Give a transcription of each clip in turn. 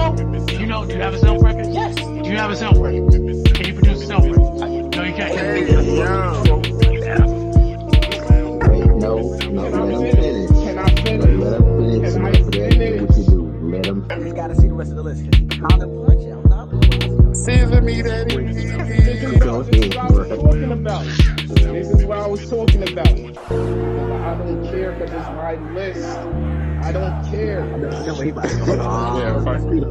know? Do you know? Do you have a self record? Yes. Do you have a self record? Can you produce a self record? No, you can't. Hey, yo. Wait, no, let him finish. Can I finish? Let him finish. Can I Whatever that is, what you finish? do. Let him I just finish. gotta see the rest of the list because he kind of punching. I'm not gonna lie. Season me, daddy. Go This is ahead, what I was bro. talking about. This is what I was talking about. I don't care because it's my list. I don't care. I know what he about to go. Yeah, fuck you.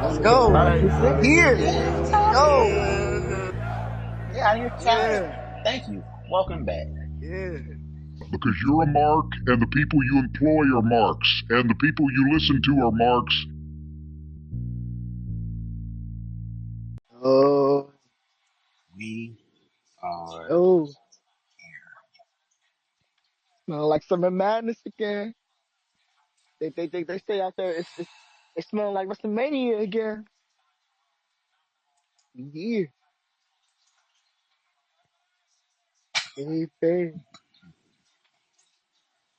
Let's go. We're here. Go. Yeah, you're chat. Thank you. Welcome back. Yeah. Because you're a mark, and the people you employ are marks, and the people you listen to are marks. Oh. We are. Oh. Smell like summer madness again. They stay out there. It's smelling like WrestleMania again. Yeah. Kayfabe.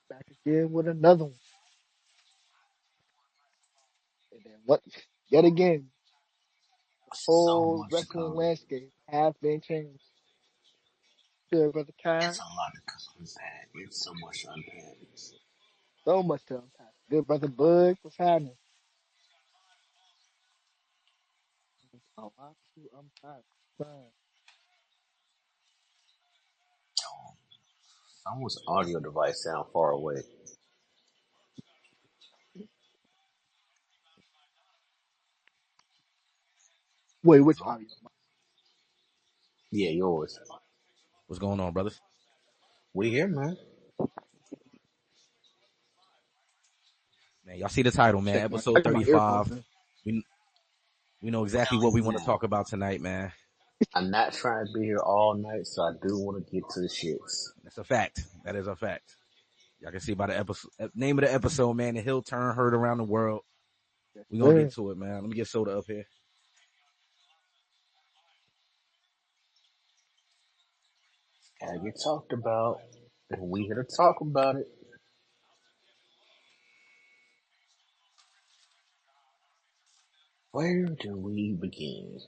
Back again with another one. And then what? Yet again, the So whole much to wrestling cover. landscape has been changed. Good brother Kash. It's a lot to unpack. It's so much to unpack. So much to unpack. Good brother Bud, what's happening? A lot to unpack. Son. Someone's audio device sound far away. Wait, which audio? Yeah, yours. What's going on, brothers? We here, man. Man, y'all see the title, man. Check my Episode 35. earphones in. We know exactly what we want to talk about tonight, man. I'm not trying to be here all night, so I do want to get to the shits. That's a fact. That is a fact. Y'all can see by the episode, name of the episode, man. The heel turn heard around the world. We gonna get to it, man. Let me get Soda up here. Gotta get talked about, and we here to talk about it. Where do we begin?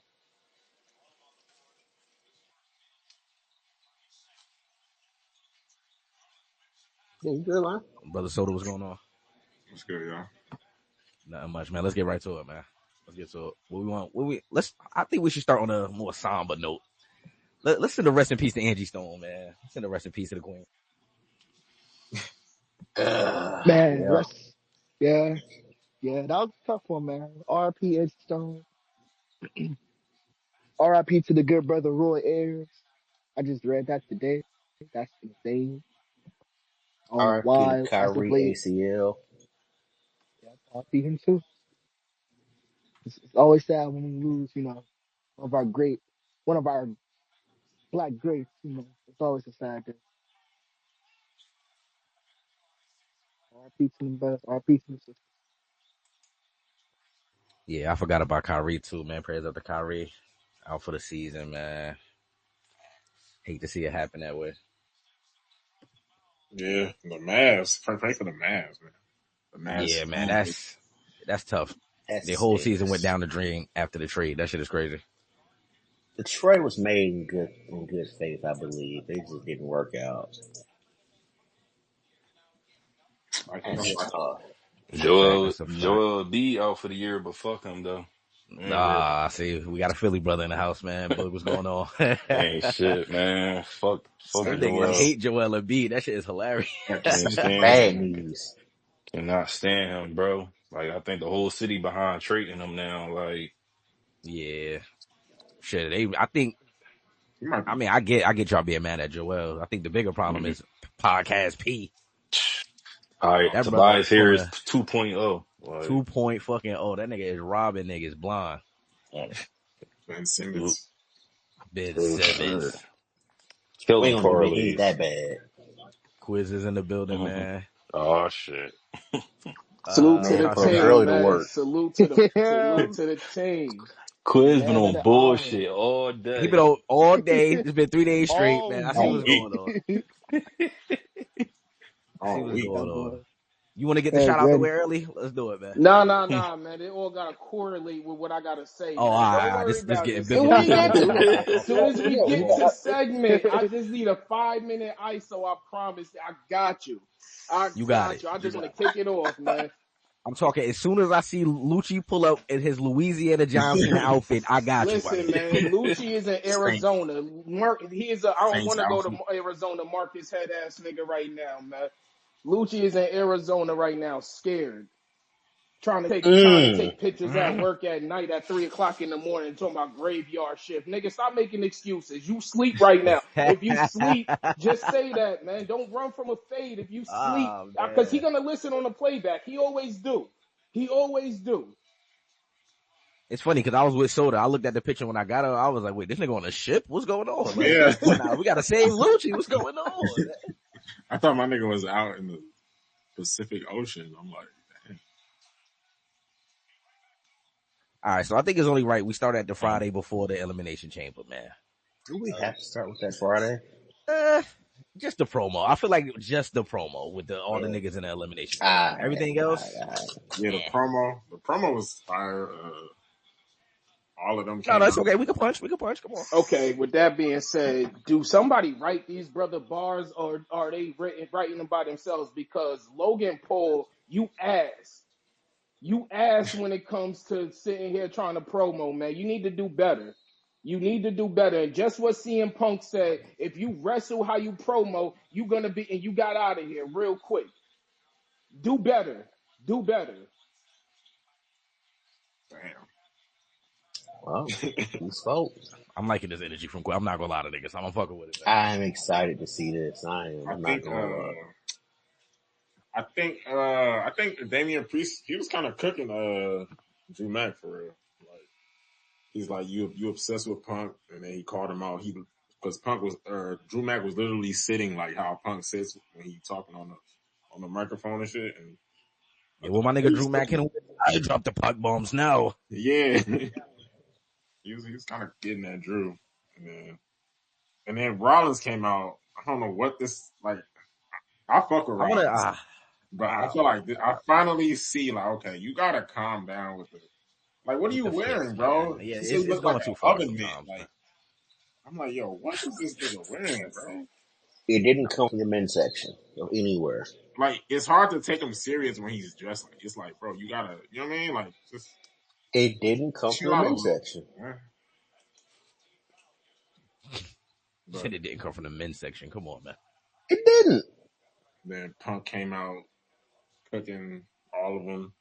Yeah, you good, man? Brother Soda, what's going on? What's good, y'all? Nothing much, man. Let's get right to it, man. Let's get to it. I think we should start on a more somber note. Let's send a rest in peace to Angie Stone, man. Let's send a rest in peace to the Queen. Man, yeah. Yeah, that was a tough one, man. R.I.P. Ed Stone. R.I.P. to the good brother Roy Ayers. I just read that today. That's insane. R.P. Why, as of Kyrie late, ACL. yeah, R.I.P. him too. It's always sad when we lose, one of our black greats, It's always a sad day. R.I.P. to them brothers. R.I.P. to them sisters. Yeah, I forgot about Kyrie too, man. Prayers up to Kyrie. Out for the season, man. Hate to see it happen that way. Yeah, the Mavs. Pray for the Mavs, man. The Mavs. Yeah, man, that's tough. That's The whole season went down the drain after the trade. That shit is crazy. The trade was made in good faith, I believe. They just didn't work out. That's tough. Joel B out for the year, but fuck him though. See, we got a Philly brother in the house, man. Bug, what's going on? Ain't shit, man. Fuck Niggas hate Joel Embiid. That shit is hilarious. Bad news. Cannot stand him, bro. Like, I think the whole city behind trading him now. Like, yeah, shit. I get y'all being mad at Joel. I think the bigger problem is podcast P. All right, That Tobias brother here is 2.0. Like, 2.0. That nigga is robbing niggas blind. Ben Simmons. Ben Simmons. Killing We don't even parlays. that bad. Quizzes in the building, man. Oh, shit. Salute to the team, man. Work. Salute to the team. Quiz been Man of on the bullshit all day. He been on all day. It's been 3 days straight, man. I see what's going on. I see what's going on. You want to get the Hey, shot out the ready. way early? Let's do it, man. Nah, man. It all gotta correlate with what I gotta say, Oh, man. Don't this worry is about getting it. Soon we biblical. get to, Yeah, soon as we we get to got segment, I just need a 5-minute ISO. I promise. I got you. You got it. I just want to kick it off, man. I'm talking as soon as I see Lucci pull up in his Louisiana John Cena outfit, I got Listen, you. man. Lucci is in Arizona. I don't want to go to Arizona. Mark his head ass nigga right now, man. Lucci is in Arizona right now, scared. Trying to take pictures at work at night at 3:00 in the morning, talking about graveyard shift. Nigga, stop making excuses. You sleep right now. If you sleep, just say that, man. Don't run from a fade. If you sleep, because he gonna listen on the playback. He always do. It's funny because I was with Soda. I looked at the picture when I got her. I was like, wait, this nigga on a ship? What's going on? Like, Yeah. nah, we gotta save Lucci. What's going on? I thought my nigga was out in the Pacific Ocean. I'm like, damn. All right, so I think it's only right we start at the Friday before the Elimination Chamber, man. Do we have to start with that Friday? Just the promo. I feel like just the promo with all the niggas in the Elimination. Everything else, yeah, the promo was fire. All of them. No, that's okay. We can punch. Come on. Okay, with that being said, do somebody write these brother bars or are they writing them by themselves? Because Logan Paul, you ass when it comes to sitting here trying to promo, man. You need to do better. And just what CM Punk said, if you wrestle how you promo, you gonna be, and you got out of here real quick. Do better. Damn. Well, he's spoke. I'm liking this energy from Quinn. I'm not gonna lie to niggas. I'm fucking with it, man. I'm excited to see this. I'm not gonna lie. I think Damian Priest, he was kind of cooking Drew Mack for real. Like, he's like, you obsessed with Punk, and then he called him out. Because Drew Mack was literally sitting like how Punk sits when he talking on the microphone and shit. And yeah, well, my nigga Drew Mack hit him. I dropped the puck bombs now. Yeah. He was kind of getting at Drew, and then Rollins came out. I don't know what this like. I fuck with Rollins, but I feel like I finally see like, okay, you gotta calm down with it. Like, what are you wearing, bro? Yeah, it's going like too far. Oven mitt. Like, I'm like, yo, what is this nigga wearing, bro? It didn't come from the men's section or anywhere. Like, it's hard to take him serious when he's dressed like. It's like, bro, you gotta, you know what I mean? Like, just. It didn't come from the men's section. Said it didn't come from the men's section. Come on, man. It didn't. Then Punk came out cooking all of them.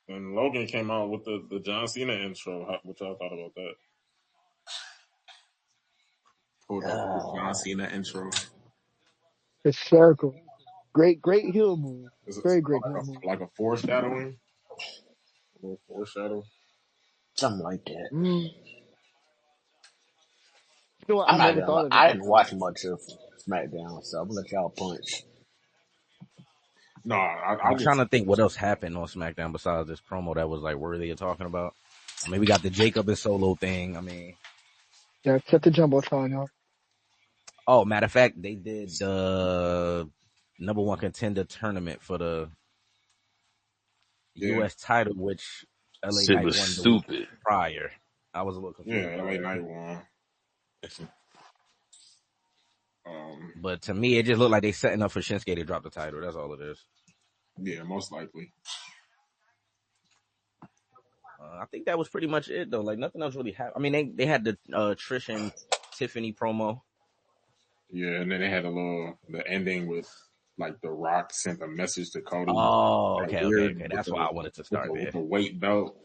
And Logan came out with the John Cena intro. What y'all thought about that? Pulled up the John Cena intro. hysterical. Great heel move. Very great like heel move. Like a foreshadowing? A little foreshadow? Something like that. You know what? I didn't watch much of SmackDown, so I'm gonna let y'all punch. No, I'm trying to think what else happened on SmackDown besides this promo that was like worthy of talking about. I mean, we got the Jacob and Solo thing. I mean, yeah, set the jumbotron, y'all. Oh, matter of fact, they did the number one contender tournament for the U.S. title, which LA Shit Knight was won stupid. prior. I was a little confused. Yeah, LA Knight won. But to me, it just looked like they setting up for Shinsuke to drop the title. That's all it is. Yeah, most likely. I think that was pretty much it, though. Like, nothing else really happened. I mean, they had the Trish and Tiffany promo. Yeah, and then they had the ending with, like, The Rock sent a message to Cody. Oh, okay. That's why I wanted to start there. With the weight belt.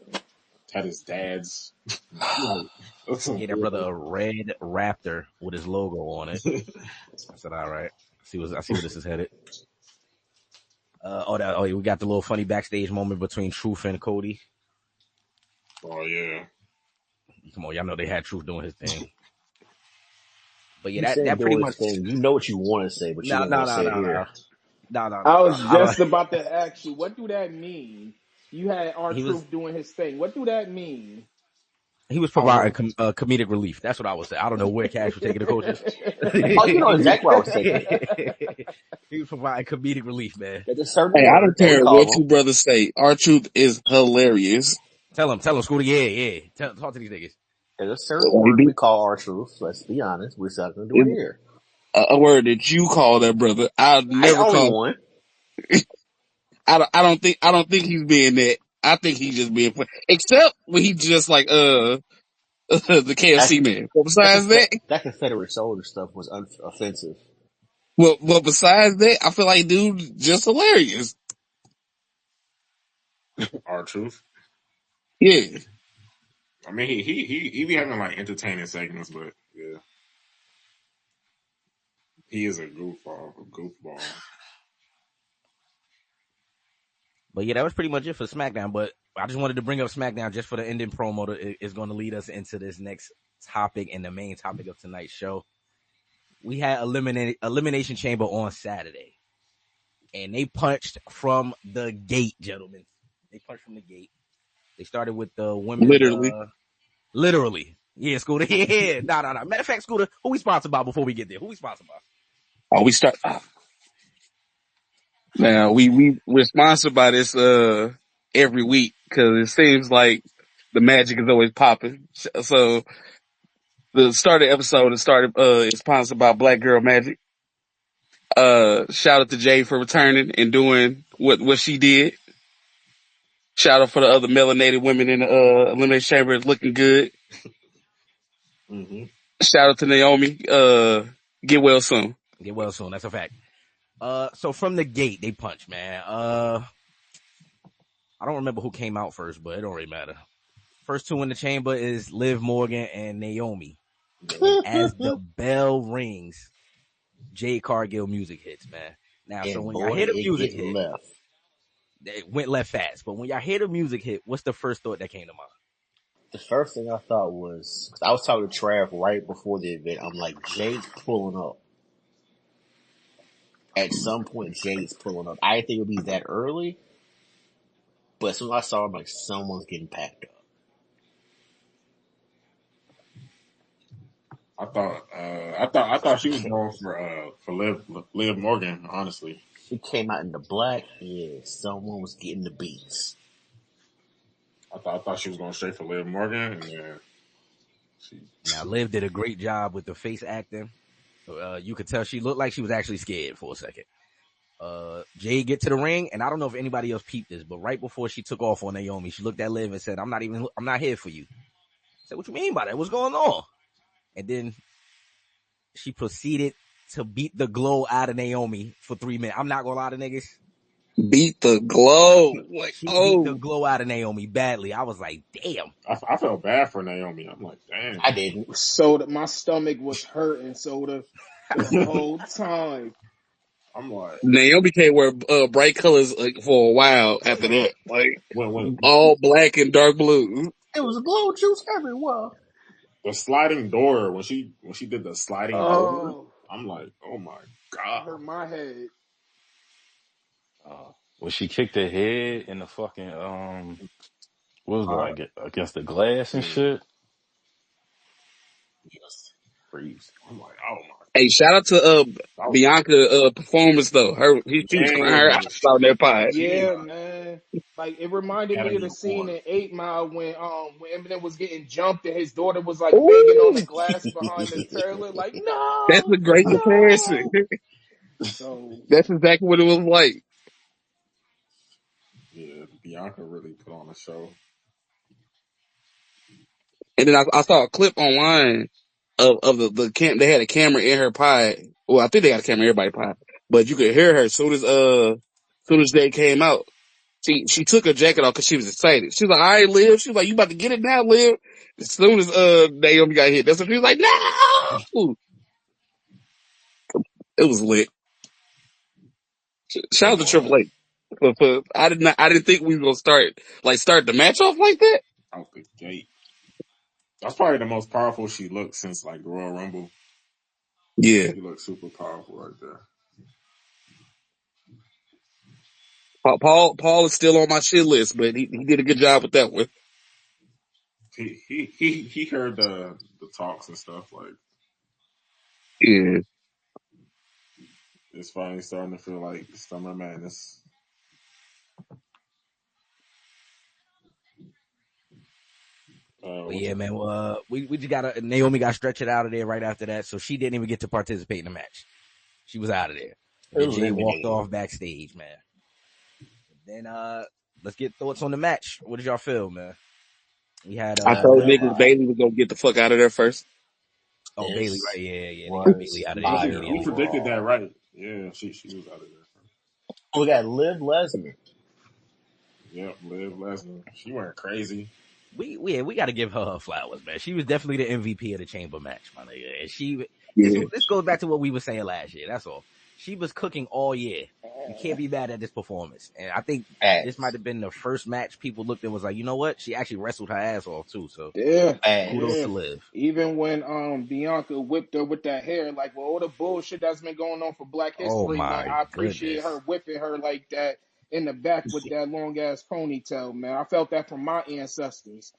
Had his dad's. He had that brother a red Raptor with his logo on it. I said, all right. I see where this is headed. We got the little funny backstage moment between Truth and Cody. Oh, yeah. Come on, y'all know they had Truth doing his thing. But yeah, that pretty much thing. You know what you want to say, but you don't say it here. No. I was just about to ask you, what do that mean? You had R-Truth doing his thing. What do that mean? He was providing comedic relief. That's what I was saying. I don't know where Kash was taking the coaches. Oh, you know exactly what I was taking. He was providing comedic relief, man. There's a certain Hey, I word don't that we care what call you them. brothers say. R-Truth is hilarious. Tell him, Scooter. Yeah. Talk to these niggas. There's a certain Like, word we call our truth. Let's be honest. We're not going to do it it's here. a word that you call that brother. I'll I never only call. one. I don't think he's being that. I think he's just being funny. Except when he just like, the KFC That, man. But besides that, that Confederate soldier stuff was offensive. well, besides that, I feel like dude just hilarious. Our truth. Yeah. I mean, he be having like entertaining segments, but yeah, he is a goofball. But yeah, that was pretty much it for SmackDown. But I just wanted to bring up SmackDown just for the ending promo that is going to lead us into this next topic and the main topic of tonight's show. We had Elimination Chamber on Saturday, and they punched from the gate, gentlemen. They punched from the gate. They started with the women's, literally. Yeah, Scooter. Yeah, nah. Matter of fact, Scooter, who we sponsored by before we get there? Who we sponsored by? Oh, we start. Now we're sponsored by this every week because it seems like the magic is always popping. So the start of the episode is sponsored by Black Girl Magic. Shout out to Jay for returning and doing what she did. Shout out for the other melanated women in the Elimination Chamber looking good. Mm-hmm. Shout out to Naomi. Get well soon. Get well soon. That's a fact. So from the gate, they punched, man. I don't remember who came out first, but it don't really matter. First two in the chamber is Liv Morgan and Naomi. And as the bell rings, Jade Cargill music hits, man. Now, And so when boy, y'all hear the music hit, left. it went left fast. But when y'all hear the music hit, what's the first thought that came to mind? The first thing I thought was, cause I was talking to Trav right before the event. I'm like, Jade's pulling up. At some point, Jade's pulling up. I didn't think it would be that early, but as soon as I saw him, like, someone's getting packed up. I thought she was going for Liv Morgan. Honestly, She came out in the black. Yeah, someone was getting the beats. I thought she was going straight for Liv Morgan, and then Now, Liv did a great job with the face acting. You could tell she looked like she was actually scared for a second. Jade get to the ring, and I don't know if anybody else peeped this, but right before she took off on Naomi, she looked at Liv and said, I'm not here for you. I said, what you mean by that? What's going on? And then she proceeded to beat the glow out of Naomi for 3 minutes. I'm not gonna lie to niggas. Beat the glow. Like, She beat the glow out of Naomi badly. I was like, damn. I felt bad for Naomi. I'm like, damn. I didn't. Soda, my stomach was hurting, Soda, the whole time. I'm like, Naomi can't wear bright colors for a while after that. Like when all black and dark blue. It was glow juice everywhere. the sliding door when she did the sliding door, Oh, I'm like, oh my that god. hurt my head. When she kicked her head in the fucking what was it, like against the glass and Yeah. shit? Yes. Freeze. I'm like, oh my. Hey, shout out to Bianca performance though. She was crying her eyes out in that pod. Yeah, man. Like it reminded Gotta me of be the on scene point. in 8 Mile when Eminem was getting jumped and his daughter was like banging on the Ooh, glass behind the trailer, like that's no, a great comparison. no. So That's exactly what it was like. Yeah, Bianca really put on a show. And then I saw a clip online of the camp. They had a camera in her pod. Well, I think they got a camera in everybody's pod, but you could hear her as soon as they came out. She took her jacket off because she was excited. She was like, "All right, Liv." She was like, "You about to get it now, Liv?" As soon as Naomi got hit, that's when she was like, "No!" It was lit. Shout out to Triple H. I didn't think we were gonna start the match off like that. Out the gate. That's probably the most powerful she looked since like the Royal Rumble. Yeah, She looked super powerful right there. Paul is still on my shit list, but he did a good job with that one. He heard the talks and stuff like Yeah. It's finally starting to feel like Summer Madness. But yeah, man. We just got Naomi got stretched out of there right after that, so she didn't even get to participate in the match. She was out of there. And then Jay walked off backstage, man. Then let's get thoughts on the match. What did y'all feel, man? We had I told niggas Bailey was gonna get the fuck out of there first. Oh, Bailey, right? Yeah. They got Bailey out of there immediately. We predicted that right. Yeah, she was out of there. We got Liv Lesnar. Yep, Liv Lesnar. She went crazy. We got to give her flowers, man. She was definitely the MVP of the Chamber match, my nigga. And this goes back to what we were saying last year. That's all. She was cooking all year. You can't be mad at this performance. And I think this might have been the first match people looked at was like, you know what? She actually wrestled her ass off too. So kudos to Liv. Even when Bianca whipped her with that hair, like with all the bullshit that's been going on for Black History Month, I appreciate her whipping her like that in the back with that long ass ponytail, man. I felt that from my ancestors.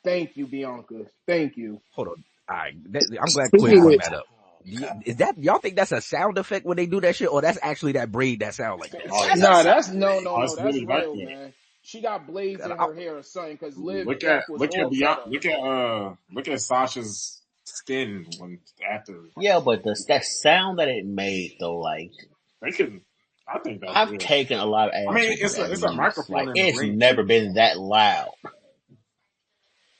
Thank you, Bianca. Thank you. Hold on. All right. I'm glad Quiz brought that up. Is that y'all think that's a sound effect when they do that shit, or that's actually that braid that sound like that? No, that's really real, man. She got blades in her hair or something because Liv look at Sasha's skin when after. Yeah, but that sound that it made though, like they could. I think that's I've taken a lot of ass. I mean, it's a microphone. Like, it's never been that loud.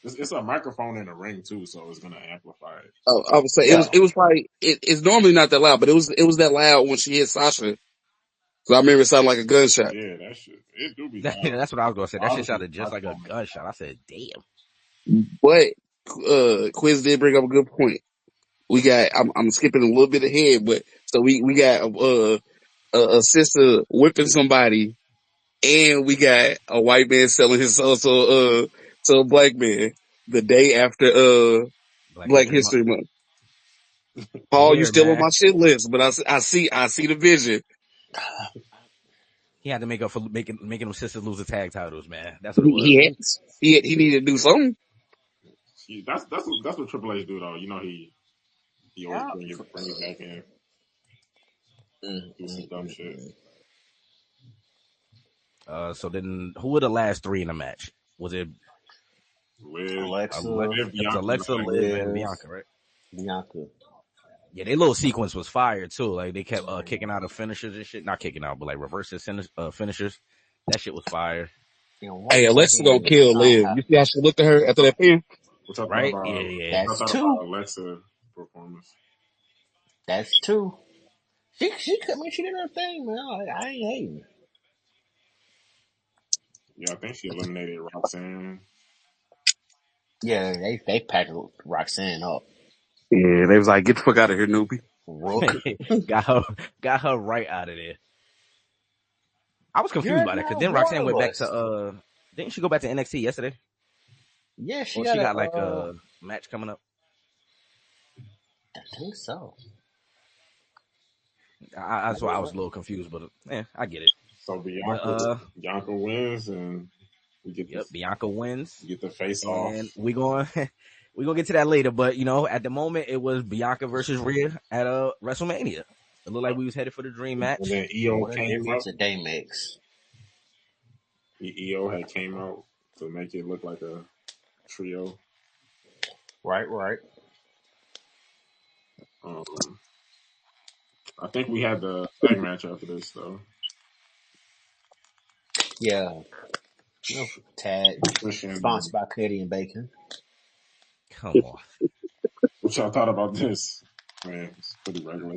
It's a microphone in the ring too, so it's gonna amplify it. Oh, I would say it was probably it's normally not that loud, but it was that loud when she hit Sasha. So I remember it sounded like a gunshot. Yeah, that shit. It do be. That's what I was gonna say. That shit sounded just like a gunshot. I said, damn. But Quiz did bring up a good point. We got. I'm skipping a little bit ahead, but so we got a sister whipping somebody, and we got a white man selling his soul to a black man the day after Black History Month. Paul, you still on my shit list, but I see the vision. He had to make up for making them sisters lose the tag titles, man. That's what it was. He needed to do something. That's what Triple H do though. You know he always bring it back in. Do some dumb shit. So then, who were the last three in the match? Was it Alexa, Liv, and Bianca, right? Bianca. Yeah, their little sequence was fire too. Like they kept kicking out of finishers and shit. Not kicking out, but like reverses finishers. That shit was fire. Hey, Alexa gonna kill Liv. You see how she looked at her after that pin? Right? Yeah. That's two. Alexa performance. That's two. She did her thing, man. I ain't hating. Yeah, I think she eliminated Roxanne. Yeah, they packed Roxanne up. Yeah, they was like, get the fuck out of here, newbie. got her right out of there. I was confused by that because then Roxanne went back to didn't she go back to NXT yesterday? Yeah, she got like a match coming up. I think so. That's why I was a little confused, but I get it. So Bianca wins, and we get Bianca wins. We get the face off, and we're gonna get to that later. But at the moment, it was Bianca versus Rhea at WrestleMania. It looked like we was headed for the dream match. And then EO came out. It's a day mix. EO had came out to make it look like a trio. Right. I think we had the tag match after this, though. Yeah. Tag. Sponsored by Canadian Bacon. Come on. What y'all thought about this? Man, it's pretty regular.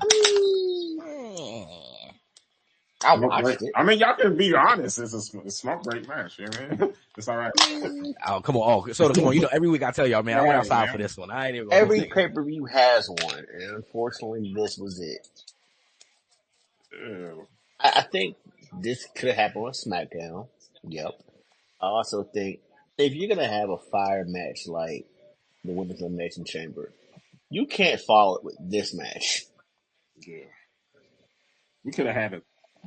I watched it. I mean, y'all can be honest. It's a smoke break match. You know what I mean? It's all right. Oh, come on. Oh, so come on. Every week I tell y'all, man, I went outside for this one. I ain't even gonna every pay-per-view has one, and unfortunately, this was it. Yeah. I think this could have happened on SmackDown. Yep. I also think if you're gonna have a fire match like the Women's Elimination Chamber, you can't follow it with this match. Yeah. We could have had a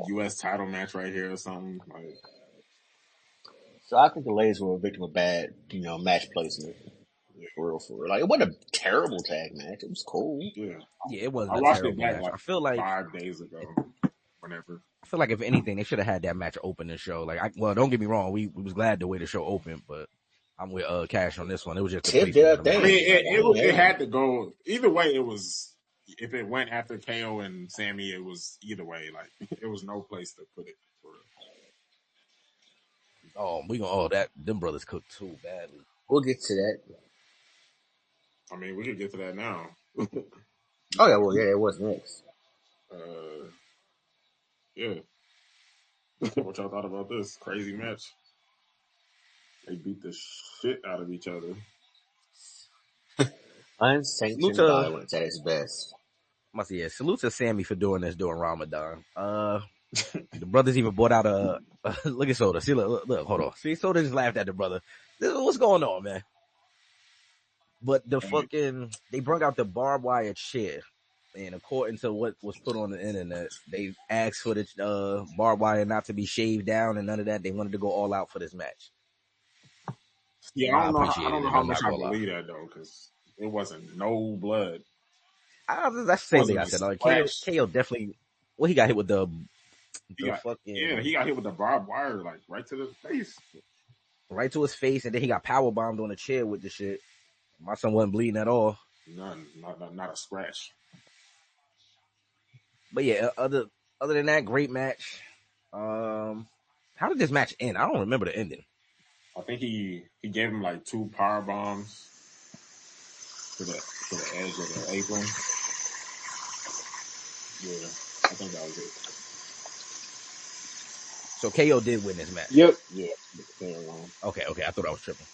U.S. title match right here or something. So I think the ladies were a victim of bad, match placement. Yeah. For real. Like, it wasn't a terrible tag match. It was cool. Yeah. Yeah, it wasn't I a watched terrible it back match. I feel like 5 days ago. whenever. I feel like if anything, they should have had that match open the show. Like, well, don't get me wrong, we was glad the way the show opened, but I'm with Kash on this one. It was just the Tip placement did of a the I match. mean, thing. it had to go either way. It was if it went after KO and Sammy, it was either way. Like it was no place to put it. For real. Them brothers cooked too badly. We'll get to that. I mean, we could get to that now. Oh yeah, well yeah, it was next. Yeah. What y'all thought about this crazy match? They beat the shit out of each other. Unsanctioned violence at its best. Salute to Sammy for doing this during Ramadan. The brothers even brought out a look at Soda. See, look, hold on. See, Soda just laughed at the brother. What's going on, man? But they brought out the barbed wire chair. And according to what was put on the internet, they asked for the barbed wire not to be shaved down and none of that. They wanted to go all out for this match. Yeah, I don't know how much I believe that though, because it wasn't no blood. That's the same thing I said. Like, KO definitely. Well, he got hit with he got hit with the barbed wire, like right to the face, right to his face, and then he got power bombed on the chair with the shit. My son wasn't bleeding at all. None, not a scratch. But yeah, other than that, great match. How did this match end? I don't remember the ending. I think he gave him like 2 power bombs to the edge of the apron. Yeah, I think that was it. So KO did win this match. Yep. Yeah. KO won. Okay. I thought I was tripping.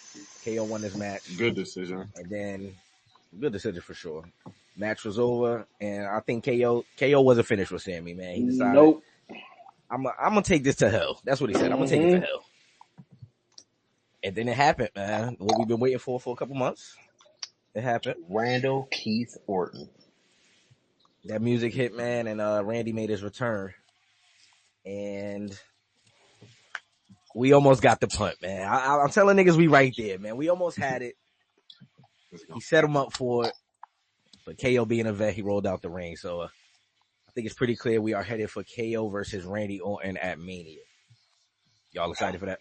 KO won this match. Good decision. And then good decision for sure. Match was over, and I think KO wasn't finished with Sammy, man. He decided, nope. I'm gonna take this to hell. That's what he said. I'm gonna take it to hell. And then it happened, man. What we've been waiting for a couple months. It happened. Randall Keith Orton. That music hit, man, and Randy made his return. And we almost got the punt, man. I'm telling niggas we right there, man. We almost had it. He set him up for it. But KO being a vet, he rolled out the ring. So I think it's pretty clear we are headed for KO versus Randy Orton at Mania. Y'all excited for that?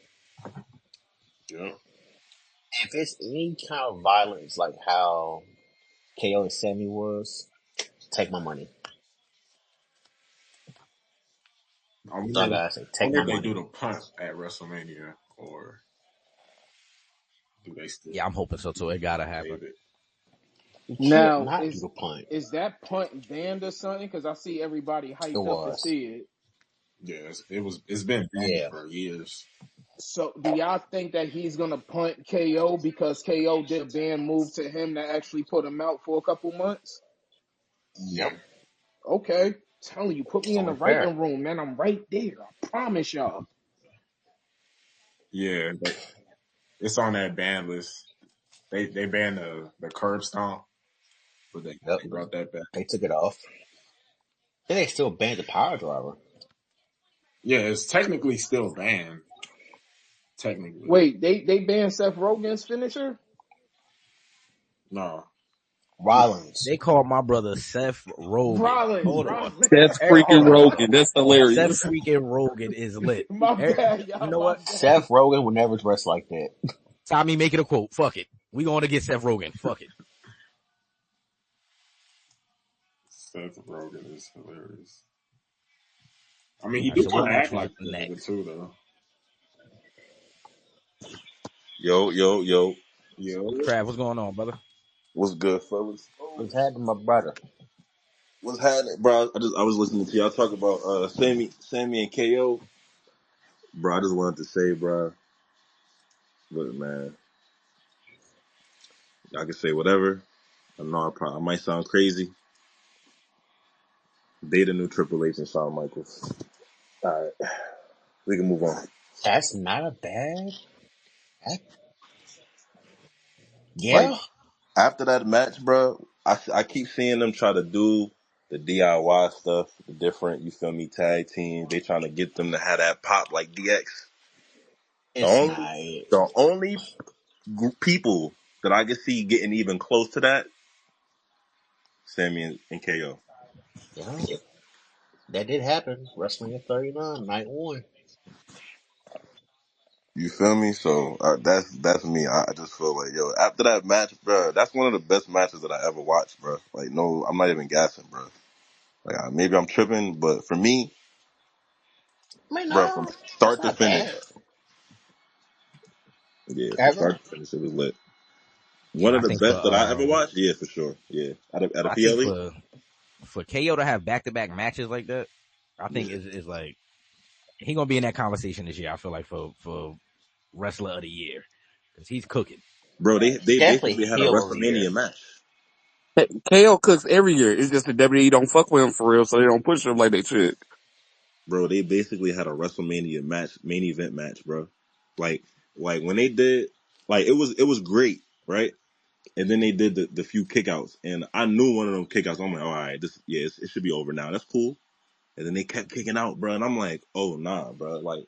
Yeah. If it's any kind of violence like how KO and Sammy was, take my money. I wonder if they do the punt at WrestleMania, or do they still? Yeah, I'm hoping so too. It gotta happen. Now, is that punt banned or something? Because I see everybody hyped up to see it. Yeah, it's been banned for years. So, do y'all think that he's gonna punt KO because KO did a ban move to him that actually put him out for a couple months? Yep. Okay, telling you, put me in the writing room, man. I'm right there. I promise y'all. Yeah, it's on that ban list. They banned the curb stomp, but they brought that back. They took it off. Then they still banned the power driver. Yeah, it's technically still banned. Technically. Wait, they banned Seth Rogen's finisher? No. Rollins. They called my brother Seth Rogen. Hold on. Seth freaking Rogen. That's hilarious. Seth freaking Rogen is lit. My bad, y'all. You know what? Seth Rogen would never dress like that. Tommy, make it a quote. Fuck it. We going to get Seth Rogen. Fuck it. Seth Rogen is hilarious. I mean, he do kind of act like that too, though. Yo. Trav, what's going on, brother? What's good, fellas? What's happening, my brother? What's happening, bro? I was listening to y'all talk about Sammy and KO. Bro, I just wanted to say, bro, look, man, y'all can say whatever. I know I might sound crazy. They the new Triple H and Shawn Michaels. All right, we can move on. That's not a bad. Yeah. Like, after that match, bro, I keep seeing them try to do the DIY stuff, the different, you feel me, tag teams. They trying to get them to have that pop like DX. The only people that I can see getting even close to that, Sammy and KO. Yeah. That did happen. WrestleMania 39, night one. You feel me? So that's me. I just feel like, yo, after that match, bro, that's one of the best matches that I ever watched, bro. Like, no, I'm not even gassing, bro. Like, maybe I'm tripping, but for me, I mean, bro, from no, it's start to not finish, bad. yeah, from Ever? start to finish, it was lit. One Yeah, of I the think for best that I ever watched, yeah, for sure, yeah. At a I think PLE, for KO to have back to back matches like that, I think yeah, is like he gonna be in that conversation this year. I feel like for wrestler of the year because he's cooking. bro, they Definitely basically had a heel of the year. WrestleMania match, KO cooks every year. It's just the WWE don't fuck with him for real, so they don't push him like they should. bro. They basically had a WrestleMania match, main event match, bro. Like, when they did, like it was great, right? And then they did the few kickouts, and I knew one of them kickouts. I'm like, all right, it should be over now. That's cool. And then they kept kicking out, bro, and I'm like, oh nah, bro. Like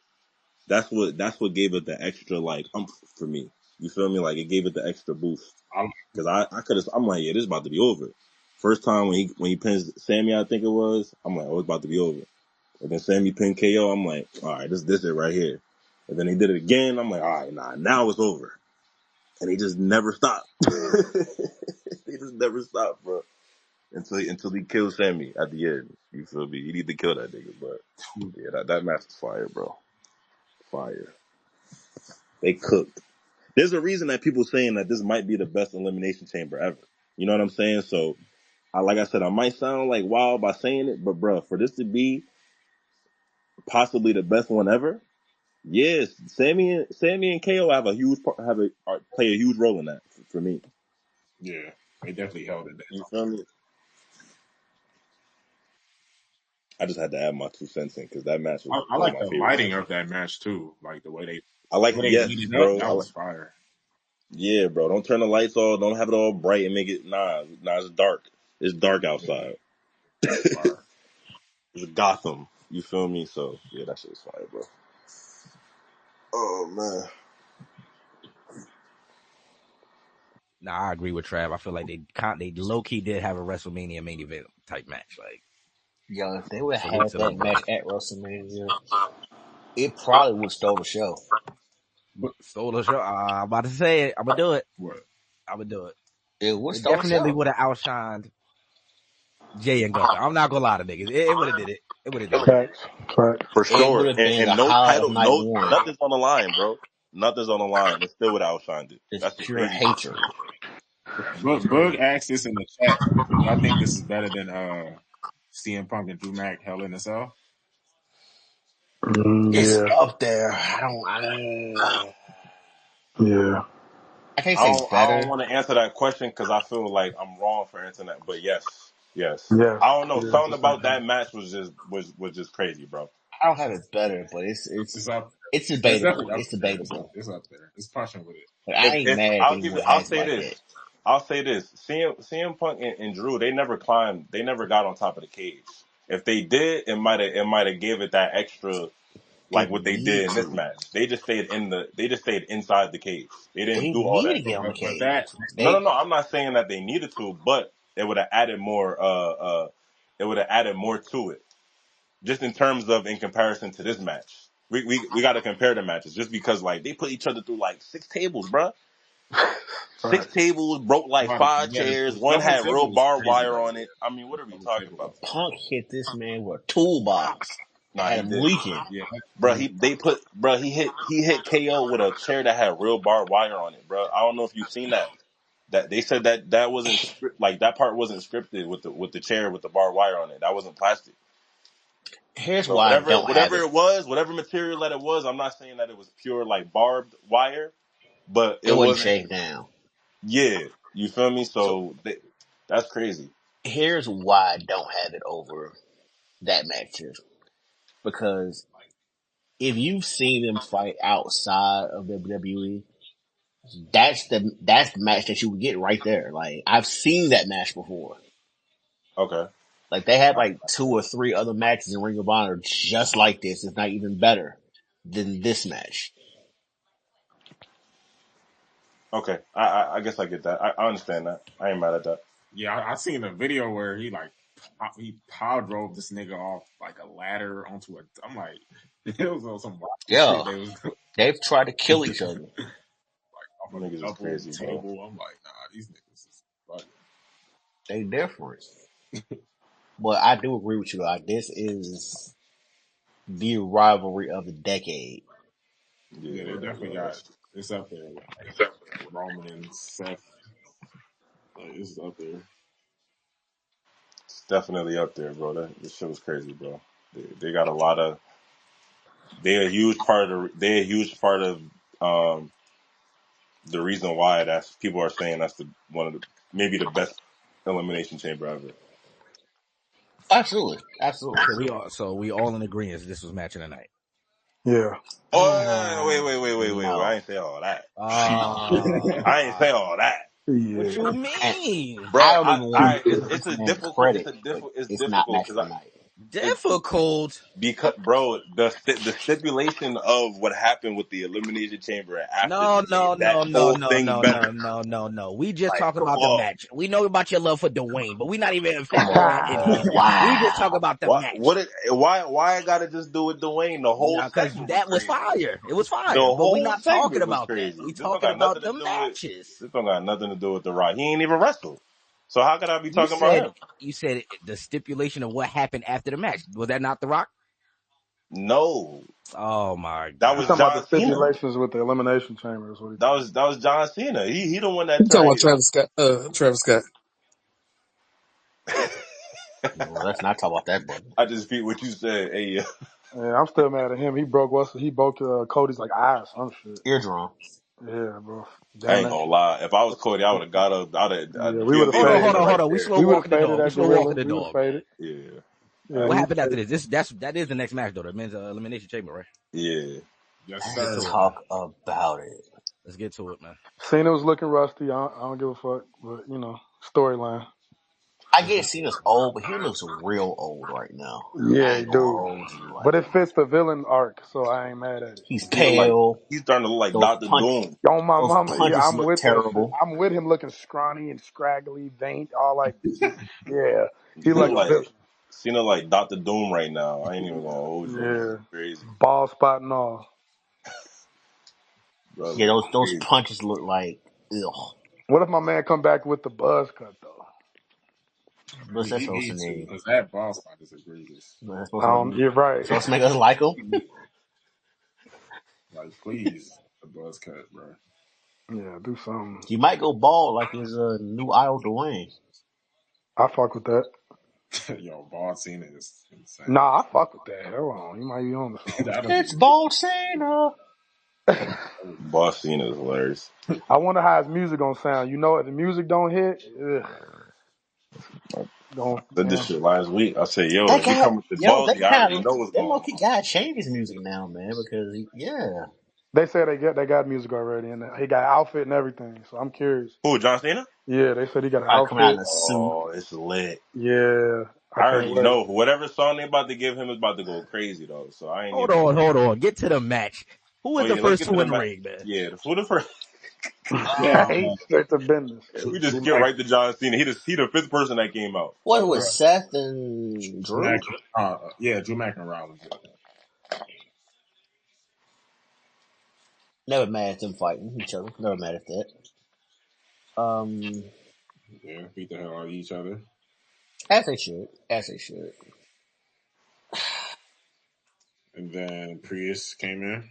that's what gave it the extra like for me. You feel me? Like it gave it the extra boost I, because I could have. I'm like, yeah, this is about to be over. First time when he pins Sammy, I think it was. I'm like, oh, it's about to be over. And then Sammy pinned KO. I'm like, all right, this it right here. And then he did it again. I'm like, all right, nah, now it's over. And he just never stopped. He just never stopped, bro. Until he kills Sammy at the end. You feel me? You need to kill that nigga, but yeah, that match is fire, bro. Fire. They cooked. There's a reason that people saying that this might be the best elimination chamber ever. You know what I'm saying? So, like I said, I might sound like wild by saying it, but bro, for this to be possibly the best one ever, yes, Sammy and KO have a huge play a huge role in that for me. yeah, they definitely held it You down. feel me? I just had to add my 2 cents in because that match was I one of like my the favorite lighting matches. of that match too, like the way I like they yes, lit it up. bro. That was fire. Yeah, bro. Don't turn the lights off. Don't have it all bright and make it nah. It's dark. It's dark Yeah, outside. that was fire. It's Gotham. You feel me? So yeah, that shit was fire, bro. Oh man. Nah, I agree with Trav. I feel like they low key did have a WrestleMania main event type match. Like Yo, if they would have salute had to that them, bro. match at WrestleMania, it probably would have stole the show. But Stole the show. I'm about to say it. I'm gonna do it. what? I'm gonna do it. It would have It stole the definitely show. would have outshined Jay and Gunther. I'm not gonna lie to niggas. It would have did it. It would have did it. Facts. Facts. For It would sure. have been the And no highlight of title, night no one. nothing's on the line, bro. Nothing's on the line. It still would have outshined it. It's That's the pure crazy part. hatred. Bug asked this in the chat. Do y'all think this is better than CM Punk and Drew Mac Hell in a Cell? It's Yeah. up there. Yeah. I can't I say don't better. want to answer that question because I feel like I'm wrong for answering that. But yes. Yes. I don't know. Yeah. Something about that match was just crazy, bro. I don't have it better, but It's up. it's It's debatable. definitely up It's there. debatable. It's up there. It's punching with it. But I ain't mad if anyone I'll has it say like this. that. CM Punk and Drew, they never climbed, they never got on top of the cage. If they did, it might have gave it that extra, like Didn't what they need did in this to. match. They just stayed inside the cage. They They didn't do didn't all need to that. get on the But cage. that No. I'm not saying that they needed to, but it would have added more. It would have added more to it, just in terms of in comparison to this match. We got to compare the matches, just because like they put each other through like 6 tables, bruh. Six Facts. tables, broke like five yeah, chairs. the One double had real table was barbed crazy wire by the on way. it. I mean, what are we Double talking table about? was Punk hit this man with a toolbox and Nah, had he him did. leaking. yeah. Bro, he hit KO with a chair that had real barbed wire on it, bro. I don't know if you've seen that. That they said that wasn't like that part wasn't scripted with the chair with the barbed wire on it. That wasn't plastic. Here's So why I don't have whatever it. it was, whatever material that it was, I'm not saying that it was pure like barbed wire, but It it wasn't wasn't. shaved down. Yeah, you feel me? So That's crazy. here's why I don't have it over that match here. Because if you've seen them fight outside of WWE, that's the match that you would get right there. Like I've seen that match before. Okay. Like they had like 2 or 3 other matches in Ring of Honor just like this, if not even better than this match. Okay, I guess I get that. I understand that. I ain't mad at that. Yeah, I seen a video where he like he power drove this nigga off like a ladder onto a. I'm like, it was on some wild Yeah, shit. They was they've tried to kill each other. off a Niggas is double crazy, bro. table. I'm like, nah, these niggas is fucking. They different. But I do agree with you. This is the rivalry of the decade. Yeah, they definitely got that's it's up there. Like Roman and Seth, like it's up there. it's definitely up there, bro. This shit was crazy, bro. They got a lot of. They're a huge part of. They're a huge part of the reason why that's people are saying that's one of the maybe the best elimination chamber ever. Absolutely, absolutely. So we all in agreement this was match of the night. Yeah. Oh, wait! No. I ain't say all that. I ain't say Ah, all that, what Yeah. you And mean? bro. I don't even want to give It's this a man difficult. credit, but It's it's not difficult match because of the night. it's Difficult. because, bro, the stipulation of what happened with the elimination chamber after No, just no, made that no, no, whole no, thing no, better. no, no, no, no. We just Like, talking come about the on. match. We know about your love for Dwayne, but we not even Come factor that in here. on. We just Wow. talking about the match. Why I gotta just do with Dwayne? The whole Nah, cause segment was that was crazy. fire. It was The fire. But we whole not talking segment was about that. crazy. We This don't talking got nothing about to the do with. matches. This don't got nothing to do with the Rock. He ain't even wrestled. So how could I be You talking about said him? the stipulation of what happened after the match. Was that not The Rock? No, Oh my that He's was talking god. about the John Cena. stipulations with the elimination chamber. Is what he talking That was John Cena. He the one that You talking turned. about Travis Scott? Travis Scott. No, let's not talk about that, brother. I just repeat what you said. Hey, about. Yeah, I'm still mad at him. He broke Cody's like eyes, some shit. Eardrum. Yeah, bro. I Damn ain't that gonna shit. lie. If I was Cody, I would have got up. Yeah, we would Killed have the Hold on, faded. hold on, elimination hold right on. We there. slow We would have walking the faded dog. We that slow gorilla. walking the We would have dog, man. faded. Yeah, Yeah, What we would happened have after faded. this? That is the next match though. The men's elimination chamber, right? yeah. Yes, Let's get Let's sir. to it, man. talk about it. Let's get to it, man. Cena was looking rusty. I don't give a fuck. But, storyline. I get Cena's old, but he looks real old right now. I Yeah, ain't gonna dude. hold you. But Like, it fits the villain arc, so I ain't mad at it. he's Like pale. he's starting to look like Those Doctor punch, Doom. Yo, my those mama, yeah, punches I'm look with that shit. terrible. I'm with him looking scrawny and scraggly, vein, all like just, yeah. He Cena like a like villain. Cena like Doctor Doom right now. I ain't even gonna hold you. It's Yeah. crazy, Ball spot and all. bro. Yeah, those Crazy. punches look like ugh. What if my man come back with the buzz cut though? What's that He supposed to needs to mean? because that ball spot is egregious. That's I don't. You're right. supposed to make us like him. Like, please, the buzz cut, bro. Yeah, do something. He might go bald like his new idol Dwayne. I fuck with that. Yo, ball scene is insane. Nah, I fuck with that. Hell on. You might be on to something. That'll be It's bald Cena. Boss Cena is hilarious. I wonder how his music gonna sound. If the music don't hit, ugh, don't Said this damn. shit last week. I said, yo, That if he guy, come with the yo, Ballsy, I already know what's that going monkey on. gotta change his music now, man, because yeah. They say they got music already, and he got outfit and everything. So I'm curious. Who, John Cena? Yeah, they said he got an Probably coming out outfit. in a suit. Oh, it's lit. Yeah, I I can't already wait. know. Whatever song they about to give him is about to go crazy, though. So I ain't Hold even. on. Get to the match. Who Oh, is the yeah, let's first get to two the in the match. ring, man? Yeah, who the first? He's straight to business. We just Drew skip Mac, right to John Cena. He the fifth person that came out. What was Seth and Drew Mac, Drew? yeah, Drew Mac and Rollins. Never mad at them fighting each other. Never mad at that. Yeah, beat the hell out of each other. As they should. As they should. And then Prius came in.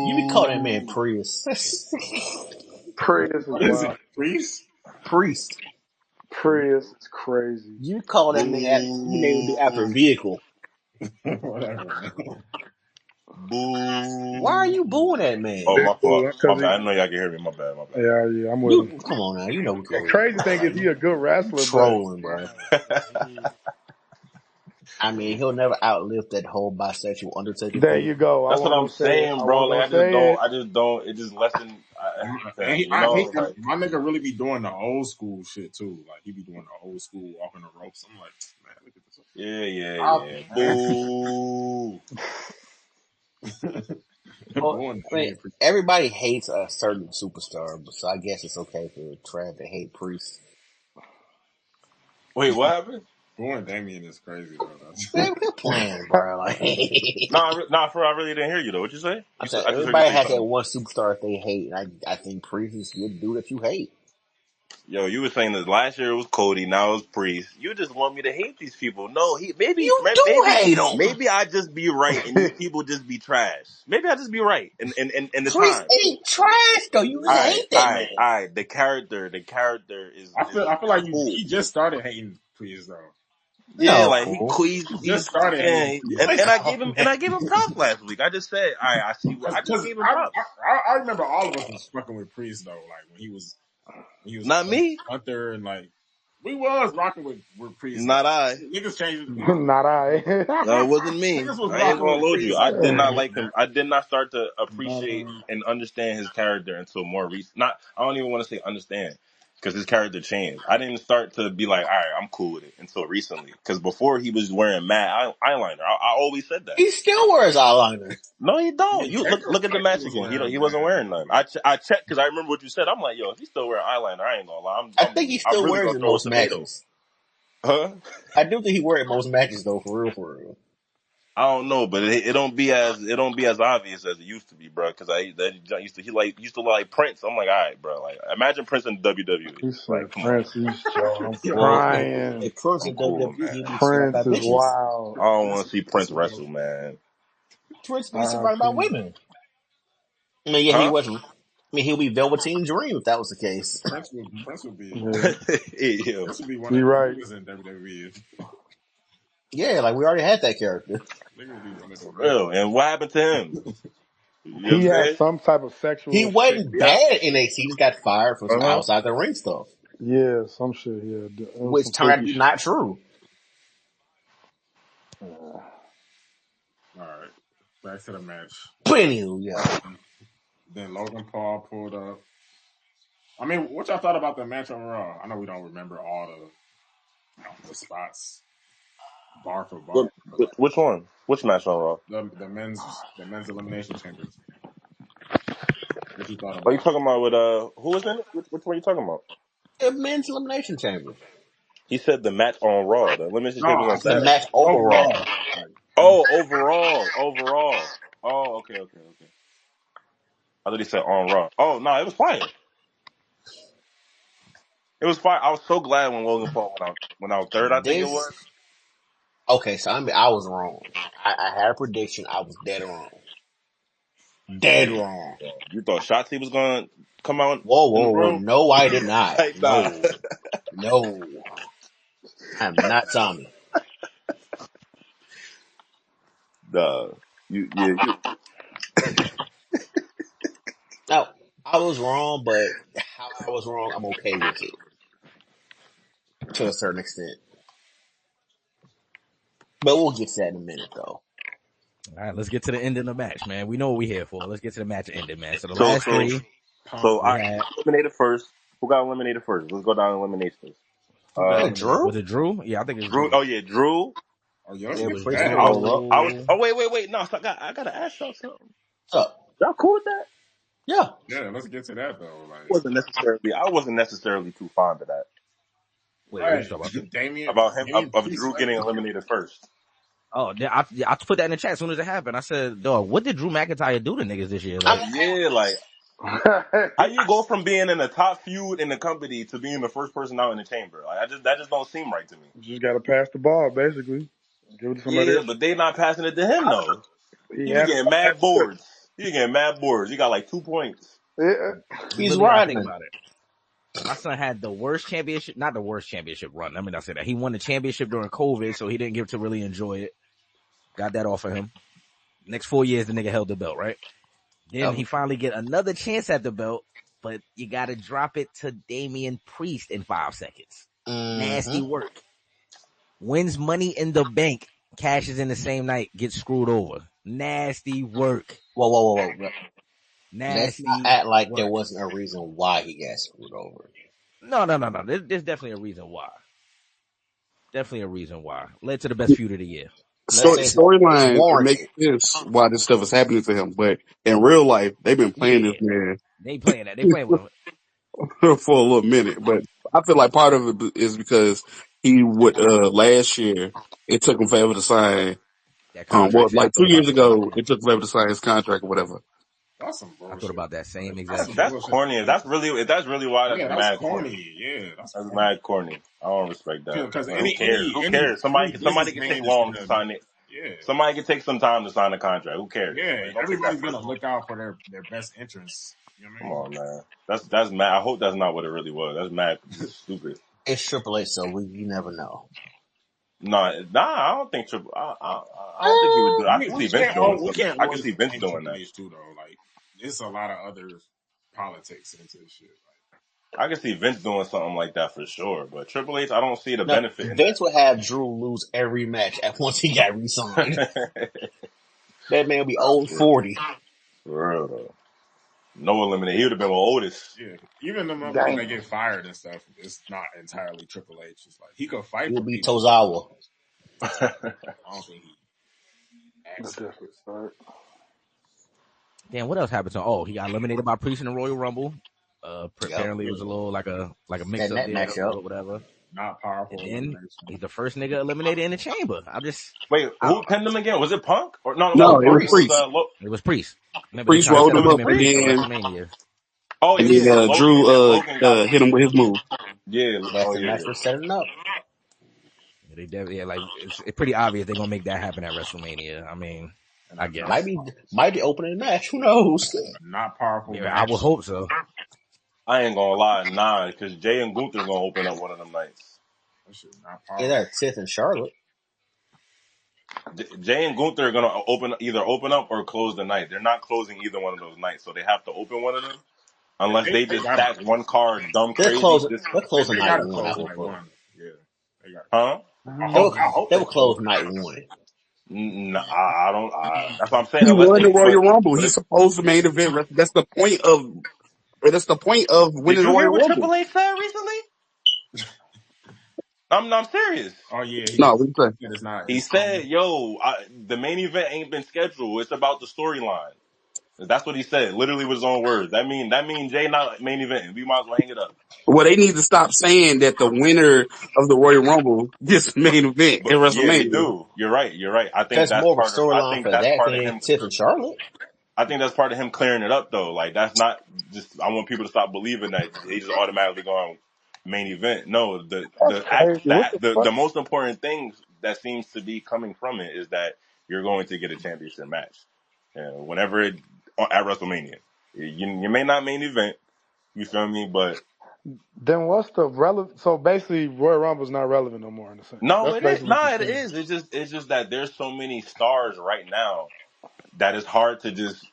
You be calling that Boo. man Prius. Prius is What is it, wild. Priest? Priest. Prius is crazy. You call that nigga. You named it after a Boo. vehicle. Whatever, man. Why are Boo. you booing that Oh, man? my fault. My Because bad. I didn't know y'all can hear me. My bad. My yeah, I'm with him. You come on now. You know we The close. crazy thing is he a good You wrestler, but trolling, bro. bad. I mean, he'll never outlive that whole bisexual Undertaker there thing. you go. I That's what wasn't I'm gonna say it. saying, I bro. wasn't Like, gonna say it. I just don't. It just lessen, And cause you know, like, my nigga really be doing the old school shit too. Like he be doing the old school walking the ropes. I'm like, man, look yeah. Boo. at this. Well, Booing I that mean, nigga Priest. everybody hates a certain superstar, so I guess it's okay for Trav to hate Priest. Wait, what happened? Booing Damien is crazy though. Man, quit playing, bro. Like, Nah, for I really didn't hear you though. What you say? I You said said, I just heard you everybody say has that something. one superstar that they hate, and I think Priest is the dude that you hate. Yo, you were saying that last year it was Cody, now it's Priest. You just want me to hate these people. No, You do hate him. maybe I just be right and these people just be trash. Maybe I just be right in the Priest time. ain't trash though. You hate that man. Alright. The character is I feel like cool. he just started hating Priest though. Yeah, No, like He just he's started hating and, Priest. and I gave him props last week. I just said I see what I just Because gave him props. I remember all of us was fucking with Priest though, like when he was Not me. Hunter and like we was rocking with Priest. Not I. Niggas changed. Not I. No, it wasn't me. Niggas was I ain't rocking gonna with load you. Priest I like did that. not like him. I did not start to Not appreciate I. and understand his character until more recent. Not, I don't even want to say understand because his character changed. I didn't start to be like, all right, I'm cool with it until recently. Because before he was wearing mad eyeliner. I always said that. he still wears eyeliner. No, he don't. You Jacob look at the match was again. wearing He wasn't that. wearing none. I checked because I remember what you said. I'm like, yo, if he's still wearing eyeliner, I ain't gonna lie. I think he I'm still really wears gonna it throw a most tomato. matches. Huh? I do think he wears it most matches though, for real. I don't know, but it don't be as obvious as it used to be, bro. Because he used to look like Prince. I'm like, all right, bro. Like, imagine Prince in WWE. He Like, said come on, Prince. He's showing. I'm bro. crying. If Prince I'm in cool, WWE, man. he'd be surrounded by Prince is bitches. wild. I don't want to see Prince wrestle, man. Prince be surrounded by R.I.P. women. I mean, yeah, he Huh? wasn't. I mean, he'll be Velveteen Dream if that was the case. Prince would be Yeah, Yo. Prince would be one he of the right. niggas in WWE. Yeah, like we already had that character. Nigga would be one of the niggas. Real. And what happened to him? You know what He I'm has saying? some type of He sexual shit. wasn't bad at NXT. He just got fired for some Uh-huh. outside the ring stuff, Yeah, some shit. Yeah, which some turned out to freaky be shit. not true. Alright. Back to the match. But anywho, yeah. Then Logan Paul pulled up. I mean, what y'all thought about the match overall? I know we don't remember all the spots bar for bar. Which one? Which match on Raw? The men's elimination chamber. What you thought Are you about talking about with who was in it? Which one are you talking about? The men's elimination chamber. He said the match on Raw. The elimination No, chamber was I on The said Saturday. match overall. overall. Like, Oh, overall. Oh, okay. I thought he said on Raw. Oh no, it was fire. It was fire. I was so glad when Logan Paul went out third. I think it This was. okay, so I was wrong. I had a prediction. I was dead wrong. Dead wrong. You thought Shotzi was gonna come out in the Whoa. room? No, I did not. Like, nah. No. I'm not Tommy. Duh. You. No, I was wrong, but how I was wrong, I'm okay with it. To a certain extent. But we'll get to that in a minute, though. All right, let's get to the end of the match, man. We know what we're here for. Let's get to the match ending, man. So the So last three, I we had eliminated first. Who got eliminated first? Let's go down eliminations. Drew? was it Drew? Yeah, I think it's Drew. Drew. Oh yeah, Drew. oh, yo, Yeah, shit is Priest bad. didn't roll up. Oh wait. No, so I gotta ask y'all something. What's up? Y'all cool with that? Yeah. Yeah, let's get to that though. Like, I wasn't necessarily too fond of that. Wait, what all you right, talking about? Damien, About him of Priest Drew left. getting eliminated first. Oh, I put that in the chat as soon as it happened. I said, dog, what did Drew McIntyre do to niggas this year? Like, Yeah, like how you go from being in the top feud in the company to being the first person out in the chamber? Like that just don't seem right to me. Just got to pass the ball, basically. Give it to somebody Yeah, else. but they not passing it to him though. He He be has getting mad boards. He got like 2 points. yeah. He's really gotta think riding. about it. My son had the worst championship, not the worst championship run. I mean, I said that he won the championship during COVID, so he didn't get to really enjoy it. Got that off of him. Next 4 years, the nigga held the belt, right? Then he finally get another chance at the belt, but you gotta drop it to Damian Priest in 5 seconds. Mm-hmm. Nasty work. Wins Money in the Bank. Cashes in the same night. Gets screwed over. Nasty work. Whoa. Nasty. Let's not act like work. there wasn't a reason why he got screwed over. No. There's definitely a reason why. Definitely a reason why. Led to the best feud of the year. Storyline warranted. makes sense why this stuff is happening to him, but in real life, they've been playing this man They ain't playing that. They playing with him. for a little minute. But I feel like part of it is because he would last year it took him forever to sign. That contract shit, I Like thought 2 about years the same ago, thing. it took forever to sign his contract or whatever. That's some I thought bullshit. about that same That's exact some shit. That's bullshit. corny. That's really why that's Yeah, that's mad corny. corny. Yeah, that's That's corny. mad corny. I don't respect that. Because Like, who cares? Who cares? any Somebody can take businessman is long to gonna sign it. yeah. Somebody can take some time to sign a contract. Who cares? Yeah, Like, don't take that everybody's gonna personal. look out for their best interests. You know what I Come mean? on, man. That's mad. I hope that's not what it really was. That's mad stupid. It's Triple H, so you never know. Nah, I don't think Triple. I don't think he would do. I can see Vince doing We something. can't I can always see Vince blame doing Triple that. H too though. Like there's a lot of other politics into this shit. I can see Vince doing something like that for sure. But Triple H, I don't see the No, benefit in Vince would have Drew lose every match at once he got re-signed. that. That man would be old 40. For real though. No elimination. He would have been with Otis. Yeah, even the motherfuckers that Damn. get fired and stuff, it's not entirely Triple H. It's like he could fight He for would be people. Tozawa. I don't think he The acts. disrespect. Damn, what else happened to him? Oh, he got eliminated by Priest in the Royal Rumble. Apparently it was a little like a mix up That there matchup. or whatever. Not powerful. And then he's the first nigga eliminated in the chamber. Wait, who pinned him again? Was it Punk? Or no, it No, wasn't it Punk. was It Priest. was Priest. Remember they Priest tried to rolled set him up him up, and and Priest for then WrestleMania. Oh and yeah, then Logan. Drew Yeah, Logan got hit him with his move. Yeah. That's Oh the yeah. match for setting up. They definitely, like it's pretty obvious they're gonna make that happen at WrestleMania. I mean, I guess Might be opening the match. Who knows? Not powerful. Yeah, I would hope so. I ain't gonna lie, nah, because Jay and Gunther's gonna open up one of them nights. That shit not Yeah, powerful. they're Tiff and Charlotte. Jay and Gunther are gonna either open up or close the night. They're not closing either one of those nights, so they have to open one of them. Unless they just gotta stack one card dumb They're crazy. closing they night gotta one. I close hope. night one. Yeah, they got. Huh? I hope They they will close. close night one. Nah, I don't. That's what I'm saying. He Unless won the they, Royal Rumble. but He's supposed to main event. That's the point of. That's the point of did winning the you hear Royal what Rumble. Triple H said recently? I'm serious. Oh yeah, No, what you say? it's not. He said, "Yo, the main event ain't been scheduled. It's about the storyline." That's what he said. Literally with his own words. That mean Jay not main event. We might as well hang it up. Well, they need to stop saying that the winner of the Royal Rumble gets the main event But at yeah, they WrestleMania. do. You're right. I think That's that's more of a part of. I storyline think for that's that part than of him. Tiff and Charlotte. I think that's part of him clearing it up though. Like that's not just. I want people to stop believing that they just automatically go on main event. No, That's crazy. What the the fuck? most important thing that seems to be coming from it is that you're going to get a championship match. Whenever at WrestleMania, you may not main event. You feel me? But Then what's the relevant? So basically, Royal Rumble's not relevant no more in a sense. no, That's it is. basically what Nah, you're it saying. is. It's just that there's so many stars right now that it's hard to just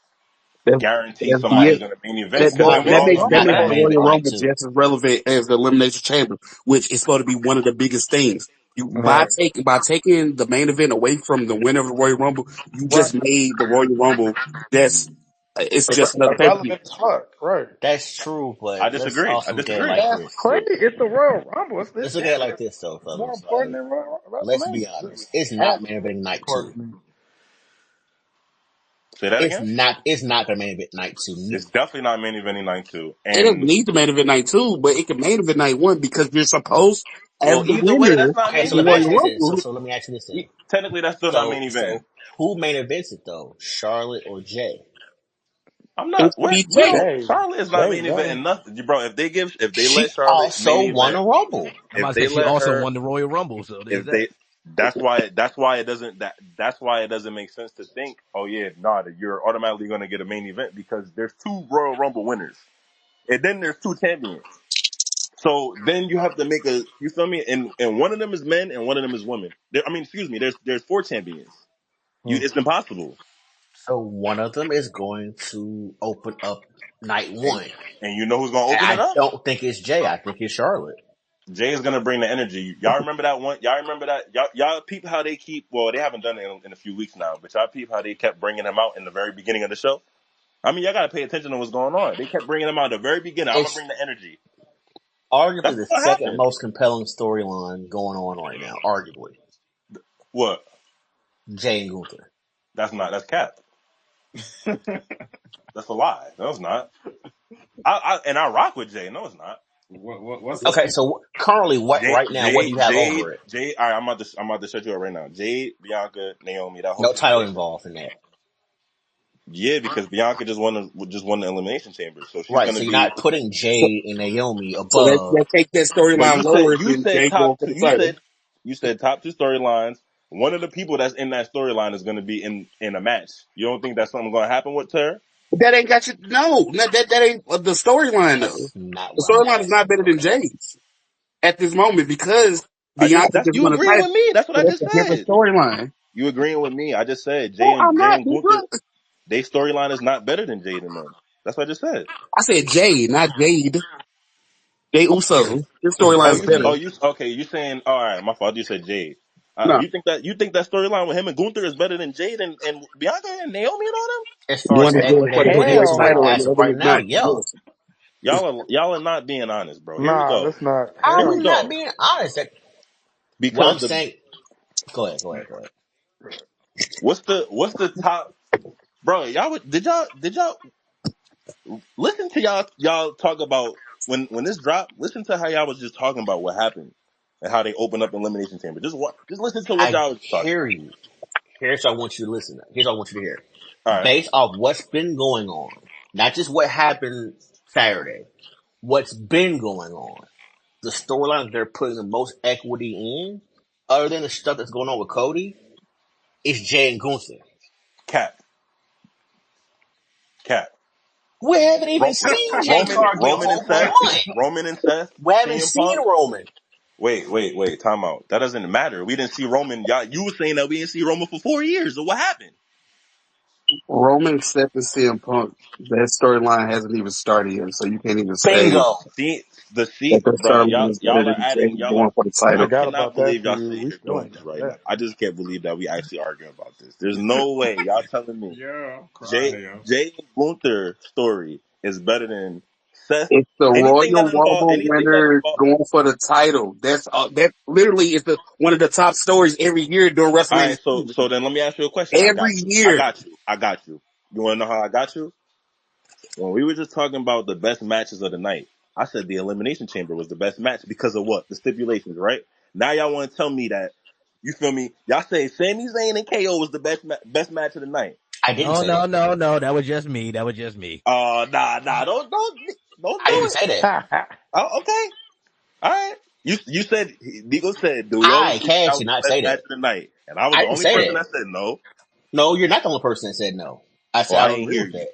guarantee Yeah, somebody's going to main event that because that, then we Raw that all makes is gonna be that not makes going the to mad. main Royal event night Rumble two. just as relevant as the Elimination Chamber, which is supposed to be one of the biggest things. You Right. by taking the main event away from the winner of the Royal Rumble, you Right. just made the Royal Rumble. It's just another pay per view. Irrelevant as fuck. Right. That's true, I but let's disagree. I also look at it disagree. like That's this. crazy. It's the Royal Rumble. It's this Let's look at shit. it like this, though, It's more fellas. important Like, than let's WrestleMania. be honest. It's Has not main to be event night two. important to me. Say that It's again. not. It's not going to main event night two. It's definitely not main eventing night two. It doesn't And need the main event night two, but it can main event night one because you're supposed, as well, the either way, winner that's not Okay, of main so the let me ask Royal you event. this. Then. Rumble, So let me ask you this then. Technically, that's still not main event. So who main events it though? Charlotte or Jay? I'm it's not. to What be we Jay. don't. Jay. Charlotte is not Jay, main man. eventing nothing, bro. If they let She Charlotte main also won event, a Rumble. I'm about if to say they she let also her, won the Royal Rumble, so there's if that. they, that's why it doesn't that's why it doesn't make sense to think, oh yeah, nah, that you're automatically going to get a main event because there's two Royal Rumble winners, and then there's two champions. So then you have to make you feel me? And one of them is men and one of them is women. Excuse me, there's four champions. It's impossible. So one of them is going to open up night And, one. and you know who's going to And open it I up? don't think it's Jay. I think it's Charlotte. Jay is going to bring the energy. Y'all remember that one? Y'all remember that? Y'all peep how they keep, well, they haven't done it in a few weeks now, but y'all peep how they kept bringing him out in the very beginning of the show? Y'all got to pay attention to what's going on. They kept bringing him out at the very beginning. I'm going to It's bring the energy. arguably That's the what second happened. most compelling storyline going on right now. Arguably, What? Jay and Gunther. That's cap. That's a lie. No, it's not. I rock with Jay. No, it's not. What's the Okay, so currently, what right now? What do you have Jade. over it? All right, I'm about to shut you up right now. Jade, Bianca, Naomi, that whole No title situation. involved in that. Yeah, because Bianca just won the elimination chamber, so she's Right, gonna so you're be. not putting So, Jay and Naomi so above. that take that But storyline lower you than said Jay going top for two. the title. You said top two storylines. One of the people that's in that storyline is gonna be in a match. You don't think that's something gonna happen with her? That ain't got you. No, that ain't the storyline though. That's not The what I'm storyline is not asking, better than bro. Jay's at this moment because Bianca That's just you won a agreeing title. with me. That's what So I that's just a different said. storyline. You agreeing with me? I just said No, I'm Jay not, and Gunther. nigga. Their storyline is not better than Jade and them. That's what I just said. I said Jay, not Jade. Jay Here's Uso. His here's the storyline Oh, is thing, better. G. you okay? You saying all right? My fault. You said Jade. No, You think that storyline with him and Gunther is better than Jade and Bianca and Naomi and all them? As far as one the is going equity for they the put heavyweight Hell into it, title no. and as the of other right is now, not. yeah. Yes. Y'all are not being honest, bro. Here we Nah, go. that's not. How are Hell we not no. being honest? What Because I'm the saying, go ahead, go ahead, go ahead. what's the top, bro? Did y'all listen to y'all talk about when this dropped? Listen to how y'all was just talking about what happened and how they opened up elimination chamber. Just listen to what I y'all was talking hear about. you. Here's what I want you to listen. Here's what I want you to hear. All right, Based off what's been going on, not just what happened Saturday, what's been going on, the storylines they're putting the most equity in, other than the stuff that's going on with Cody, is Jay and Gunther. cap, cap. We haven't even Ro- seen Jay Carr get Roman and home for a Seth, month. We haven't CM seen Punk. Roman. Wait, time out. That doesn't matter. We didn't see Roman. Y'all, you were saying that we didn't see Roman for 4 years. So what happened? Roman Seth and CM Punk. That storyline hasn't even started yet, so you can't even say Bingo. See that the bro. storyline is better Y'all are than Jay adding. Y'all are. going for the I I title. forgot cannot about that believe for y'all you. sitting We here still doing ain't this got right now. that. I just can't believe that we actually arguing about this. There's no way y'all telling me yeah, I'm crying, yo. Jay and Gunther story is better than Seth. It's the Royal Rumble Anything that winner involves. going for the title. That literally is one of the top stories every year during All right, WrestleMania. so then let me ask you a question. Every year. I got you. You want to know how I got you? When we were just talking about the best matches of the night, I said the Elimination Chamber was the best match because of what? The stipulations, right? Now y'all want to tell me that, you feel me? Y'all say Sami Zayn and KO was the best match of the night. I didn't No, say no, that. no, no. That was just me. That was just me. Nah, don't I do didn't it. say that. Oh, okay, all right. You said Nico said, do we all I, agree Cash, that did was the not best say match that. of the night? And I was I the didn't only say person that. that said no. No, you're not the only person that said no. I Oh, said I I don't ain't agree hear with you. that.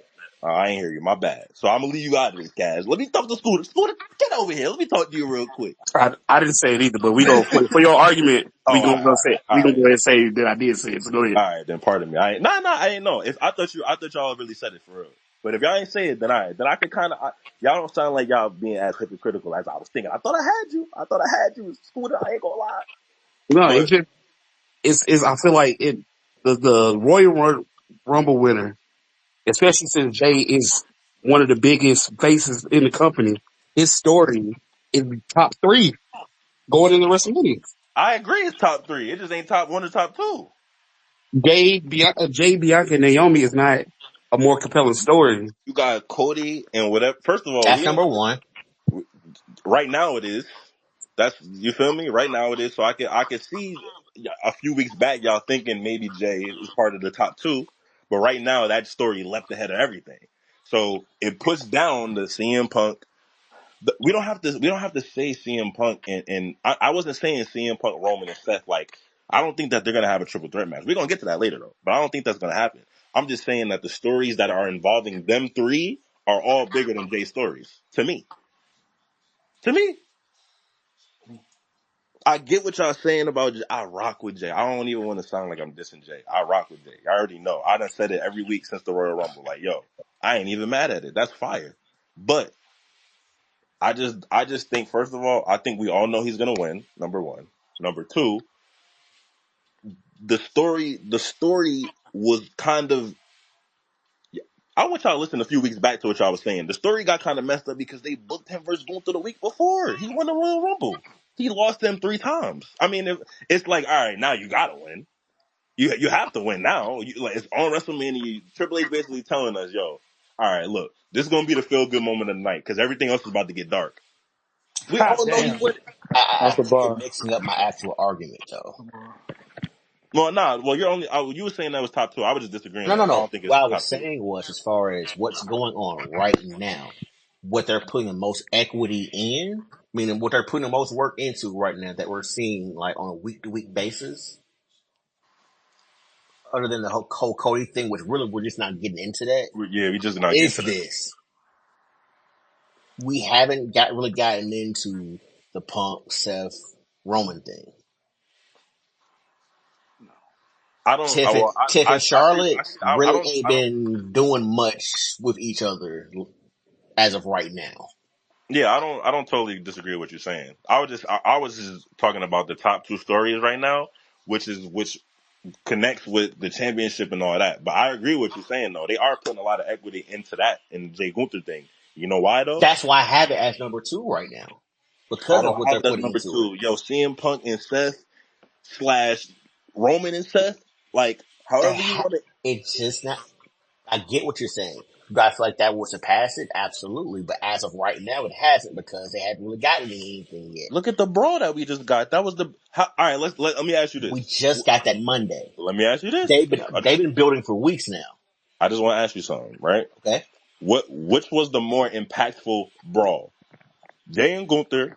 I ain't hear you. My bad. So I'm gonna leave you out of this, Cash. Let me talk to Scooter. Scooter, get over here. Let me talk to you real quick. I didn't say it either, but we go for your argument. Oh, We all gonna right. go ahead and say that I did say it. So go ahead. All right, then pardon me. I ain't know. If I thought y'all really said it for real. But if y'all ain't say it, then I can kind of, y'all don't sound like y'all being as hypocritical as I was thinking. I thought I had you. Scooter. I ain't gonna lie. No, But it's. I feel like the Rumble winner, especially since Jay is one of the biggest faces in the company. His story is top three going into WrestleMania. I agree, it's top three. It just ain't top one or top two. Jay, Bianca, and Naomi is not a more compelling story. You got Cody and whatever. First of all, That's number one. right now it is. That's, you feel me? Right now it is. So I can see a few weeks back y'all thinking maybe Jay is part of the top two, but right now that story leapt ahead of everything. So it puts down the CM Punk. We don't have to say CM Punk and I wasn't saying CM Punk, Roman, and Seth. Like, I don't think that they're gonna have a triple threat match. We're gonna get to that later though, but I don't think that's gonna happen. I'm just saying that the stories that are involving them three are all bigger than Jay's stories. To me. To me. I get what y'all saying about Jay. I rock with Jay. I don't even want to sound like I'm dissing Jay. I rock with Jay. I already know. I done said it every week since the Royal Rumble. Like, yo, I ain't even mad at it. That's fire. But I just think, first of all, I think we all know he's gonna win. Number one. Number two, the story was kind of. I want y'all to listen a few weeks back to what y'all was saying. The story got kind of messed up because they booked him versus Gunther the week before. He won the Royal Rumble. He lost them 3 times. I mean, it's like, all right, now you gotta win. You have to win now. Like, it's on WrestleMania. Triple H basically telling us, yo, all right, look, this is gonna be the feel good moment of the night because everything else is about to get dark. We God all know he damn. would. That's I a think you're bar. mixing up my actual argument, though. Well, nah. Well, you're only. You were saying that was top two. I was just disagreeing No, no, that. I no. don't think it's What I was top two. saying was, as far as what's going on right now, what they're putting the most equity in, meaning what they're putting the most work into right now that we're seeing like on a week to week basis, other than the whole Cody thing, which really we're just not getting into that, Yeah, we just not getting is to that. this. We haven't really gotten into the Punk Seth Roman thing. I don't. Tiff and, Well, Tiff and Charlotte I really don't. ain't I don't. been doing much with each other as of right now. Yeah, I don't totally disagree with what you're saying. I was just talking about the top two stories right now, which connects with the championship and all that. But I agree with what you're saying though. They are putting a lot of equity into that in the Jay Gunther thing. You know why though? That's why I have it as number 2 right now. I Because of don't what have they're it as putting number into it. two. Yo, CM Punk and Seth slash Roman and Seth, like however you want it. It's just not, I get what you're saying. Do I feel like that would surpass it? Absolutely. But as of right now, it hasn't because they haven't really gotten anything yet. Look at the brawl that we just got. That was all right. Let me ask you We this. just got that Monday. Let me ask you this. They've been building for weeks now. I just want to ask you something, right? Okay. Which was the more impactful brawl? Jay and Gunther,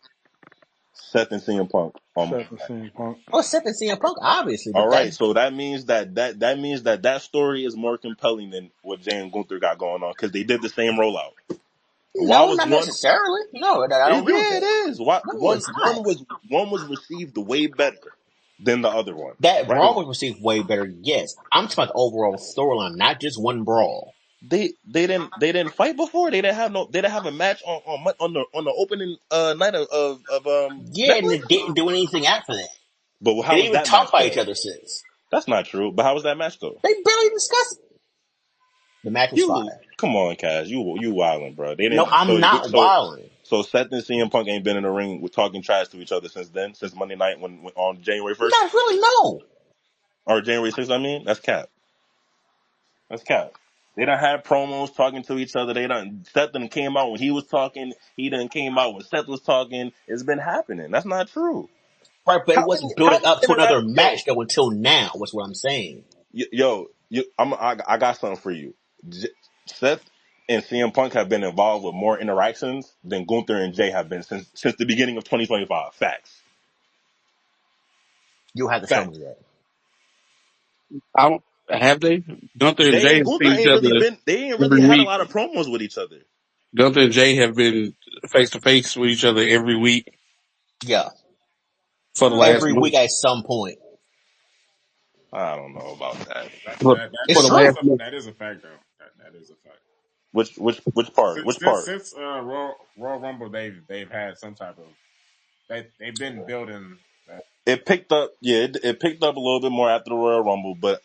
Seth and CM Punk on Monday Seth and night. CM Punk. Oh, Seth and CM Punk, obviously, All but right, so that means that story is more compelling than what Jay and Gunther got going on because they did the same rollout. Why no, was not one? necessarily. No, I don't agree with Yeah, it that. is. Why No, it's not. one was received way better than the other one, That right? brawl was received way better, yes. I'm talking about the overall storyline, not just one brawl. They didn't fight before. They didn't have a match on the opening night of Yeah, and Netflix. they didn't do anything after that. But They how didn't was even that match talk by each though? other since. That's not true. But how was that match though? They barely discussed it. The match was You fire. come on, Cash. You wilding, bro. They No, didn't. I'm not wilding. So Seth and CM Punk ain't been in the ring with talking trash to each other since then, since Monday night when on January 1st Not really, no. or January 6th. I mean, that's cap. That's cap. They done had promos talking to each other. Seth done came out when he was talking. He done came out when Seth was talking. It's been happening. That's not true. Right, but it wasn't How building many up to another yo match though until now, was what I'm saying. I got something for you. Seth and CM Punk have been involved with more interactions than Gunther and Jay have been since the beginning of 2025. Facts. You'll have to show Facts. me that. I don't have they. Gunther and Jay Jay and have Gunther seen each other they ain't really every had a week. lot of promos with each other. Gunther and Jay have been face to face with each other every week Yeah. for the last Every month. week at some point. I don't know about that. It's For the true. last month. That is a fact, though. That is a fact. Which part? Which part? Since Royal Rumble, they've had some type of they've been building that. It picked up. Yeah, it picked up a little bit more after the Royal Rumble, but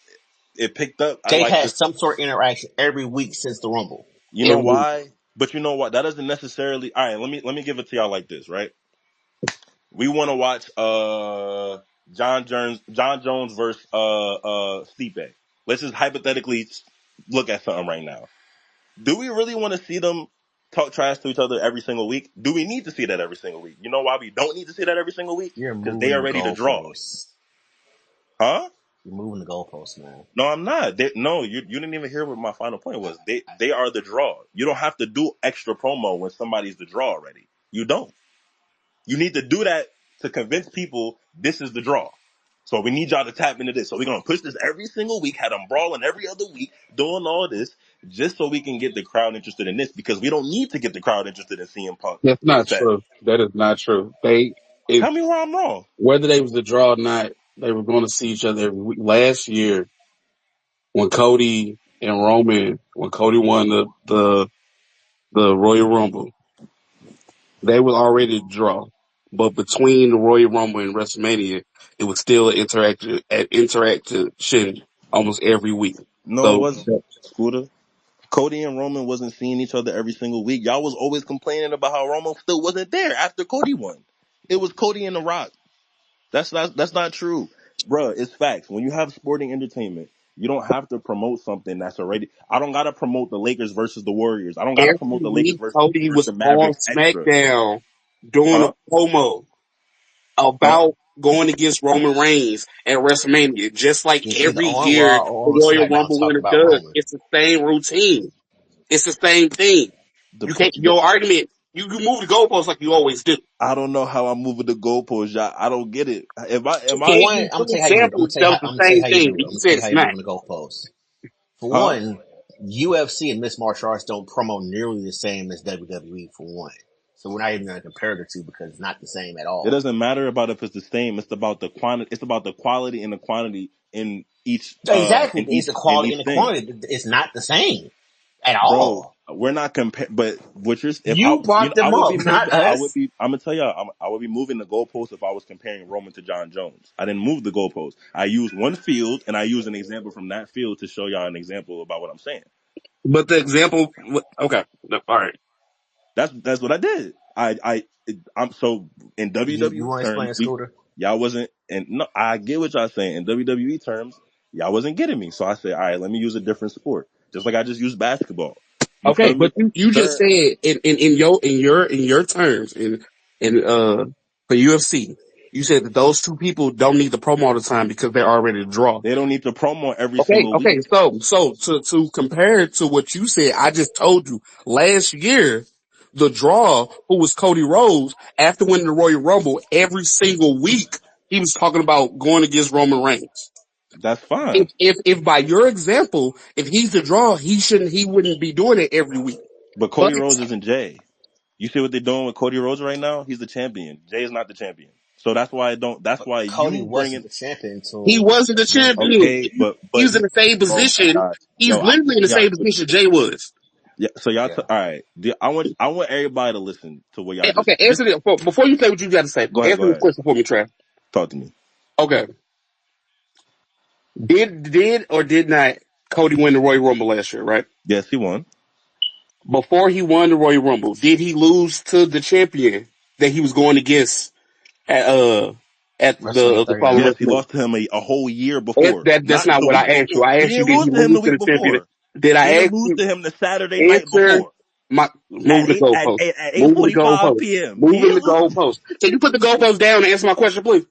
it picked up. I They've like had this. some sort of interaction every week since the Rumble. You know Every week. why? But you know what? That doesn't necessarily. All right, let me give it to y'all like this, right? We want to watch John Jones versus Stipe. Let's just hypothetically look at something right now. Do we really want to see them talk trash to each other every single week? Do we need to see that every single week? You know why we don't need to see that every single week? You're Because they moving are the ready to draw. goalposts. Huh? You're moving the goalposts, man. No, I'm not. No, you didn't even hear what my final point was. They are the draw. You don't have to do extra promo when somebody's the draw already. You don't. You need to do that to convince people this is the draw. So we need y'all to tap into this. So we're going to push this every single week, have them brawling every other week, doing all this, just so we can get the crowd interested in this, because we don't need to get the crowd interested in CM Punk That's and not Seth. true. That is not true. Tell me where I'm wrong. Whether they was the draw or not, they were going to see each other every week. Last year, when Cody won the Royal Rumble, they were already a draw. But between the Royal Rumble and WrestleMania, it was still an interaction almost every week. No, it So wasn't. Skoota. Cody and Roman wasn't seeing each other every single week. Y'all was always complaining about how Roman still wasn't there after Cody won. It was Cody and The Rock. That's not true. Bruh, it's facts. When you have sporting entertainment, you don't have to promote something that's already. I don't gotta promote the Lakers versus the Warriors. I don't gotta every promote the Lakers week, versus Cody the was on Mavericks extra. SmackDown. doing Huh? a promo Huh? about going against Roman Reigns at WrestleMania, just like It's either every on year Raw or the on Royal SmackDown Rumble talking winner about does. Roman. It's the same routine. It's the same thing. The, You can't, the your argument, you move the goalposts like you always do. I don't know how I'm moving the goalposts, y'all. I don't get it. If I am For I Gave one, you I'm gonna two tell you how you. I'm gonna examples tell you that how. was the I'm gonna tell you same how you thing, do it. and I'm you gonna tell said you how it's you're not. moving the goalposts. For huh? one, UFC and mixed martial arts don't promote nearly the same as WWE. For one, so we're not even gonna compare the two because it's not the same at It all. doesn't matter about if it's the same. It's about the quantity. It's about the quality and the quantity Exactly, in it's the in quality each and the thing, quantity. It's not the same at bro. all. We're not compare. But what you're if I You brought I them would up, be moving. not I would us. be. I'm gonna tell y'all. I would be moving the goalpost if I was comparing Roman to John Jones. I didn't move the goalpost. I used one field and I used an example from that field to show y'all an example about what I'm saying. But the example, okay, all right. That's what I did. I'm so in You WWE want to explain terms, a Scooter? y'all wasn't, and no, I get what y'all saying. In WWE terms, y'all wasn't getting me. So I said, all right, let me use a different sport. Just like I just used basketball. You Okay, feel but me? you just Sure. said in your terms in for UFC, you said that those two people don't need the promo all the time because they're already a draw. They don't need to promo every Okay, single okay. week. So to compare it to what you said, I just told you last year, the draw who was Cody Rhodes after winning the Royal Rumble every single week, he was talking about going against Roman Reigns. That's fine. If by your example, if he's the draw, he wouldn't be doing it every week. But But Cody Rhodes isn't Jay. You see what they're doing with Cody Rhodes right now? He's the champion. Jay is not the champion. So that's why I don't. That's But why Cody you wasn't bringing. the champion he until wasn't the Mania. champion. Okay, He but was in he. the same Oh my position. gosh, He's yo, I literally in the yeah. same position Jay was. Yeah, so y'all, Yeah. all right. I want everybody to listen to what y'all Okay, just answer it before you say what you got to say. go ahead, Answer go the ahead. question for me, Trav. Talk to me. Okay, did or did not Cody win the Royal Rumble last year? Right Yes, he won. before he won the Royal Rumble, did he lose to the champion that he was going against at WrestleMania the following 39. Yes, he WrestleMania? lost to him a whole year before, That's not not the what week I asked you. before. I He asked you, didn't did lose he to him the lose to week the champion? before. Did He I didn't ask lose you? to him the Saturday night Answer before my at moving the goalpost. at Moving the 8:45 goalpost. p.m. He Moving the didn't lose. goalpost. Can you put the goalpost down and answer my question, please?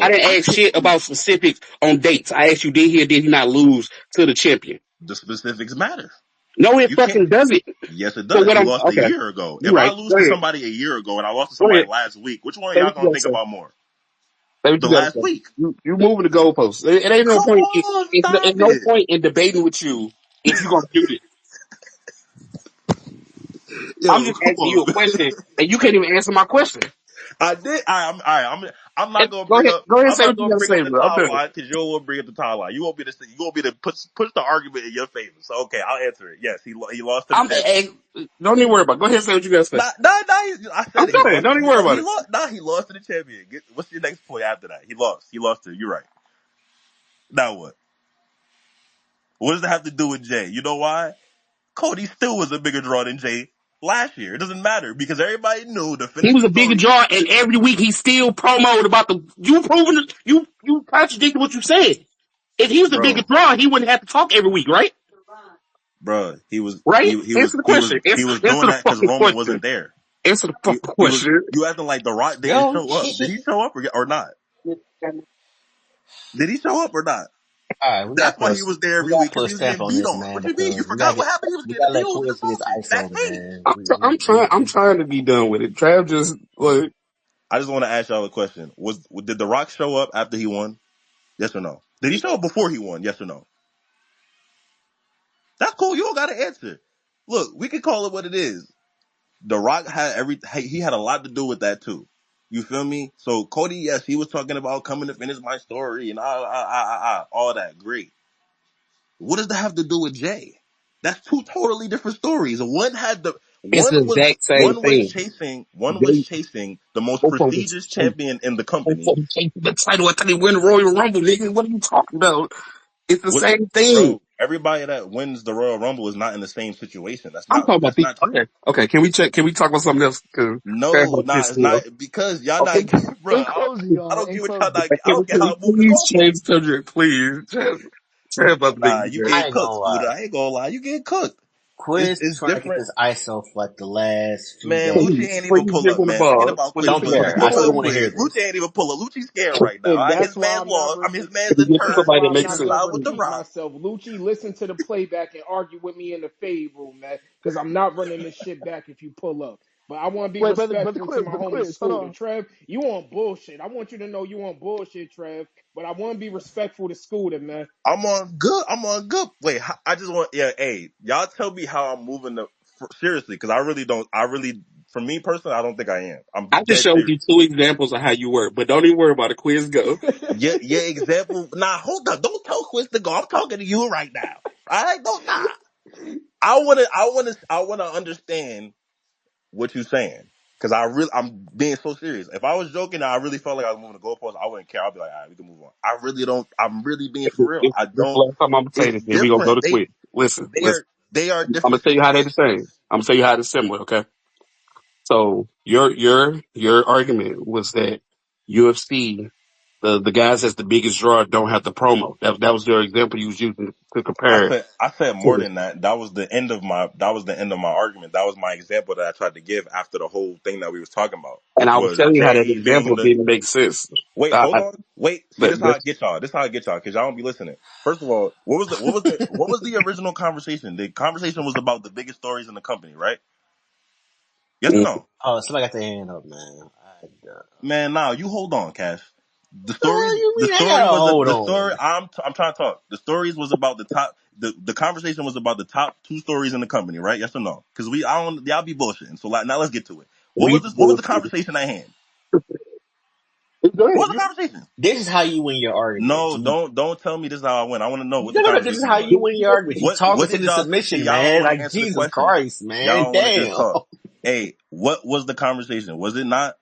I Yo, didn't I ask can't. shit about specifics on dates. I asked you, did he or did he not lose to the champion? The specifics matter. No, it You can't. fucking doesn't. Yes, it For does. what He I'm lost a okay. year ago. You're If I right. lose Go to ahead. somebody a year ago and I lost to Go somebody ahead. last week, which one of Say y'all what you gonna gotta think say. about more? Say what The you gotta last say. week. You moving the goalposts. It ain't no Come point. on, It's stop no it. point in debating with you if you're gonna do this. I'm Yo, just come asking you on. a question, and you can't even answer my question. I did. I'm not gonna Go bring ahead. up. Go ahead and I'm say not what you gonna gotta bring say, up the bro. I'm done. timeline because you won't bring up the timeline. You want me to. You want me to push the argument in your favor. So okay, I'll answer it. Yes, he lost to the champion. Don't even worry about it. Go ahead and say what you gotta say. I I'm said it. done. Don't even worry about He it. lost. Nah, he lost to the champion. What's your next point after that? He lost. He lost to. You're right. Now what? What does it have to do with Jay? You know why? Cody still was a bigger draw than Jay last year. It doesn't matter because everybody knew the He finish was the a bigger story. draw, and every week he still promoted about the. You proving it. You contradicted what you said. If he was a bigger Bro, draw, he wouldn't have to talk every week, right? bro, he was Right? he he was Answer the he was question. he was Answer doing the that because fucking Roman question. wasn't there. Answer the fucking He was question. you acting like The Rock didn't Go. show up. Did he show up or not? Did he show up or not? All right, we That's gotta why put he was there we every gotta week because put a he was stamp getting on beat this, on. man, What you mean? You because forgot what happened? He was we getting gotta let abused in Corey this get his lawsuit. ice That's on, hate. man. I'm trying to be done with it. Trav just like I just want to ask y'all a question. Did The Rock show up after he won? Yes or no? Did he show up before he won? Yes or no? That's cool. You don't got to answer. Look, we can call it what it is. The Rock he had a lot to do with that too. You feel me? So Cody, yes, he was talking about coming to finish my story and all that. Great. What does that have to do with Jay? That's two totally different stories. it's the exact same thing. one was They chasing the most both of us prestigious champion in the company. chasing the title. I thought they win the Royal Rumble, nigga. What are you talking about? It's the What, same thing. bro? Everybody that wins the Royal Rumble is not in the same situation. I'm talking about That's the not true. okay. Okay, can we check? Can we talk about something else? Because Trav No, about to nah, piss it's me not off. because y'all Okay, not, bro. In closing, I y'all. don't In get what y'all closing. not. I don't get can how we I'm moving the please change goalposts. the subject, please? Trav about to make Nah, me you mad. I getting ain't gonna cooked, lie. Scooter. I ain't gonna lie, you getting cooked. Quiz it's trying to get different. this ISO for like the last few Man, days. Lucci Please, ain't even please pull give up, him the man. Forget ball. about Please, Quiz. Don't But please, care. you I pull still up want to Quiz. hear Lucci this. ain't even pull up. Lucci's scared right now. And His that's why man's I'm not lost. I mean, his man's get in to that's turn. somebody why that I'm makes He's not in sense. gonna love with the repeat Rock. myself. Lucci, listen to the playback and argue with me in the fade room, man. Because I'm not running this shit back if you pull up. But I want to be Wait, brother respectful to quiz, my brother homie quiz. Hold Scooter. on. Trev, you on bullshit. I want you to know you on bullshit, Trev. But I want to be respectful to Scooter, man. I'm on good. I'm on good. Wait, I just want, yeah, hey, y'all tell me how I'm moving seriously, because I really don't, for me personally, I don't think I am. I'm I just dead showed serious. you 2 examples of how you work, but don't even worry about it. Quiz go. Yeah, example. Nah, hold up. Don't tell Quiz to go. I'm talking to you right now. All right, don't, nah. I wanna understand what you're saying. Cause I'm being so serious. If I was joking and I really felt like I was moving the goalpost, I wouldn't care. I'd be like, all right, we can move on. I really don't. I'm really being for real. This I this don't. last time I'm gonna say It's this, then we gonna go different. to quiz. Listen, They listen. are they are I'm gonna different tell you how they the situations. same. I'm gonna tell you how it's similar. Okay. So your argument was that UFC the guys that's the biggest draw don't have the promo. That was your example you was using to compare it I said to more this. than that. That was the end of my argument. That was my example that I tried to give after the whole thing that we was talking about, And which I was was telling you how that Jay example being the. didn't make sense. Wait, hold on. Wait. See, But this how I get y'all. This how I get y'all, because y'all don't be listening. First of all, what was the original conversation? The conversation was about the biggest stories in the company, right? Yes or mm, no? Oh, somebody got their hand up, man. Man, nah, you hold on, Cash. The hell you The mean? I story gotta was hold the story. on. I'm trying to talk. The stories was about the top. The conversation was about the top 2 stories in the company, right? Yes or no? Because I don't, y'all be bullshitting. So like, now let's get to it. we What was the bullshit. conversation at hand? Go What ahead. was the conversation? This is how you win your arguments. No, You don't tell me this is how I went. I want to know what the no. This is conversation how was. you win your arguments. You talking What to did the y'all see? submission, Y'all don't man. want to Like answer the Jesus question. Christ, man. Y'all don't want to just Damn. talk. Hey, what was the conversation? Was it not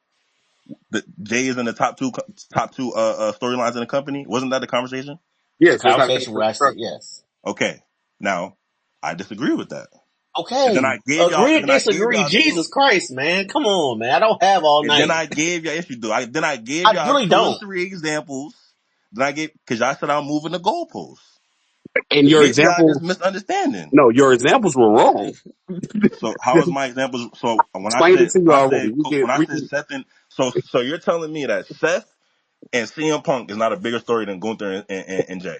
that Jay is in the top two storylines in the company? Wasn't that the conversation? The Yes, that's how the conversation where I conversation said started. yes. Okay. Now, I disagree with that. And then Okay, I gave y'all agree and to then I gave disagree. y'all two Jesus Christ, man. Come on, man. I don't have all and then night. I gave y'all, yes you do. Then I gave I y'all really 2 and don't. 3 examples. Then I gave, because y'all said I'm moving the goalposts. And your Maybe y'all example, just misunderstanding. no, your examples were wrong. So how is my examples? So Explain it to you already. when I We said can, Seth and so you're telling me that Seth and CM Punk is not a bigger story than Gunther and Jay.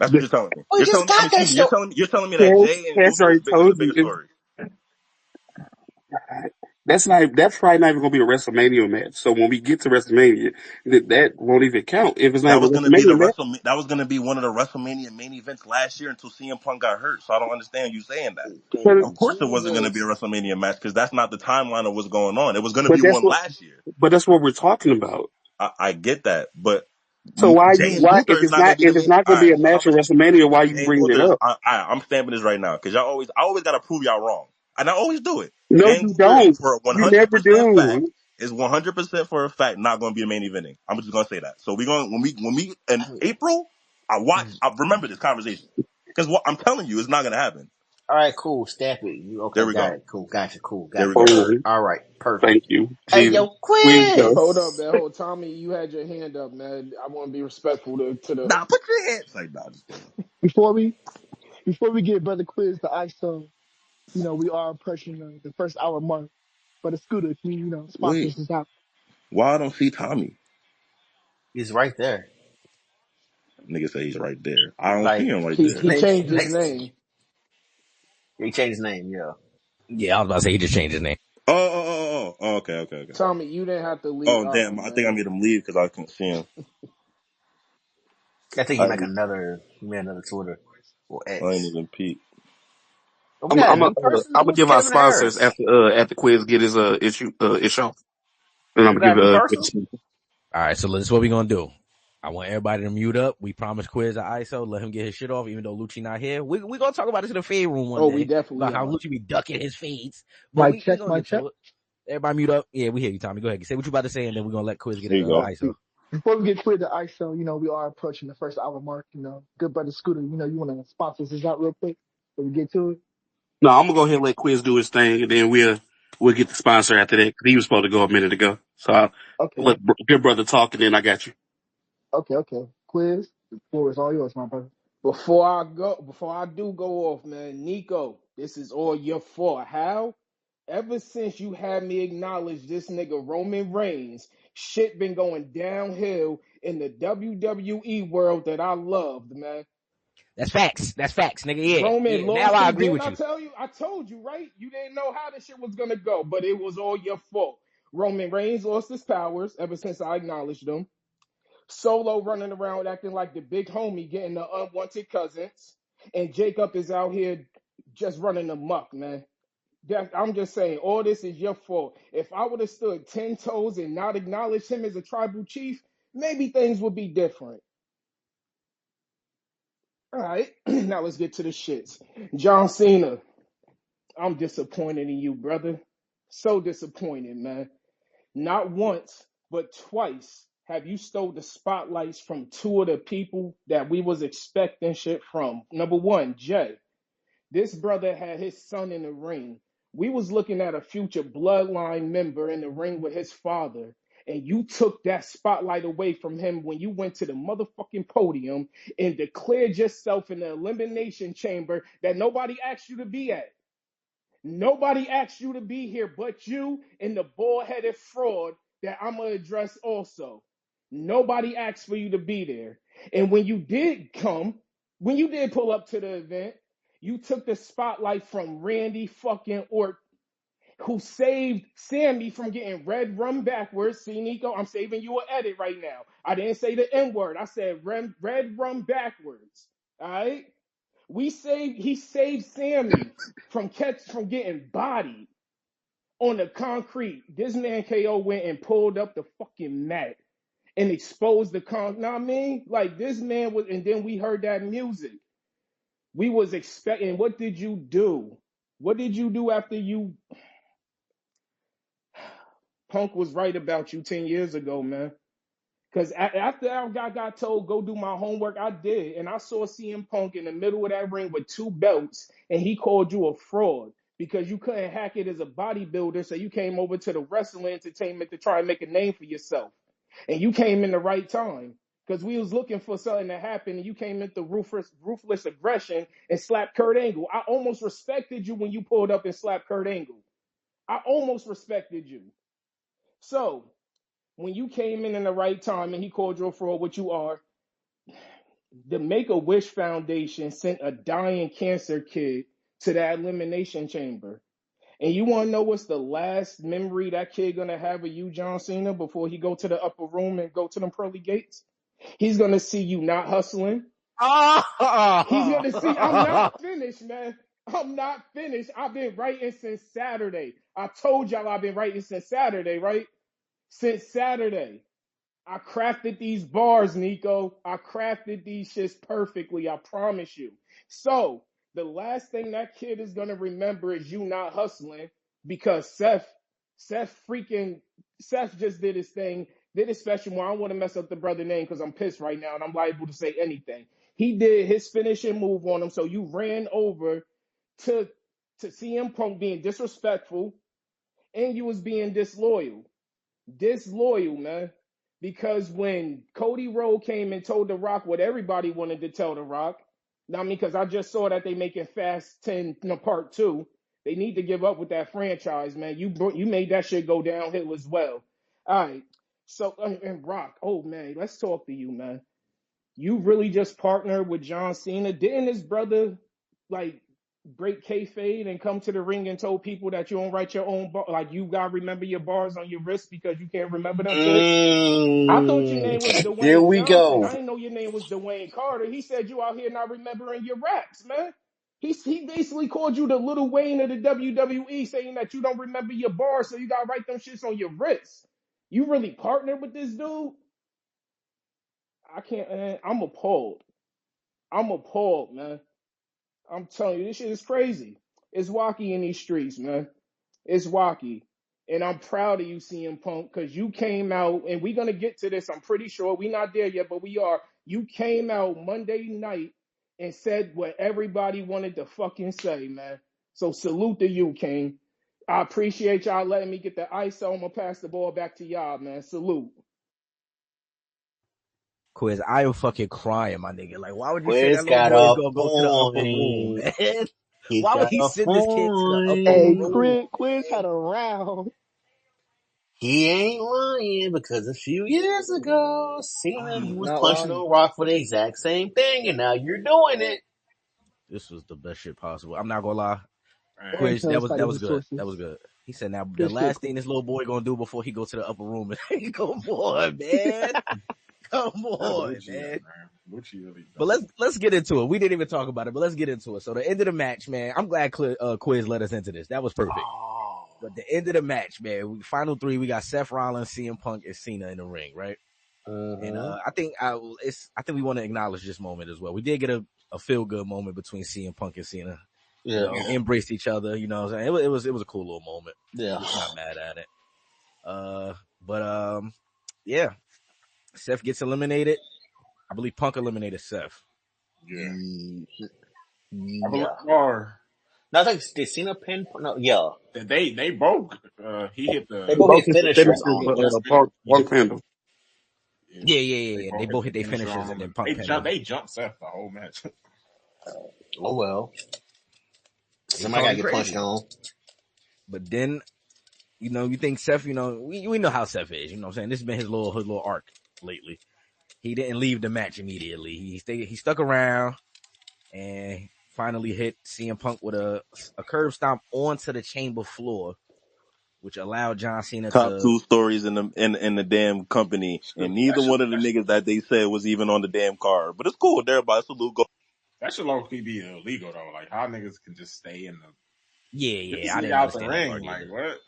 That's what you're telling me. We You're just telling me. I mean, got that excuse me. show. You're telling me that Cash, Jay and Cash Gunther already is a told bigger you. story. That's probably not even gonna be a WrestleMania match. So when we get to WrestleMania, that won't even count if it's not That even was a gonna be WrestleMania match. That was gonna be one of the WrestleMania main events last year until CM Punk got hurt. So I don't understand you saying that. But Of course, it wasn't gonna be a Jesus. WrestleMania match because that's not the timeline of what's going on. It was gonna but be that's one what last year. but that's what we're talking about. I get that, but So Jay and why Gunther is not gonna be the if it's main. not All gonna be right, a so how match at much? WrestleMania, why are you Jay and bringing it Gunther is. up? I'm stamping this right now because I always gotta prove y'all wrong, and I always do it. No, Jay and you Gunther don't. for You never 100% fact do. is 100% for a fact not gonna be a main eventing. I'm just gonna say that. So we going when we in April, I remember this conversation because what I'm telling you is not gonna happen. All right, cool. Stamp it. You There okay? we Got go. it. Cool. Gotcha. Cool. There Got we it. go. Oh, Word. All right. thank Perfect. you, Hey, Jesus. yo, Please go. Hold up, quiz. man. Hold Tommy, you had your hand up, man. I want to be respectful to the. Nah, put your hands like nah, just kidding. Before we get brother quiz the ISO, we are approaching the first hour mark. But the Scooter, can you, sponsor Wait, us out? why I don't see Tommy? He's right there. Nigga say he's right there. I don't see Like him right He there. he next, changed his next. name. He changed his name. Yeah. Yeah, I was about to say he just changed his name. Oh, okay. Tommy, you didn't have to leave Oh out, damn, I think I man. made him leave because I couldn't see him. I think he I make ain't, another. He made another Twitter or I ain't X. even peep. Oh, we got a new person. I'm gonna Who's give our Kevin sponsors Harris? after quiz get his issue, and I'm We gonna give got a new it. person. All right, so this is what we're gonna do. I want everybody to mute up. We promise quiz the ISO. Let him get his shit off, even though Lucci not here. We gonna talk about this in the fade room one Oh, we day definitely about how are. Lucci be ducking his fades. But Mic we check, gonna mic get check. to it. Everybody mute up. Yeah, we hear you, Tommy. Go ahead. Say what you about to say, and then we're gonna let quiz get There his you go. ISO. Before we get quiz the ISO, we are approaching the first hour mark. Good brother Scooter, you want to sponsor us out real quick before we get to it? No, I'm gonna go ahead and let Quiz do his thing, and then we'll get the sponsor after that because he was supposed to go a minute ago. So I'll Okay, let good brother talk, and then I got you. okay. Quiz, the floor is all yours, my brother. Before I do go off, man, Nico, This is all your fault. How? Ever since you had me acknowledge this nigga Roman Reigns, shit been going downhill in the WWE world that I loved, man. That's facts. That's facts, nigga. Yeah. Roman Yeah. Now lost I his. agree Didn't with I you. tell you? I told you, right? You didn't know how this shit was gonna go, but it was all your fault. Roman Reigns lost his powers ever since I acknowledged them. Solo running around acting like the big homie, getting the unwanted cousins, and Jacob is out here just running amok, man. I'm just saying, all this is your fault. If I would have stood 10 toes and not acknowledged him as a tribal chief, maybe things would be different. All right, now let's get to the shits. John Cena, I'm disappointed in you, brother. So disappointed, man. Not once, but twice have you stole the spotlights from two of the people that we was expecting shit from. Number one, Jay. This brother had his son in the ring. We was looking at a future bloodline member in the ring with his father, and you took that spotlight away from him when you went to the motherfucking podium and declared yourself in the elimination chamber that nobody asked you to be at. Nobody asked you to be here but you and the bald-headed fraud that I'm going to address also. Nobody asked for you to be there. And when you did come, when you did pull up to the event, you took the spotlight from Randy fucking Orton, who saved Sammy from getting red rum backwards. See, Nico, I'm saving you an edit right now. I didn't say the N word. I said red rum backwards. All right? He saved Sammy from getting bodied on the concrete. This man KO went and pulled up the fucking mat and exposed the Know what I mean? Like this man was, and then we heard that music. We was expecting. What did you do? What did you do after you? Punk was right about you 10 years ago, man. Because after I got told go do my homework, I did, and I saw CM Punk in the middle of that ring with 2 belts, and he called you a fraud because you couldn't hack it as a bodybuilder, so you came over to the wrestling entertainment to try and make a name for yourself, and you came in the right time because we was looking for something to happen, and you came into ruthless aggression and slapped Kurt Angle. I almost respected you when you pulled up and slapped Kurt Angle. I almost respected you. So when you came in the right time and he called you a fraud, what you are, the Make-A-Wish Foundation sent a dying cancer kid to that elimination chamber. And you want to know what's the last memory that kid going to have of you, John Cena, before he go to the upper room and go to them pearly gates? He's going to see you not hustling. He's going to see, I'm not finished, man. I'm not finished. I've been writing since Saturday. I told y'all I've been writing since Saturday, right? Since Saturday. I crafted these bars, Nico. I crafted these shits perfectly. I promise you. So the last thing that kid is going to remember is you not hustling because Seth just did his thing, did his special one. I don't want to mess up the brother name because I'm pissed right now and I'm liable to say anything. He did his finishing move on him. So you ran over to CM Punk being disrespectful and you was being disloyal. Disloyal, man. Because when Cody Rhodes came and told The Rock what everybody wanted to tell The Rock, I mean, because I just saw that they making Fast 10 Part 2. They need to give up with that franchise, man. You made that shit go downhill as well. All right. So, and Rock, oh, man, let's talk to you, man. You really just partnered with John Cena. Didn't his brother, like, break kayfabe and come to the ring and told people that you don't write your own bar, like you gotta remember your bars on your wrist because you can't remember them shits? I thought your name was Here Dwayne we Johnson. go. I didn't know your name was Dwayne Carter. He said you out here not remembering your raps, man. He basically called you the Little Wayne of the WWE, saying that you don't remember your bars, so you gotta write them shits on your wrist. You really partnered with this dude? I can't, man. I'm appalled. I'm appalled, man. I'm telling you, this shit is crazy. It's wacky in these streets, man. It's wacky. And I'm proud of you, CM Punk, because you came out, and we're going to get to this, I'm pretty sure. We're not there yet, but we are. You came out Monday night and said what everybody wanted to fucking say, man. So salute to you, King. I appreciate y'all letting me get the ice on. I'm going to pass the ball back to y'all, man. Salute. Quiz, I am fucking crying, my nigga. Like, why would you say Quiz that little got boy is a gonna go to the upper room, point. man? He Why would got he a send this kid to the upper Hey, point. room? Quiz had a round. He ain't lying because a few years ago, Cena, you was Not punching lying. on Rock for the exact same thing, and now you're doing it. This was the best shit possible. I'm not gonna lie. Man. And Quiz, that Cuz was cited that was his good. sources. That was good. He said, "Now the Good shit, last thing Quiz. this little boy gonna do before he go to the upper room is come on, man, come That on, Lucci, man." man. Lucci really But don't. let's get into it. We didn't even talk about it, but let's get into it. So the end of the match, man. I'm glad Quiz let us into this. That was perfect. Oh. But the end of the match, man. Final three. We got Seth Rollins, CM Punk, and Cena in the ring, right? And I think we want to acknowledge this moment as well. We did get a feel good moment between CM Punk and Cena. Yeah. You know, embraced each other. You know what I'm saying? It was a cool little moment. Yeah. Not mad at it. Yeah. Seth gets eliminated. I believe Punk eliminated Seth. Yeah. I believe, Yeah. or No, I think did Cena pin? No, yeah. they both. He hit They the. both Both hit hit the finishers finishers, on but him. Punk pinned him. Yeah. They Both hit both the hit their finisher finishers on and him, then and Punk pinned them. they jumped Seth the whole match. Oh well. They Somebody gotta talking get punched crazy. on. But then, you know, you think Seth, you know, we know how Seth is, you know what I'm saying? This has been his little arc lately. He didn't leave the match immediately. He stuck around and finally hit CM Punk with a curb stomp onto the chamber floor, which allowed John Cena Top to, two stories in the damn company, and neither one of the niggas that they said was even on the damn card. But it's cool. Everybody salute. Go. That should low key be illegal though. Like how niggas can just stay in the. Get this I nigga didn't out the understand that ring. part Like either. what?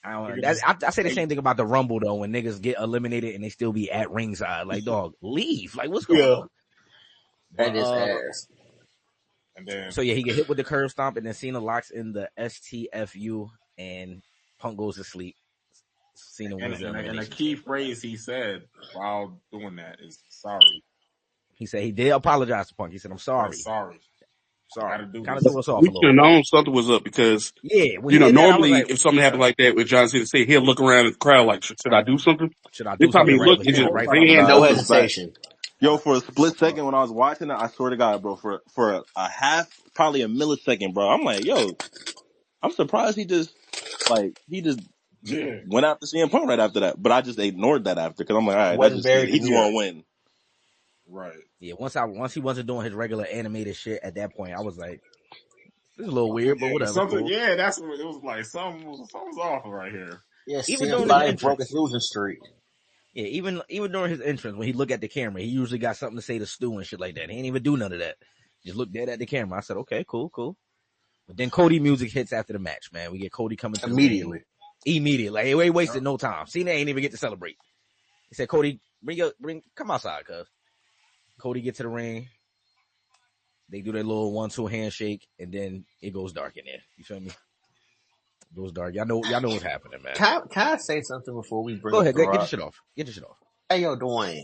I don't Nigga know. just I say the wait. same thing about the Rumble though, when niggas get eliminated and they still be at ringside. Like, dog, leave. Like, what's going Yeah. on? That But is ass. And then so yeah, he get hit with the curb stomp, and then Cena locks in the STFU, and Punk goes to sleep. Cena wins the and a elimination key chamber. phrase he said while doing that is sorry. He said he did apologize to Punk. He said, "I'm Said sorry, sorry. I got to do Kind of this. threw us off We a should little have bit. known something was up because, Yeah, when he did that, I was normally like, if something happened like that with John Cena, say he'll look around at the crowd like, should I do something? should I This do time something he right? looked, But he he just went right right for it. hand No up. That's a fact. hesitation. Yo, for a split second when I was watching it, I swear to God, bro, for a half, probably a millisecond, bro, I'm like, yo, I'm surprised he just Yeah. went after CM Punk right after that. But I just ignored that after because I'm like, all right, that's Wasn't just very Cena. He's demure. gonna win. Right. Yeah, once he wasn't doing his regular animated shit at that point, I was like, this is a little weird, but Yeah, whatever, something. cool. Yeah, that's what it was like. Something's off right here. Yeah, Even Cena during his finally broke his entrance. losing streak. Yeah, even during his entrance, when he looked at the camera, he usually got something to say to Stu and shit like that. He didn't even do none of that. Just looked dead at the camera. I said, okay, cool. But then Cody music hits after the match, man. We get Cody coming to the ring immediately. Like, he wasted no time. Cena ain't even get to celebrate. He said, Cody, come outside, cuz. Cody get to the ring. They do their little 1-2 handshake, and then it goes dark in there. You feel me? It goes dark. Y'all know what's happening, man. Can I say something before we bring Go up ahead, The get your Rock? shit off. Hey, yo, Dwayne.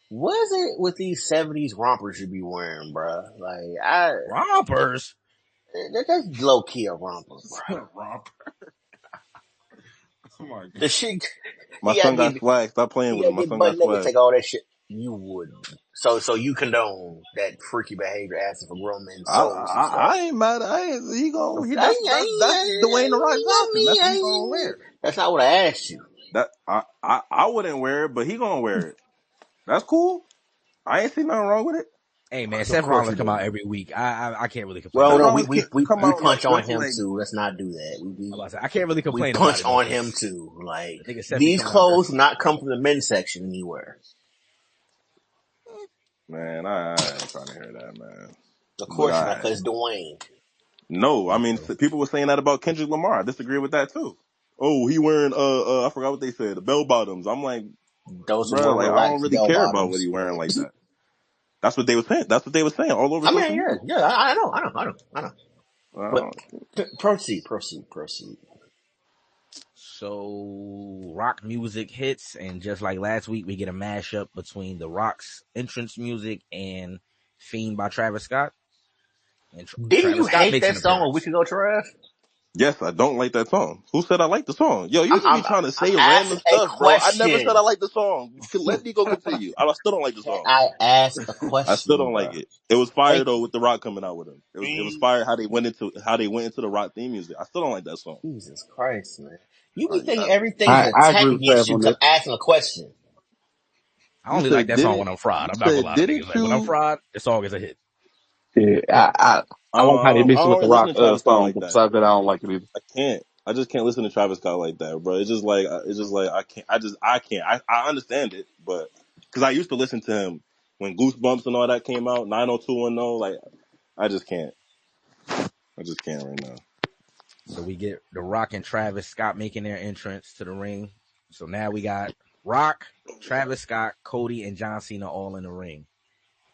What is it with these 70s rompers you be wearing, bruh? Like, Rompers? That's low key a romper, bruh. Rob. Oh my The god. shit, My son got swag. Stop playing he with him. gotta My get son butt got naked, swag. take all that shit. You wouldn't. So you condone that freaky behavior, asking for grown men's souls and stuff. I ain't mad. That's Dwayne the Rock Johnson. That's what he gonna wear. That's not what I asked you. That I wouldn't wear it, but he gonna wear it. That's cool. I ain't see nothing wrong with it. Hey, man, Of Seth course Rollins you come out didn't. every week. I can't really complain Well, Seth about no, it. Rollins we come we out like punch on just him like too. Let's not do that. I can't really We complain about punch it, though, on him because too. Like, the nigga Seth be these coming out. clothes do not come from the men's section anywhere. man. I ain't trying to hear that, man. Of But course not, because Dwayne. no, I mean So, people were saying that about Kendrick Lamar. I disagree with that too. Oh, he wearing I forgot what they said, the bell bottoms. I'm like, Those are bro, more like I don't relaxed really bell care about what bottoms. he wearing like that. That's what they were saying. That's what they were saying all over I social mean, media. yeah, I know. But proceed. so rock music hits, and just like last week, we get a mashup between the Rock's entrance music and Fiend by Travis Scott. And Didn't you Travis Scott hate makes that an song a week appearance. ago, Trav? Yes, I don't like that song. Who said I like the song? Yo, you just be trying to I'm say random asking a stuff, bro. I never said question. I like the song. Let me go continue. I still don't like the Can song. I ask a I still question, don't bro? like it. It was fire Thank though you. with The Rock coming out with him. It was fire how they went into the Rock theme music. I still don't like that song. Jesus Christ, man. You be I, thinking I, everything's an I attack agree with against Trav you on because this. I'm asking a question. I you only like said that song when didn't I'm fried. you I'm not gonna said lie to niggas. didn't Like when I'm you? fried, the song is a hit. Yeah, I I like how they don't, I mix it don't with the really listen Rock to Travis Scott song, like but that. besides that, I don't like it either. I can't. I just can't listen to Travis Scott like that, bro. I can't. I can't. I understand it, but because I used to listen to him when Goosebumps and all that came out, 90210. Like I just can't. I just can't right now. So we get The Rock and Travis Scott making their entrance to the ring. So now we got Rock, Travis Scott, Cody, and John Cena all in the ring.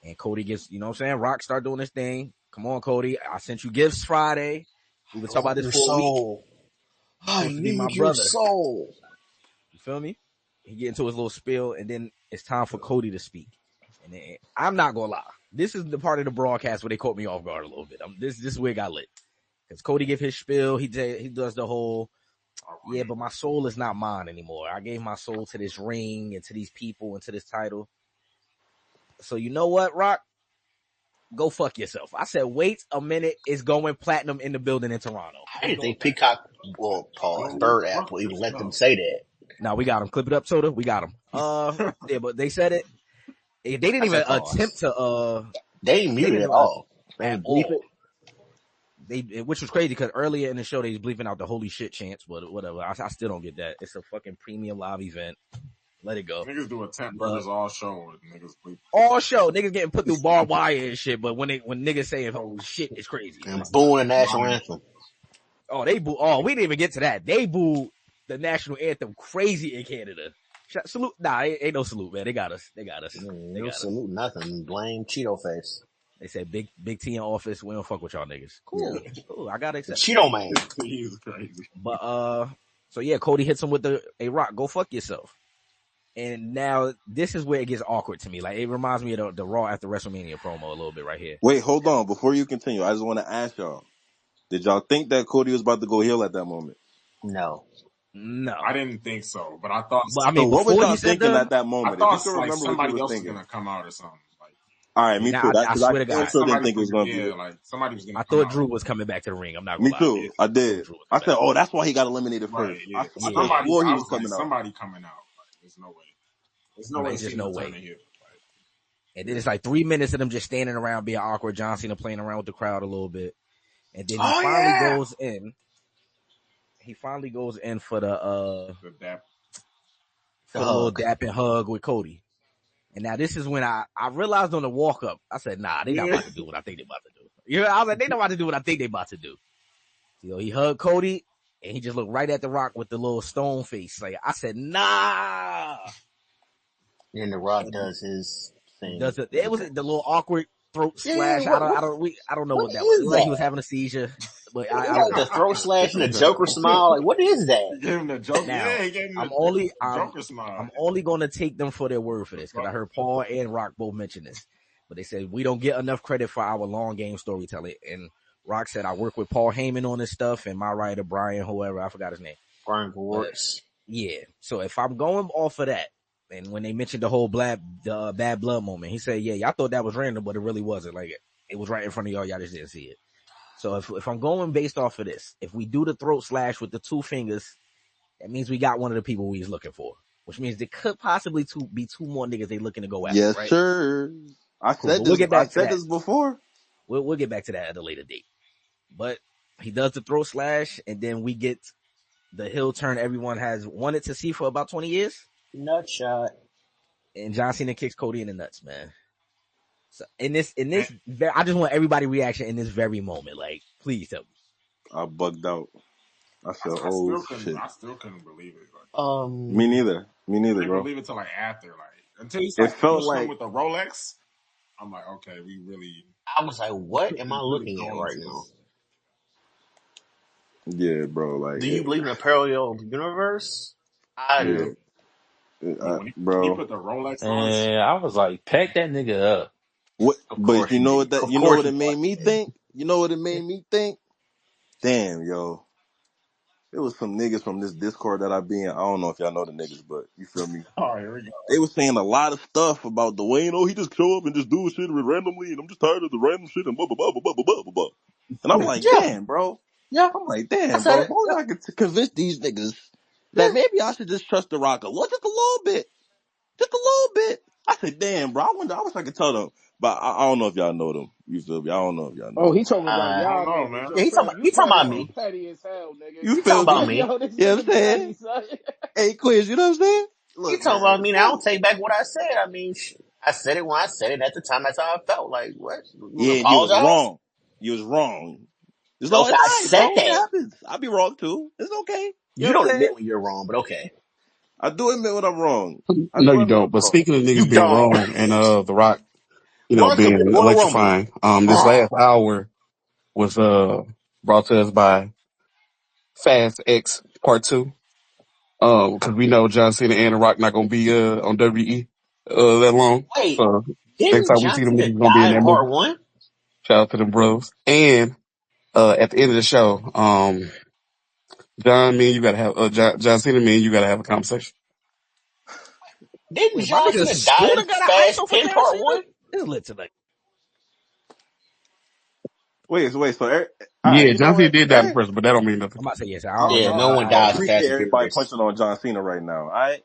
And Cody gets, you know what I'm saying? Rock start doing his thing. Come on, Cody. I sent you gifts Friday. We've been I talking about want this your for a week. soul. You're I supposed to be my need your brother. soul. You feel me? He get into his little spiel, and then it's time for Cody to speak. And then, I'm not gonna lie. This is the part of the broadcast where they caught me off guard a little bit. This is where it got lit. Because Cody give his spiel. He does the whole, yeah, but my soul is not mine anymore. I gave my soul to this ring and to these people and to this title. So you know what, Rock? Go fuck yourself. I said, wait a minute. It's going platinum in the building in Toronto. I didn't think Peacock, well, pause, Bird app will even let them say that. Now we got him. Clip it up, Soda. We got him. Yeah, but they said it. They didn't I even said attempt pause. to. They ain't They muted didn't at even all. At bleep it. all. Which was crazy because earlier in the show they was bleeping out the holy shit chants, but whatever. I still don't get that. It's a fucking premium live event. Let it go. Niggas do attempt But murders all show with niggas bleep. all show niggas getting put through barbed wire and shit. But when niggas saying holy shit, it's crazy. And booing the national anthem. Oh, they boo. Oh, we didn't even get to that. They booed the national anthem crazy in Canada. Salute. Nah, ain't no salute, man. They got us. They got us. They No got us. salute, nothing. Blame Cheeto Face. They said big T in office. We don't fuck with y'all niggas. Cool. Yeah. Cool. I gotta accept. Cheeto Man. He's crazy. But so yeah, Cody hits him with a rock. Go fuck yourself. And now this is where it gets awkward to me. Like it reminds me of the Raw after WrestleMania promo a little bit right here. Wait, hold on. Before you continue, I just want to ask y'all: did y'all think that Cody was about to go heel at that moment? No. No. I didn't think so, but I thought. But I So mean, what was before y'all he said thinking the, at that I moment? If you thought can like remember what you somebody was else was thinking. gonna come out or something. Like, All right, me now too. I Because I swear to still God, didn't somebody think it was from going to be yeah, it. like somebody was gonna I come thought out. Drew was coming back to the ring. I'm not gonna Me lie. too. I I thought did. Drew was I coming said, back. oh, that's why he got eliminated Right, first. yeah. I could have Somebody, swore he I was was like, coming out. somebody coming out. Like, there's no way. There's no way Like, there's no Cena's way. turning heel. Like, And then it's like 3 minutes of them just standing around being awkward. John Cena playing around with the crowd a little bit. And then he Oh, finally yeah. goes in. He finally goes in for the little hug. dap and hug with Cody. And now this is when I realized on the walk up, I said, nah, they not about to do what I think they about to do. You know, I was like, they not about to do what I think they about to do. You know, he hugged Cody and he just looked right at the Rock with the little stone face. Like I said, nah. And The Rock And does his he thing. does it. It was the little awkward throat Yeah, slash. I don't know what what that was. It is looked like he that? was having a seizure, but He I got don't the know. throat slash and the Joker smile. Like, what is he that? gave him the joke. Now, Yeah, he gave him I'm the only Joker smile. going to take them for their word for this because I heard Paul and Rock both mention this, but they said we don't get enough credit for our long game storytelling. And Rock said I work with Paul Heyman on this stuff and my writer Brian, whoever I forgot his name. Brian But Gewirtz. yeah, so if I'm going off of that, and when they mentioned the whole bad blood moment, he said, "Yeah, y'all thought that was random, but it really wasn't. Like it was right in front of y'all. Y'all just didn't see it." So if I'm going based off of this, if we do the throat slash with the two fingers, that means we got one of the people we was looking for, which means there could possibly be two more niggas they looking to go after, Yes, right? sir. I Cool, said but we'll this. get I back to said that. this before. We'll get back to that at a later date. But he does the throat slash, and then we get the heel turn everyone has wanted to see for about 20 years. Nut shot. And John Cena kicks Cody in the nuts, man. So I just want everybody reaction in this very moment. Like, please tell me. I bugged out. I said, I oh shit. still couldn't believe it. Like, Me neither. Me I neither, didn't bro. believe it till like after, like until he's It like felt pushed him like, with the Rolex. I'm like, okay, we really I was like, what am I looking at going right into now? this. yeah, bro. Like, Do you believe in a parallel universe? I yeah, do. Yeah, when he bro. put the Rolex on his, And I was like, pack that nigga up. What? Of But course you you know did. what Of you know course what you it made fucking me did. think? You know what it made me think? Damn, yo. It was some niggas from this Discord that I be in. I don't know if y'all know the niggas, but you feel me? Oh, here we go. They was saying a lot of stuff about Dwayne. Oh, he just show up and just do shit randomly, and I'm just tired of the random shit and blah blah blah blah blah blah blah blah. And I'm like, Yeah, damn, bro. yeah. I'm like, I damn, said bro. it. If only I could convince these niggas Yeah. that maybe I should just trust the Rock a little, just a little bit, just a little bit. I said, damn, bro. I wish I could tell them, but I don't know if y'all know them. You feel me? I don't know if y'all know Oh, he them. talking about I Uh, don't y'all know, niggas. man. Yo, yeah, Trav, he you talking about goddamn me. petty as hell, nigga. You He talking feel about me? me. Yo, this You know what I'm nigga petty, saying? son. Hey, Quiz, you know what I'm saying? He Look, talking man. about me. Now I don't take back what I said. I mean, I said it when I said it at the time. That's how I felt. Like, what? You want to Yeah, and you was apologize? wrong. You was wrong. It's all Okay, it's I all right, said bro. It that. happens. I'll be wrong too. It's okay. You You know what don't I'm saying? admit when you're wrong, but okay. I do admit when I'm wrong. I No, do you admit when don't. I'm But wrong. speaking of You niggas being don't. wrong and The Rock, Royal, being Royal Rumble. electrifying, this last hour was brought to us by Fast X Part 2. Because we know John Cena and The Rock not gonna be on WE that long. Wait, So next didn't time we John see them Cena niggas gonna be die in in that movie. part one? Shout out to them bros. And at the end of the show, John, me and you gotta have John Cena, me and you gotta have a conversation. Didn't Wait, my John nigga Cena die in Skoota got an Fast ISO for 10 John part Cena? one? It's lit tonight. Wait. So, all right, Yeah, you know John Cena what? did die in the person, but that don't mean nothing. I'm about to say yes. I I don't don't Yeah, know. know. no one I don't dies in appreciate Fast and everybody Furious. punching on John Cena right now. All right.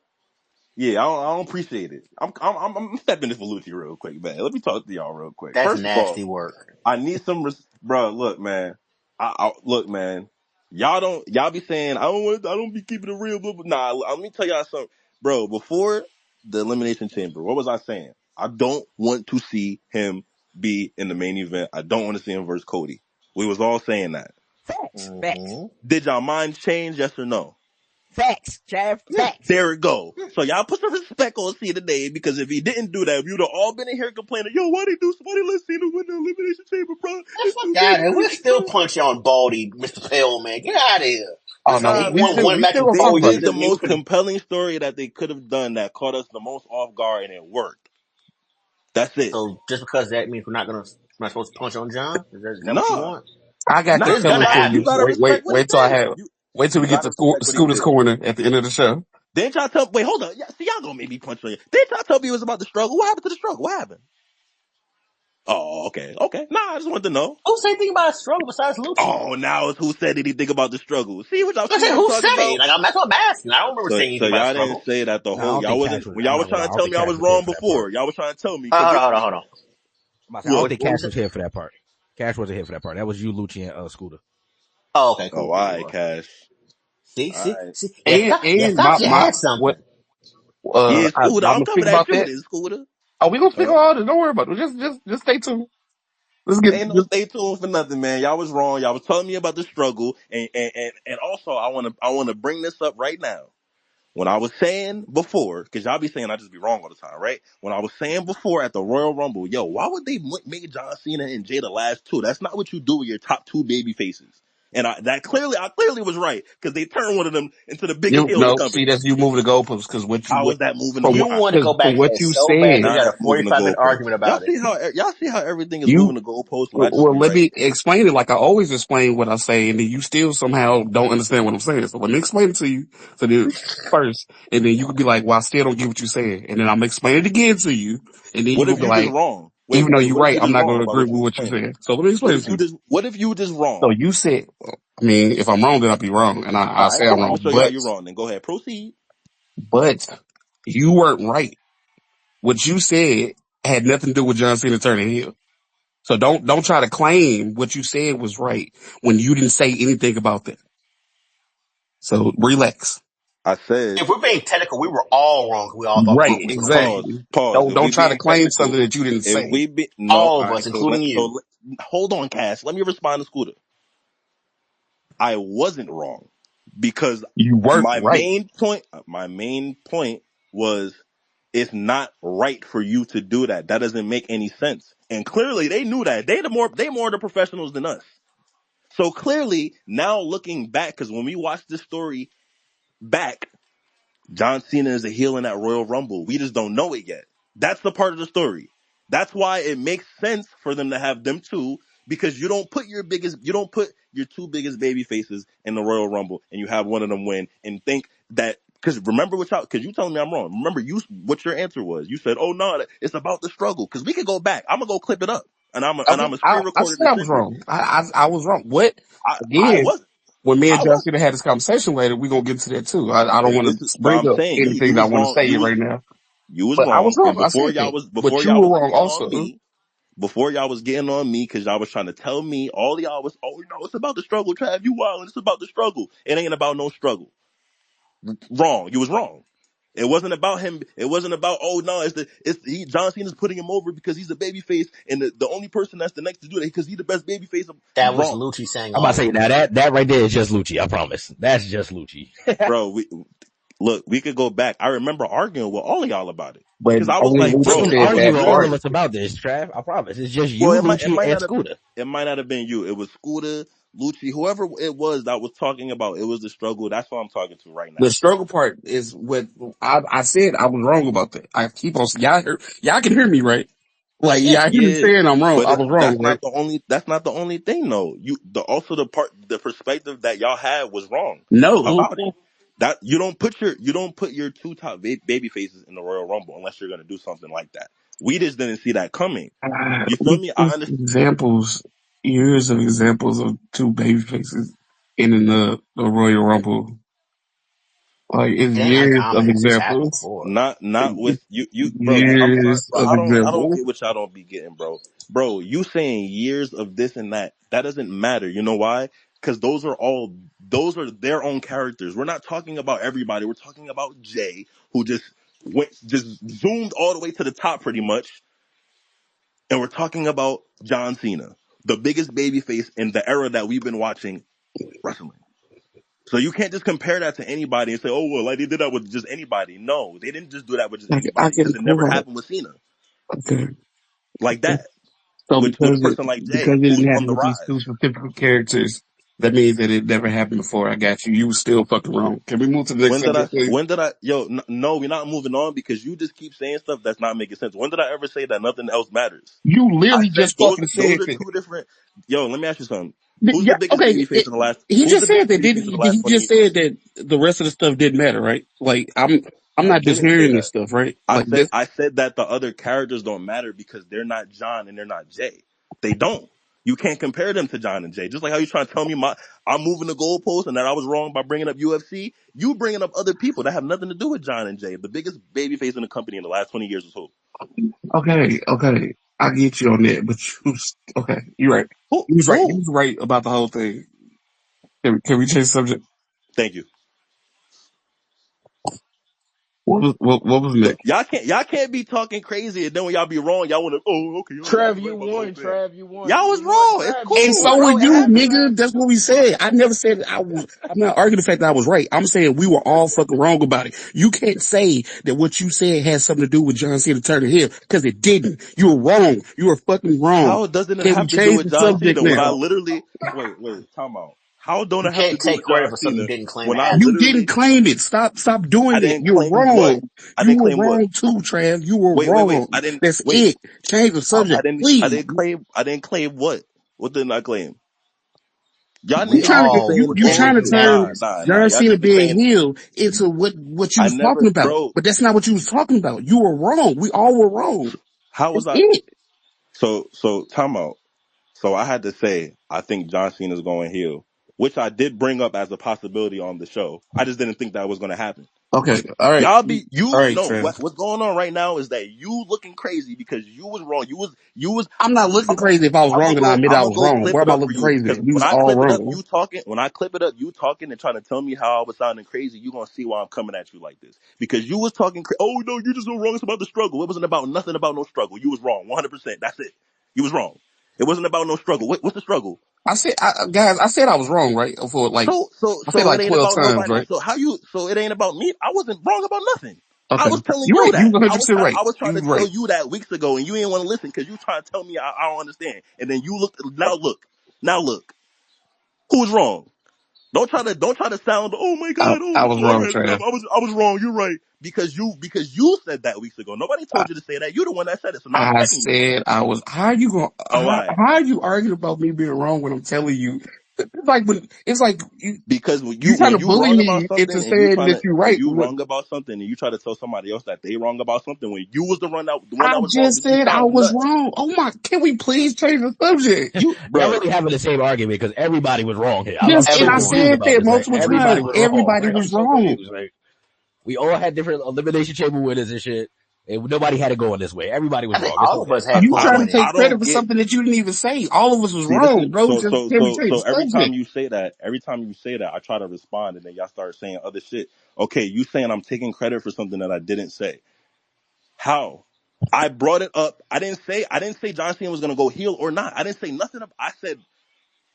Yeah, I don't appreciate it. I'm stepping this for Lucci real quick, man. Let me talk to y'all real quick. That's First of all, nasty work. I need some, bro. Look, man. Look, man. Y'all be saying I don't be keeping it real, but nah. Let me tell y'all something, bro. Before the Elimination Chamber, what was I saying? I don't want to see him be in the main event. I don't want to see him versus Cody. We was all saying that. Facts. Facts. Hmm Did y'all minds change? Yes or no? Facts. Trav. Yeah, Facts. There it go. yeah. So y'all put some respect on Cena today, because if he didn't do that, we would have all been in here complaining, yo, why they let Cena win the Elimination Chamber, bro? Man, It's fuck too out of many here. We're people, still bro. punching on Baldy, Mr. Pale, man. Get out of here. Oh no, He we won still one we match still with gonna They talk Baldy. about did it. the Doesn't mean we most can. compelling story that they could have done that caught us the most off guard, and it worked. That's it. So just because that means we're not supposed to punch on John? Is that what you Nah, want? I got nah. the Because it's You gonna feeling for gotta, you you. happen. gotta respect what he Wait till I did. have. Wait till You we get gotta to respect what he Scooter's did. corner at the end of the show. Didn't y'all tell? Wait, hold on. Yeah, see, y'all gonna make me punch on you. Didn't y'all tell me it was about the struggle? What happened to the struggle? What happened? Oh, okay. Nah, I just wanted to know. Who say anything about a struggle besides Lucci? Oh, now it's who said anything about the struggle. See I said, what I'm who talking said it? about? Like, that's what I'm asking. I don't remember So, saying so anything about a y'all didn't struggle. say that the No, I whole, don't y'all think wasn't, Cash was. when I'm y'all not was gonna lie. trying I to don't tell think me I Cash was was here wrong for that part. before, y'all was trying to tell me, cause Hold on, look, hold on, hold on. I'm about to say, I don't look, think what Cash was it? was here for that part. Cash wasn't here for that part. That was you, Lucci, and Scooter. Oh, okay, Oh, cool, all cool, right, cool. Cash. See, All see, right. see. You And thought you had what something. Yeah, I'm Scooter, I'm gonna speak coming at about you that. then, Scooter. Oh, we gonna speak Huh? on all this. Don't worry about it. Just stay tuned. Let's get Ain't no just, stay tuned for nothing, man. Y'all was wrong. Y'all was telling me about the struggle, and also I wanna bring this up right now. When I was saying before, because y'all be saying I just be wrong all the time, right? When I was saying before at the Royal Rumble, yo, why would they make John Cena and Jay the last two? That's not what you do with your top two baby faces. And I clearly was right, because they turned one of them into the biggest you heel in the no. See, company. that's you moving the goalposts because How is that moving the from You what goal? want to go from back to what that you so bad because said. we Now had a that's moving the 45-minute goalpost. argument about it. Y'all see how everything is You moving the goalpost when I just well, be let right. me explain it like I always explain what I say, and then you still somehow don't understand what I'm saying. So let me explain it to you first, and then you could be like, "Well, I still don't get what you're saying," and then I'm explain it again to you, and then you What will if be you just like, wrong? "Even though you're What if right, you I'm just not wrong going to about agree what you with just what you're saying? saying." So let me explain it to you. What if you just So wrong? you said, I mean, if I'm wrong, then I'll be wrong, and All I right, say I'm cool. I'm wrong, gonna show you how you're wrong. Then go ahead, proceed. but you weren't right. What you said had nothing to do with John Cena turning heel. So don't try to claim what you said was right when you didn't say anything about that. So relax. I said, If we're being technical, we were all wrong. We all thought Right, Brock was going to win. exactly. pause. Don't If we try to being claim technical, something that you didn't if say. we be no, All all of right. us, including you. Hold on, Cass. Let me respond to Scooter. I wasn't wrong, because You weren't right. my main point was, it's not right for you to do that. That doesn't make any sense. And clearly they knew that. They more the professionals than us. So clearly now looking back, because when we watch this story back, John Cena is a heel in that Royal Rumble. We just don't know it yet. That's the part of the story. That's why it makes sense for them to have them two, because you don't put your two biggest baby faces in the Royal Rumble and you have one of them win and think that, because remember because you telling me I'm wrong. Remember what your answer was. You said, "Oh no, it's about the struggle." Because we could go back. I'm gonna go clip it up and I'm Okay, a screen I recorded said the I was segment. wrong. I was wrong. What? I Again, wasn't. when me and I John was. Cena had this conversation later, we're gonna get to that too. I don't want to But bring I'm up saying you anything that I was want to wrong. say right now. You was But I was wrong. And wrong. I said that. But before you y'all were was wrong getting on also. me. Before y'all was getting on me because y'all was trying to tell me, all y'all was, oh no, it's about the struggle, Trav. You wild. It's about the struggle. It ain't about no struggle. Wrong. You was wrong. It wasn't about him. It wasn't about, oh no, John Cena's putting him over because he's a babyface, and the only person that's the next to do that because he's the best babyface. That was Wrong, Lucci saying I'm about to all say of now it. that right there is just Lucci. I promise. That's just Lucci. bro. Look, we could go back. I remember arguing with all of y'all about it But because I was only like, I Lucci bro, didn't said I was argue that with literally. all of part. us about this, Trav. I promise. It's just Well, you, Lucci, and Skoota. it might not have been you. It was Skoota, Lucci, whoever it was that was talking about. It was the struggle. That's what I'm talking to right The now. struggle part is what I said. I was wrong about that. I keep on y'all can hear me, right? Like Yeah. y'all hear me Yeah, saying I'm wrong. but I was wrong, that's right? not the only. That's not the only thing, though. The perspective that y'all had was wrong No, about it. That you don't put your two top baby faces in the Royal Rumble unless you're gonna do something like that. We just didn't see that coming. You feel we me? I see understand. examples, years of examples of two baby faces in the Royal Rumble. Like it's It ain't years of uncommon. It's happened examples, before. Not with you, bro. I'm sorry, years but of I don't examples. get what y'all don't be getting, bro. Bro, you saying years of this and that doesn't matter. You know why? Because those are their own characters. We're not talking about everybody. We're talking about Jay, who just zoomed all the way to the top, pretty much, and we're talking about John Cena, the biggest babyface in the era that we've been watching wrestling. So you can't just compare that to anybody and say, oh, well, like they did that with just anybody. No, they didn't just do that with just I anybody can because it hold never on. happened with Cena Okay. like that. So With a person like because Jay, it who's didn't on happen the with these rise. two specific characters, that means that it never happened before. I got you. You were still fucking wrong. Can we move to the next subject, please? No, we're not moving on because you just keep saying stuff that's not making sense. When did I ever say that nothing else matters? You I literally said just those fucking those said are that. two different. Yo, let me ask you something. Yeah, okay. He Who's just the said biggest that, baby didn't face in he? the He last 20 just years? said that the rest of the stuff didn't matter, right? Like I'm I not just didn't say hearing that. this stuff, right? Like this. I said that the other characters don't matter because they're not John and they're not Jay. They don't. You can't compare them to John and Jay. Just like how you trying to tell me I'm moving the goalpost and that I was wrong by bringing up UFC. You bringing up other people that have nothing to do with John and Jay. The biggest babyface in the company in the last 20 years was who? Okay. I get you on that, but okay. You're right. Who? He was right. He Who? was right about the whole thing. Can we change the subject? Thank you. What was Look, next? y'all can't be talking crazy and then when y'all be wrong, y'all want to, oh, okay, all right, I was Trav, right you about the whole won. thing. Trav, you won. Y'all was You won. wrong. It's Trav, you And cool. won, so were bro. It you, happened nigga. last That's year. what we said. I never said I'm not arguing the fact that I was right. I'm saying we were all fucking wrong about it. You can't say that what you said has something to do with John Cena turning heel because it didn't. You were wrong. You were fucking wrong. How doesn't it Can we have to do change with the John subject Cena when I now? literally time out. How don't You it have to can't do take with credit John for something you Cena didn't claim when it I You happened. didn't literally claim it. Stop I doing it. didn't You're claim what? wrong. I You didn't were claim what? wrong too, Trav. You were Wait. wrong. That's Wait. it. Change the subject, please. I didn't claim what? What didn't I claim? Y'all You We niggas trying just to be all you saying you been trying oh to turn acknowledged. John y'all Cena just be being saying healed into what you I was never talking about, bro. but that's not what you was talking about. You were wrong. We all were wrong. How was That's I it. so time out. So I had to say I think John Cena's going heel, which I did bring up as a possibility on the show. I just didn't think that was gonna happen. Okay. All right. Y'all be All you right, know Trav. what's going on right now is that you looking crazy because you was wrong. You was I'm not looking I'm gonna crazy if I was wrong and I admit I'm I gonna was go wrong. clip Where it am I up for looking you crazy because at? We was all wrong. when I clip it up, you talking and trying to tell me how I was sounding crazy. You gonna see why I'm coming at you like this because you was talking. Oh no, you just so wrong. It's about the struggle. It wasn't about nothing about no struggle. You was wrong, 100%. That's it. You was wrong. It wasn't about no struggle. What's the struggle? Guys, I said I was wrong, right? For like, I said So it like ain't 12 about times, nobody. right? So it ain't about me. I wasn't wrong about nothing. I Okay. was telling You're you right. You that. was 100% right. I was trying You to was tell right. you that weeks ago, and you didn't want to listen because you trying to tell me I don't understand. And then you look now. Look, who's wrong? Don't try to sound, oh my God, I oh, was oh wrong, Trav. I was wrong. You're right. Because you said that weeks ago. Nobody told you to say that. You're the one that said it. So now I'm I checking you. said I was. How are you going? Oh, I. How are you arguing about me being wrong when I'm telling you? It's like Because you trying when to you bully wrong about me into something and saying that you're when right. you wrong about something and you try to tell somebody else that they wrong about something when you was the one I that was wrong, just you said I sound was nuts. wrong. Oh my! Can we please change the subject? You, Y'all bro. really having the same argument because everybody was wrong here. I'm Yes, and so I Everyone. confused said about that this. Like multiple everybody times. was wrong. Everybody Like I'm was so wrong. confused. Like we all had different elimination chamber winners and shit, and nobody had it going this way. Everybody I was think wrong. It's all of okay. us had You I fun trying don't to with it. take I credit don't for get. something that you didn't even say. All of us was See, this is wrong, bro. Just can we change so the every time subject? you say that, I try to respond and then y'all start saying other shit. Okay, you saying I'm taking credit for something that I didn't say. How? I brought it up. I didn't say John Cena was gonna go heel or not. I didn't say nothing. I said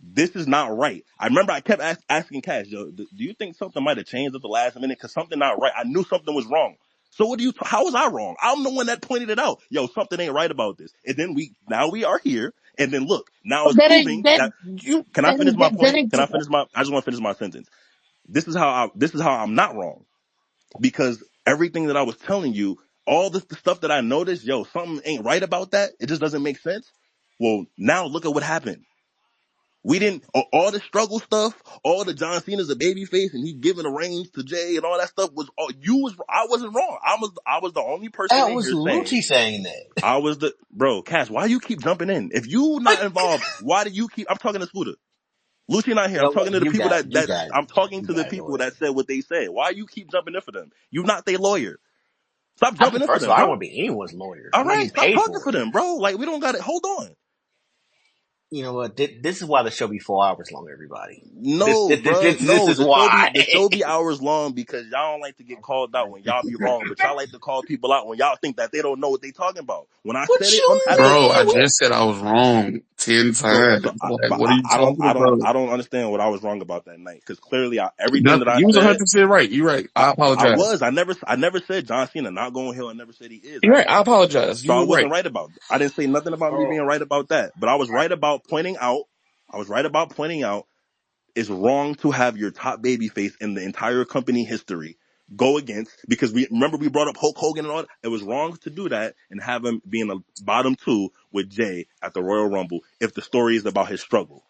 this is not right. I remember I kept asking Cash, yo, do you think something might have changed at the last minute? Because something not right. I knew something was wrong. So how was I wrong? I'm the one that pointed it out. Yo, something ain't right about this. And then now we are here. And then look, now it's That ain't proving that that. you. Can I That finish ain't my that point? ain't. I just want to finish my sentence. This is how I'm not wrong. Because everything that I was telling you, all the stuff that I noticed, yo, something ain't right about that. It just doesn't make sense. Well, now look at what happened. We didn't all the struggle stuff, all the John Cena's a baby face and he giving the reins to Jay and all that stuff was all I wasn't wrong. I was the only person That in was here saying Lucci saying that. I was the bro, Cash, why you keep jumping in? If you not involved, why do you keep I'm talking to Skoota. Lucy not here. You I'm know what? talking to the people You got it. I'm talking You to the got it. Go people ahead. that said what they said. Why you keep jumping in for them? You not their lawyer. Stop I mean, jumping in for first of them, all, I don't bro. want to be anyone's lawyer. All I'm not right, getting stop paid talking for for it. them, bro. Like we don't got it. Hold on. You know what? This is why the show be 4 hours long, everybody. No, bro. This No, is why. the show be hours long because y'all don't like to get called out when y'all be wrong, but y'all like to call people out when y'all think that they don't know what they talking about. When I What said it you at the Bro, I mean? just said I was wrong 10 times. Like, what are you talking about? I don't understand what I was wrong about that night because clearly everything that Nothing. I You was said 100% right. You're right. I apologize. I never said John Cena not going hill. I never said he is. You're right. I apologize. So You I were right. wasn't right about it. I didn't say nothing about me being So right about that, but I was right about pointing out. I was right about pointing out it's wrong to have your top baby face in the entire company history go against because we brought up Hulk Hogan and all that. It was wrong to do that and have him being a bottom two with Jay at the Royal Rumble if the story is about his struggle.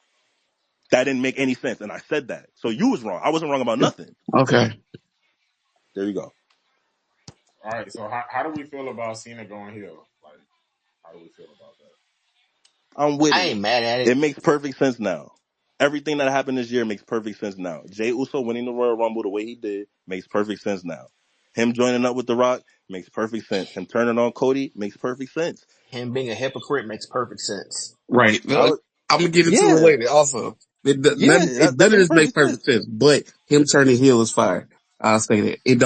That didn't make any sense, and I said that. So you was wrong. I wasn't wrong about nothing. Okay. There you go. all right. So how do we feel about Cena going heel? Like, how do we feel about that? I'm with I it. ain't mad at It it. makes perfect sense now. Everything that happened this year makes perfect sense now. Jay Uso winning the Royal Rumble the way he did makes perfect sense now. Him joining up with The Rock makes perfect sense. Him turning on Cody makes perfect sense. Him being a hypocrite makes perfect sense. Right. I was, I'm gonna get into it yeah, later. Also, that none of makes this makes perfect perfect sense. sense. But him turning heel is fire. I'll say that. It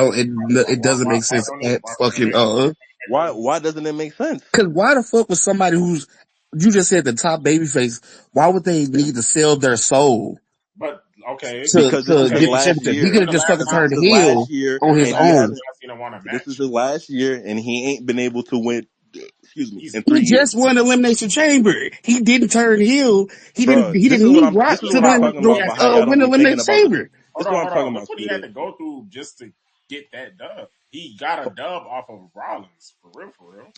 doesn't make sense at Why don't it fucking make sense? Why doesn't it make sense? Because why the fuck was somebody who's you just said the top babyface? Why would they need to sell their soul But okay, Because this to is his okay. get the last championship? He could year. have When the just last fucking This is time? turned his heel last year, on When his the and he last time own. hasn't. John Cena won a This is match? his last year, and he ain't been able to win. Excuse me, He's in He 3 years. just won Elimination Chamber. He didn't turn heel. Bro, He didn't need Rock this is to what I'm win talking What he about had about to how go y'all don't win be through. thinking Elimination about the Chamber. this is what I'm Hold talking on. Look about, what he had Scooter. to go through just to get that dub. He got a dub off of Rollins, for real, for real.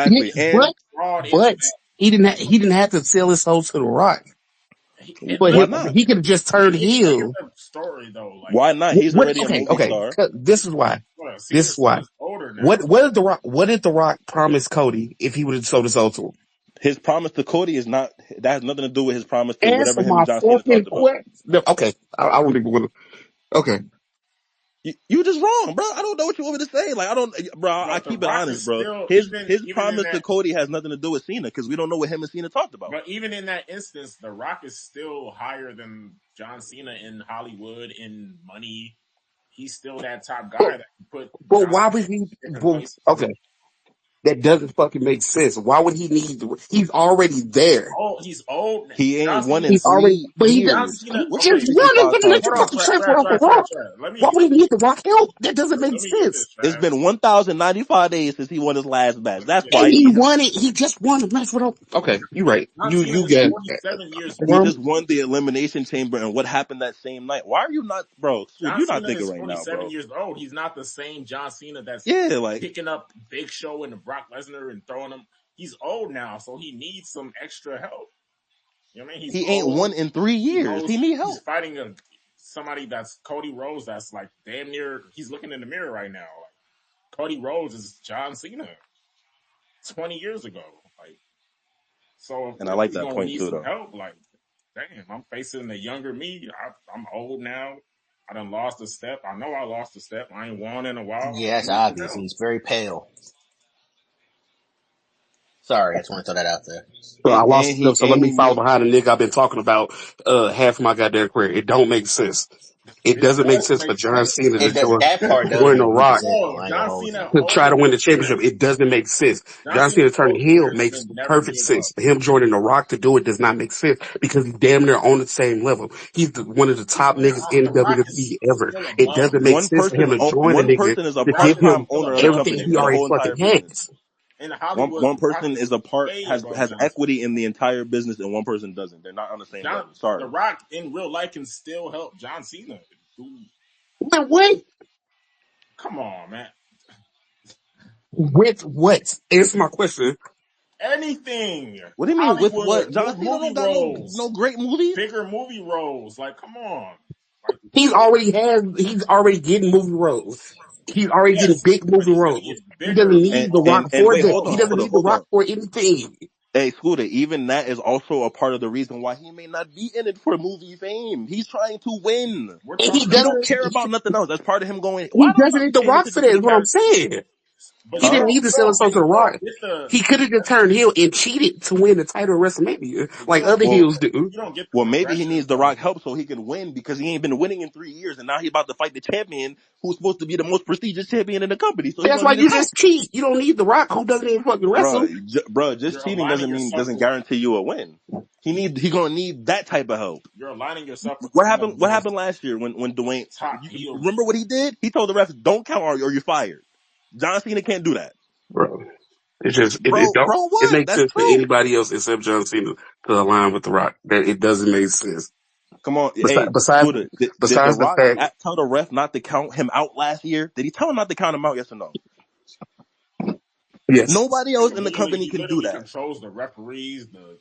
Yeah, Exactly. And Brought into but that. he didn't have to sell his soul to the Rock. But why not? he could have just turned Look at heel. the story though. Like, Why not? He's already a movie Okay. star. This is why. This is Cena's why. older now. What did the Rock promise Cody if he would have sold his soul to him? His promise to Cody is not that has nothing to do with his promise to whatever Answer him and my John Cena fucking talked about. question. No, okay, I wouldn't even want to. Okay, You just wrong, bro. I don't know what you want me to say. Like I don't, bro. I But The keep it Rock honest, is bro. still His even in promise to that. Cody has nothing to do with Cena because we don't know what him and Cena talked about. But even in that instance, The Rock is still higher than John Cena in Hollywood in money. He's still that top but guy that can put but John why Cena would he? in different Well, places. okay, That doesn't fucking make sense. Why would he need? He's already there. Oh, he's old. He ain't John won Cena. in He's already, 3 but John years Cena. he with Okay, just won 65 it. Let times you hold about on, to champion. Trav, transfer Trav, off the Trav, Trav, rock. Trav. Why would he need the rock help? That doesn't make Let me get sense. this, It's Trav. been 1,095 days since he won his last match. Let me That's get And why this. he won it. He just won the match with. Okay, you're right. John Cena You is get 47 years he old. well. just won the Elimination Chamber. And what happened that same night? Why are you not, bro? John You're not Cena thinking is right now, 47 bro. years old. He's not the same John Cena that's Yeah, like picking up Big Show and Brock Lesnar and throwing him. He's old now, so he needs some extra help. You know what I mean? He's he ain't old. won in 3 years. He need He's help. fighting somebody that's Cody Rhodes. That's like damn near. He's looking in the mirror right now. Like Cody Rhodes is John Cena 20 years ago. Like so, of And I course like he's that gonna point need too, some though. help. Like, damn, I'm facing the younger me. I'm old now. I done lost a step. I know I lost a step. I ain't won in a while. Yeah, I it's need some obvious. help. He's very pale. Sorry, I just want to throw that out there. So I And lost. he So let me follow ain't behind a nigga I've been talking about half my goddamn career. It don't make sense. It It doesn't make does sense for make John sense. Cena to That part does join the make Rock sense, though. Bro, I ain't gonna John hold you. Cena to try to older win the championship. years. It doesn't make sense. John John Cena's Cena turning older heel years makes should never perfect give sense. up. Him joining the Rock to do it does not make sense because he's damn near on the same level. He's one of the top niggas in The Rock is WWE ever. still It above doesn't him. make sense for him to join a one nigga person is a to Rock give is part-time him still owner of the above everything company him. he for the already whole entire fucking business. has. In One Hollywood, one The Rock person is is a part way has above has John Cena. equity in the entire business, and one person doesn't. They're not on the same level. The Sorry. Rock in real life can still help John Cena. Dude, But wait, come on, man. with what? Answer my question. Anything. What do you mean with what? Hollywood, John Cena movie don't got roles, no great movies. bigger movie roles. Like, come on. Like, He's already getting movie roles. He's already getting yes, big but movie he's gonna roles. get He doesn't bigger And need The and Rock and for wait, that. hold He on, doesn't roles. hold on, need The hold Rock on. for anything. Hey, Scooter, even that is also a part of the reason why he may not be in it for movie fame. He's trying to win. We're And he talking He about, don't doesn't care about nothing else. That's part of him going, he why don't doesn't I need be The paying Rock for attention that to is the what I'm character? saying. but He you didn't Huh? need to sell himself to The don't Rock. get the He could have just turned heel and cheated to win the title of WrestleMania, but like other Well, heels do. you don't get the well, maybe he progression needs The from Rock help so he can win because he ain't been winning in 3 years, and now he's about to fight the champion who's supposed to be the most prestigious champion in the company. So he's That's gonna why need his you help. just cheat. You don't need The Rock, who doesn't even fucking wrestle. Bruh, just you're cheating aligning yourself doesn't with guarantee you a win. He gonna need that type of help. you're aligning yourself with What some of happened? the What most happened last year when Dwayne? top You heels. remember what he did? He told the refs, "Don't count or you're fired." John Cena can't do that, Bro, it don't bro. it What? makes That's sense for true. anybody else except John Cena to align with The Rock. That it doesn't make sense. Come on, Besides, hey besides, Scooter, did The besides the Rock fact, tell the ref not to count him out last year? Did he tell him not to count him out? Yes or no? yes, Nobody else in the company He can do literally that. controls the referees, the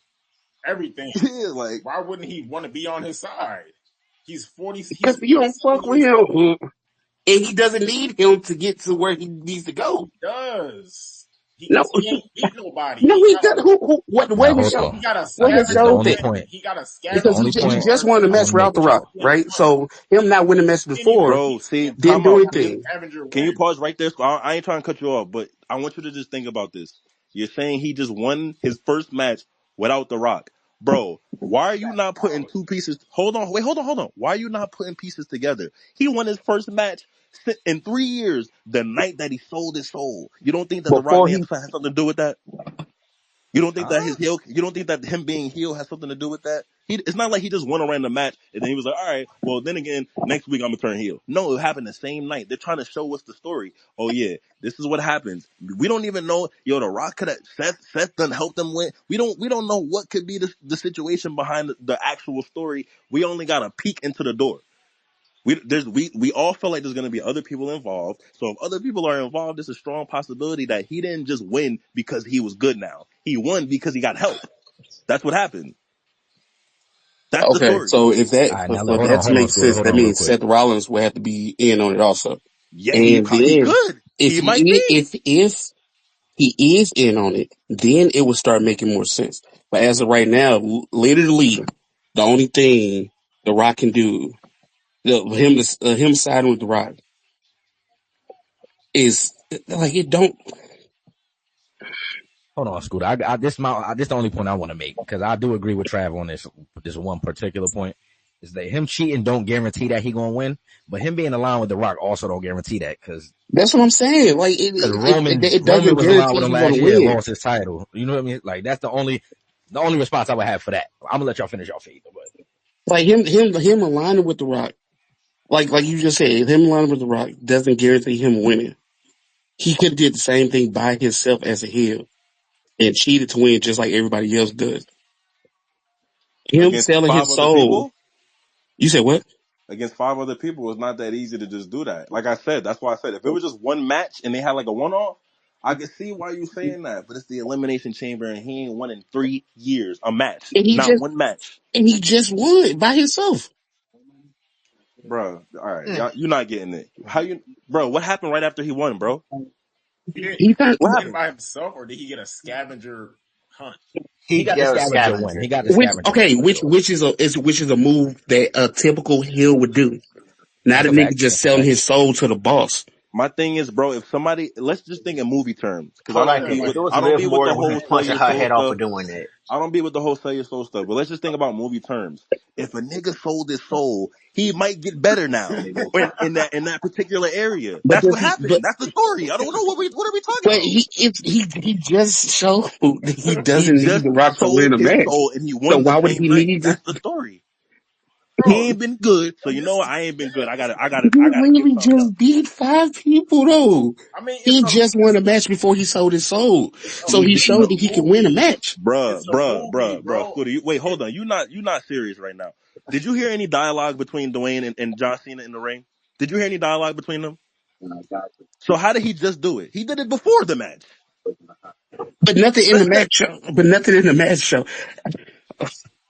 everything. Yeah, like Why wouldn't he want to be on his side? He's because you don't 47 fuck with years him, old. and he doesn't need him to get to where he needs to go. He does. No, Because he ain't beat nobody. no, he doesn't. What Now has hold shown? on. He got a What has This the showed only that? scavenger. point. He got a This the Because scavenger only he point just award won the I match want to make without the with Rock, y'all. right? champion. So him not winning the match He didn't even before bro, beat see, him. didn't time do out. anything. Scavenger Can you win. pause right there? I ain't trying to cut you off, but I want you to just think about this. You're saying he just won his first match without The Rock. Bro, why are you not putting two pieces? Hold on, wait, hold on. Why are you not putting pieces together? He won his first match in 3 years the night that he sold his soul. You don't think that The Rock Before may he have something to do with that? You don't think that Huh? his heel? You don't think that him being heel has something to do with that? It's not like he just won a random match and then he was like, all right, well then again, next week I'm gonna turn heel. No, it happened the same night. They're trying to show us the story. Oh yeah, this is what happens. We don't even know. Yo, The Rock could have Seth done helped them win. We don't know what could be the situation behind the actual story. We only got a peek into the door. We all feel like there's gonna be other people involved. So if other people are involved, there's a strong possibility that he didn't just win because he was good now. He won because he got help. That's what happened. That's the okay, story. so if All that right, now look, for that to hold on, make Scooter. sense, Hold that on real means quick. Seth Rollins will have to be in on it also. Yeah, And he then could. if He might be. if he is in on it, then it will start making more sense. But as of right now, literally, the only thing The Rock can do, him siding with The Rock is like it don't. Hold on, Scooter. This the only point I want to make because I do agree with Trav on this one particular point. is that him cheating don't guarantee that he gonna win, but him being aligned with The Rock also don't guarantee that because That's what I'm saying. Like it Roman doesn't was aligned with guarantee him he's last gonna year and win. lost his title. You know what I mean? Like that's the only response I would have for that. I'm gonna let y'all finish y'all feed, but Like him aligning with The Rock. Like you just said, him aligning with The Rock doesn't guarantee him winning. He could have did the same thing by himself as a heel and cheated to win just like everybody else does. Him Against selling five his other soul. people? You said what? Against 5 other people, it's not that easy to just do that. Like I said, that's why I said if it was just one match and they had like a one-off, I could see why you saying that. But it's the Elimination Chamber and he ain't won in 3 years. A match. And Not one match. he just won by himself. Bro, all right. Y'all, you're not getting it. Bro, what happened right after he won, bro? He didn't He turned What win happened? by himself, or did he get a scavenger hunt? he He got the got a scavenger win. scavenger. He got the scavenger win for sure. which is a move that a typical heel would do. Not That's a a nigga fact. just That's a selling fact. his soul to the boss. My thing is, bro, if somebody, let's just think in movie terms, because So like if it was I don't Liv be with the Morgan, would be whole sell punching your her soul head off stuff. for doing that. I don't be with the whole sell your soul stuff, but let's just think about movie terms. If a nigga sold his soul, he might get better now in that particular area. But That's does what he? But happened. That's the story. I don't know what are we talking but about. he just showed that he He doesn't need just the Rock to win sold a his match. soul and he So won the why would same he night. need this? That's the story. He Bro, ain't been good, so and you this know what? is, I ain't been good. He I gotta give literally something just else. beat 5 people though. I mean, He just won a match before he sold his soul. So He he did, showed no, that he can win a movie. match. bruh, It's a bruh, movie, bruh, bruh. bro. Scooter, wait, hold on. You not serious right now. Did you hear any dialogue between Dwayne and John Cena in the ring? Did you hear any dialogue between them? So how did he just do it? He did it before the match. But nothing in the match show. But nothing in the match show.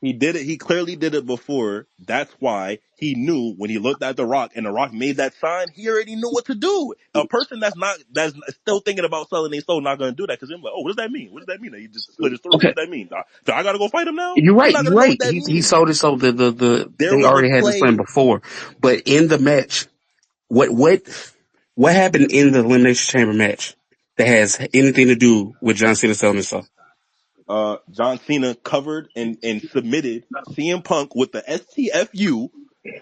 He did it. He clearly did it before. That's why he knew when he looked at The Rock and The Rock made that sign. He already knew what to do. A person that's still thinking about selling their soul not going to do that because they're like, oh, what does that mean? What does that mean that he just split his throat? What Okay, does that mean? Do I got to go fight him now? you're I'm right. not You're going to know right. what that He means. sold his soul. There They was a already had this plan play. before. But in the match, what happened in the Elimination Chamber match that has anything to do with John Cena selling his soul? John Cena covered and submitted CM Punk with the STFU.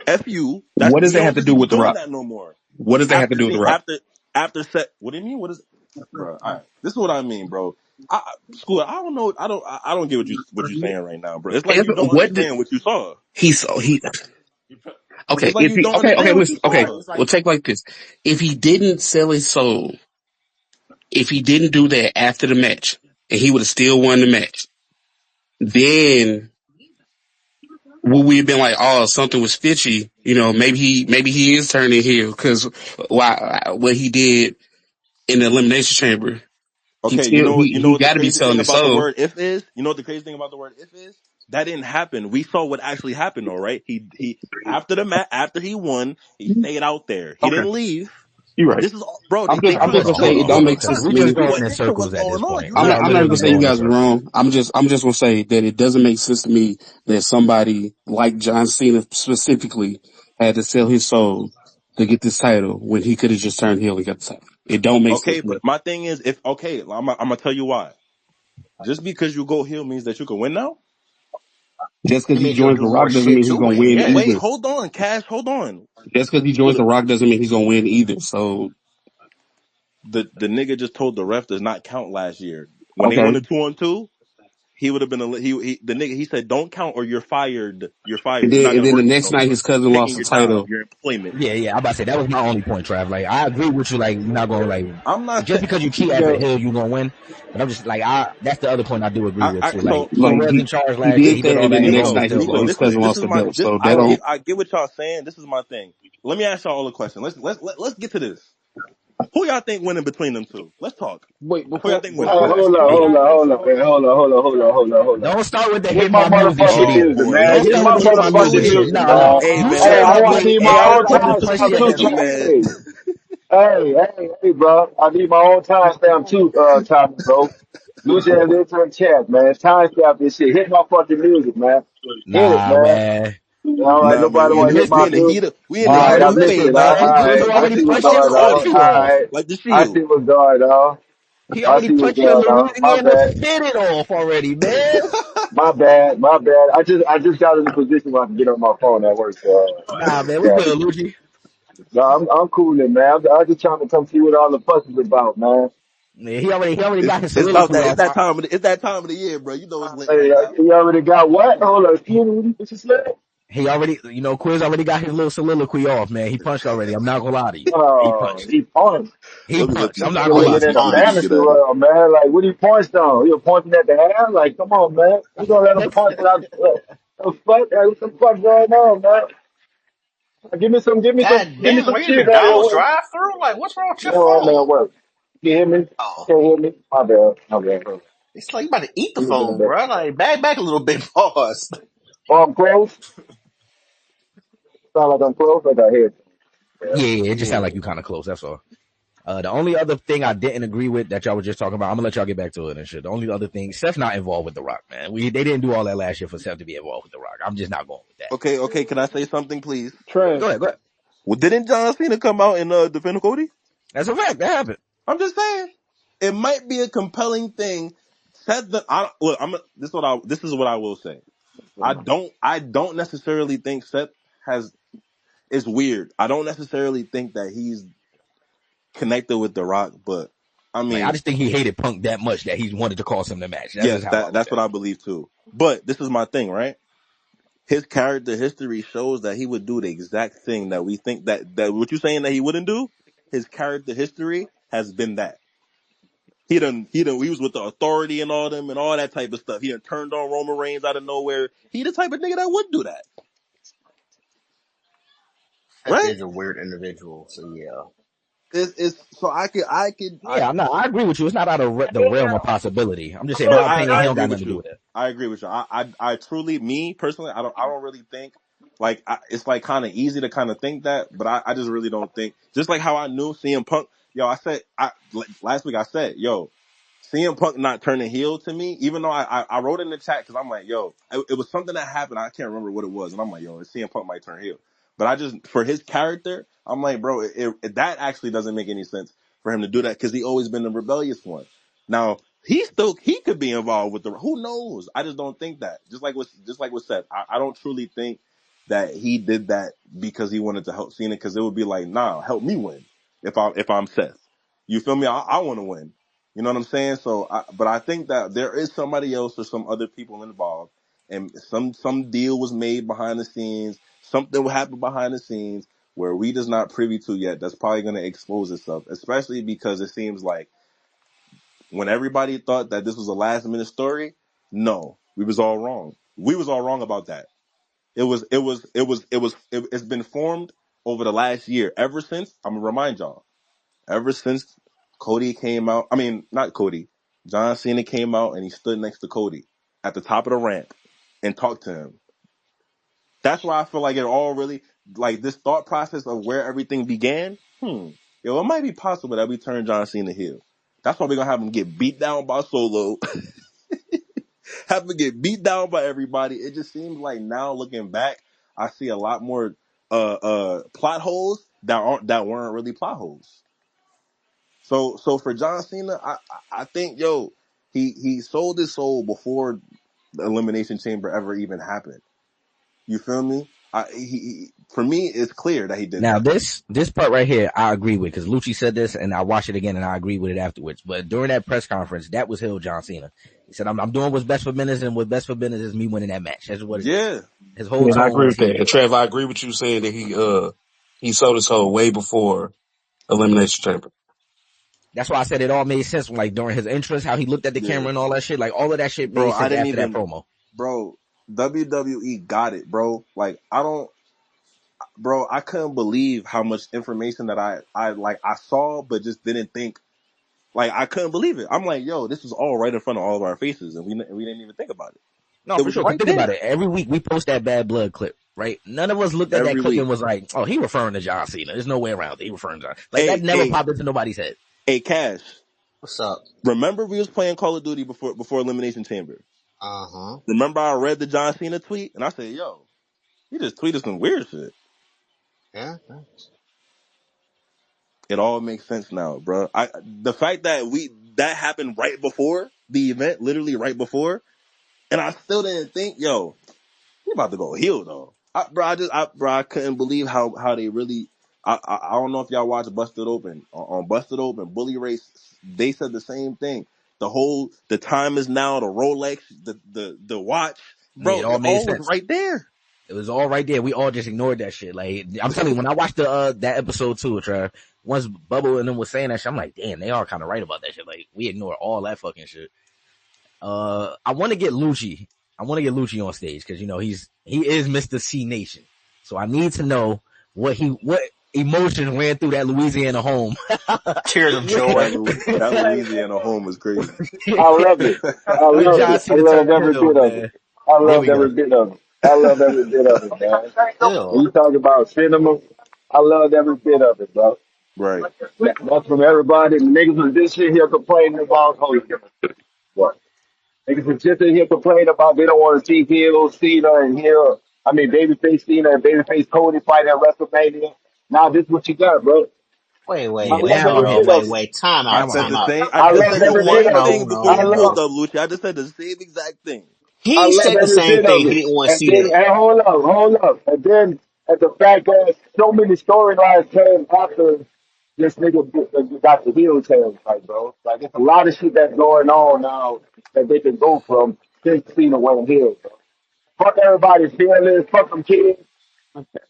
FU. That's What does he that have don't to just do be with The doing Rock? that no more. What does that have to do with The Rock? After set. What do you mean? What is, bro? All right, this is what I mean, bro. School. I don't know. I don't get what you saying right now, bro. It's like you don't What did understand what you saw. he saw? You put, Okay, It's like you don't understand what you listen, okay, bro, saw. it's well, like take it like this. If he didn't sell his soul, if he didn't do that after the match, and he would have still won the match, then would we have been like, oh, something was fishy? You know, maybe he is turning heel because what he did in the Elimination Chamber, Okay, you know he what the got to be crazy selling thing his about the soul. word if is? You know what the crazy thing about the word if is? That didn't happen. We saw what actually happened though, right? He after the match after he won, he stayed out there. He Okay, didn't leave. you're right. This is bro. I'm They just pretty gonna much say showed it you don't what make Okay, sense to we pretty just me. pretty going much in into circles what's at going this on. point. You're We I'm not are not literally gonna say you going in guys are circles. wrong. I'm just gonna say that it doesn't make sense to me that somebody like John Cena specifically had to sell his soul to get this title when he could have just turned heel and got the title. It don't make sense okay, to me. but my thing is if okay, I'm gonna tell you why. Just because you go heel means that you can win now. Just because It he means you'll joins do The more Rock doesn't shit mean he's to gonna win. win Wait, Yes. either. hold on, Cash, hold on. Just because he joins But The Rock doesn't mean he's gonna win either. So the nigga just told the ref does not count last year when they won okay, the 2-on-2. He would have been the nigga. He said, "Don't count or you're fired. You're fired. and You're not then gonna the work here next no night more. his cousin You're lost taking the your job, title. your employment." Yeah. I'm about to say that was my only point, Trav. Like I agree with you. Like you're not going to like I'm not just saying. because you cheat as a Yo, heel, you're gonna win. But I'm just like that's the other point I do agree with too. Like So he Like was in charge he last year. did He did that, all and then that, the and next Roman Nico, night still Nico, his lost. this cousin is lost the my belt. this. So that don't. I get what y'all saying. This is my thing. Let me ask y'all all a question. Let's get to this. Who y'all think winning between them two? Let's talk. wait Who y'all before think winning? before Hold on, Hey, hold on, piggyback. hold on, So man. Hold on. don't start with the Hit hit my my music shit motherfucking Oh either. music, boy. man. Don't Hit start my with the hit my motherfucking music shit. music, Nah. man. Hey You man, Hey, said let I my want to man. something. need Hey, my I Trav own was tried about to to time put punch you stamp your too. in head. there, man. Hey, bro. I need my own time stamp too, Tommy, bro. Lucha and Liz in chat, man. Time stamp this shit. Hit my fucking music, man. Hit it, Nah, man. man. All right, Nah, man, nobody You want to hit missed my it. music. we in You the All right, heat already of I the missed missed it, it. debate, All man. man. Just He right, I already see just what's punched watch your the going on. audio, All audio. right, like the I see Shield. what's going on. He I already see what's punched your going on. My Louisiana bad. fit it off already, man. My bad. I just got in the position where I can get on my phone at work. So, Nah, man, what's yeah. good, Lucci? No, I'm cooling, man. I'm just trying to come see what all the fuss is about, man. Yeah, he already got his It's about soliloquy that. It's off. that time. It's that time of the year, bro. You know it's lit Hey, right now. you already got what? Hold on, excuse me, what you said? He already, Quiz already got his little soliloquy off, man. He punched already. I'm not gonna lie to you. He Oh, punched. he punched. He Let me punched. I'm let, not You're gonna let me lie living to in see. a Let me see. fantasy Get at it. world, man. Like, what he punched on? You're pointing at the hair? Like, come on, man. You gonna let him punch without the fuck? Like, what the fuck going on, man? God Give me damn, some are you in shit, McDonald's man. drive through? Like, what's wrong with your No, I'm phone? at work. You hear me? Oh, Can't hear me? My bad. My bad. it's like you about to eat the Give me a little phone, bit. bro. Like, back a little bit, pause. Oh, I'm close. Sound like I'm close. I got head. Yeah, it just sounded like you kind of close. That's all. The only other thing I didn't agree with that y'all were just talking about, I'm gonna let y'all get back to it and shit. The only other thing, Seth's not involved with The Rock, man. They didn't do all that last year for Seth to be involved with The Rock. I'm just not going with that. Okay. Can I say something, please? Trav. Go ahead, go ahead. Well, didn't John Cena come out and defend Cody? That's a fact. That happened. I'm just saying. It might be a compelling thing. Said that I look. This is what I will say. I don't necessarily think Seth has. It's weird. I don't necessarily think that he's connected with The Rock, but I Like, I mean, just think he hated Punk that much that he wanted to cause him the match. That's yes, just how I look that's at what it. I believe too. But this is my thing, right? His character history shows that he would do the exact thing that we think that what you're saying that he wouldn't do. His character history has been that. He was with the authority and all them and all that type of stuff. He done turned on Roman Reigns out of nowhere. He the type of nigga that would do that, Seth right? is a weird individual, so yeah. It's so Yeah, I agree with you. It's not out of the realm of possibility. I'm just saying, in no, my opinion, he I don't agree got nothing with to do you. with it. I agree with you. I truly, me personally, I don't really think like it's like kind of easy to kind of think that, but I just really don't think. Just like how I knew CM Punk, yo, last week I said, yo, CM Punk not turning heel to me, even though I wrote in the chat because I'm like, yo, it was something that happened. I can't remember what it was, and I'm like, yo, CM Punk might turn heel, but I just for his character, I'm like, bro, that actually doesn't make any sense for him to do that because he always been the rebellious one. Now he could be involved with the who knows. I just don't think that. Just like with Seth, I don't truly think that he did that because he wanted to help Cena because it would be like, nah, help me win if I'm Seth. You feel me? I want to win. You know what I'm saying? But I think that there is somebody else or some other people involved, and some deal was made behind the scenes. Something will happen behind the scenes where we just not privy to yet. That's probably going to expose itself, especially because it seems like when everybody thought that this was a last minute story, no, we was all wrong. We was all wrong about that. It's been formed over the last year. Ever since, I'm gonna remind y'all, ever since Cody came out, I mean, not Cody, John Cena came out and he stood next to Cody at the top of the ramp and talked to him. That's why I feel like it all really, like this thought process of where everything began, yo, it might be possible that we turn John Cena heel. That's why we're gonna have him get beat down by Solo, have him get beat down by everybody. It just seems like now looking back, I see a lot more plot holes that weren't really plot holes. So for John Cena, I think he sold his soul before the Elimination Chamber ever even happened. You feel me? For me, it's clear that he did Now that. this part right here, I agree with because Lucci said this, and I watched it again, and I agree with it afterwards. But during that press conference, that was Hill John Cena. He said, "I'm doing what's best for business, and what's best for business is me winning that match. That's what it is." Yeah, His whole Yeah, I tone agree was with he that. And doing it. Trev, I agree with you saying that he sold his soul way before Elimination Chamber. That's why I said it all made sense. Like during his entrance, how he looked at the yeah, camera and all that shit. Like all of that shit bro. made I sense didn't after that even, promo. bro. WWE got it, bro. Like I don't, bro. I couldn't believe how much information that I saw, but just didn't think. Like I couldn't believe it. I'm like, yo, this is all right in front of all of our faces, and we didn't even think about it. No, It for was sure. Cause right think about there it. Every week we post that bad blood clip, right? None of us looked at that every clip week. and was like, "Oh, he referring to John Cena." There's no way around it. He referring to John. Like that Hey, never hey, popped into nobody's head. hey, Cash. What's up? Remember we was playing Call of Duty before Elimination Chamber. Uh-huh. Remember I read the John Cena tweet and I said, yo, he just tweeted some weird shit. Yeah. It all makes sense now, bro. The fact that that happened right before the event, literally right before, and I still didn't think, yo, he about to go heel though. I couldn't believe how they really. I don't know if y'all watched Busted Open. On Busted Open, Bully Race, they said the same thing. The time is now. The Rolex, the watch, Yeah, it bro. It all made all was sense. right there. It was all right there. We all just ignored that shit. Like, I'm telling you, when I watched that episode too, Trav, once Bubba and them was saying that shit, I'm like, damn, they are kind of right about that shit. Like, we ignore all that fucking shit. I want to get Lucci. I want to get Lucci on stage because, you know, he is Mr. C Nation. So I need to know what emotions ran through that Louisiana home. Tears of That, joy. that Louisiana home is crazy. I love it. I When love John it. I Cena love turned every heel, bit of it. man. I There love we go. every bit of it. I love every bit of it, man. When Ew. you talk about cinema, I love every bit of it, bro. Right. That's from everybody. The niggas was this shit here complaining about, what? Niggas was just in here complaining about they don't want to see Hill, Cena, and Hill. I mean, Babyface Cena and Babyface Cody fight at WrestleMania. Now this is what you got, bro. Wait, I wait, Yeah, love wait, now, every bro. bit Wait, of it. wait. Time I out, now I said time get the it. out. same. I I just love said the every bit same of it. No, thing before no, I you love spoke no. up, Lucci. I just said the same exact thing. I He love said the every same bit of thing. He it. didn't want to And see then, that. and hold up. And then, at the fact that so many storylines came after this nigga got the heel tail, like, bro. Like, it's a lot of shit that's going on now that they can go from since Cena went heel, bro. Fuck everybody's feelings. Fuck them kids.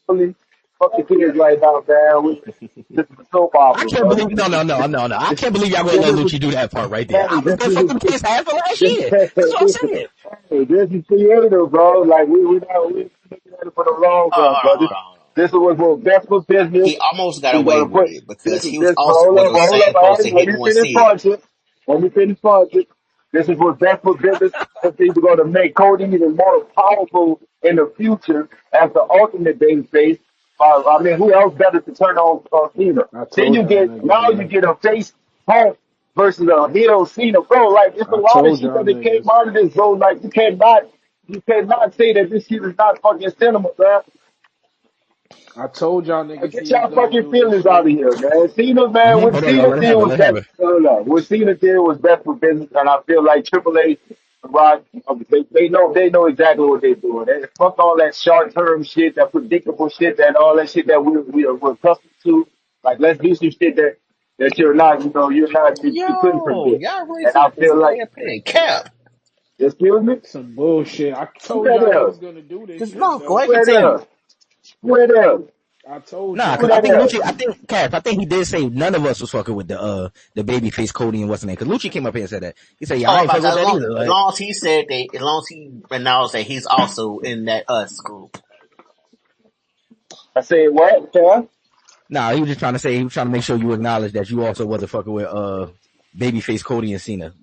Really, fuck the kids right now, man. This is a soap I opera, can't bro. believe, no. I This, can't believe y'all gonna this let is, Lucci do that part right there. hey, I was gonna fuck them kids half of last this, year. That's what I'm this, saying. this is creative, bro. Like we not we looking at it for the long run, Hold on, bro. hold on, hold on. This is what's for best for business. He almost got We're away gonna with put it this because is he was this. also Hold one up, of those hold up. same All folks that right, he let didn't me want to finish see it. punching. Let me finish punching. This is what's best for business. It's either going to make Cody even more powerful in the future as the ultimate baby face. I mean, who else better to turn on Cena? I Then told you y'all get niggas, now you man. get a face Hulk versus a heel Cena, bro. Like it's a I lot of told shit y'all that came niggas. out of this, bro. Like you cannot say that this shit is not fucking cinema, man. I told y'all Like, niggas get he was y'all gonna fucking do this feelings out of shit. here, man. Cena, man, Mm-hmm. what Hold on, y'all. Cena Let it did happen. was Let it best. happen. No. What Cena did was best for business, and I feel like Triple H, Rock, they know exactly what they're doing. They fuck all that short term shit, that predictable shit, that all that shit that we're accustomed to. Like, let's do some shit that you couldn't Yo, predict. y'all really And feel I like this feel like, nigga playing cap? excuse me, Some bullshit. I who told that y'all they is? was gonna do this Just shit no, go though. ahead, Who continue. that is? Who that is? I told Nah, Who cause y'all. I that think is? Lucci, I think he did say none of us was fucking with the babyface Cody and what's the name. Cause Lucci came up here and said that. He said, yeah, Oh, I I'm ain't about fucking to, with that either. as Like, long as he said that, as long as he announced that he's also in that us group. I said what? Yeah. nah, he was just trying to say, he was trying to make sure you acknowledge that you also wasn't fucking with, babyface Cody and Cena.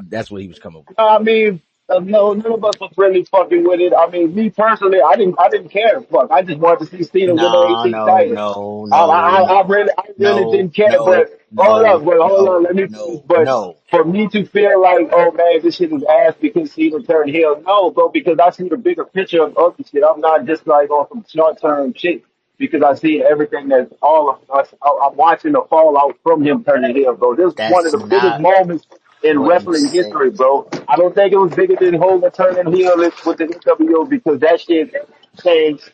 That's what he was coming with. I mean, no, none of us was really fucking with it. I mean, me personally, I didn't care. Fuck, I just wanted to see Cena win the No, 18th no, title. no, I, no, I, I no, really no, didn't care. no, But no, hold on, no, let me finish. no, But no. for me to feel like, oh man, this shit is ass because Cena turned heel, no, bro, because I see the bigger picture of the shit. I'm not just like on some short term shit. Because I see everything that's all of us. I'm watching the fallout from him turning heel, bro. This is one of That's the biggest not moments in what you wrestling said. history, bro. I don't think it was bigger than Hogan turning heel with the NWO because that shit changed.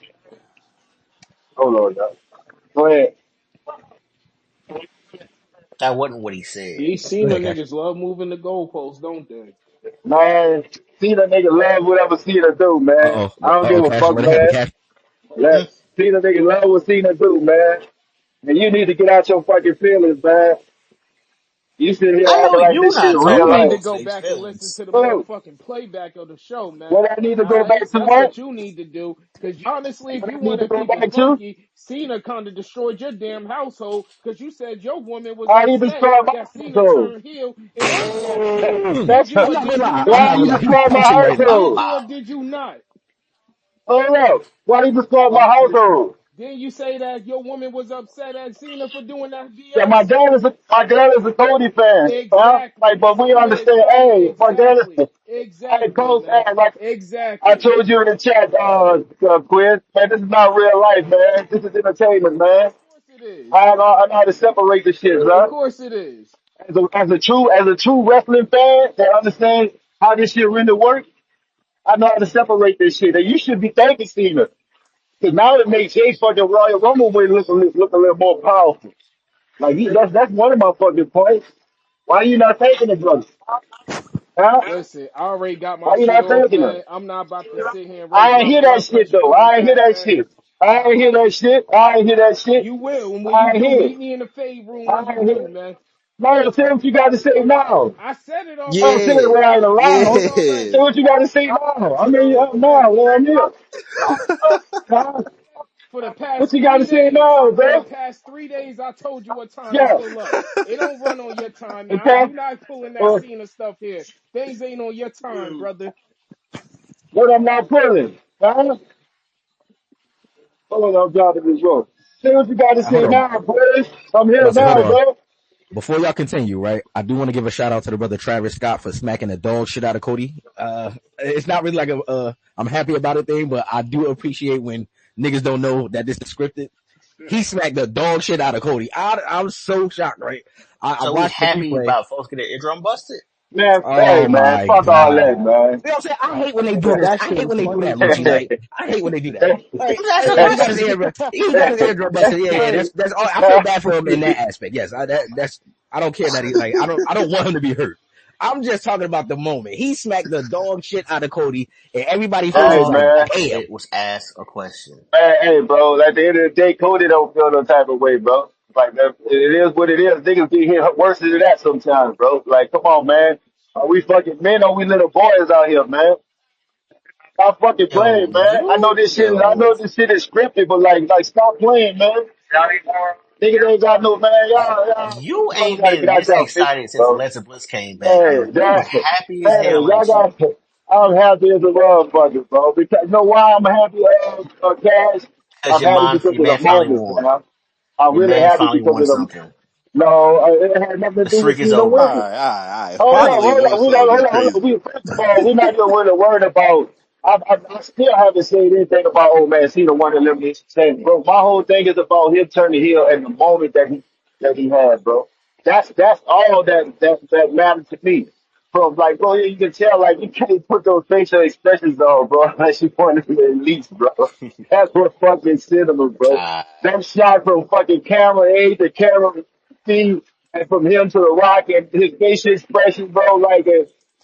Hold on, y'all. Go ahead. That wasn't what he said. These Go Cena ahead, Cash. niggas love moving the goalposts, don't they? Man, Cena nigga love whatever Cena do, man. I don't give a Cash. fuck, What happened, man. Cash? Let Cena nigga love what Cena do, man. And you need to get out your fucking feelings, man. You sit here I know acting like you this shit not You real talking need to life. about go his back and listen feelings. to the Bro, motherfucking playback of the show, man. what I need to All go right, back to that's what? what you need to do. Because honestly, if What you I need want to to go keep it back to? funky, Cena kind of destroyed your damn household because you said your woman was I need to upset destroy my that Cena household. turned heel and you said shit. Did That's you I'm or not gonna did you lie. I'm why not not? gonna you lie. He's destroy my punching right now. Did household. you or did you not? Hold up. Why you destroy my household? Then you say that your woman was upset at Cena for doing that Yeah, BS? my dad is a Cody fan, huh? Like, Exactly. but we So yeah, understand. so Hey, my dad is. exactly. Hey, Exactly, Coach, man. hey, like I Exactly. told you in the chat, Quiz, man, this is not real life, man. This is entertainment, man. Of course it is. I know how to separate the shit, Of huh? course it is. As a true wrestling fan that understands how this shit really works, I know how to separate this shit. And you should be thanking Cena. Because now it makes Jay fucking Royal Rumble win look a little more powerful. Like, that's one of my fucking points. Why you not taking it, brother? Huh? Listen, I already got my Why you shit not off, taking it? man. I'm not about to sit here and raise I ain't my hear that blood shit, pressure though. like I ain't hear that, that man. shit. I ain't hear that shit. I ain't hear that shit. You will, and when you I ain't do, hear it. meet me in the fade room when I you ain't hear do, it. man. Man, say what you got to say now. I said it I'm already. saying Yeah, right I said aloud. it already. Say what you got to say now. I mean, Man, now, where I'm here. Huh? for the What past you got to three say days, now, for the bro? past 3 days, I told you what time to Yeah. pull up. It don't run on your time now. Okay. You not pulling that Uh, Cena stuff here. Things ain't on your time, brother. what I'm not pulling. Huh? Hold on, I'm driving this road. Say what you got to Hold say on. now, boys. I'm here So hold now, on. bro. Before y'all continue, right? I do want to give a shout out to the brother Travis Scott for smacking the dog shit out of Cody. It's not really like I'm happy about it thing, but I do appreciate when niggas don't know that this is scripted. He smacked the dog shit out of Cody. I'm so shocked, right? I So we watched the happy replay. about folks getting their eardrum busted? Man, hey, Oh man, my fuck all God. that, man. You know what I'm saying? I hate when they do But this. that I shit hate was when they do funny that, as hell Lucci. though. Like, I hate when they do that. Hey, Like, I'm just asking a yeah, he got his question. ear, he got his eardrum busted. Yeah, that's all. I feel bad for him in that aspect. Yes, that's, I don't care that he, like, I don't want him to be hurt. I'm just talking about the moment. He smacked the dog shit out of Cody and everybody's face was hey, like, All I man. damn. did was ask a question. Hey, bro. At the end of the day, Cody don't feel no type of way, bro. Like it is what it is. Niggas get hit worse than that sometimes, bro. Like, come on, man. Are we fucking men or we little boys out here, man? Stop fucking playing, man. I know Yo, this shit is scripted, but like, stop playing, man. Niggas ain't got no man. you Y'all ain't gotta get been out this y'all feelings, excited since bro. Alexa Bliss came back, Hey, and you was happy as hell, y'all ain't you? got. I'm happy as a motherfucker, bro. Because you know why I'm happy, Cash? Because I'm your happy mom, because your of the man finally moments, won. man. I'm Your really man happy finally because won of them. something. No, it had nothing to The do with streak is Cena all over. winning. right, all right. Hold up, Finally hold up. won We don't, something is hold up. crazy. First of all, we're not even really worried about. I still haven't said anything about old man Cena won elimination chamber, bro. My whole thing is about him turning heel and the moment that he had, bro. That's all that matters to me. From like, bro, you can tell like you can't put those facial expressions on, bro, unless you want to at least, bro. That's what fucking cinema, bro. Ah, That shot from fucking camera A to camera C, and from him to the Rock and his facial expression, bro, like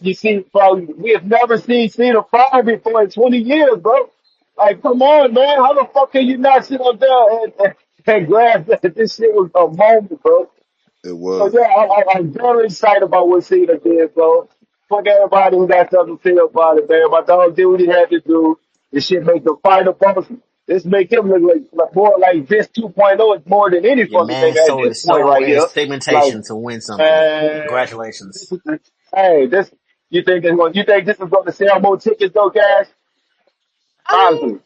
you see, bro, we have never seen Cena fire before in 20 years, bro. Like, come on, man, how the fuck can you not sit up there and grab that? This shit was a moment, bro. It So was. yeah, I'm very excited about what Cena did, bro. Fuck everybody who got something to say about it, man. My dog did what he had to do. This shit make the fighter boss. This make him look like more like this 2.0 more than any your fucking man thing at sold this his point soul right and his here. Like, pigmentation to win something. man, Congratulations. hey, this you think this is going to sell more tickets though, guys? I mean, Honestly.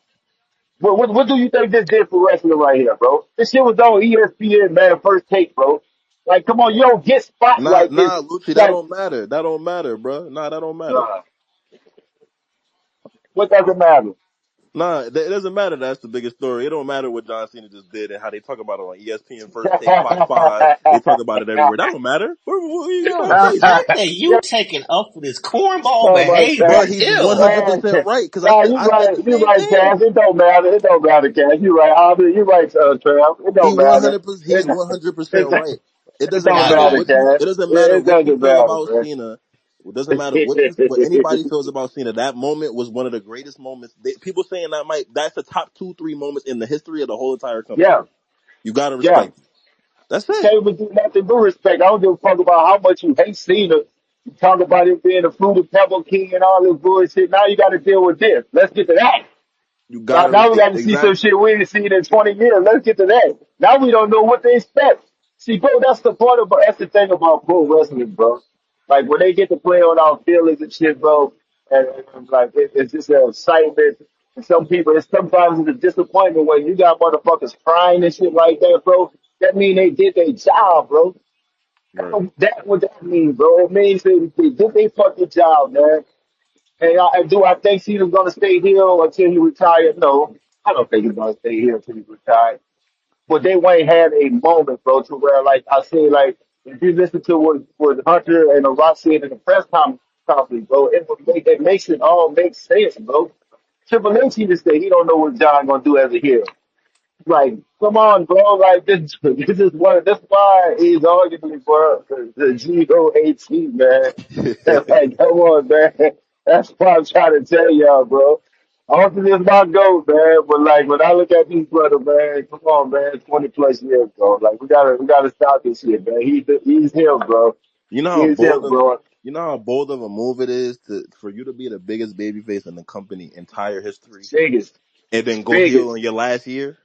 What do you think this did for wrestling right here, bro? This shit was on ESPN, man, first take, bro. Like, come on, you don't get spots like this. Lucci, that Like, don't matter. That don't matter, bro. Nah, that don't matter. uh, what does it matter? Nah, it doesn't matter. That's the biggest story. It don't matter what John Cena just did and how they talk about it on ESPN First Take, Fox 5. They talk about it everywhere. That don't matter. What are you yo, trying to the say, bro? fact that you Yeah, taking up for this cornball oh my behavior Bro, God. he's still. 100% right because Nah, I said the you same right, thing. Cass. It don't matter. It don't matter, Cass. You right. You right, Trav. It He don't matter. 100%. He's It, 100% it, right. It it doesn't don't Y'all matter got matter, it. what you. Cass. It doesn't matter It what you doesn't feel matter, about man. Cena. It doesn't matter what anybody feels about Cena. That moment was one of the greatest moments. People saying that's the top 2, 3 moments in the history of the whole entire company. Yeah, You gotta yeah. respect it. That's it. Can't even do nothing but respect. I don't give a fuck about how much you hate Cena. You talk about it being a fruit pebble king and all this bullshit. Now you got to deal with this. Let's get to that. You Now, gotta now we got to see some exactly. shit we ain't seen in 20 years. Let's get to that. Now we don't know what to expect. See, bro, that's the thing about pro wrestling, bro. Like when they get to play on our feelings and shit, bro, and like it's just an excitement. And some people, sometimes it's a disappointment when you got motherfuckers crying and shit like that, bro. That mean they did their job, bro. Right. That what that means, bro. It means they did their fucking job, man. And do I think Cena's gonna stay here until he retires? No, I don't think he's gonna stay here until he retires. But they ain't had a moment, bro, to where like I say, like if you listen to what Hunter and The Rock said in the company, bro. It makes it all make sense, bro. Triple H even said he don't know what John gonna do as a heel. Like, come on, bro. Like this, this is one. That's why he's arguably for the GOAT, man. Like, come on, man. That's why I'm trying to tell y'all, bro. Austin is my goat, man. But like, when I look at these brothers, man, come on, man. 20 plus years, bro. Like, we gotta stop this shit, man. He's him, bro. You know how He's bold him, of bro. a move it is for you to be the biggest babyface in the company entire history Biggest, and then go heel biggest. in your last year.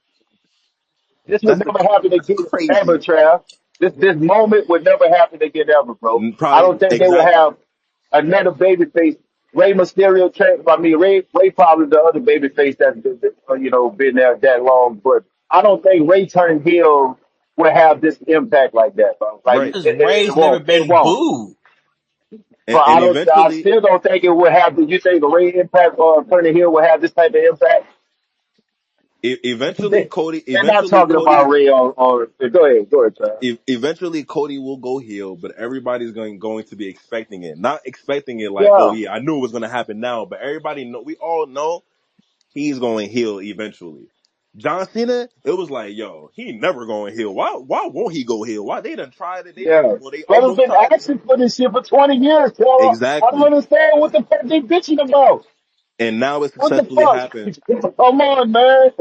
This would never happen That's again ever, crazy. Trav. This moment would never happen again ever, bro. I Probably don't think they would exactly. have another babyface. Ray Mysterio, I mean, Ray probably the other babyface that's been there that long, but I don't think Ray turning heel will have this impact like that, bro. Like Right. Because it Ray's never won't, it been won't. booed. And, But and I eventually, still don't think it would have. You think the Ray impact or turning heel will have this type of impact? eventually Cody, They're not talking about Ray on. Go ahead, Trav. eventually Cody will go heel, but everybody's going to be expecting it. Not expecting it like, oh Yeah. yeah, I knew it was going to happen now, but everybody know, we all know he's going heel eventually. John Cena, it was like, yo, he never going heel. Why won't he go heel? Why they done tried it? Yeah. They Brother's almost been tried it. asking for this shit for 20 years, Tara. I don't Exactly. understand what the fuck they bitching about. And now it What the successfully fuck? happened. Come on, man.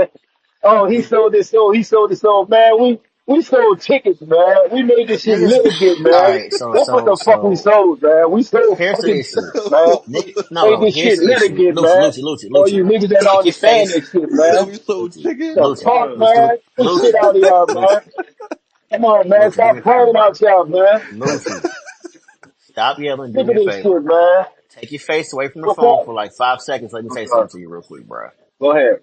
Oh, he sold this, he sold this, man. We sold tickets, man. We made this shit Niggas, lit again, all man. right. So, That's what so, the fuck we so sold, man. We sold here's the fucking issue. tickets, man. No, Made no. this Here's shit the lit issue. again, man. Oh, Lucci. you niggas that don't Take your understand face. that shit, So man. we sold Lucci, chicken. The Lucci, fuck, Lucci, man. Get shit Lucci, out of y'all, man. Lucci, Come on, man. Lucci. Do me Stop a favor, playing bro. out y'all, man. Lucci, stop yelling. Do Look me at a this favor. shit, man. Take your face away from the What's phone up? for like 5 seconds. Let me say something Okay. to you real quick, bro. Go ahead.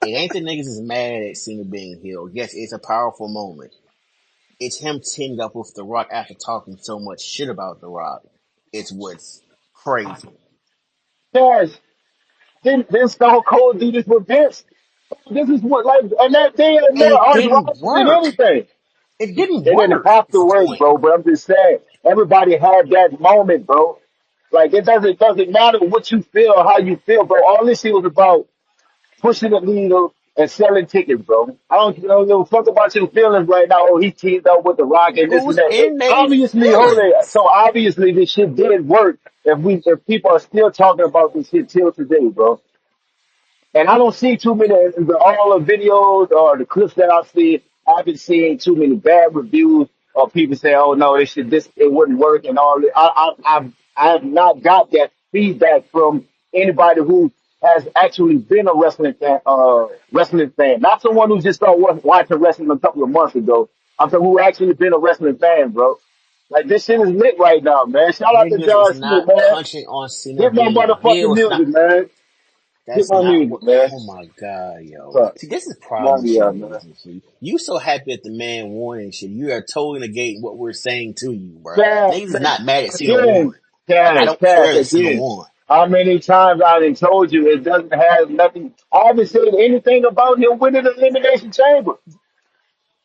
It ain't the niggas is mad at Cena being healed. Yes, it's a powerful moment. It's him teaming up with The Rock after talking so much shit about The Rock. It's what's crazy. Cash, didn't Stone Cold do this with Vince? This is what, like, and that day and And more, it Arch didn't Ross did work. anything. It didn't They didn't work. have It's to the work, point. bro, but I'm just saying, everybody had that moment, bro. Like, it doesn't matter what you feel, how you feel, bro. All this shit was about pushing the needle and selling tickets, bro. I don't give a fuck about your feelings right now. Oh, he teamed up with The Rock and this and Who's that. in their Obviously, hold it. feelings? So obviously this shit did work if people are still talking about this shit till today, bro. And I don't see too many all the videos or the clips that I see. I've been seeing too many bad reviews or people say, "Oh no, this it wouldn't work," and all. That. I have not got that feedback from anybody who has actually been a wrestling fan. Wrestling fan, not someone who just started watching wrestling a couple of months ago. I'm someone who actually been a wrestling fan, bro. Like this shit is lit right now, man. Shout out to Niggas is John Cena, not man. punching on Cena Hit my being a motherfucking heel. It's not. music, man. Hit That's my not music, what. man. Oh my god, yo. What's up? See, this is the problem Love with you you, man. niggas and shit. You so happy that the man won and shit. You are totally negating what we're saying to you, bro. Cash, Niggas is not mad at Cena again, won. Like I Cash, don't Cash, care that Cena again. won. How many times I done told you it doesn't have nothing. I haven't said anything about him winning the elimination chamber.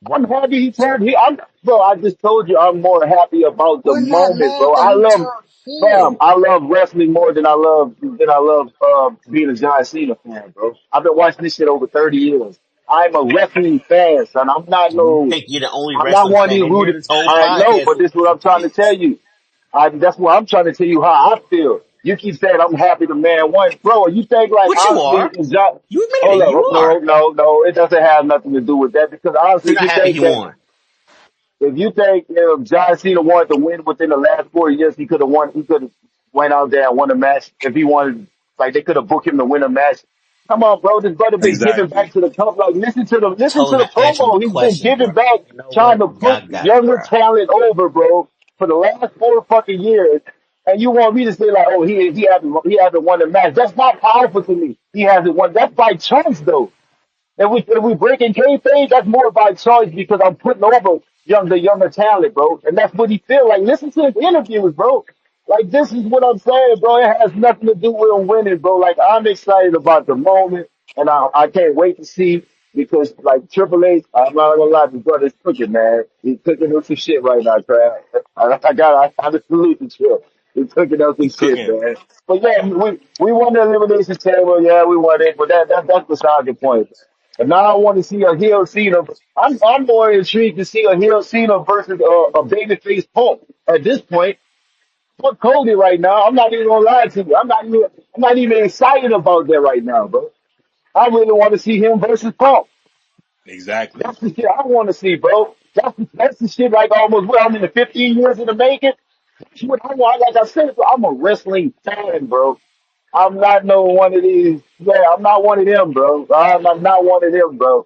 What? I'm happy he turned. Bro. I just told you I'm more happy about the We're not moment, mad bro. that he turned Fam. heel. I love wrestling more than I love being a John Cena fan, bro. I've been watching this shit over 30 years. I'm a wrestling fan, son. You think you're the only I'm not wrestling one of fan these in here? rooted. This whole I know, podcast but this is what I'm trying to is. tell you. That's what I'm trying to tell you how I feel. You keep saying I'm happy the man won, bro. You think like What you honestly, are? You admitted hold it. up, You are. no, it doesn't have nothing to do with that because So you're honestly, not you happy think he that won. if you think if John Cena wanted to win within the last 4 years, he could have won. He could have went out there and won a match if he wanted. Like they could have booked him to win a match. Come on, bro. This brother been giving back Exactly. to the company. Like listen to Totally the not answering the promo. He's been question, bro. giving back, You know trying what? to put Y'all got it, younger bro. talent over, bro, for the last 4 fucking years. And you want me to say like, oh, he hasn't won a match? That's not powerful to me. He hasn't won. That's by chance, though. If we breaking kayfabe, that's more by choice because I'm putting over the younger talent, bro. And that's what he feel like. Listen to his interviews, bro. Like this is what I'm saying, bro. It has nothing to do with him winning, bro. Like I'm excited about the moment, and I can't wait to see because like Triple H, I'm not gonna lie, this brother's cooking, man. He's cooking with some shit right now, Trav. I got to salute the trip. He's cooking up some He's shit, cooking. man. But yeah, we won the elimination table. Yeah, we won it. But that's beside the point. And now I want to see a heel Cena. I'm more intrigued to see a heel Cena versus a babyface Punk. At this point, fuck Cody right now. I'm not even gonna lie to you. I'm not even excited about that right now, bro. I really want to see him versus Punk. Exactly. That's the shit I want to see, bro. That's the shit like almost what I'm in the 15 years in the making. That's what I want. Like I said, bro, I'm a wrestling fan, bro. I'm not no one of these. Yeah, I'm not one of them, bro. I'm not one of them, bro.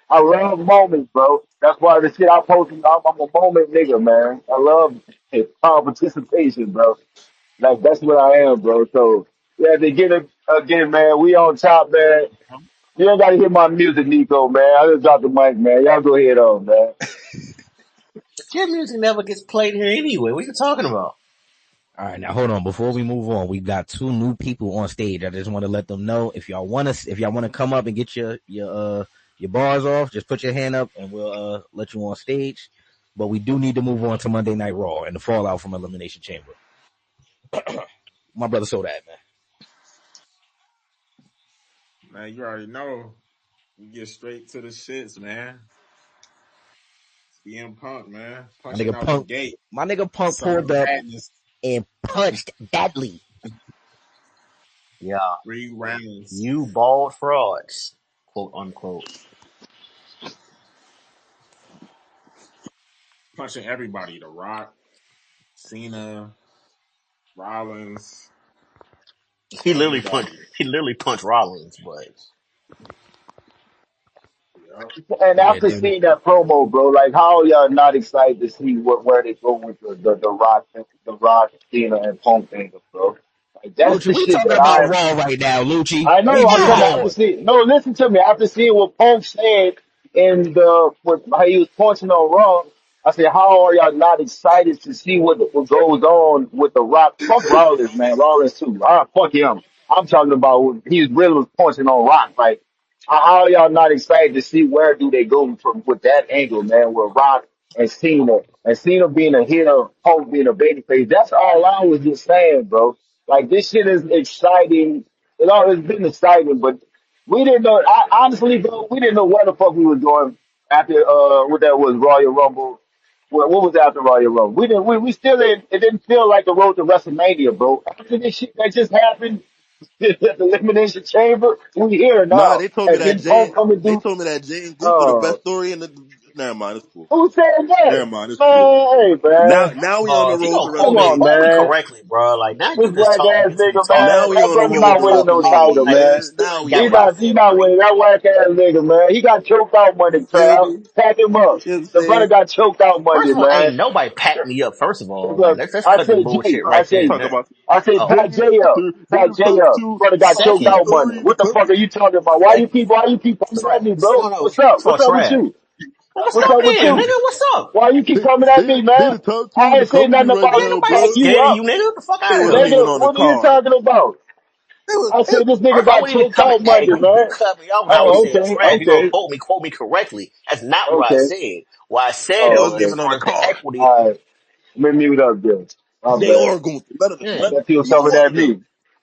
I love moments, bro. That's why the shit I posted. I'm a moment nigga, man. I love it. Participation, bro. Like that's what I am, bro. So yeah, they get it again, man. We on top, man. You ain't gotta hear my music, Nico, man. I just dropped the mic, man. Y'all go ahead on, man. Your music never gets played here anyway. What are you talking about? All right, now hold on. Before we move on, we got 2 new people on stage. I just want to let them know if y'all want to come up and get your bars off, just put your hand up and we'll let you on stage. But we do need to move on to Monday Night Raw and the fallout from Elimination Chamber. My brother saw that, man. Man, you already know. We get straight to the shits, man. CM Punk, man. Punching out the gate. My nigga Punk Summer pulled up Madness. and punched badly. Yeah, 3 rounds. you bald frauds, quote unquote. Punching everybody. The Rock, Cena, Rollins, He literally punched. everybody. He literally punched Rollins, but Yep. And Yeah, after then seeing that promo, bro, like how y'all not excited to see where they go with the Rock, Cena, and Punk thing, bro? Like that's Lucci, the we shit talking that about Raw right now, Lucci. I We know. I'm move talking after on. seeing. No, listen to me. After seeing what Punk said in the with how he was punching on Raw, I said, how are y'all not excited to see what goes on with the Rock? Fuck Rollins, man. Rollins too. Fuck him. I'm talking about when he really was punching on Rock. Like, how are y'all not excited to see where do they go from with that angle, man? With Rock and Cena being a hitter, Punk being a babyface. That's all I was just saying, bro. Like this shit is exciting. It's been exciting, but we didn't know. Honestly, bro, we didn't know where the fuck we was going after what that was Royal Rumble. What was after Royal Rumble? We didn't. We still didn't. It didn't feel like the road to WrestleMania, bro. After this shit that just happened at the Elimination Chamber, we here Nah, now, they told me and that then Punk come and They do. told me that Jay and Goop were the Oh, best story in the. Never mind, it's cool. who said Never that? mind, it's cool. Man, hey, man, Now we on the if you road to gonna come on, WrestleMania. quote me man. correctly, bro. Like now This you just black talking ass just to be nigga, talking. man. Now we That on the brother You road don't not to even know winning what no we talking title, about. WrestleMania, Like man. man. you Now ain't we got He it on it. right not, for he real, not for real. winning. That whack ass nigga, man. He got choked out money, You feel Trav. me? Pack him up. You know what I'm The brother saying? got choked out First money, of all, man. ain't nobody packed me up. First of all, like Look, let's I cut the said Jay. bullshit right then and Talk there. about I said Oh, pack they Jay up. they Pack the Jay top up. two Brother got top choked two second, out money. story in the What the fuck are country. you talking about? second, Why you keep coming Trav. at me, bro? No, no. What's up? First of all, What's up with Trav. you? Well, what's What's up up with then, you? nigga? What's up? Why you keep coming at me, They man? the top two I in the ain't saying country nothing right about Ain't now, nobody pack bro. you scared of up. you, nigga. What the fuck They out of wasn't here. even Nigga, on the what are you card. talking about? I They, said this nigga First of all, got we didn't choked come. out Hey, Monday, man. you cut me off when I was Oh, saying, okay, Trav, you gonna okay, quote me correctly. That's not what I okay. said. What I said they Oh, wasn't was, as okay. even on far the as the card. equity, All right. Let me mute up, there. My They bad. are going to let yeah. let That feels neither covered one at of them. me.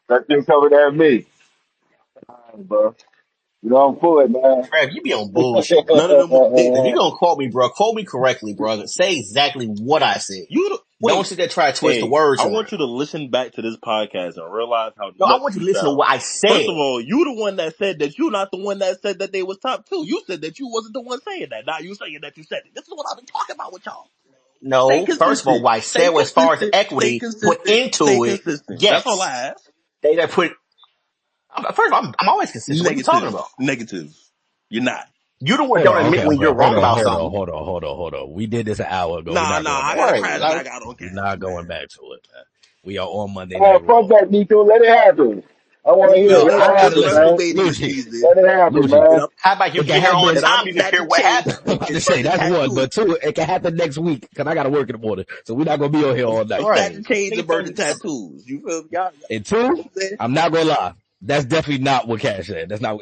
That feels covered at me. All right, bro. You know I'm for it, man. Trav, you be on bullshit, None bro. of them. If you gonna quote me, bro, quote me correctly, bro. Say exactly what I said. Don't Wait. sit there try to twist the Hey, words I around. want you to listen back to this podcast and realize how No, I nuts want you you to listen to sound. what I First said. of all, you the one that said that you're not the one that said that they was top two. You said that you wasn't the one saying that. Now you saying that you said it. This is what I've been talking about with y'all. Stay No, first of all, consistent. what I said Stay was as far as consistent. Stay equity put consistent. Stay into it, consistent. That's all yes. I ask. They that put, first of all, I'm always consistent. What are you talking Negative. about? Negative. You're not. You the one Hold don't on, admit okay, when okay. you're Hold wrong on, about hold on, something. hold on, hold on, hold on. We did this an hour ago. We're Nah, not going I back gotta to Right. it, crash man. Like, back out on We're cash, not going man. back to it, man. We are on Monday Oh, Night fuck Raw. that, Nico. Let it happen. I want to hear it. Look, Let I'm it getting happen, Listen, man. WrestleMania Lucci, season, Let it happen, Lucci. and man. how about you It can get here all the happen. time? You can hear I'm what change happened. I'm about to is say fucking that's one, tattoos. but two, it can happen next week because I got to work in the morning. So we're not going to be on here all I'm night. Right. starting to change the Nigga told burning me, tattoos. You feel me? Y'all, And you know two, what I'm saying? I'm not going to lie. That's definitely not what Cash said. That's not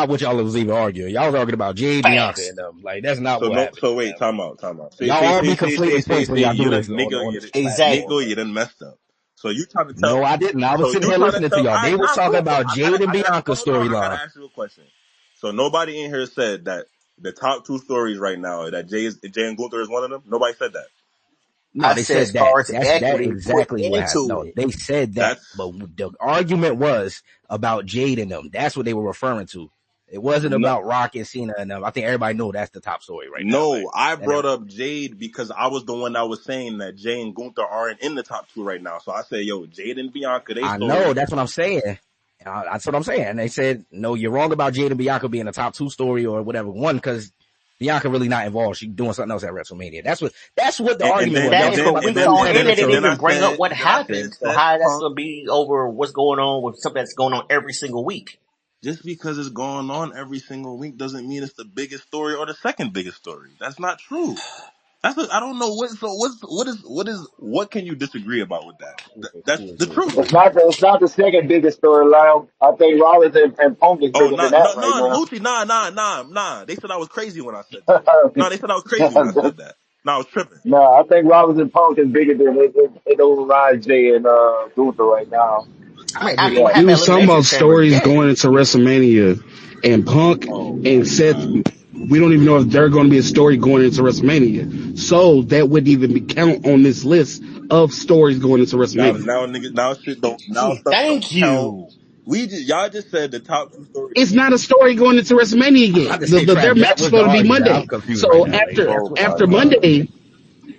what y'all was even arguing. Y'all was arguing about Jay, Bianca, facts. and them. Like, that's not So what no, happened so here, wait, man. time out. Y'all all be conflating points when Say y'all do you this done on nigga, this platform, nigga, Exactly. you done messed up. So you trying to tell? No, I didn't. I was So sitting you here trying to listening to tell? All y'all. They right, was nah, talking cool. So about Jade and Bianca's hold on. I gotta storyline. ask you a question. So nobody in here said that the top two stories right now that Jay and Gunther is one of them. Nobody said that. No, I they said as said far that. as That equity put exactly what happened. into No, it. they said that. That's But the argument was about Jade and them. That's what they were referring to. It wasn't no. about Rock and Cena and them. I think everybody know that's the top story right now. Like, No, I and brought up Jade because I was the one that was saying that Jay and Gunther aren't in the top two right now. So I said, yo, Jade and Bianca, they I know story. that's what I'm saying. That's what I'm saying. And they said, no, you're wrong about Jade and Bianca being a top two story or whatever. One, because Bianca really not involved. She's doing something else at WrestleMania. That's what the And argument then was. Y'all and that, was talking then but about the we and then saw, storyline and for and then they and didn't then I even WrestleMania. bring up said what happened. So how that's Punk. going to be over what's going on with something that's going on every single week? Just because it's going on every single week doesn't mean it's the biggest story or the second biggest story. That's not true. I don't know what can you disagree about with that? That's the truth. It's not the second biggest storyline. I think Rollins and Punk is Oh, bigger than that right now. Lucci, nah. They said I was crazy when I said that. No, they said I was crazy when I said that. No, I was tripping. No, I think Rollins and Punk is bigger than it overrides Jay and Gunther right now. I mean, I after agree. what Yeah. We happened at was talking Elimination about Chamber, stories yeah. going into WrestleMania, and Punk Oh and my Seth. god. We don't even know if they're going to be a story going into WrestleMania. So that wouldn't even be count on this list of stories going into WrestleMania. Now stuff don't Thank count. you. Y'all just said the top two stories. It's not a story going into WrestleMania I'm yet. about to say, Their Trav, that match is was the supposed to be argument. I'm Monday. confused right So now. Like, that's Oh what the my after argument was. god. Monday,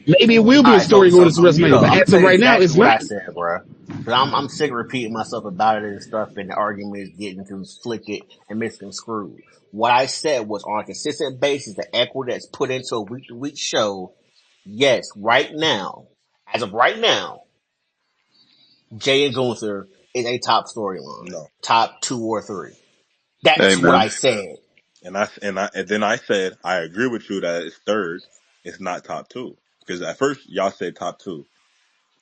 maybe it will All be a right, story going into mute WrestleMania. up. But I'm gonna as tell of you right now, exactly it's what not. I said, bro. Because I'm sick of repeating myself about it and stuff, and the argument is getting conflicted and misconstrued. What I said was on a consistent basis, the equity that's put into a week to week show. Yes, right now, as of right now, Jay and Gunther is a top storyline, No. top 2 or 3. Hey That's what man, I said. And then I said I agree with you that it's third. It's not top two because at first y'all said top two.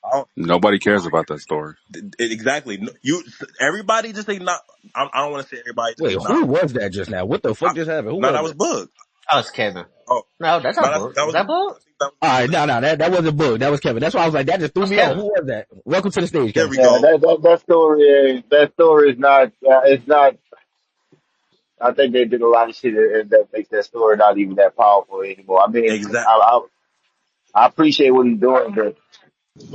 I don't, nobody cares about that story. exactly. Everybody just not. I don't want to say everybody just Wait, who acknowledge. was that just now? What the fuck just happened? Who No, was that was that? Book. That was Kevin. Oh No, that's no, not Book. that Was was. that I Book? think that was All right, Book. no, that wasn't Boog. That was Kevin. That's why I was like, that just threw That's me off. Kevin. Who was that? Welcome to the stage, There Kevin. we Yeah, go. that story is not. It's not. I think they did a lot of shit that makes that story not even that powerful anymore. I mean, Exactly. I appreciate what he's doing, but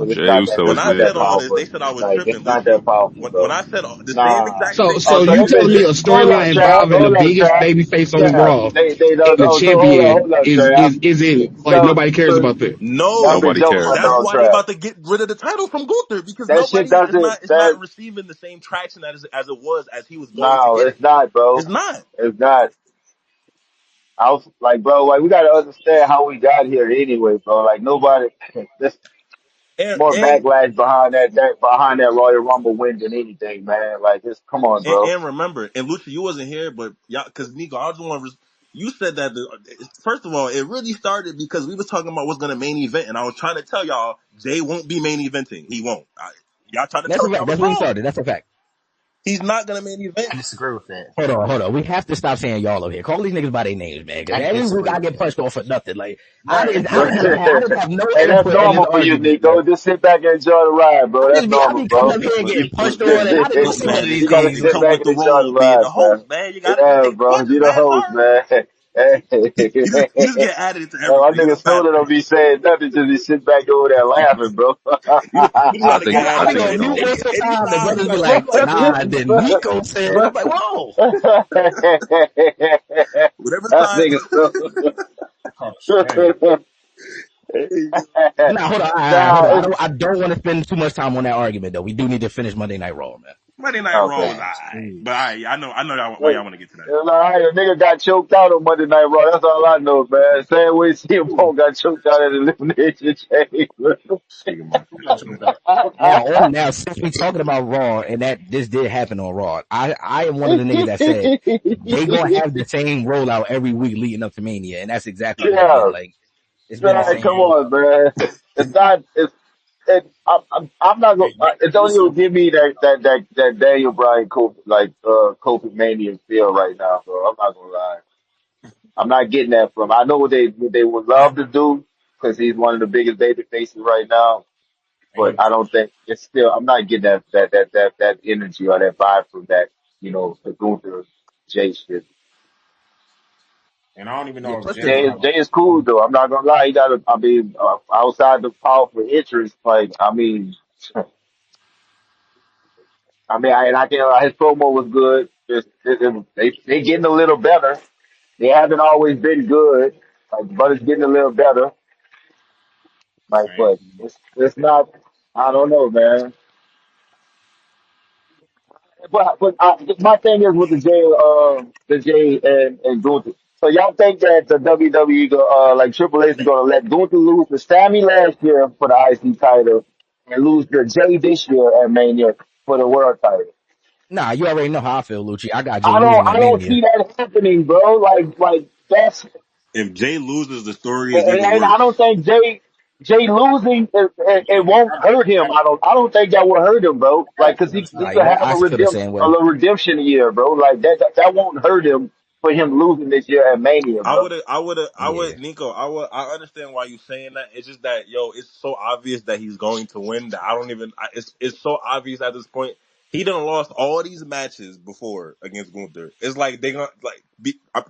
it's Jay not that. Uso When It's is I not good, said that all man. this, they powerful. said I was Like tripping, it's not that Lucci. powerful, When bro. I said the same Nah. exact So thing so you Oh, so you they said. telling me been a hold up, storyline Trav. involving the Hold up, biggest Trav. babyface on Yeah, Raw they and don't. the So champion hold up, is Trav. isn't like So, nobody cares so about that. y'all No, been Nobody joking cares, on that's bro. Donald why they Trav. about to get rid of the title from Gunther because That shit nobody is doesn't. not it's not That receiving the same traction as it was as he was going to no, get it. it's not, It's bro. not. It's not. I was like, bro, like we gotta understand how we got here anyway, bro. Like nobody. There's And more and backlash behind that Royal Rumble win than anything, man. Like just come on, bro. and remember, and Lucy, you wasn't here, but y'all, because Nico, I just want to. You said that first of all, it really started because we was talking about what's going to main event, and I was trying to tell y'all Jay won't be main eventing. He won't. Y'all trying to That's tell a me I fact. was That's where he wrong. started. That's a fact. He's not going to main event. I disagree with that. Hold on. We have to stop saying y'all over here. Call these niggas by their names, man. Because I every week disagree I with get that. punched off for nothing. Like Right. I didn't have no Hey, that's input in this normal for you, argument, man. Nico. Just sit back and enjoy the ride, bro. That's I normal, be coming bro. up here and getting punched on, and I didn't do Look, shit none man, of it, these You it, gotta games. it sit come back with and the enjoy role the of being the ride, man. host, man. You got to Yeah, take the bro. punches, You the man. host, Sorry, man. you Hey. just get added into Man, my everything. It nigga don't matter. Soda don't be saying nothing, just be sitting back over there laughing, bro. You just I got to think get I I added. be think on they mute gonna most of the time. The Anytime you brothers be got something like, like nah, that, and then Nico said, and I'm like, whoa. whatever That time. nigga Oh, shit. Soda. Nah, hold on. All right, hold Nah, on. it's I don't want to spend too much time on that argument, though. We do need to finish Monday Night Raw, man. Monday Night Raw was okay. alright, Jeez. but I know why y'all Look, want to get to that. it's all right. A nigga got choked out on Monday Night Raw. That's all I know, man. Same way CM Punk got choked out at Elimination Chamber. Speaking my Who got choked out? Now, since we talking about Raw, and that this did happen on Raw, I am one of the niggas that said they gonna have the same rollout every week leading up to Mania, and that's exactly what it's been. Yeah, Like, it's been the man, same come rollout. on, man. It's not. I'm not gonna. Hey, Nick, It you don't even so give me that Daniel Bryan Kofi Mania feel right now, bro. I'm not gonna lie. I'm not getting that from. I know what they would love to do because he's one of the biggest baby faces right now. And but he, I don't think it's still. I'm not getting that energy or that vibe from that. The Gunther Jay shit. and I don't even Yeah, know if plus Jay the will Jay have Jay is cool though. I'm not gonna lie. He got. I mean, outside the powerful interest, like I mean, and I can. His promo was good. They getting a little better. They haven't always been good, but it's getting a little better. Like, same. but it's not. I don't know, man. But my thing is with the Jay and Gunther. So y'all think that the WWE, like Triple H, is gonna let Gunther lose to Sammy last year for the IC title and lose to Jay this year at Mania for the world title? nah, you already know how I feel, Lucci. I got Jay I losing don't at I don't Mania. see that happening, bro. Like that's If Jay loses, the story is even and I don't worse. think Jay losing it Yeah, won't hurt him. I don't think that will hurt him, bro. Like, cause he Nah, could yeah, have I feel the same a way. little redemption year, bro. Like that won't hurt him for him losing this year at Mania, bro. Yeah. Nico, I understand why you saying that. It's just that, yo, it's so obvious that he's going to win that I don't even, it's so obvious at this point. He done lost all these matches before against Gunther. It's like they gonna,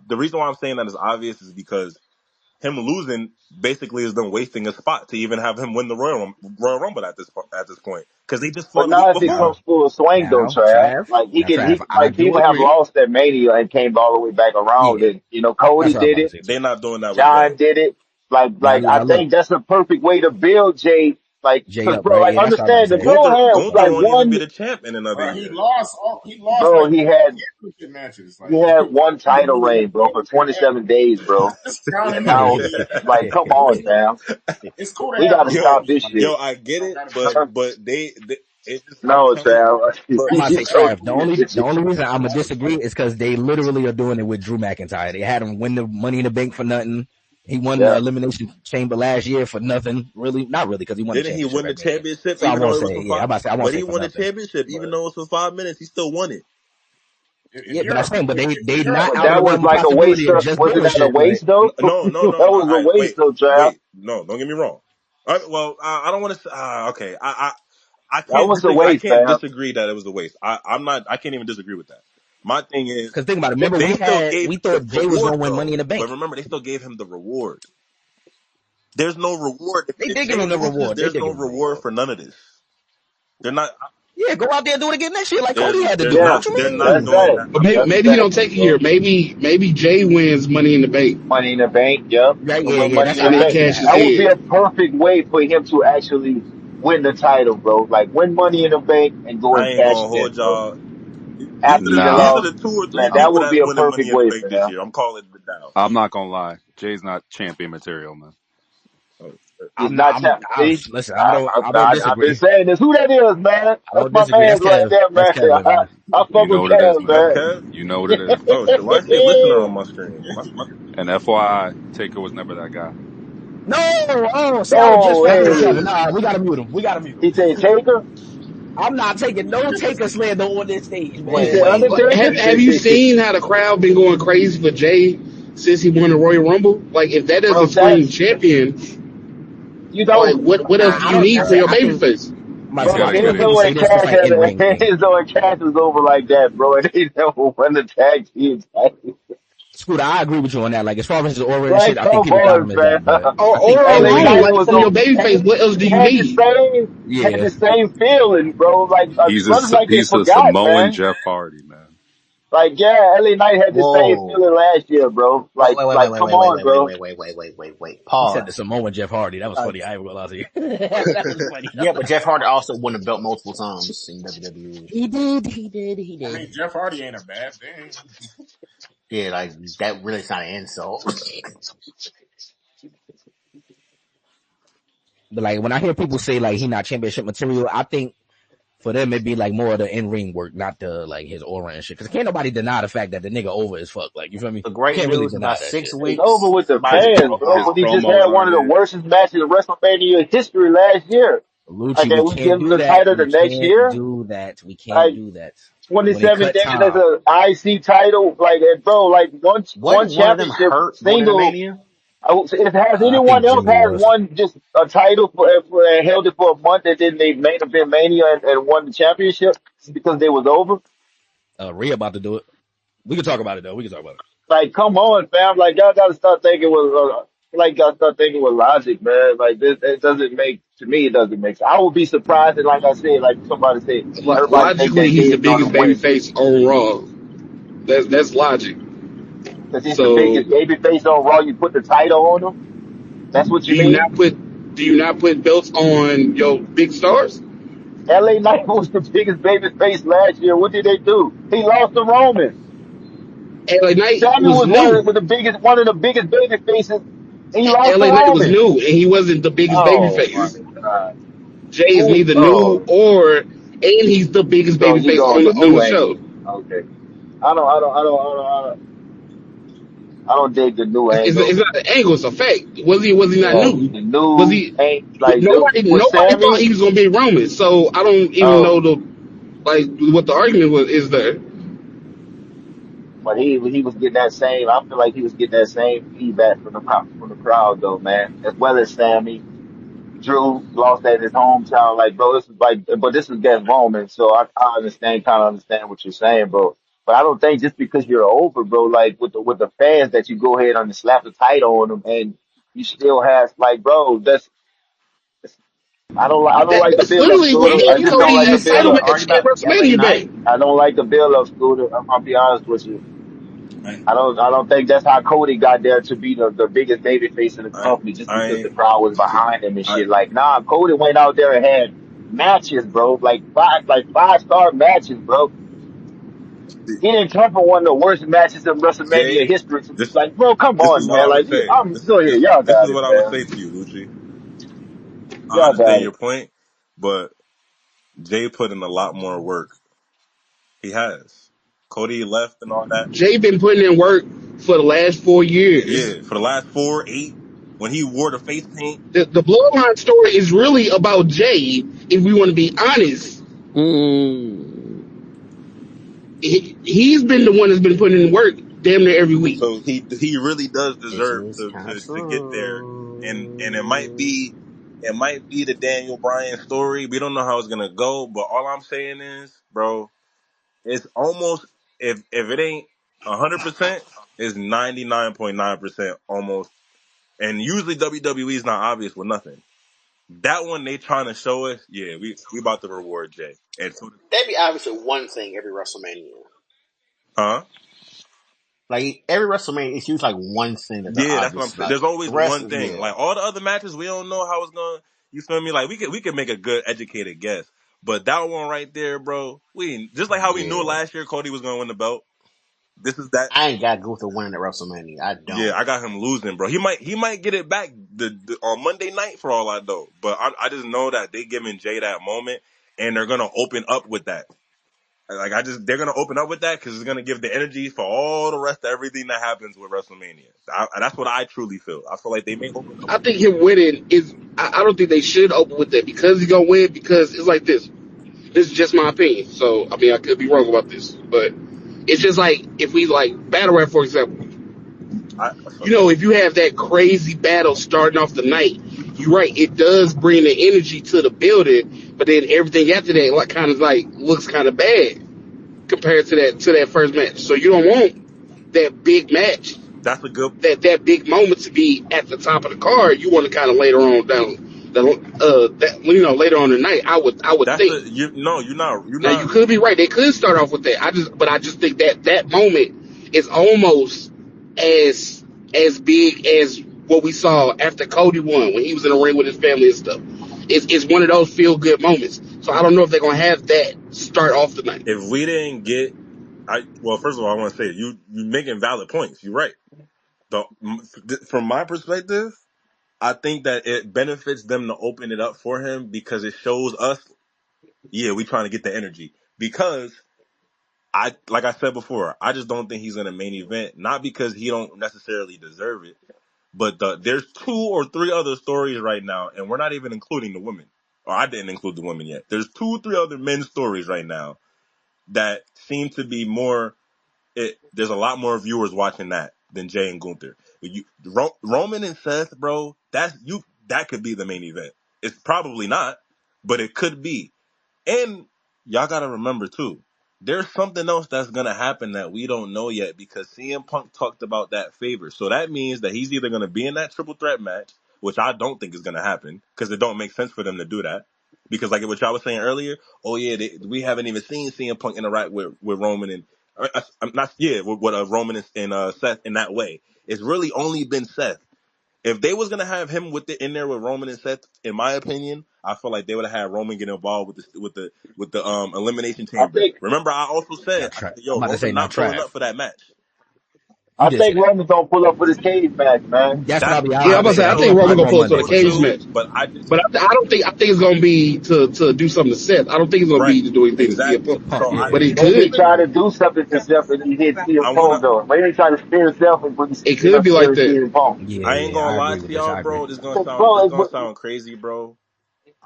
the reason why I'm saying that is obvious is because him losing basically is them wasting a spot to even have him win the Royal Rumble at this point. Cause they just But fought a week not if he before. comes full swing though, Trav. Like Now, Trav, I he do would have agree. lost at Mania and came all the way back around. Yeah, And Cody that's what I'm did about to it, say too. They're not doing that with John Jay. did it. Like I Now look, think that's the perfect way to build Jay. Like, Jay cause up, bro, right? like Yeah, that's what I'm about to understand the say. bro had Gunther like won't even be one, the champ in another bro, he year. lost. He lost bro. like He had championship matches. He Like had one he didn't title even reign, bro, for 27 days, bro. counting him. Now, like, come on, fam. It's cool to We have gotta a Yo, stop this record. Like, yo, shit. I get you don't it, gotta but be. it just I'm No, telling you, Trav. but I'm about to You say, so Trav. The only reason I'm gonna disagree is because they literally are doing it with Drew McIntyre. They had him win the Money in the Bank for nothing. He won the yeah. Elimination Chamber last year for nothing. Really, not really, because he won the didn't he championship win the at Mania. championship So I even won't though it was say, for yeah. I'm five? about to say I won't But say he for won the nothing. championship even But though it was for 5 minutes. He still won it. If yeah, but I'm saying, but they if you're not But out of that the was realm of like a waste possibility of of, just wasn't doing that a shit. Like, waste though? No, no, That no, no. was a waste Wait, though, Trav. wait. No, don't get me wrong. I don't want to. Okay, I That can't was a disagree. I waste, can't fam. disagree that it was a waste. I'm not. I can't even disagree with that. My thing is, cause think about it. Remember, they still gave we him the thought Jay was reward gonna win Money though. in the But Bank. remember, they still gave him the reward. There's no reward. They If did give Jay him the loses, reward. They there's did no give him the reward reward. for none of this. They're not. Yeah, go out there and do it again next year, like They're Cody had to they're do. Yeah, What not. you They're not that's mean? doing that. that. But That's maybe he don't exactly, take it here. bro. Maybe Jay wins Money in the Bank, Money in the bank, yep. Right? And Yeah, win yeah. money That's in how the and I then can bank. see cash that his That happening. would be head. a perfect way for him to actually win the title, bro. Like win money in the bank and go I and ain't cash gonna it in, hold bro. y'all. After you These are Nah, lost, the two or three man, that people would that's be a winning Money perfect in the way, Bank this man. year. I'm calling it now. I'm not gonna lie. Jay's not champion material, man. Oh, shit. He's not champ. See, Listen. I don't I've been disagree. saying this. Who that is, man? I That's don't my disagree. That's man's right Kev. there, That's man. Kev, man. I fuck You know with what it is, Kev, man. That's man. Kev. You know what it is. Oh shit! Why I see a listener on my screen? And FYI, Taker was never that guy. No, oh, see, I was just No, finna agree with Kevin. hey, Nah, we gotta mute him. We gotta mute him. he said Taker. I'm not taking no Taker slander on this stage, He man. said But Undertaker. have you seen how the crowd been going crazy for Jay since he won the Royal Rumble? Like, if that Bro, doesn't scream Cash, champion, you like, know, what else do I you don't. need for Listen, your I can. babyface? I'm about to He's say, got I to can get hear it. people Enzo say and this just Cash like in ring things. Enzo and Cash was over like that, bro, and they never won the tag team title. Scooter, I agree with you on that. Like as far as his aura and shit, Like, I think come people count on, him as man. that. But I think Or LA Cody, alone, Knight like, was from your on, babyface, what else do you had the need? same, had yeah. the same feeling, bro. Like, brothers like they He's a forgot, Samoan man. Jeff Hardy, man. Like, yeah, LA Knight had the same Whoa. feeling last year, bro. Wait, wait, wait, wait, Like, wait, come wait, wait, on, wait, wait, bro. wait, wait, wait, wait, wait, wait. He said the Pause. Samoan Jeff Hardy. That was Uh, funny. I ain't gonna lie to you. That was funny. yeah, but Jeff Hardy also won the belt multiple times in WWE. He did. He did. He I did. mean, Jeff Hardy ain't a bad thing. Yeah, like that really is not an insult. But like when I hear people say like he not championship material, I think for them it'd be like more of the in ring work, not the like his aura and shit. Because can't nobody deny the fact that the nigga over as fuck. Like you feel me? The You great can't really news deny about that six shit. It's over weeks. with the His fans, bro. his But he just promos had one of aren't the it. worst matches in WrestleMania history last year. Like, Lucci, we and we give can't him do the that. title the We next can't year. do that. We can't Like, do that. When they 27 cut days as time, a IC title, like, and bro, like one Wasn't one of them championship hurt going into single. Mania? If has I think anyone else Jimmy had was. won just a title and held it for a month and then they main event Mania and won the championship because they was over? Rhea about to do it. We can talk about it though. We can talk about it. Like, come on, fam. Like, y'all gotta start thinking with gotta start thinking with logic, man. Like, this it doesn't make to me. It doesn't make sense. I would be surprised, and like I said, like somebody said, everybody think Logically, that he's the Jay's gonna biggest baby win face on Raw. That's logic. because he's the So biggest baby face on Raw. You put the title on him. That's what do you you mean? not put belts on your big stars? LA Knight was the biggest baby face last year. What did they do? He lost to Roman. LA Knight Sammy was was one new. of the biggest, one of the biggest baby faces. He lost to LA Knight was Roman. new, and he wasn't the biggest baby Oh my face. God. Jay is Who? neither new Oh, and he's the biggest baby you face go on with the the on new the show. angle. Okay. I don't dig the new It's angle. not an angle; it's a fact. Was he not Yeah, new? the Was new he? ain't like with Nobody thought Sammy. he was gonna be Roman. So I don't even know Oh, what the argument was is there. but he was getting that same. I feel like he was getting that same feedback from the crowd though, man. As well as Sammy. Drew lost at his hometown. Like, bro, this is like, but this is against Roman, so I understand, kind of understand what you're saying, bro. But I don't think just because you're over, bro, like with the fans, that you go ahead and slap the title on them, and you still have like, bro, I don't like the That's build up, literally what Scooter. I gave just don't Cody like the his build title up. match at WrestleMania back. I don't like the build up, Scooter. I'm gonna be honest with you. I, I don't think that's how Cody got there to be the biggest baby face in the I, company just I, because the ain't- crowd was behind him and I, shit. Like, nah, Cody went out there and had matches, bro. Like five-star matches, bro. He didn't come from one of the worst matches in WrestleMania Jay, history. this Like, bro, come this is on, what man. I would Like, say. I'm go ahead, y'all This got is it, what I would man. say to you, Lucci. I Y'all understand got your it. point, but Jay put in a lot more work. He has. Cody left and all that. Jay been putting in work for the last 4 years. Yeah, for the last 4, 8, when he wore the face paint. The bloodline story is really about Jay. If we want to be honest, Mm. he's been the one that's been putting in work damn near every week. So he really does This deserve is kind of to get there, and true. it might be the Daniel Bryan story. We don't know how it's gonna go, but all I'm saying is, bro, it's almost if it ain't 100%, it's 99.9% almost. And usually WWE is not obvious with nothing. That one they trying to show us, yeah, we about to reward Jay. And so, That'd be obviously one thing every WrestleMania. huh? Like every WrestleMania, it's usually like one thing that they're Yeah, that's what I'm obvious saying. about. There's always The rest one is thing. yeah, Like all the other matches, we don't know how it's gonna. You feel me? Like we could make a good educated guess. But that one right there, bro, we just like how we knew yeah. last year Cody was gonna win the belt. This is that. I ain't got Gunther winning at WrestleMania. I Yeah, don't. I got him losing, bro. He might get it back on Monday night for all I know. But I just know that they giving Jay that moment, and they're gonna open up with that. Like they're gonna open up with that because it's gonna give the energy for all the rest of everything that happens with WrestleMania. That's what I truly feel. I feel like they may open up I with think him winning is. I don't think they should open with that because he's gonna win. Because it's like this. This is just my opinion. So I mean, I could be wrong about this, but it's just like if we like battle rap, for example. I, If you have that crazy battle starting off the night, you're right. It does bring the energy to the building, but then everything after that, like, kind of like looks kind of bad compared to that first match. So you don't want that big match, that's a good. that big moment to be at the top of the card. You want to kind of later on down later on the night. I would That's think. a you. No, you're not. You're Now you not. could be right. They could start off with that. I just think that moment is almost as big as what we saw after Cody won when he was in the ring with his family and stuff. It's one of those feel good moments. So I don't know if they're gonna have that start off the night. If we didn't get, well, first of all, I want to say you making valid points. You're right. The, from my perspective, I think that it benefits them to open it up for him because it shows us, yeah, we trying to get the energy. Because like I said before, I just don't think he's in a main event. Not because he don't necessarily deserve it, but there's 2 or 3 other stories right now, and we're not even including the women. Or I didn't include the women yet. There's 2 or 3 other men's stories right now that seem to be more. There's a lot more viewers watching that than Jay and Gunther. But Roman and Seth, bro, that could be the main event. It's probably not, but it could be. And y'all gotta remember too, there's something else that's gonna happen that we don't know yet because CM Punk talked about that favor. So that means that he's either gonna be in that triple threat match, which I don't think is gonna happen because it don't make sense for them to do that. Because like what y'all was saying earlier, oh yeah, we haven't even seen CM Punk interact with Roman and I'm not with Roman and Seth in that way. It's really only been Seth. If they was gonna have him in there with Roman and Seth, in my opinion, I feel like they would have had Roman get involved with the elimination I chamber. think Remember, I also Now, said, I said, I'm yo, about to say Roman now, not pulling Trav. up for that match. You I did say think that. Roman's gonna pull up for this cage match, man. That's what That Yeah, I'm I about to say I feel think I Roman gonna was pull I us to the Monday feel too. cage so, match. but I just But I don't think it's gonna be to do something to Seth. I don't think it's gonna right be to do anything to CM exactly. To Punk. Punk, So yeah. But it Maybe could try to do something to himself and he hit CM I want Punk to. though. Maybe try to steer himself and put it could be like that. CM Punk. Yeah, I ain't yeah, gonna I lie agree to with this. y'all, I agree. bro. This Bro, gonna sound crazy, bro.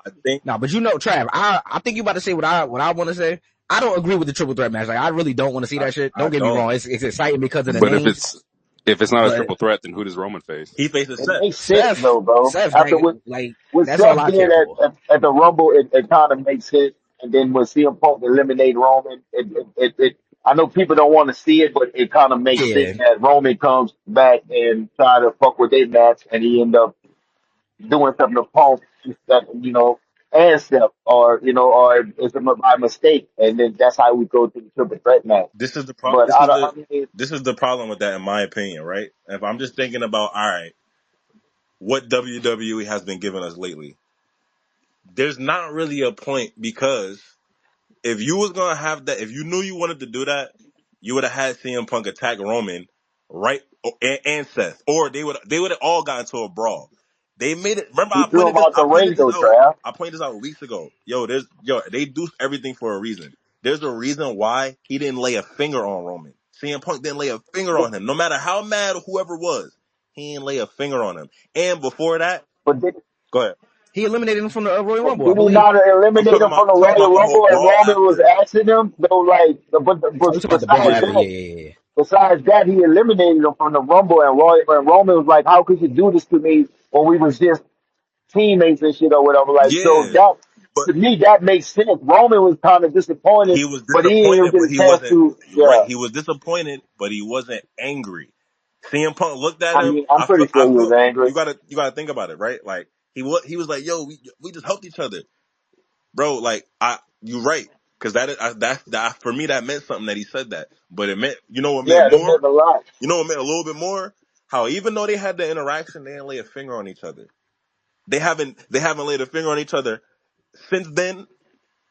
I think No, but you know, Trav, I think you about to say what I want to say. I don't agree with the triple threat match. Like, I really don't want to see I, that shit. I Don't get me don't. wrong. It's exciting because of the But names, if it's not a but triple threat, then who does Roman face? He faces it Seth. makes sense Seth, though, bro. Seth, After what like with that's all Seth I being care for. at the Rumble, it kind of makes sense. And then when CM Punk eliminate Roman, I know people don't want to see it, but it kind of makes sense Yeah, that Roman comes back and try to fuck with their match, and he end up doing something to Punk that and Seth, or it's by mistake, and then that's how we go to the triple threat match. This is the But this is I the mean, this is the problem with that, in my opinion, right? If I'm just thinking about, all right, what WWE has been giving us lately, there's not really a point because if you was gonna have that, if you knew you wanted to do that, you would have had CM Punk attack Roman, right, and Seth, or they would have all got into a brawl. They made it. Remember, he threw him out I the pointed ring this though, out. Trav. I pointed this out weeks ago. They do everything for a reason. There's a reason why he didn't lay a finger on Roman. CM Punk didn't lay a finger But on him, no matter how mad whoever was. He didn't lay a finger on him. And before that, but did, go ahead. he eliminated him from the Royal but Rumble, I did he believe. not eliminate him from the I'm talking about Royal the whole Rumble and brawl Roman was after. asking him? Though, like, Oh, you talking about the brawl besides after? Yeah. Yeah, that, yeah, yeah. he eliminated him from the Rumble, and Roman was like, "How could you do this to me when we was just teammates and shit or whatever?" Like, so Yeah. that But to me that makes sense. Roman was kind of disappointed, he was but he didn't even disappointed, get but a he chance wasn't to. right. Yeah, He was disappointed, but he wasn't angry. CM Punk looked at I him. mean, I'm pretty I sure he was feel angry. you gotta think about it, right? Like he was like, yo, we just helped each other, bro. Like you right, because that for me that meant something that he said that, but it meant what meant Yeah, that more. meant a lot. What meant a little bit more? How even though they had the interaction, they didn't lay a finger on each other. They haven't laid a finger on each other since then,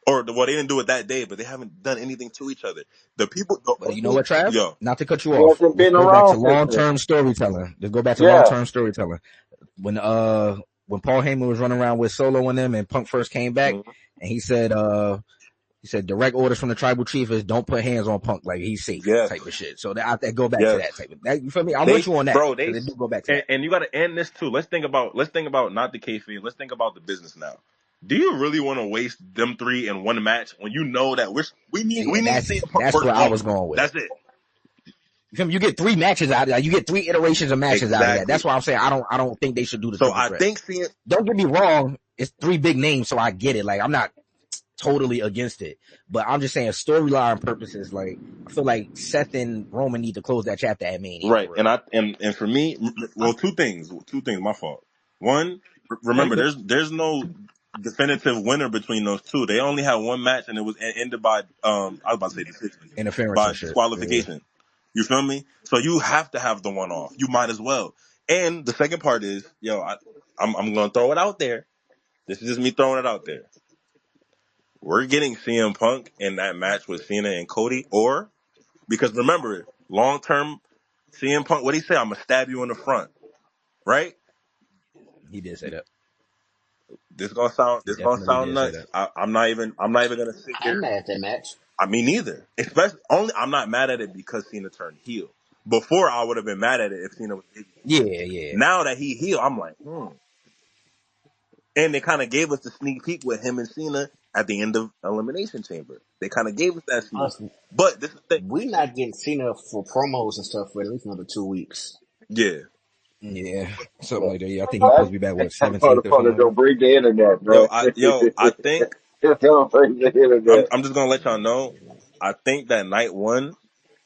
well, they didn't do it that day, but they haven't done anything to each other. The But you know only, what, Trav? yo, Not to cut you He off. hasn't Let's been go back to around since long then. term storytelling. Let's go back to long Yeah, term storytelling. When Paul Heyman was running around with Solo and them, and Punk first came back, mhm, and he said direct orders from the tribal chief is don't put hands on Punk, like he's safe yes, type of shit. So that go back to yes, that type of that. You feel me? I'm with they, you on that bro, because it do go back to that. and you got to end this too. Let's think about not the kayfabe. Let's think about the business now. Do you really want to waste them three in one match when you know that we need See, we and need that's CM Punk that's versus where I was Roman? going with it. That's it. You feel me? You get 3 matches out of that. You get 3 iterations of matches out of that. Exactly. That's why I'm saying I don't think they should do the So triple I threat. think CM Don't get me wrong. It's 3 big names, so I get it. Like, I'm not totally against it, but I'm just saying storyline purposes. Like, I feel like Seth and Roman need to close that chapter at Mania right, for and real. and for me, well, two things. My fault. One, No, you remember, good. there's no definitive winner between those two. They only had one match, and it was ended by I was about to say decision, Interference by and shit. Yeah. disqualification. You feel me? So you have to have the one off. You might as well. And the second part is, I'm gonna throw it out there. This is just me throwing it out there. We're getting CM Punk in that match with Cena and Cody, or because remember, long term, CM Punk, what he say? I'm gonna stab you in the front, right? He did say that. He This gonna definitely sound did say nuts. that. I'm not even gonna sit I'm here. mad at that match. I mean, neither. Especially only I'm not mad at it because Cena turned heel. Before I would have been mad at it if Cena was heel. Yeah, yeah. Now that he heel, I'm like, And they kind of gave us the sneak peek with him and Cena at the end of Elimination Chamber. They kind of gave us that sneak. Honestly, But this is the thing. we not getting Cena for promos and stuff for at least another 2 weeks. Yeah. Yeah, something like that. Yeah, I think he's supposed to That be back, what, 17th or something motherfucker like that? don't bring the internet, bro. I think Don't bring the internet. I'm just gonna let y'all know. I think that night one.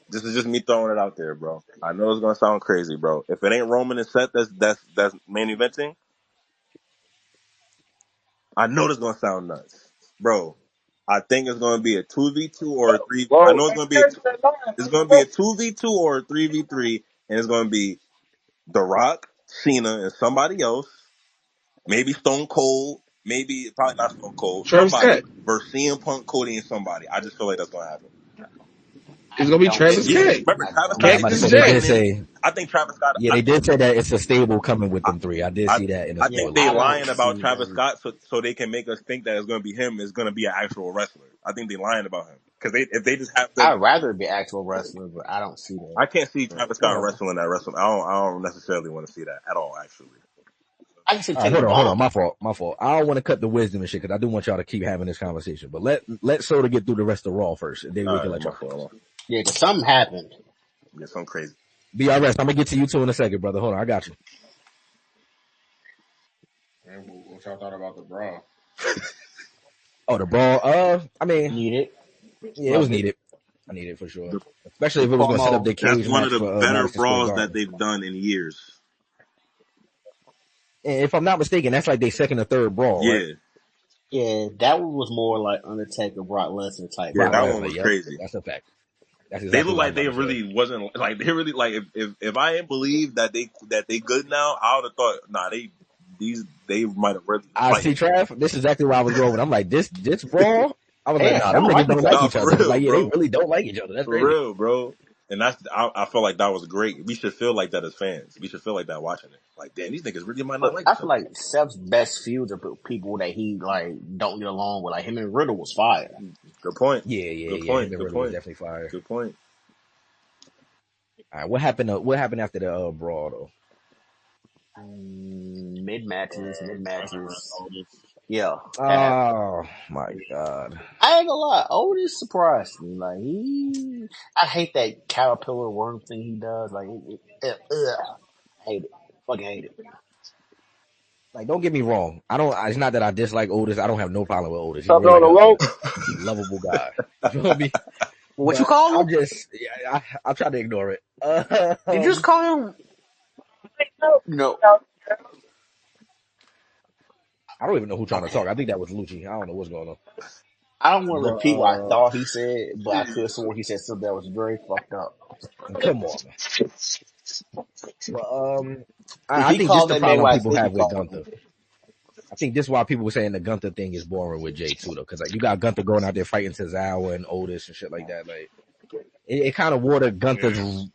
This is just me throwing it out there, bro. I know it's gonna sound crazy, bro. If it ain't Roman and Seth, that's main eventing. I know this gonna sound nuts, bro. I think it's gonna be a 2v2 or a three. I Well, know it's gonna be it's gonna be a 2v2 or a 3v3, and it's gonna be The Rock, Cena, and somebody else. Maybe Stone Cold. Maybe probably not Stone Cold. Travis Somebody Scott. versus CM Punk, Cody, and somebody. I just feel like that's gonna happen. It's gonna be Travis Yeah, Scott. remember Travis Yeah, Scott I'm about to even Cactus say was they Jack. did claiming. say, I think Travis Scott. yeah, they did say that it's a stable coming with them three. I did I, see that in the I think spoilers. they lying about Travis Scott so they can make us think that it's going to be him is going to be an actual wrestler. I think they lying about him because if they just have them, I'd rather it be actual wrestler, but I don't see that. I can't see But Travis Scott whatever. wrestling that wrestling. I don't necessarily want to see that at all. Actually, I can see All right, taking the hold on. bomb. My fault. I don't want to cut the wisdom and shit because I do want y'all to keep having this conversation. But let Soda get through the rest of Raw first, and then all we can right, let my y'all fault. finish. Yeah, because something happened. Yeah, something crazy. BRS, I'm gonna get to you two in a second, brother. Hold on, I got you. Man, what y'all thought about the brawl? Oh, the brawl. I mean, Need it. yeah, it was Loved it. needed. I need it for sure, The, especially Good if it was gonna set up promo. the that's cage one of match the for better Madison Square brawls that Garden. they've done in years. And if I'm not mistaken, that's like their second or third brawl, right? Yeah, Yeah, that one was more like Undertaker, Brock Lesnar type yeah, Brock that brawl. one Lesnar. was Yep, crazy. that's a fact. That's They exactly look what I was like they about to say. really wasn't like they really like if I didn't believe that they good now, I would have thought nah they might have really I like see, Trav. This is exactly where I was going with. I'm like, this brawl. I was They like, nah, actually them don't niggas like don't each like other. nah each for other. real, Like, yeah, they bro, really don't like each other. That's for crazy. real, bro. And I felt like that was great. We should feel like that as fans. We should feel like that watching it. Like damn, these niggas really might not But like I each feel other. like Seth's best feuds are people that he like don't get along with. Like him and Riddle was fire. Good point. Good Yeah. Him point. and Good Riddle was point. definitely fire. Good point. All right, what happened? What happened after the brawl though? Mid matches, mid matches. Yeah, that happened. Oh my god. I ain't gonna lie, Otis surprised me. Like I hate that caterpillar worm thing he does. Like, I hate it. Fucking hate it. Like, don't get me wrong. I don't. It's not that I dislike Otis. I don't have no problem with Otis. He's Something really on the a rope. lovable guy. You feel me? What you But call I'm him? just, yeah, I'm trying to ignore it. Did you just call him? No. I don't even know who's trying to Okay. talk. I think that was Lucci. I don't know what's going on. I don't want to But repeat what I thought he said, but I could have sworn he said something that was very fucked up. come on. But If I he think this is called the that man problem what I people think he have with called him. Gunther. I think this is why people were saying the Gunther thing is boring with Jay too, though, because like you got Gunther going out there fighting Tozawa and Otis and shit like that. Like it kind of watered Gunther's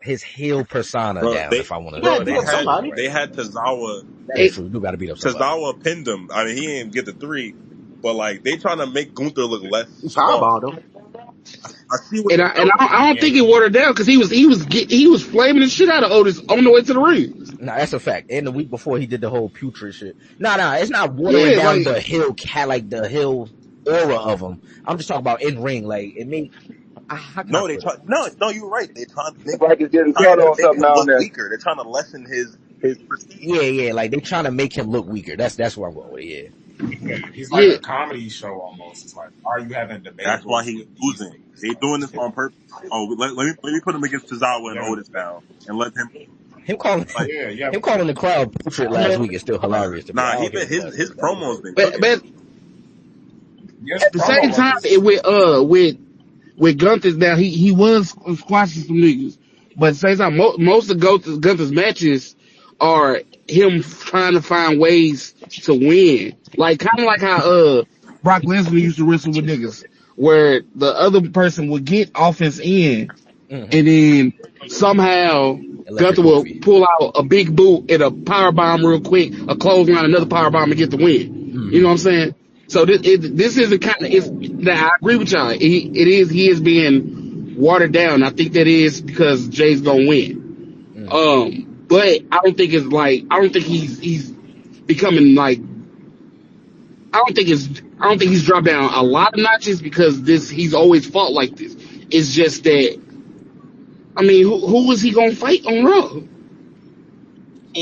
his heel persona Bro, down. If I want to, Yeah, if beat I up want to put it somebody. right, they had Tozawa. that is It, true. You do got to beat up somebody. Tozawa pinned him. I mean, he didn't get the 3, but like they trying to make Gunther look less He strong. powerbombed him. I see what and they're doing. I don't think it watered down because he was flaming the shit out of Otis on the way to the ring. No, that's a fact. And the week before he did the whole putrid shit. No, it's not watering Yeah, down like the heel cat like the heel aura of him. I'm just talking about in ring. Like it made. How can I No, put it? no, you're right. They're trying to It's like it's getting trying cut to on make something him down look there. weaker. They're trying to lessen his prestige. Yeah. Like they trying to make him look weaker. That's where I'm going with it. Yeah, he's like yeah, a comedy show almost. It's like, are you having That's why debatables he's with these losing. niggas? They doing this on purpose. Oh, let me put him against Tozawa and Yeah, Otis now, and let him Him calling like yeah, yeah. him calling the crowd putrid I last mean, week is still hilarious to me. nah. I He don't care been what nobody his says. That was promo's great. been but cooking. Yes, at the promo same work time, is with Gunther now, he was squashing some niggas, but at the same time, most of Gunther's matches are him trying to find ways to win, like kind of like how Brock Lesnar used to wrestle with niggas, where the other person would get offense in, Mm-hmm. and then somehow Electric Gunther will Kofi. pull out a big boot and a power bomb real quick, a clothesline, another power bomb, and get the win. You know Mm-hmm. what I'm saying? So this is a kind of it's. Now I agree with y'all. He is being watered down. I think that is because Jay's gonna win. Mm-hmm. But I don't think he's becoming like I don't think he's dropped down a lot of notches because he's always fought like this. It's just that I mean, who was he gonna fight on Raw?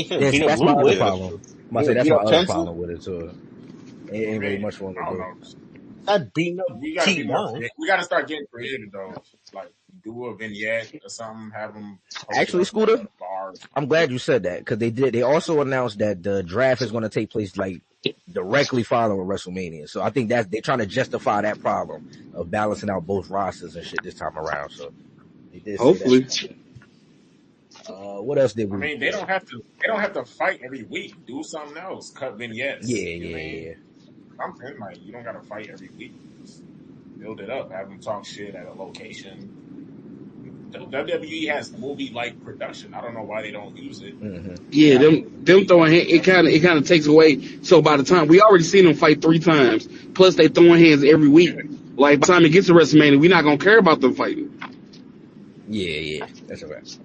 If it beat up That's my other Ludwig, Yeah, that's problem. true. I'm about to say it that's beat my up other Penta, problem with it too. It I ain't really mean, much for him to I don't do. know. that beating up We got to be more T1. creative. We got to start getting creative though. Like do a vignette or something. Have them posted Actually, up at Scooter, a bar. I'm glad you said that because they also announced that the draft is going to take place like directly following WrestleMania. So I think that they're trying to justify that problem of balancing out both rosters and shit this time around. So they did say that. Hopefully. What else did I we mean, they get? don't have to. They don't have to fight every week. Do something else. Cut Yeah, vignettes. You know what I yeah, mean? yeah. Something like you don't got to fight every week. Just build it up. Have them talk shit at a location. WWE has movie like production. I don't know why they don't use it. Mm-hmm. Yeah, Have them throwing hand, it kind of takes away. So by the time we already seen them fight 3 times, plus they throwing hands every week. Like by the time it gets to WrestleMania, we're not gonna care about them fighting. Yeah. That's a fact.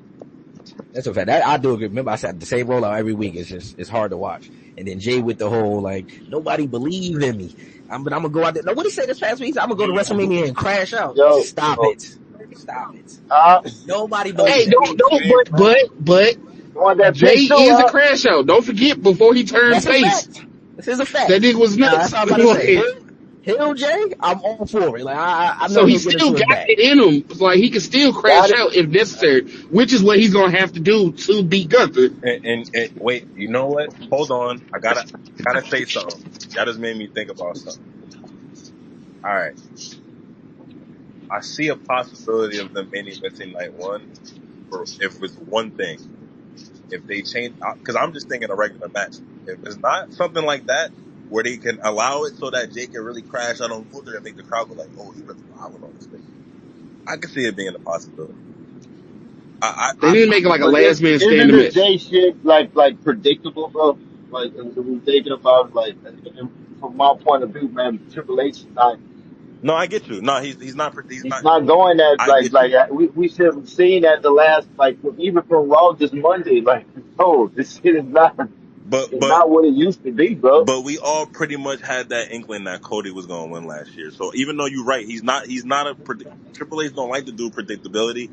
That's a fact. I do agree. Remember, I said the same rollout every week. It's hard to watch. And then Jay with the whole like nobody believed in me. I'm gonna go out there. No, what he said this past week? I'm gonna go to WrestleMania and crash out. Yo, Stop oh, it. Stop it. uh, Nobody Hey, believed in me. don't, but on that Jay picture, is a crash out. Don't forget before he turned That's a face, fact. This is a that fact. nigga was That's nuts. all I'm about to say. Hill Jay, I'm all for it. Like I know So he he'll get still into his got bag. it in him. Like he can still got crash it. out if necessary, which is what he's gonna have to do to beat Gunther. And wait, you know what? Hold on. I gotta say something. That just made me think about something. All right. I see a possibility of them main eventing night one for if it's one thing. If they change, because I'm just thinking a regular match. If it's not something like that, where they can allow it so that Jay can really crash out on Gunther and make the crowd go like, "Oh, he really wilding on this thing." I can see it being a possibility. They need to make it like a But last man isn't standing the match. J shit like predictable, bro? Like if we thinking about like from my point of view, man, Triple H is not No, I get you. No, he's not. He's he's not. not going at I get you. we should have seen at the last like even from Raw this Monday like oh this shit is not But it's but not what it used to be, bro. but we all pretty much had that inkling that Cody was going to win last year. So even though you're right, he's not Triple H don't like to do predictability.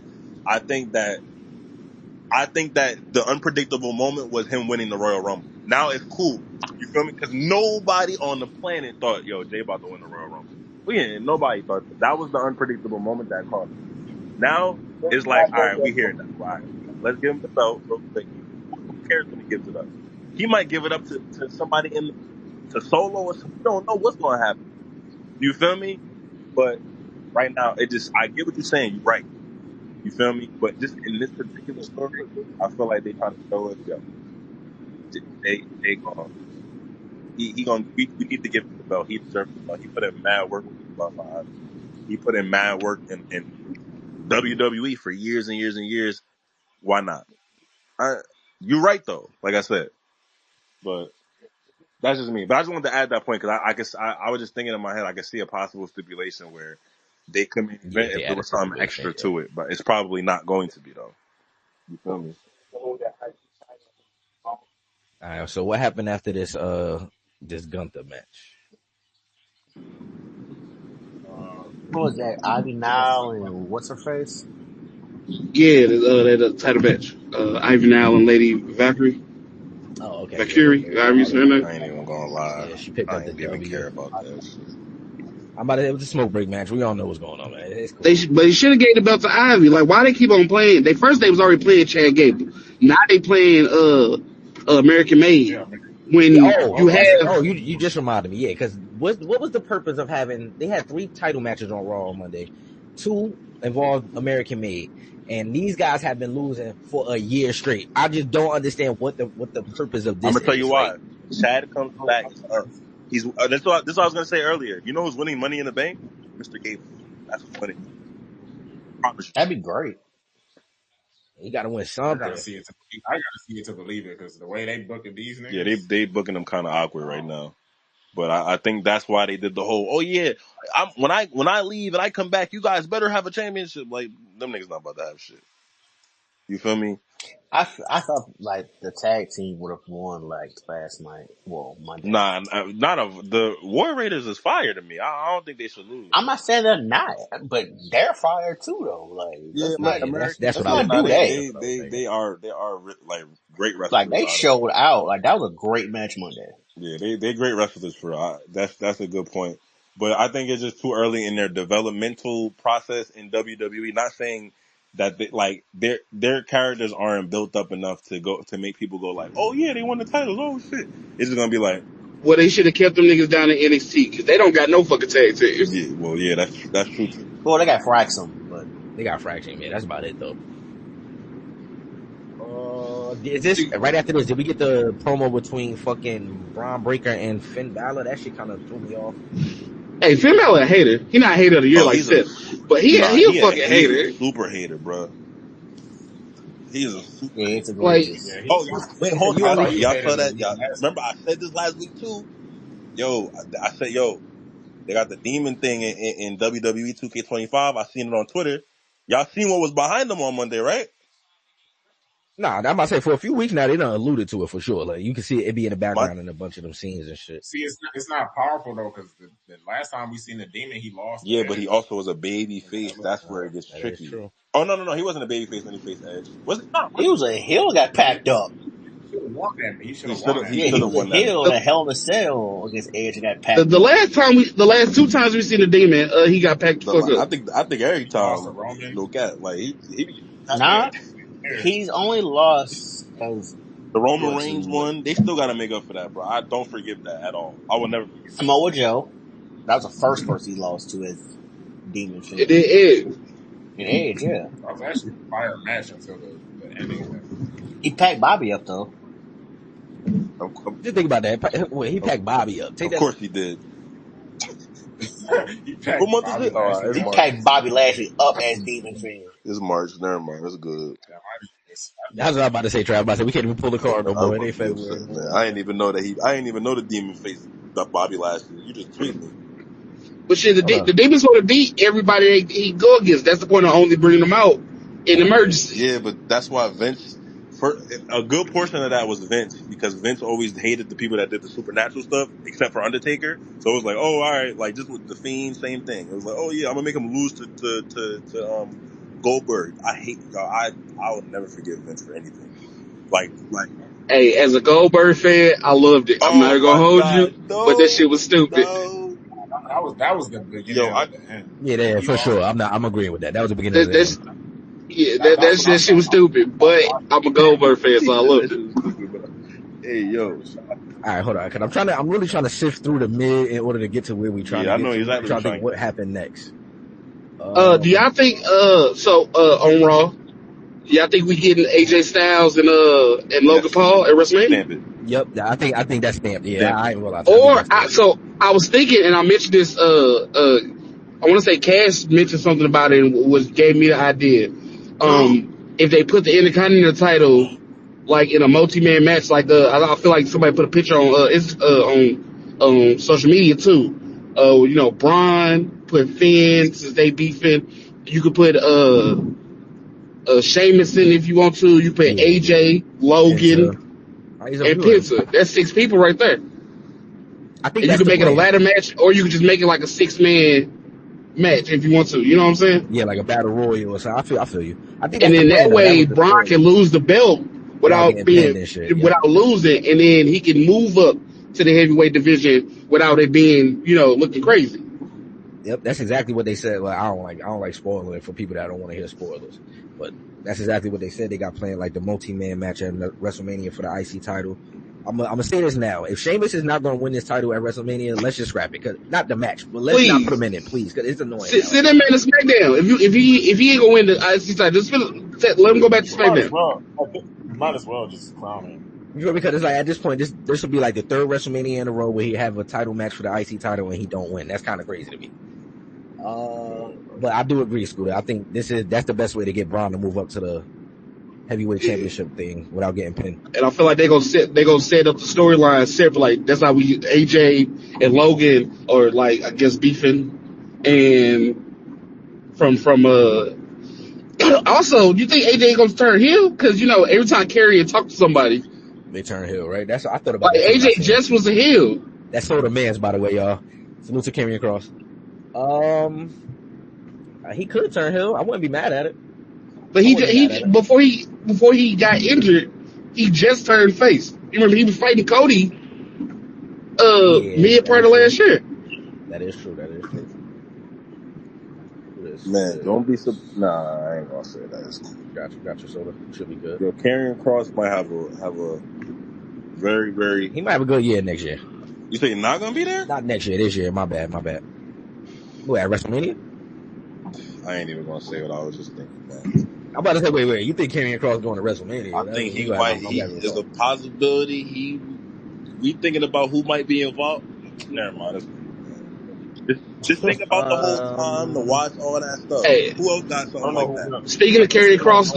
I think that the unpredictable moment was him winning the Royal Rumble. Now it's cool. You feel me? Because nobody on the planet thought, yo, Jay about to win the Royal Rumble. Nobody thought that was the unpredictable moment that caused it. Now it's like, all right, we here now. All right, let's give him the belt real quick. Who cares when he gives it up? He might give it up to somebody to Solo or something. We don't know what's going to happen. You feel me? But right now, I get what you're saying. You're right. You feel me? But just in this particular story, I feel like they trying to show us, yo, they gonna, we need to give him the belt. He deserves the belt. He put in mad work with his bloodline. He put in mad work in WWE for years and years and years. Why not? You're right though. Like I said, but that's just me. But I just wanted to add that point because I was just thinking in my head I could see a possible stipulation where they could main Yeah, event if they if there had a was something stipulation, extra yeah. to it, but it's probably not going to be though. You feel me? All right. So what happened after this Gunther match? What was that? Ivy Nile and what's her face? Yeah, that title match. Ivan Allen, Lady Valkyrie, Oh, okay, yeah. however you say her name. I ain't even gonna lie. Yeah, she picked I up the ain't even W. care about that shit. It was a smoke break match. We all know what's going on, man. It's cool. But they should have gave the belt to Ivy. Like, why they keep on playing? They was already playing Chad Gable. Now they playing American Made. yeah. When Yeah, you have you just reminded me. Yeah, because what was the purpose of having? They had 3 title matches on Raw on Monday. 2 involved American Made, and these guys have been losing for a year straight. I just don't understand what the purpose of I'm this gonna tell you is. why. Like, Chad comes back. He's this what I was gonna say earlier. You know who's winning Money in the Bank? Mr. Gable. That's who's winning. I promise you. That'd be great. you got to win I gotta something. see it. I gotta see it to believe it because the way they booking these Yeah, niggas. they booking them kind of awkward right now. But I think that's why they did the whole. Oh yeah, when I leave and I come back, you guys better have a championship. Like them niggas not about to have shit. You feel me? I thought like the tag team would have won like last night. Well, Monday. Nah, not of the War Raiders is fire to me. I don't think they should lose. I'm not saying they're not, but they're fire too though. Like Yeah, That's let's what I was not do thinking. that. they are like great wrestlers. Like they showed out. Like that was a great match Monday. Yeah, they great wrestlers for real. That's a good point. But I think it's just too early in their developmental process in WWE. Not saying that their characters aren't built up enough to make people go like, oh yeah, they won the titles. Oh shit! It's just gonna be like, Well, they should have kept them niggas down in NXT because they don't got no fucking tag teams. yeah, well, yeah, that's true too. Well, they got Fraxum, but they got Fraxum. Yeah, that's about it though. Is this right after this? Did we get the promo between fucking Braun Breaker and Finn Balor? That shit kind of threw me off. Hey, Finn Balor a hater. He not a hater of the year like Seth, but he a fucking hater. Super hater, bro. He's a super. Yeah, it's egregious. Wait, hold on. Y'all saw that? Y'all remember I said this last week too? Yo, I said, they got the demon thing in WWE 2K25. I seen it on Twitter. Y'all seen what was behind them on Monday, right? Nah, I'm about to say for a few weeks now they done alluded to it for sure. Like you can see it be in the background in a bunch of them scenes and shit. See, it's not powerful though because the last time we seen the demon, he lost. Yeah, but he also was a baby face. That's where it gets tricky. Oh no, he wasn't a baby face when he faced Edge. Was it? No, he was a heel. Got packed up. He should have won that. He was a heel in a Hell in a Cell against Edge and got packed. The last two times we seen the demon, he got packed the fuck up. I think every time no cat like he he's only lost because the Roman Reigns one. They still got to make up for that, bro. I don't forgive that at all. I will never forgive Samoa Joe. That was the first person he lost to as Demon Finn. It is. Edge, yeah. That was actually a fire match until the ending. He packed Bobby up though. Just think about that. Wait, he packed Bobby up. Of course he did. He packed what month is it? He packed Bobby Lashley up as Demon Finn. It's March. Never mind. That's good. That's what I was about to say, Trav. I about to say we can't even pull the card no more. It ain't February. I didn't even know the demon face Bobby Lashley. You just tweet me. But shit, the demons want to beat everybody he go against. That's the point of only bringing them out in emergency. Yeah, but that's why Vince. A good portion of that was Vince because Vince always hated the people that did the supernatural stuff, except for Undertaker. So it was like, oh, all right, like just with the Fiend, same thing. It was like, oh yeah, I'm gonna make him lose to Goldberg. I hate y'all. I will never forgive Vince for anything. Like. Hey, as a Goldberg fan, I loved it. I'm not gonna hold you, but that shit was stupid. No. That was the beginning of the end. Yeah, for sure. I'm agreeing with that. That was the beginning of the end. Yeah, that shit was stupid, but I'm a Goldberg fan, so I loved it. Hey, yo. All right, hold on, cause I'm really trying to sift through the mid in order to get to where we try to get. I know exactly. Trying to think what happened next. Do y'all think on Raw? Do y'all think we getting AJ Styles and Logan Paul at WrestleMania? Yep, I think that's stamped. Yeah, I ain't realize. I was thinking, and I mentioned this. I want to say Kash mentioned something about it and gave me the idea. If they put the Intercontinental title like in a multi-man match, like I feel like somebody put a picture on social media too. Braun put Finn since they beefing. You could put Sheamus in if you want to. You put AJ, Logan, and Penta. That's 6 people right there. I think you could make it a ladder match, or you could just make it like a 6-man match if you want to. You know what I'm saying? Yeah, like a battle royal or something. I feel you. I think and then that way Braun can lose the belt without losing, and then he can move up to the heavyweight division without it being, looking crazy. Yep, that's exactly what they said. Well, I don't like spoiling it for people that don't want to hear spoilers, but that's exactly what they said. They got planned like the multi-man match at WrestleMania for the IC title. I'm gonna say this now. If Sheamus is not gonna win this title at WrestleMania, let's just scrap it. Cause not the match, but let's not put him in it, please, because it's annoying. Send him in to SmackDown. If he ain't gonna win the IC title, just let him go back to SmackDown. Might as well just clown him. Because it's like at this point, this will be like the 3rd WrestleMania in a row where he have a title match for the IC title and he don't win. That's kind of crazy to me. But I do agree, Skoota. I think that's the best way to get Braun to move up to the heavyweight championship thing without getting pinned. And I feel like they're gonna set up the storyline separate. Like that's how we AJ and Logan or like I guess beefing, and from Also, you think AJ gonna turn heel? Because every time Carrie talk to somebody, They turn heel, right? I thought about like that too when I AJ seen just was a heel. That's Soda Man's, by the way, y'all. Salute to Karrion Kross. He could turn heel. I wouldn't be mad at it. But before he got injured, he just turned face. You remember he was fighting Cody mid part of last year. That is true. Man, don't be nah. I ain't gonna say that. It's cool. Got you, Soda. Should be good. Yo, Karrion Kross might have a very, very. He might have a good year next year. You say he's not gonna be there? Not next year. This year. My bad. Who at WrestleMania? I ain't even gonna say what I was just thinking, man. I'm about to say, wait. You think Karrion Kross going to WrestleMania? I think he might. There's a possibility. We thinking about who might be involved. Never mind. Just think about the whole time to watch all that stuff. Hey, who else got something like that? Speaking of Karrion Kross,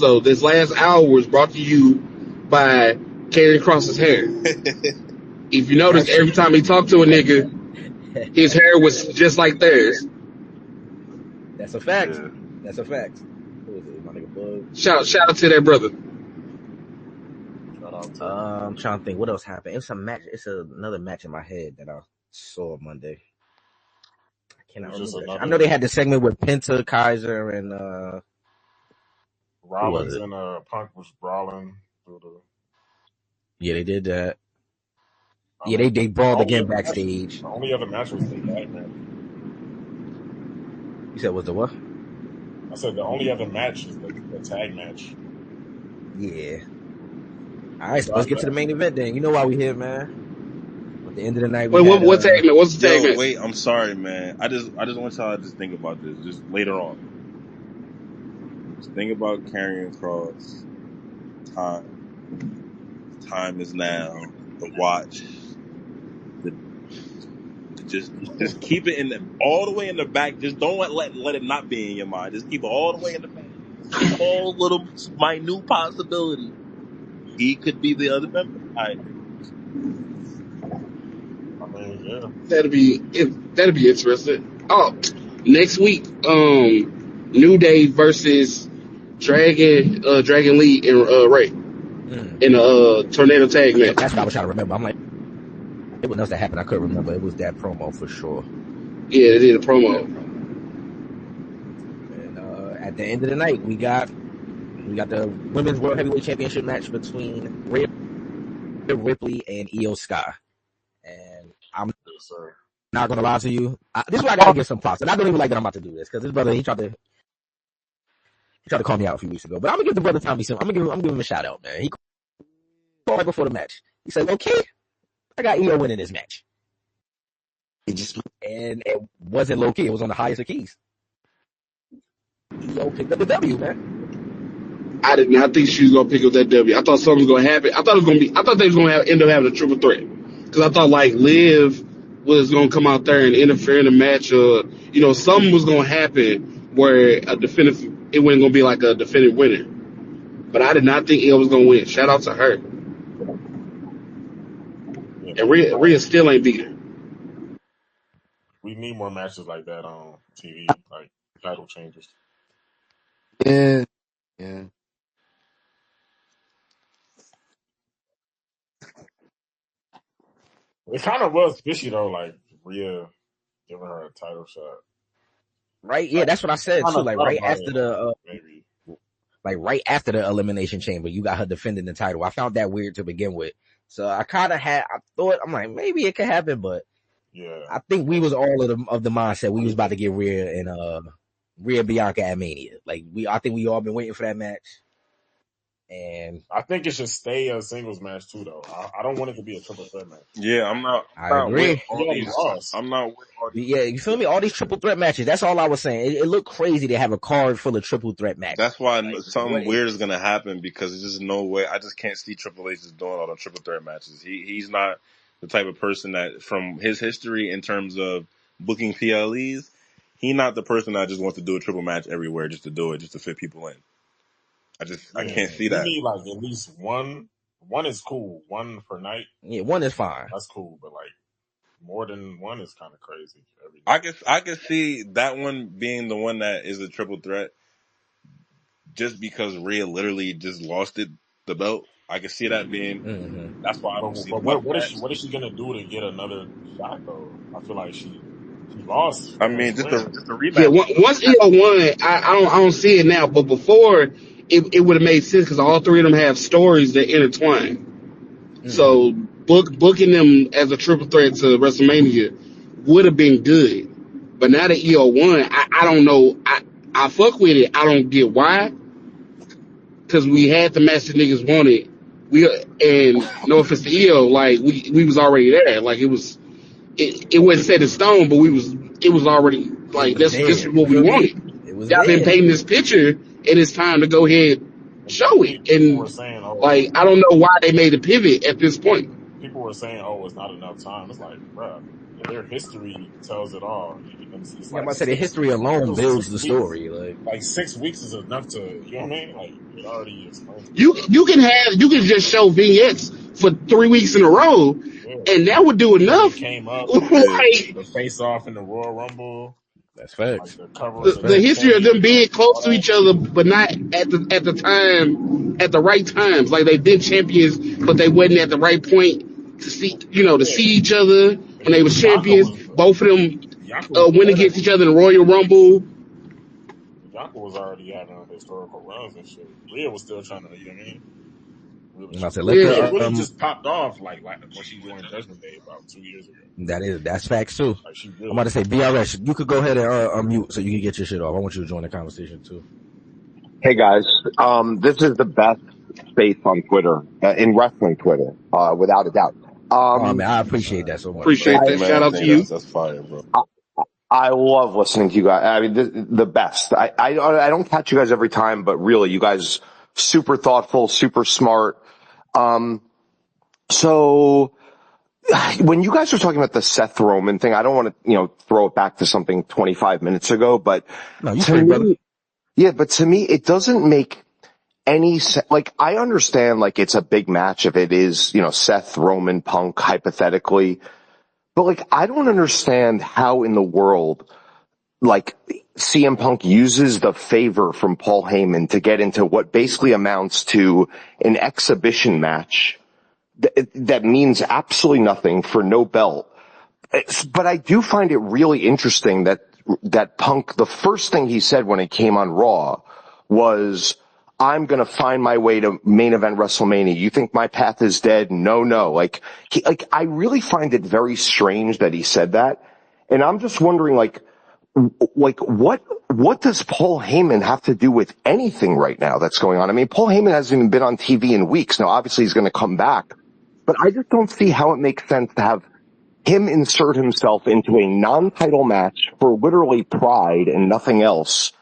though, this last hour was brought to you by Karrion Kross's hair. If you notice, every time he talked to a nigga, his hair was just like theirs. That's a fact. Yeah. That's a fact. Who is it? My nigga Bug. Shout out to that brother. I'm trying to think what else happened. It's a match. It's another match in my head that I saw Monday. I cannot remember. I know they had the segment with Penta, Kaiser, and Rollins and Punk was brawling through the. Yeah, they did that. Yeah, they brawled again backstage. The only other match was the tag match. You said was the what? I said the only other match is the tag match. Yeah. All right, so let's get to the main event then. You know why we here, man. At the end of the night, wait, what tag match? What's the tag match? Wait, I'm sorry, man. I just want y'all to just think about this just later on. Just think about Karrion Kross. Time is now. The watch. Just keep it all the way in the back. Just don't let it not be in your mind. Just keep it all the way in the back. All little minute possibility. He could be the other member. I mean, yeah. That'd be interesting. Oh, next week, New Day versus Dragon Lee and Ray in a tornado tag match. That's what I was trying to remember. I'm like, it was else that happened. I couldn't remember. It was that promo for sure. Yeah, they did a promo. And at the end of the night, we got the Women's World Heavyweight Championship match between Rhea Ripley and Io Sky. And I'm not gonna lie to you. This is why I gotta give some props. And I don't even like that I'm about to do this because this brother he tried to call me out a few weeks ago. But I'm gonna give the brother Tommy some. I'm gonna give him a shout out, man. He called right before the match. He said, "Okay, I got Io winning this match." And it wasn't low key. It was on the highest of keys. Io picked up the W, man. I did not think she was gonna pick up that W. I thought something was gonna happen. I thought they was gonna end up having a triple threat because I thought like Liv was gonna come out there and interfere in the match, or something was gonna happen where it wasn't gonna be like a definitive winner. But I did not think Io was gonna win. Shout out to her. And Rhea still ain't beat her. We need more matches like that on TV, like title changes. Yeah. It kind of was fishy though, like Rhea giving her a title shot. Right? Yeah, that's what I said too. Like right after maybe. Right after the Elimination Chamber, you got her defending the title. I found that weird to begin with. So I thought, I'm like, maybe it could happen, but yeah, I think we was all of the mindset we was about to get Rhea and Bianca at Mania. I think we all been waiting for that match. And I think it should stay a singles match too, though. I don't want it to be a triple threat match. Yeah, I agree. I'm not with all these. Yeah, you feel me? All these triple threat matches. That's all I was saying. It looked crazy to have a card full of triple threat matches. That's why something weird is gonna happen because there's just no way. I just can't see Triple H just doing all the triple threat matches. He's not the type of person that, from his history in terms of booking PLEs, he's not the person that just wants to do a triple match everywhere just to do it, just to fit people in. I can't see that. You need like at least one. One is cool. One per night. Yeah, one is fine. That's cool, but like more than one is kind of crazy every night. I could see that one being the one that is a triple threat, just because Rhea literally just lost the belt. I could see that being. Mm-hmm. That's why I don't see But another what match. what is she gonna do to get another shot though? I feel like she lost I fair and mean, just square. a Yeah, rematch. once EO won, I don't see it now, but before it would have made sense because all three of them have stories that intertwine. Mm-hmm. So booking them as a triple threat to WrestleMania would have been good. But now that EO won, I don't know. I fuck with it. I don't get why. Because we had the match that niggas wanted. And no offense to EO, like we was already there. Like it wasn't set in stone, but it was already It like was this there. is You what we feel me? wanted. It was Y'all been there. painting this picture, and it's time to go ahead And show it. people were And saying, oh, like I don't know why they made a pivot at this point. people were saying, oh, it's not enough time. It's like, bruh, their history tells it all. It's Yeah, I'm like about to say the history alone those builds 6 the weeks. story. Like, Like 6 weeks is enough to, you know what I mean? Like it already explains You itself. you can just show vignettes for 3 weeks in a row, Yeah. and that would do When they enough. came up, Yeah. Like the face off in the Royal Rumble, that's like facts. the cover of That's the the facts. history of them chain, being close all to that. each other, but not at the time at the right times. Like they've been champions, but they wasn't at the right point to see to see Yeah. each other when they was Bianca champions. was Both of them Bianca was went better. against each other in the Royal Rumble. Bianca was already having historical runs and shit. Rhea was still trying to, you know what I mean? Really, I'm about to say let Rhea Yeah, the really just popped off like when she joined Judgment Day about 2 years ago. that's facts too. Like she I'm really about to say popped off. BRS. You could go ahead and unmute so you can get your shit off. I want you to join the conversation too. Hey guys, this is the best space on Twitter, in wrestling Twitter, without a doubt. Oh Um, man, I appreciate that so much, bro. appreciate Thank I, you, that. Shout man. out to Thank you. that's fire, bro. I love listening to you guys. I mean, the best. I don't catch you guys every time, but really, you guys super thoughtful, super smart. Um, so when you guys were talking about the Seth Roman thing, I don't want to, throw it back to something 25 minutes ago, but No, you to straight, brother. me, yeah, but to me, it doesn't make any like I understand like it's a big match if it is Seth Roman Punk hypothetically, but like I don't understand how in the world like CM Punk uses the favor from Paul Heyman to get into what basically amounts to an exhibition match that means absolutely nothing for no belt. But I do find it really interesting that Punk, the first thing he said when he came on Raw was, I'm gonna find my way to main event WrestleMania. You think my path is dead? No, no. Like I really find it very strange that he said that. And I'm just wondering, like what does Paul Heyman have to do with anything right now that's going on? I mean, Paul Heyman hasn't even been on TV in weeks. Now, obviously he's gonna come back, but I just don't see how it makes sense to have him insert himself into a non-title match for literally pride and nothing else.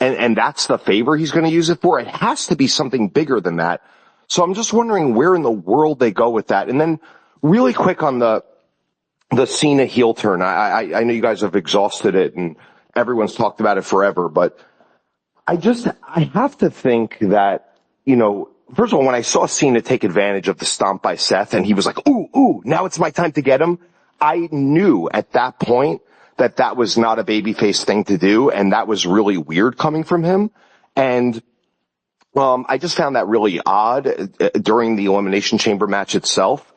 And that's the favor he's going to use it for. It has to be something bigger than that. So I'm just wondering where in the world they go with that. And then really quick on the Cena heel turn. I know you guys have exhausted it and everyone's talked about it forever, but I have to think that, first of all, when I saw Cena take advantage of the stomp by Seth and he was like, ooh, now it's my time to get him. I knew at that point that was not a babyface thing to do. And that was really weird coming from him. And, I just found that really odd during the Elimination Chamber match itself.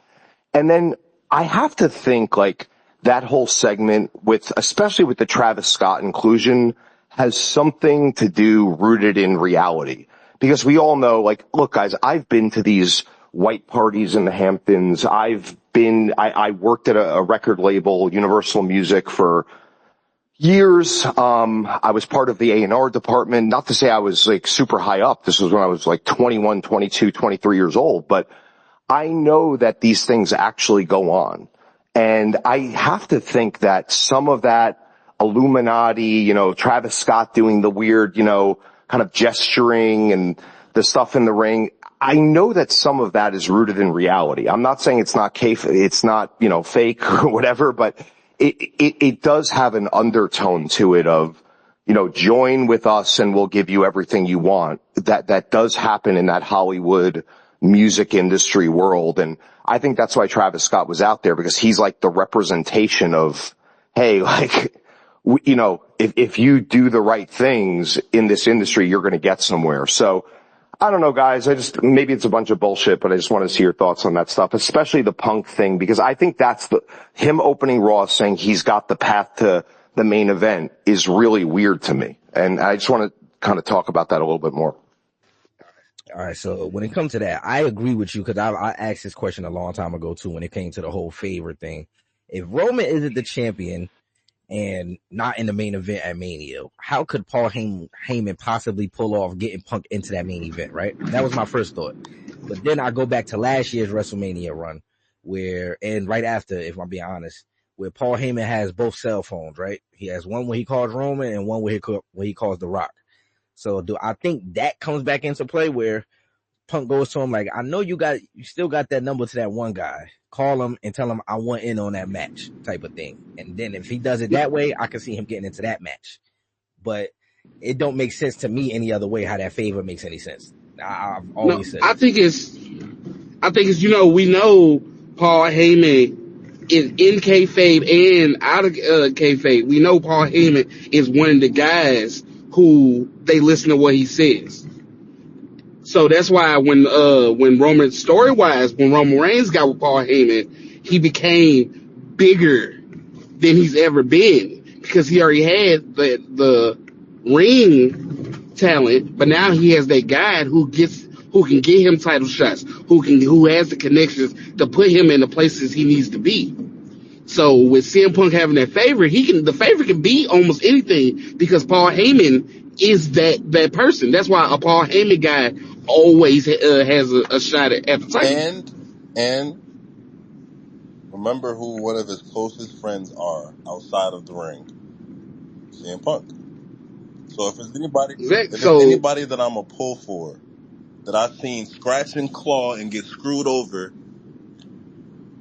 And then I have to think like that whole segment especially with the Travis Scott inclusion has something to do rooted in reality. Because we all know, like, look guys, I've been to these white parties in the Hamptons. I worked at a record label, Universal Music, for years. I was part of the A&R department. Not to say I was like super high up. This was when I was like 21, 22, 23 years old, but I know that these things actually go on. And I have to think that some of that Illuminati, Travis Scott doing the weird, kind of gesturing and the stuff in the ring, I know that some of that is rooted in reality. I'm not saying it's not it's not, fake or whatever, but it does have an undertone to it of, join with us and we'll give you everything you want. That does happen in that Hollywood music industry world. And I think that's why Travis Scott was out there, because he's like the representation of, hey, like, you know, if you do the right things in this industry, you're going to get somewhere. So I don't know, guys. Maybe it's a bunch of bullshit, but I just want to see your thoughts on that stuff, especially the Punk thing, because I think that's him opening Raw saying he's got the path to the main event is really weird to me. And I just want to kind of talk about that a little bit more. All right, so when it comes to that, I agree with you, because I asked this question a long time ago too when it came to the whole favorite thing. If Roman isn't the champion and not in the main event at Mania, how could Paul Heyman possibly pull off getting Punk into that main event, right? That was my first thought. But then I go back to last year's WrestleMania run, and right after, if I'm being honest, where Paul Heyman has both cell phones, right? He has one where he calls Roman and one where he calls The Rock. So I think that comes back into play where Punk goes to him like, I know you still got that number to that one guy. Call him and tell him I want in on that match type of thing. And then if he does it that way, I can see him getting into that match. But it don't make sense to me any other way how that favor makes any sense. I've always said I think it's, you know, we know Paul Heyman is in kayfabe and out of kayfabe. We know Paul Heyman is one of the guys who they listen to what he says. So that's why when Roman, story-wise, when Roman Reigns got with Paul Heyman, he became bigger than he's ever been, because he already had the ring talent, but now he has that guy who can get him title shots, who has the connections to put him in the places he needs to be. So with CM Punk having that favor, the favor can be almost anything, because Paul Heyman is that person. That's why a Paul Heyman guy always has a shot at the title. And remember who one of his closest friends are outside of the ring. CM Punk. So if there's anybody that I'm a pull for, that I've seen scratch and claw and get screwed over,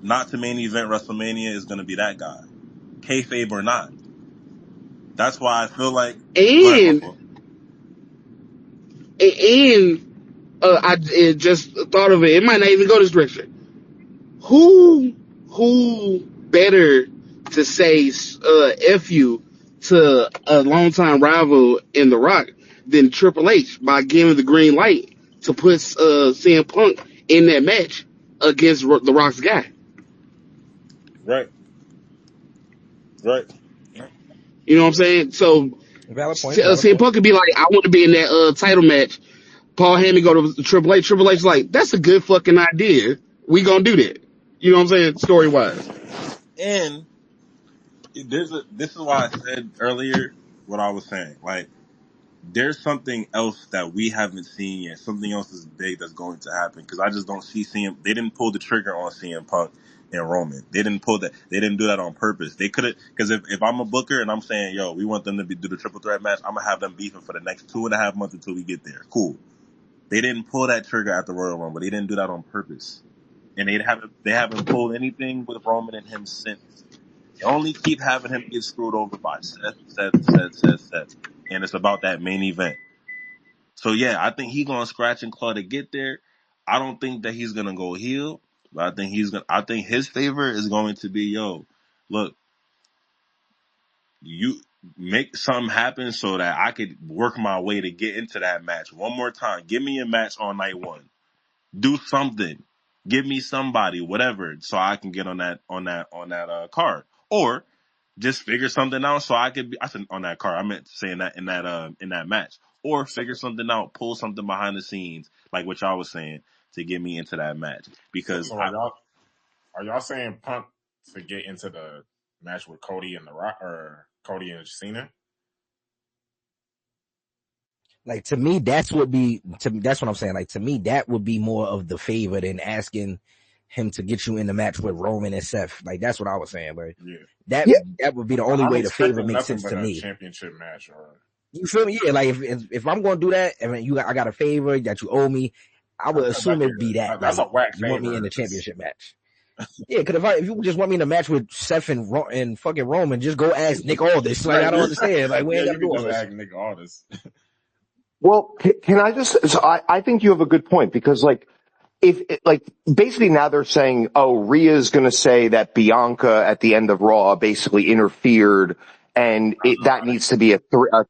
not to main event WrestleMania, is going to be that guy, kayfabe or not. That's why I feel like. I just thought of it. It might not even go this direction. Who better to say F you to a longtime rival in The Rock than Triple H, by giving the green light to put CM Punk in that match against The Rock's guy? Right. You know what I'm saying? So valid point. CM Punk could be like, I want to be in that title match. Paul Heyman go to Triple H. Triple H like, that's a good fucking idea. We gonna do that. You know what I'm saying? Story wise. And this is why I said earlier what I was saying. Like, there's something else that we haven't seen yet. Something else is big that's going to happen, because I just don't see they didn't pull the trigger on CM Punk and Roman. They didn't pull that. They didn't do that on purpose. They could have, because if I'm a booker and I'm saying, yo, we want them to do the triple threat match, I'm gonna have them beefing for the next 2.5 months until we get there. Cool. They didn't pull that trigger at the Royal Rumble. They didn't do that on purpose. And they haven't pulled anything with Roman and him since. They only keep having him get screwed over by Seth. And it's about that main event. So yeah, I think he's gonna scratch and claw to get there. I don't think that he's gonna go heel, but I think his favor is going to be, yo, look, you make something happen so that I could work my way to get into that match one more time. Give me a match on night one. Do something. Give me somebody, whatever, so I can get on that card. Or just figure something out so I could be. I said on that card. I meant saying that in that match. Or figure something out, pull something behind the scenes, like what y'all was saying, to get me into that match. Because so are y'all saying Punk to get into the match with Cody and The Rock, or Cody and Cena? Like, to me, that's what I'm saying. Like, to me, that would be more of the favor than asking him to get you in the match with Roman and Seth. Like, that's what I was saying. Like, that would be the only way the favor makes sense to me. Championship match, or you feel me? Yeah. Like, if I'm going to do that, I mean, I got a favor that you owe me, I would assume it'd be that. That's like, a whack favor. You want me in the championship match? Yeah, because if you just want me in a match with Seth and fucking Roman, just go ask Nick Aldis. Like, I don't understand. Like, we ain't got to do all this. Ask Nick Aldis. Well, can I just, so I think you have a good point, because like, like basically now they're saying, oh, Rhea's going to say that Bianca at the end of Raw basically interfered, and that needs to be a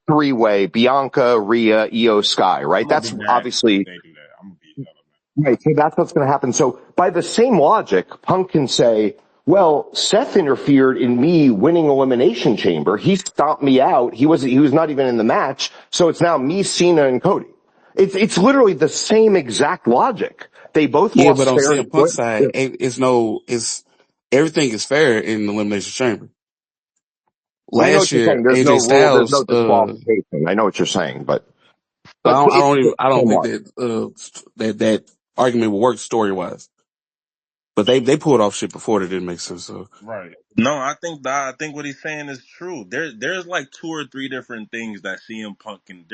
three-way: Bianca, Rhea, Io Sky, right? I'm gonna be That's mad if obviously they do that. I'm gonna be hella right. So that's what's going to happen. So by the same logic, Punk can say, well, Seth interfered in me winning Elimination Chamber. He stomped me out. He was not even in the match. So it's now me, Cena, and Cody. It's literally the same exact logic. They both Yeah, but lost on fair and CM Punk square. side, it's everything is fair in the Elimination Chamber. Well, I know what Last you're year, saying. There's no AJ rule. There's Styles, no disqualification. I know what you're saying, but I don't think somewhat. that argument will work story wise. But they pulled off shit before that didn't make sense. So right. No, I think what he's saying is true. There's like two or three different things that CM Punk can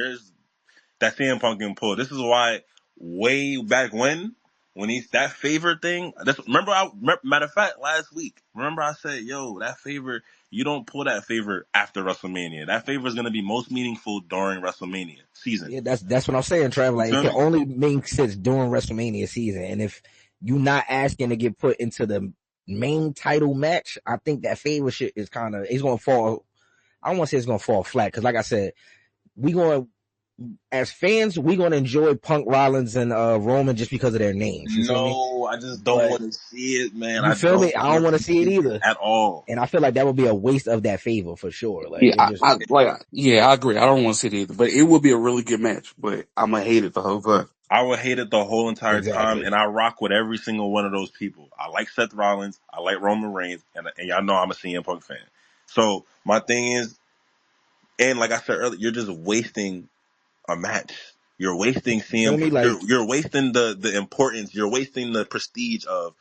pull. This is why way back when he's that favor thing. Matter of fact, last week, remember I said, yo, that favor, you don't pull that favor after WrestleMania. That favor is going to be most meaningful during WrestleMania season. Yeah, that's what I'm saying, Trav. You Like, it feel can me? only make sense during WrestleMania season. And if you're not asking to get put into the main title match, I think that favor shit is it's going to fall. I don't want to say it's going to fall flat because, like I said, we going to, as fans, we going to enjoy Punk, Rollins, and Roman just because of their names. You feel me? No, I just don't But want to see it, man. you I feel me? don't I don't want want to to see it see it either. at all. And I feel like that would be a waste of that favor for sure. Like, yeah, it just, I agree. I don't want to see it either, but it will be a really good match. But I'm gonna hate it the whole time. I would hate it the whole entire time, exactly. and I rock with every single one of those people. I like Seth Rollins, I like Roman Reigns, and y'all know I'm a CM Punk fan. So my thing is, and like I said earlier, you're just wasting a match. You're wasting You feel CM. me? Like, You're wasting the importance. You're wasting the prestige of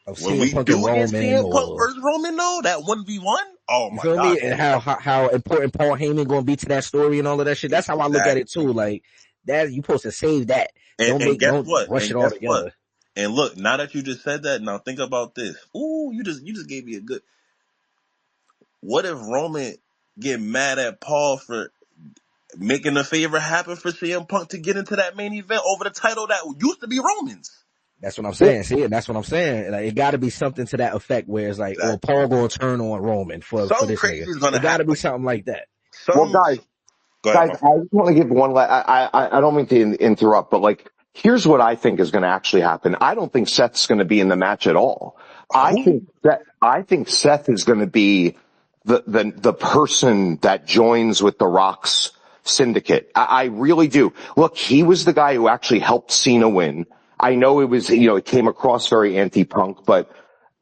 of when CM we Punk and do get Roman CM Punk or, versus Roman. Though that 1v1, oh you my feel god, me? And how important Paul Heyman going to be to that story and all of that shit. That's how I look at it exactly. too. Like, that, you supposed to save that. And guess Don't what? rush it And all guess what? together. And look, now that you just said that, now think about this. Ooh, you just gave me a good. What if Roman get mad at Paul for making a favor happen for CM Punk to get into that main event over the title that used to be Roman's? That's what I'm Well, saying. See, that's what I'm saying. Like, it got to be something to that effect where it's like, or Exactly. Paul going to turn on Roman for Something this crazy nigga. is gonna It got to happen. be Like something like that. well, some. Go ahead, guys, my I fault. just want to give one. I don't mean to interrupt, but like, here's what I think is going to actually happen. I don't think Seth's going to be in the match at all. Who? I think Seth is going to be the person that joins with the Rock's syndicate. I really do. Look, he was the guy who actually helped Cena win. I know it came across very anti-Punk, but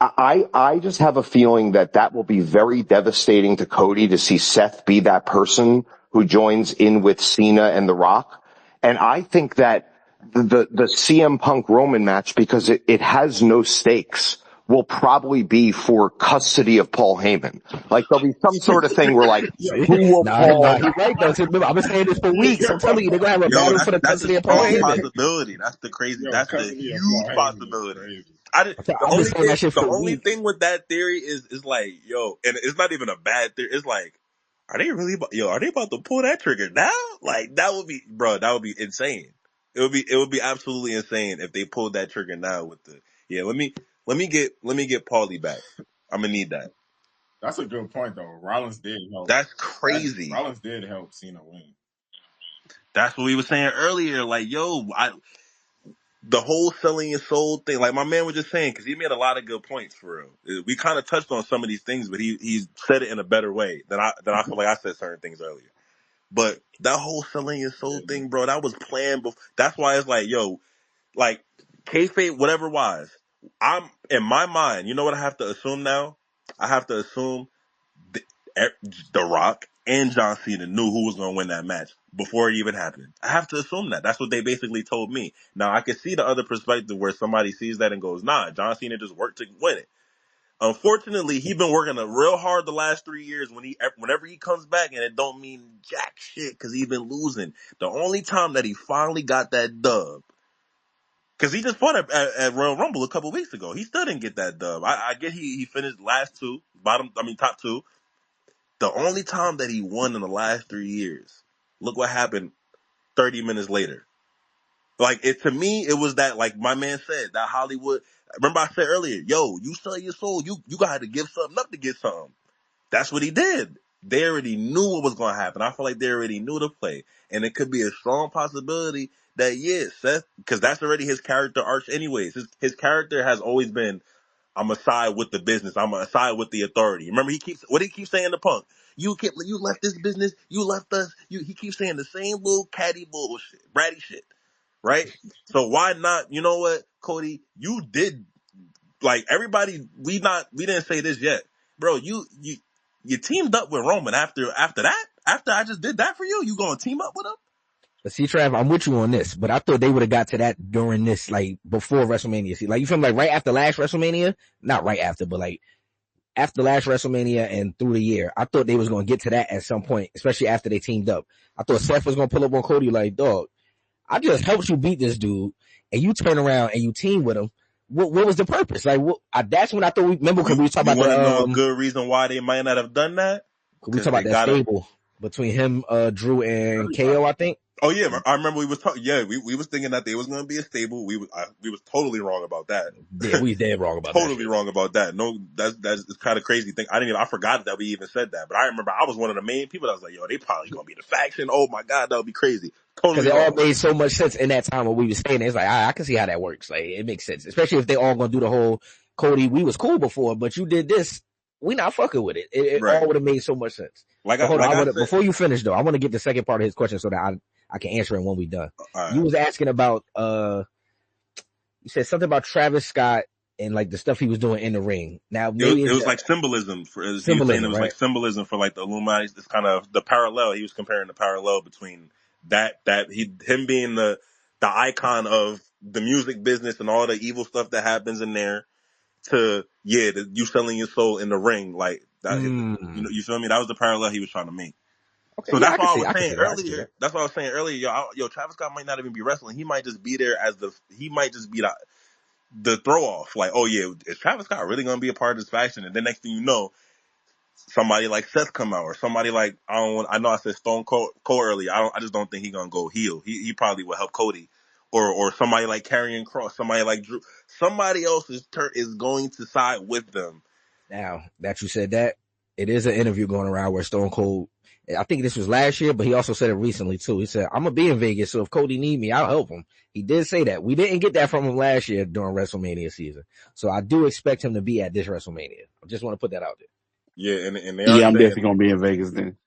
I just have a feeling that will be very devastating to Cody to see Seth be that person who joins in with Cena and The Rock. And I think that the CM Punk Roman match, because it has no stakes, will probably be for custody of Paul Heyman. Like there'll be some sort of thing where like, Yo, See? who will Nah, Paul, he right though. See, remember, I've been saying this for weeks. I'm telling you, they're going to have a Yo, battle for the that's a custody of Paul strong Heyman. possibility. That's the crazy. yo, That's the custody of Paul huge Heyman is possibility. crazy. I've been saying that shit The for only weeks. thing with that theory is like, yo, and it's not even a bad theory. It's like, are they really, are they about to pull that trigger now? Like that would be, bro, that would be insane. It would be absolutely insane if they pulled that trigger now with the, yeah. Let me get Paulie back. I'm gonna need that. That's a good point though. Rollins did help. That's crazy. Rollins did help Cena win. That's what we were saying earlier. Like, yo, the whole selling your soul thing, like my man was just saying, because he made a lot of good points for real. We kind of touched on some of these things, but he said it in a better way than I feel like I said certain things earlier. But that whole selling your soul Yeah, thing, bro, that was planned before. That's why it's like, yo, like kayfabe, whatever wise. I'm in my mind. You know what I have to assume now? I have to assume the, the Rock and John Cena knew who was going to win that match before it even happened. I have to assume that. That's what they basically told me. Now, I can see the other perspective where somebody sees that and goes, nah, John Cena just worked to win it. Unfortunately, he's been working real hard the last 3 years whenever he comes back, and it don't mean jack shit because he's been losing. The only time that he finally got that dub, because he just fought at Royal Rumble a couple weeks ago. He still didn't get that dub. I get he finished last two, top two. The only time that he won in the last 3 years, look what happened 30 minutes later. Like to me, it was that, like my man said, that Hollywood. Remember I said earlier, yo, you sell your soul, you got to give something up to get something. That's what he did. They already knew what was going to happen. I feel like they already knew the play, and it could be a strong possibility that Seth, because that's already his character arch, anyways. His character has always been, I'm gonna side with the business. I'm gonna side with the authority. Remember, what he keeps saying to Punk. You left this business. You left us. He keeps saying the same little catty bullshit, bratty shit, right? So why not? You know what, Cody? You did, like, everybody. We didn't say this yet, bro. You teamed up with Roman after that. After I just did that for you, you gonna team up with him? But see, Trav, I'm with you on this, but I thought they would have got to that during this, like, before WrestleMania. See, like, you feel me? Like, right after last WrestleMania, not right after, but like after last WrestleMania and through the year, I thought they was going to get to that at some point, especially after they teamed up. I thought Seth was going to pull up on Cody like, dog, I just helped you beat this dude, and you turn around and you team with him. What was the purpose? Like, that's when I thought remember, because we were talking about want to know a good reason why they might not have done that? We talk about that stable between him, Drew, and KO, I think. Oh yeah, I remember we was talking. Yeah, we was thinking that they was going to be a stable. We was totally wrong about that. Yeah, we dead wrong about totally wrong about that. No, that's kind of crazy thing. I forgot that we even said that. But I remember I was one of the main people that was like, yo, they probably going to be the faction. Oh my god, that would be crazy. Totally, because it all made so much sense in that time when we was saying it. It's like I can see how that works. Like it makes sense, especially if they all going to do the whole Cody. We was cool before, but you did this. We not fucking with it. It all would have made so much sense. Before you finish though, I want to get the second part of his question so that I can answer it when we done. Right. You was asking about, you said something about Travis Scott and like the stuff he was doing in the ring. Now maybe it was like symbolism for, it was like symbolism for like the Illuminati. It's kind of the parallel. He was comparing the parallel between him being the icon of the music business and all the evil stuff that happens in there to, you selling your soul in the ring. Like that, you feel me? That was the parallel he was trying to make. Okay, so that's what I was saying earlier. That's what I was saying earlier. Yo, Travis Scott might not even be wrestling. He might just be there he might just be the throw off. Like, oh yeah, is Travis Scott really going to be a part of this faction? And then next thing you know, somebody like Seth come out, or somebody like, I know I said Stone Cold earlier. I just don't think he's going to go heel. He probably will help Cody, or somebody like Karrion Kross, somebody like Drew. Somebody else is going to side with them. Now that you said that, it is an interview going around where Stone Cold, I think this was last year, but he also said it recently too. He said, I'm going to be in Vegas, so if Cody need me, I'll help him. He did say that. We didn't get that from him last year during WrestleMania season. So I do expect him to be at this WrestleMania. I just want to put that out there. Yeah, and I'm definitely going to be in Vegas then.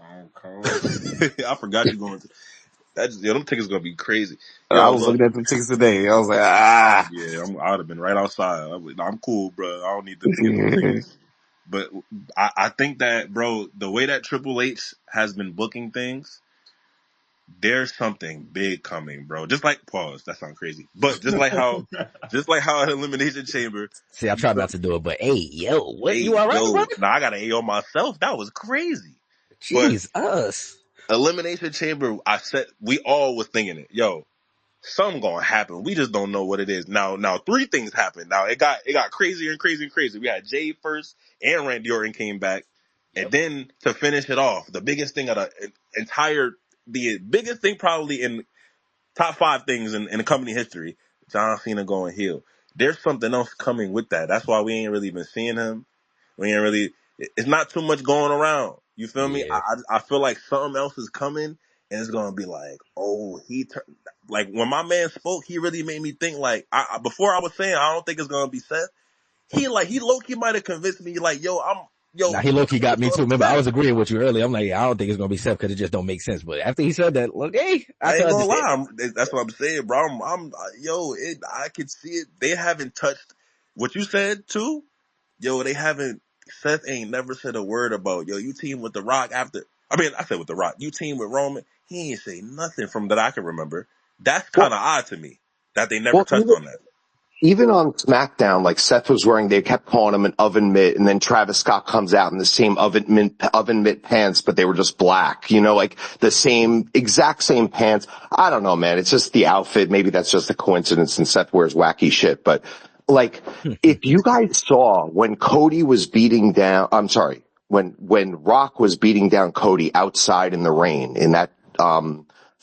I forgot you going to. Them tickets going to be crazy. I was looking at them tickets today. I was like, Yeah, I would have been right outside. I'm cool, bro. I don't need to get no tickets. But I think that, bro, the way that Triple H has been booking things, there's something big coming, bro. Just like, pause, that sounds crazy. But just like how an Elimination Chamber. See, I tried not to do it, but hey, yo, what, you all right, brother? Nah, I got an AO myself. That was crazy. Jeez, us. Elimination Chamber, we all was thinking it. Yo, something gonna happen. We just don't know what it is. Now, three things happened. Now, it got crazier and crazier and crazier. We had Jay first, and Randy Orton came back. Yep. And then to finish it off, the biggest thing the biggest thing probably in top 5 things in the company history, John Cena going heel. There's something else coming with that. That's why we ain't really been seeing him. It's not too much going around. You feel me? I feel like something else is coming, and it's gonna be like, oh, like when my man spoke, he really made me think. Like before, I was saying I don't think it's gonna be Seth. He low key might have convinced me. Like, Nah, he low key got me too. Remember, I was agreeing with you earlier. I'm like, I don't think it's gonna be Seth because it just don't make sense. But after he said that, look, hey, I ain't gonna lie. That's what I'm saying, bro. I can see it. They haven't touched what you said too. Yo, they haven't. Seth ain't never said a word about, yo, you team with The Rock after. I mean, I said with The Rock. You team with Roman. He ain't say nothing from that I can remember. That's kind of odd to me that they never touched on that. Even on SmackDown, like Seth was wearing, they kept calling him an oven mitt, and then Travis Scott comes out in the same oven mitt pants, but they were just black, like the exact same pants. I don't know, man. It's just the outfit. Maybe that's just a coincidence and Seth wears wacky shit, but like, if you guys saw when Cody was beating down, when Rock was beating down Cody outside in the rain in that,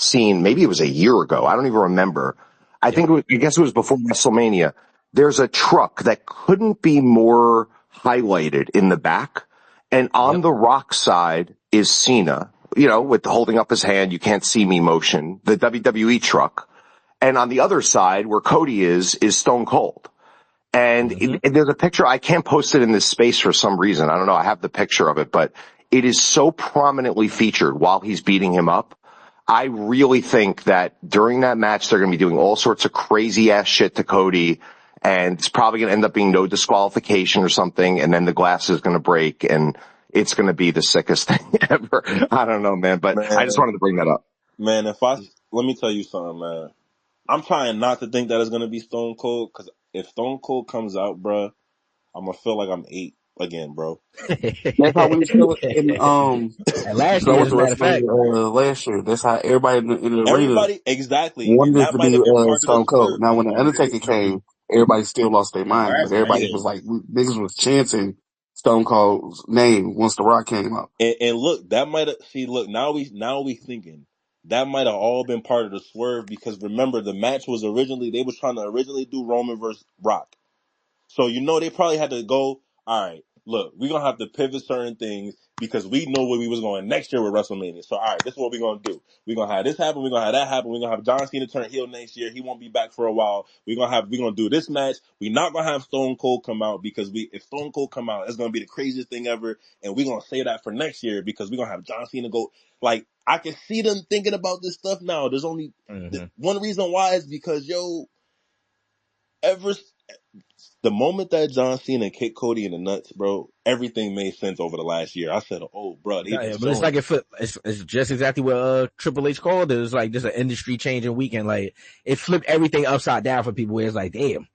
seen, maybe it was a year ago. I don't even remember. I guess it was before WrestleMania. There's a truck that couldn't be more highlighted in the back. And on the Rock side is Cena, with holding up his hand, you can't see me motion, the WWE truck. And on the other side where Cody is Stone Cold. And there's a picture, I can't post it in this space for some reason. I don't know. I have the picture of it, but it is so prominently featured while he's beating him up. I really think that during that match, they're going to be doing all sorts of crazy ass shit to Cody. And it's probably going to end up being no disqualification or something. And then the glass is going to break and it's going to be the sickest thing ever. I don't know, man, but I just wanted to bring that up. Man, let me tell you something, man. I'm trying not to think that it's going to be Stone Cold, because if Stone Cold comes out, bro, I'm going to feel like I'm 8 again, bro. That's how we was feeling in last year, as a matter of fact. Last year. That's how everybody in the arena exactly wanted it that to might be have been part of the Stone Cold. swerve. Now when the Undertaker came, everybody still lost their mind, but everybody was like, niggas was chanting Stone Cold's name once The Rock came out. And look, that might have, now we thinking that might have all been part of the swerve, because remember, the match was they was trying to originally do Roman versus Rock. So, they probably had to go, all right, look, we're going to have to pivot certain things because we know where we was going next year with WrestleMania. So, all right, this is what we're going to do. We're going to have this happen. We're going to have that happen. We're going to have John Cena turn heel next year. He won't be back for a while. We're going to do this match. We're not going to have Stone Cold come out, because if Stone Cold come out, it's going to be the craziest thing ever. And we're going to say that for next year because we're going to have John Cena go. Like, I can see them thinking about this stuff now. There's only one reason why, is because, the moment that John Cena kicked Cody in the nuts, bro, everything made sense over the last year. I said, oh, bro. But it's like it's just exactly what Triple H called it. It was like just an industry changing weekend. Like, it flipped everything upside down for people where it's like, damn,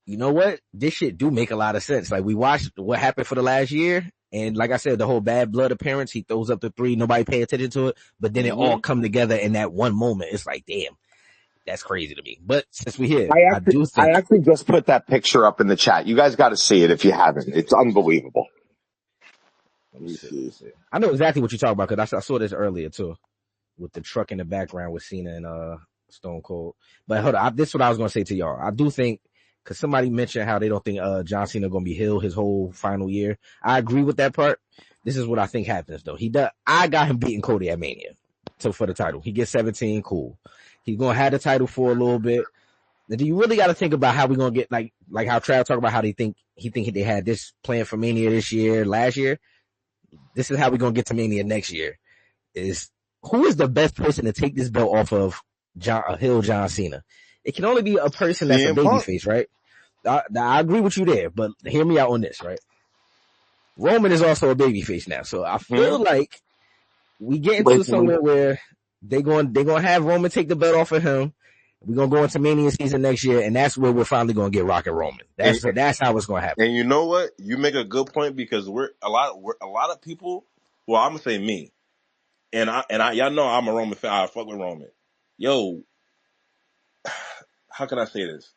you know what? This shit do make a lot of sense. Like, we watched what happened for the last year. And like I said, the whole Bad Blood appearance, he throws up the 3, nobody pay attention to it. But then it all come together in that one moment. It's like, damn. That's crazy to me. But since we're here, I actually just put that picture up in the chat. You guys got to see it if you haven't. It's unbelievable. Let me see. I know exactly what you're talking about, because I saw this earlier too, with the truck in the background with Cena and Stone Cold. But hold on, this is what I was going to say to y'all. I do think, because somebody mentioned how they don't think John Cena going to be heel his whole final year. I agree with that part. This is what I think happens though. I got him beating Cody at Mania, so for the title. He gets 17, cool. He's going to have the title for a little bit. Now, do you really got to think about how we're going to get, like how Trav talked about how he think they had this plan for Mania this year, last year. This is how we're going to get to Mania next year. Who is the best person to take this belt off of John Cena? It can only be a person that's a babyface, right? I agree with you there, but hear me out on this, right? Roman is also a babyface now. So I feel like we get into somewhere where they're going to have Roman take the belt off of him. We're going to go into Mania season next year, and that's where we're finally going to get Rock and Roman. That's how it's going to happen. And you know what? You make a good point, because we're a lot of people. Well, I'm gonna say me, and I y'all know I'm a Roman fan. I fuck with Roman. Yo, how can I say this?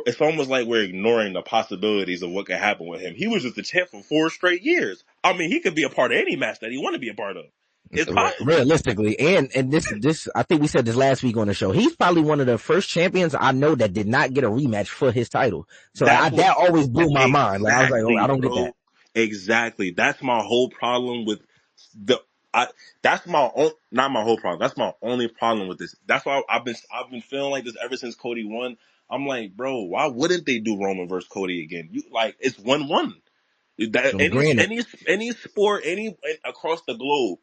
It's almost like we're ignoring the possibilities of what could happen with him. He was just a champ for 4 straight years. I mean, he could be a part of any match that he want to be a part of. It's realistically, and this I think we said this last week on the show. He's probably one of the first champions I know that did not get a rematch for his title. So that always blew my mind. Like, I was like, oh, I don't get that. Exactly. That's my whole problem with that's my not my whole problem. That's my only problem with this. That's why I've been feeling like this ever since Cody won. I'm like, bro, why wouldn't they do Roman versus Cody again? It's 1-1. Any sport, across the globe.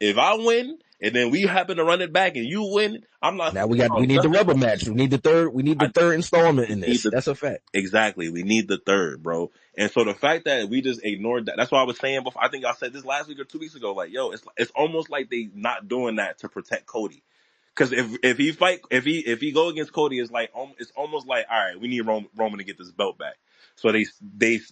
If I win and then we happen to run it back and you win, I'm not. Now we need the rubber match. We need the third installment in this. That's a fact. Exactly. We need the third, bro. And so the fact that we just ignored that, that's what I was saying before. I think I said this last week or 2 weeks ago. Like, yo, it's almost like they not doing that to protect Cody. Cause if he go against Cody, it's almost like, all right, we need Roman to get this belt back. So they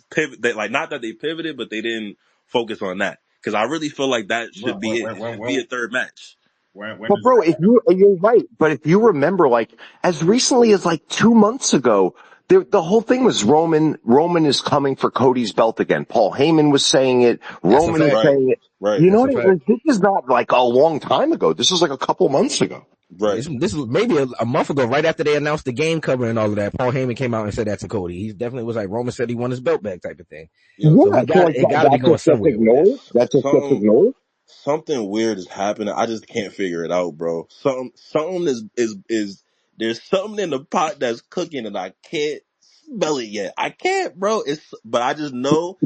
pivot, not that they pivoted, but they didn't focus on that. Cause I really feel like that should be a third match. But bro, you're right. But if you remember, like, as recently as like 2 months ago, the whole thing was Roman is coming for Cody's belt again. Paul Heyman was saying it. That's a Roman was fact. Right. saying it. Right. You know That's a what? fact. This is not like a long time ago. This was like a couple months ago. Right. This was maybe a month ago, right after they announced the game cover and all of that. Paul Heyman came out and said that to Cody. He definitely was like, Roman said he won his belt back type of thing. Yo, So Yeah, so like it got to be that going just gets somewhere with this. ignored. That just gets something ignored. something weird is happening. I just can't figure it out, bro. Something is there's something in the pot that's cooking and I can't smell it yet. I can't, bro. But I just know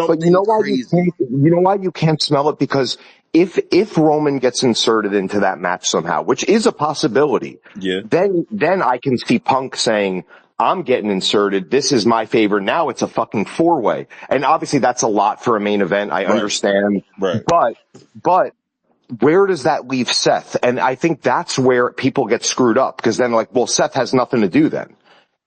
But something crazy. you know why you can't smell it? Because if Roman gets inserted into that match somehow, which is a possibility, Yeah. then I can see Punk saying, I'm getting inserted. This is my favor. Now it's a fucking 4-way. And obviously that's a lot for a main event. I Right. understand. Right. But where does that leave Seth? And I think that's where people get screwed up because then like, well, Seth has nothing to do then.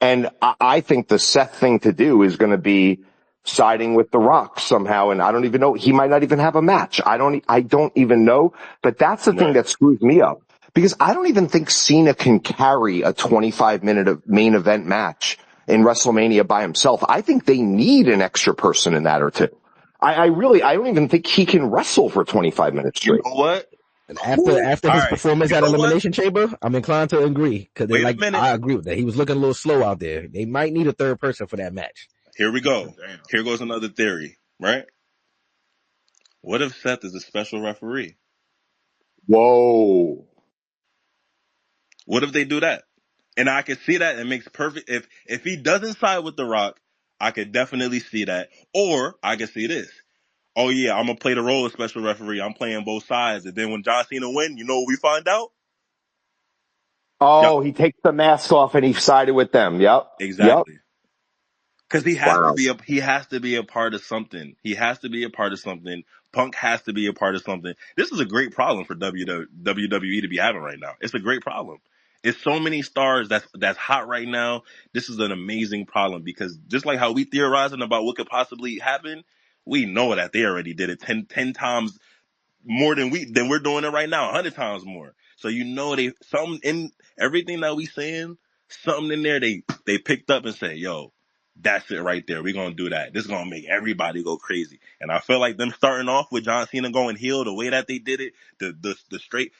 And I think the Seth thing to do is going to be siding with The Rock somehow. And I don't even know. He might not even have a match. I don't even know. But that's the thing Right. that screws me up because I don't even think Cena can carry a 25-minute main event match in WrestleMania by himself. I think they need an extra person in that or two. I don't even think he can wrestle for 25 minutes You straight. know what? And Who? after All his right. performance You at know what? Elimination Chamber, I'm inclined to agree because Wait a minute. I agree with that. He was looking a little slow out there. They might need a third person for that match. Here we go. Damn. Here goes another theory, right? What if Seth is a special referee? Whoa. What if they do that? And I can see that. It makes perfect. If he doesn't side with The Rock, I could definitely see that. Or I can see this. Oh yeah, I'm gonna play the role of special referee. I'm playing both sides, and then when John Cena win, you know what we find out? Yep, Oh, he takes the mask off and he sided with them. Yep. Yep. exactly. Because Wow. he has to be a part of something. He has to be a part of something. Punk has to be a part of something. This is a great problem for WWE to be having right now. It's a great problem. It's so many stars that's hot right now. This is an amazing problem because just like how we theorizing about what could possibly happen, we know that they already did it 10 times more than we're doing it right now, 100 times more. So you know something in everything that we saying, something in there they picked up and say, yo, that's it right there. We're gonna do that. This is gonna make everybody go crazy. And I feel like them starting off with John Cena going heel, the way that they did it, the straight.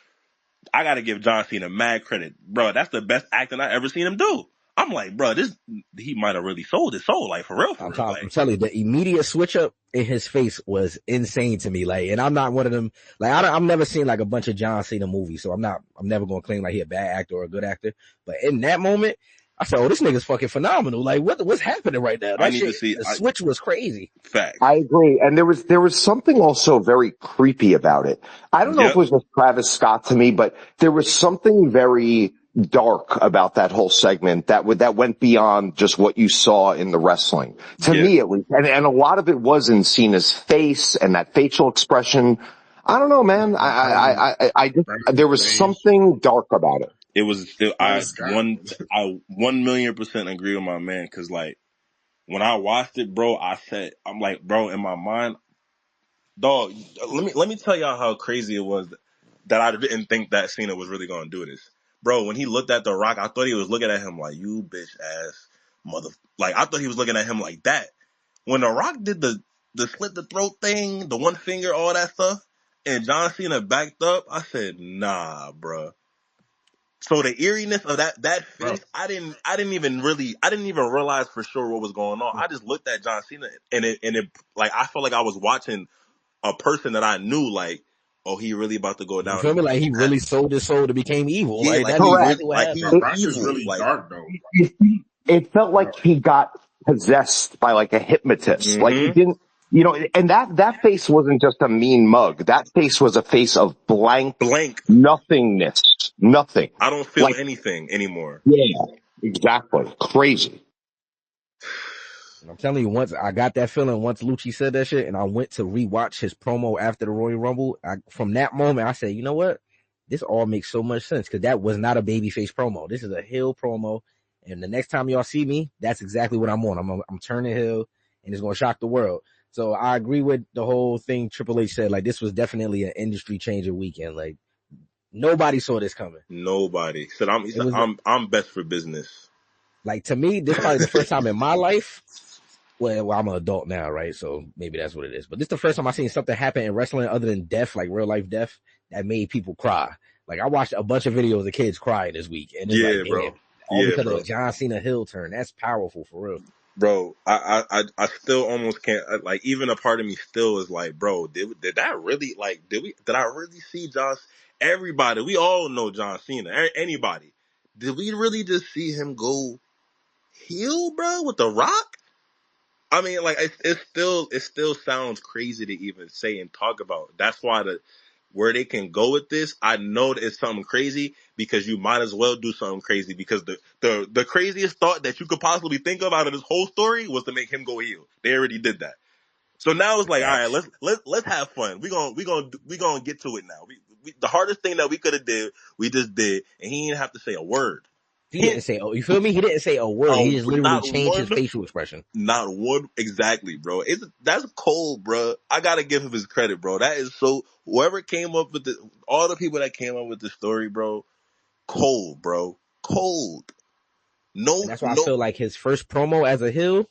I gotta give John Cena mad credit, bro. That's the best acting I ever seen him do. I'm like, bro, he might have really sold his soul, like for real, I'm like. telling you, the immediate switch up in his face was insane to me. Like, and I'm not one of them. Like, I've never seen like a bunch of John Cena movies, so I'm never gonna claim like he a bad actor or a good actor. But in that moment, I said, "Oh, this nigga's fucking phenomenal! Like, what's happening right now? I That need to shit, see the switch was crazy." fact. I agree. And there was something also very creepy about it. I don't know if Yep, it was just Travis Scott to me, but there was something very dark about that whole segment that went beyond just what you saw in the wrestling. To yeah. me, at least. And a lot of it was in Cena's face and that facial expression. I don't know, man. There was something dark about it. It was still Travis Scott. I 1,000,000% agree with my man because like when I watched it, bro, I'm like, bro, in my mind, dog. Let me tell y'all how crazy it was that I didn't think that Cena was really gonna do this, bro. When he looked at The Rock, I thought he was looking at him like, you bitch ass mother. Like I thought he was looking at him like that. When The Rock did the slit the throat thing, the one finger, all that stuff, and John Cena backed up, I said, nah, bro. So the eeriness of that Bro, face, I didn't even realize for sure what was going on. I just looked at John Cena and it like I felt like I was watching a person that I knew like, oh, he really about to go You down feel and me? beat Like he his ass. really sold his soul to become evil. Yeah, Like like that's he Correct. really exactly what like he's happened. The Rock is evil. really Like dark though. It felt Bro, like he got possessed by like a hypnotist. Like he hmm didn't, and that face wasn't just a mean mug. That face was a face of blank blank. nothingness. Nothing. I don't feel Like, anything anymore. yeah, exactly. Crazy. And I'm telling you, once I got that feeling, once Lucci said that shit, and I went to rewatch his promo after the Royal Rumble, from that moment, I said, you know what? This all makes so much sense because that was not a babyface promo. This is a heel promo, and the next time y'all see me, that's exactly what I'm on. I'm turning heel, and it's gonna shock the world. So I agree with the whole thing Triple H said. Like this was definitely an industry changer weekend. Like nobody saw this coming. Nobody said he It said was I'm best for business. Like to me, this is probably the first time in my life. Well, I'm an adult now, right? So maybe that's what it is. But this is the first time I seen something happen in wrestling other than death, like real life death, that made people cry. Like I watched a bunch of videos of kids crying this week, and it's like, Yeah, damn, bro. all Yeah, because of bro. a John Cena heel turn. That's powerful for real. Bro, I still almost can't, like, even a part of me still is like, bro, did that really, like, did I really see everybody, we all know John Cena, anybody, did we really just see him go heel, bro, with The Rock? I mean, like, it still sounds crazy to even say and talk about. That's why where they can go with this, I know that it's something crazy because you might as well do something crazy because the craziest thought that you could possibly think of out of this whole story was to make him go heel. They already did that. So now it's like, all right, Facts. let's have fun. We gonna get to it now. The hardest thing that we could have did, we just did, and he didn't have to say a word. He didn't say, oh, you feel me? He didn't say a word. He just literally Not changed his one. facial expression. Not one, exactly, bro. That's cold, bro. I gotta give him his credit, bro. That is so. Whoever came up with all the people that came up with the story, bro, cold, bro, cold. And No, that's why I no. feel like his first promo as a heel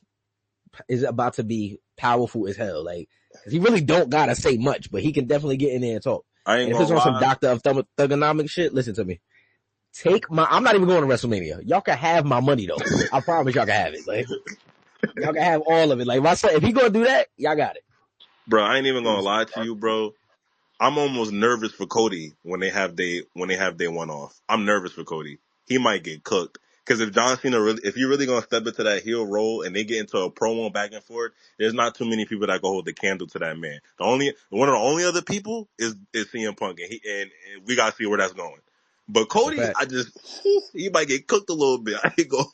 is about to be powerful as hell. Like, cause he really don't gotta say much, but he can definitely get in there and talk. I ain't And if it's gonna on some lie. Doctor of Thugonomic shit, listen to me. I'm not even going to WrestleMania. Y'all can have my money though. I promise y'all can have it. Like, y'all can have all of it. Like, if he gonna do that, y'all got it. Bro, I ain't even gonna lie to you, bro. I'm almost nervous for Cody when they have day one off. I'm nervous for Cody. He might get cooked. Because if John Cena if you're really gonna step into that heel role and they get into a promo back and forth, there's not too many people that can hold the candle to that man. One of the only other people is CM Punk, and we gotta see where that's going. But That's a Cody, fact. he might get cooked a little bit. I ain't go.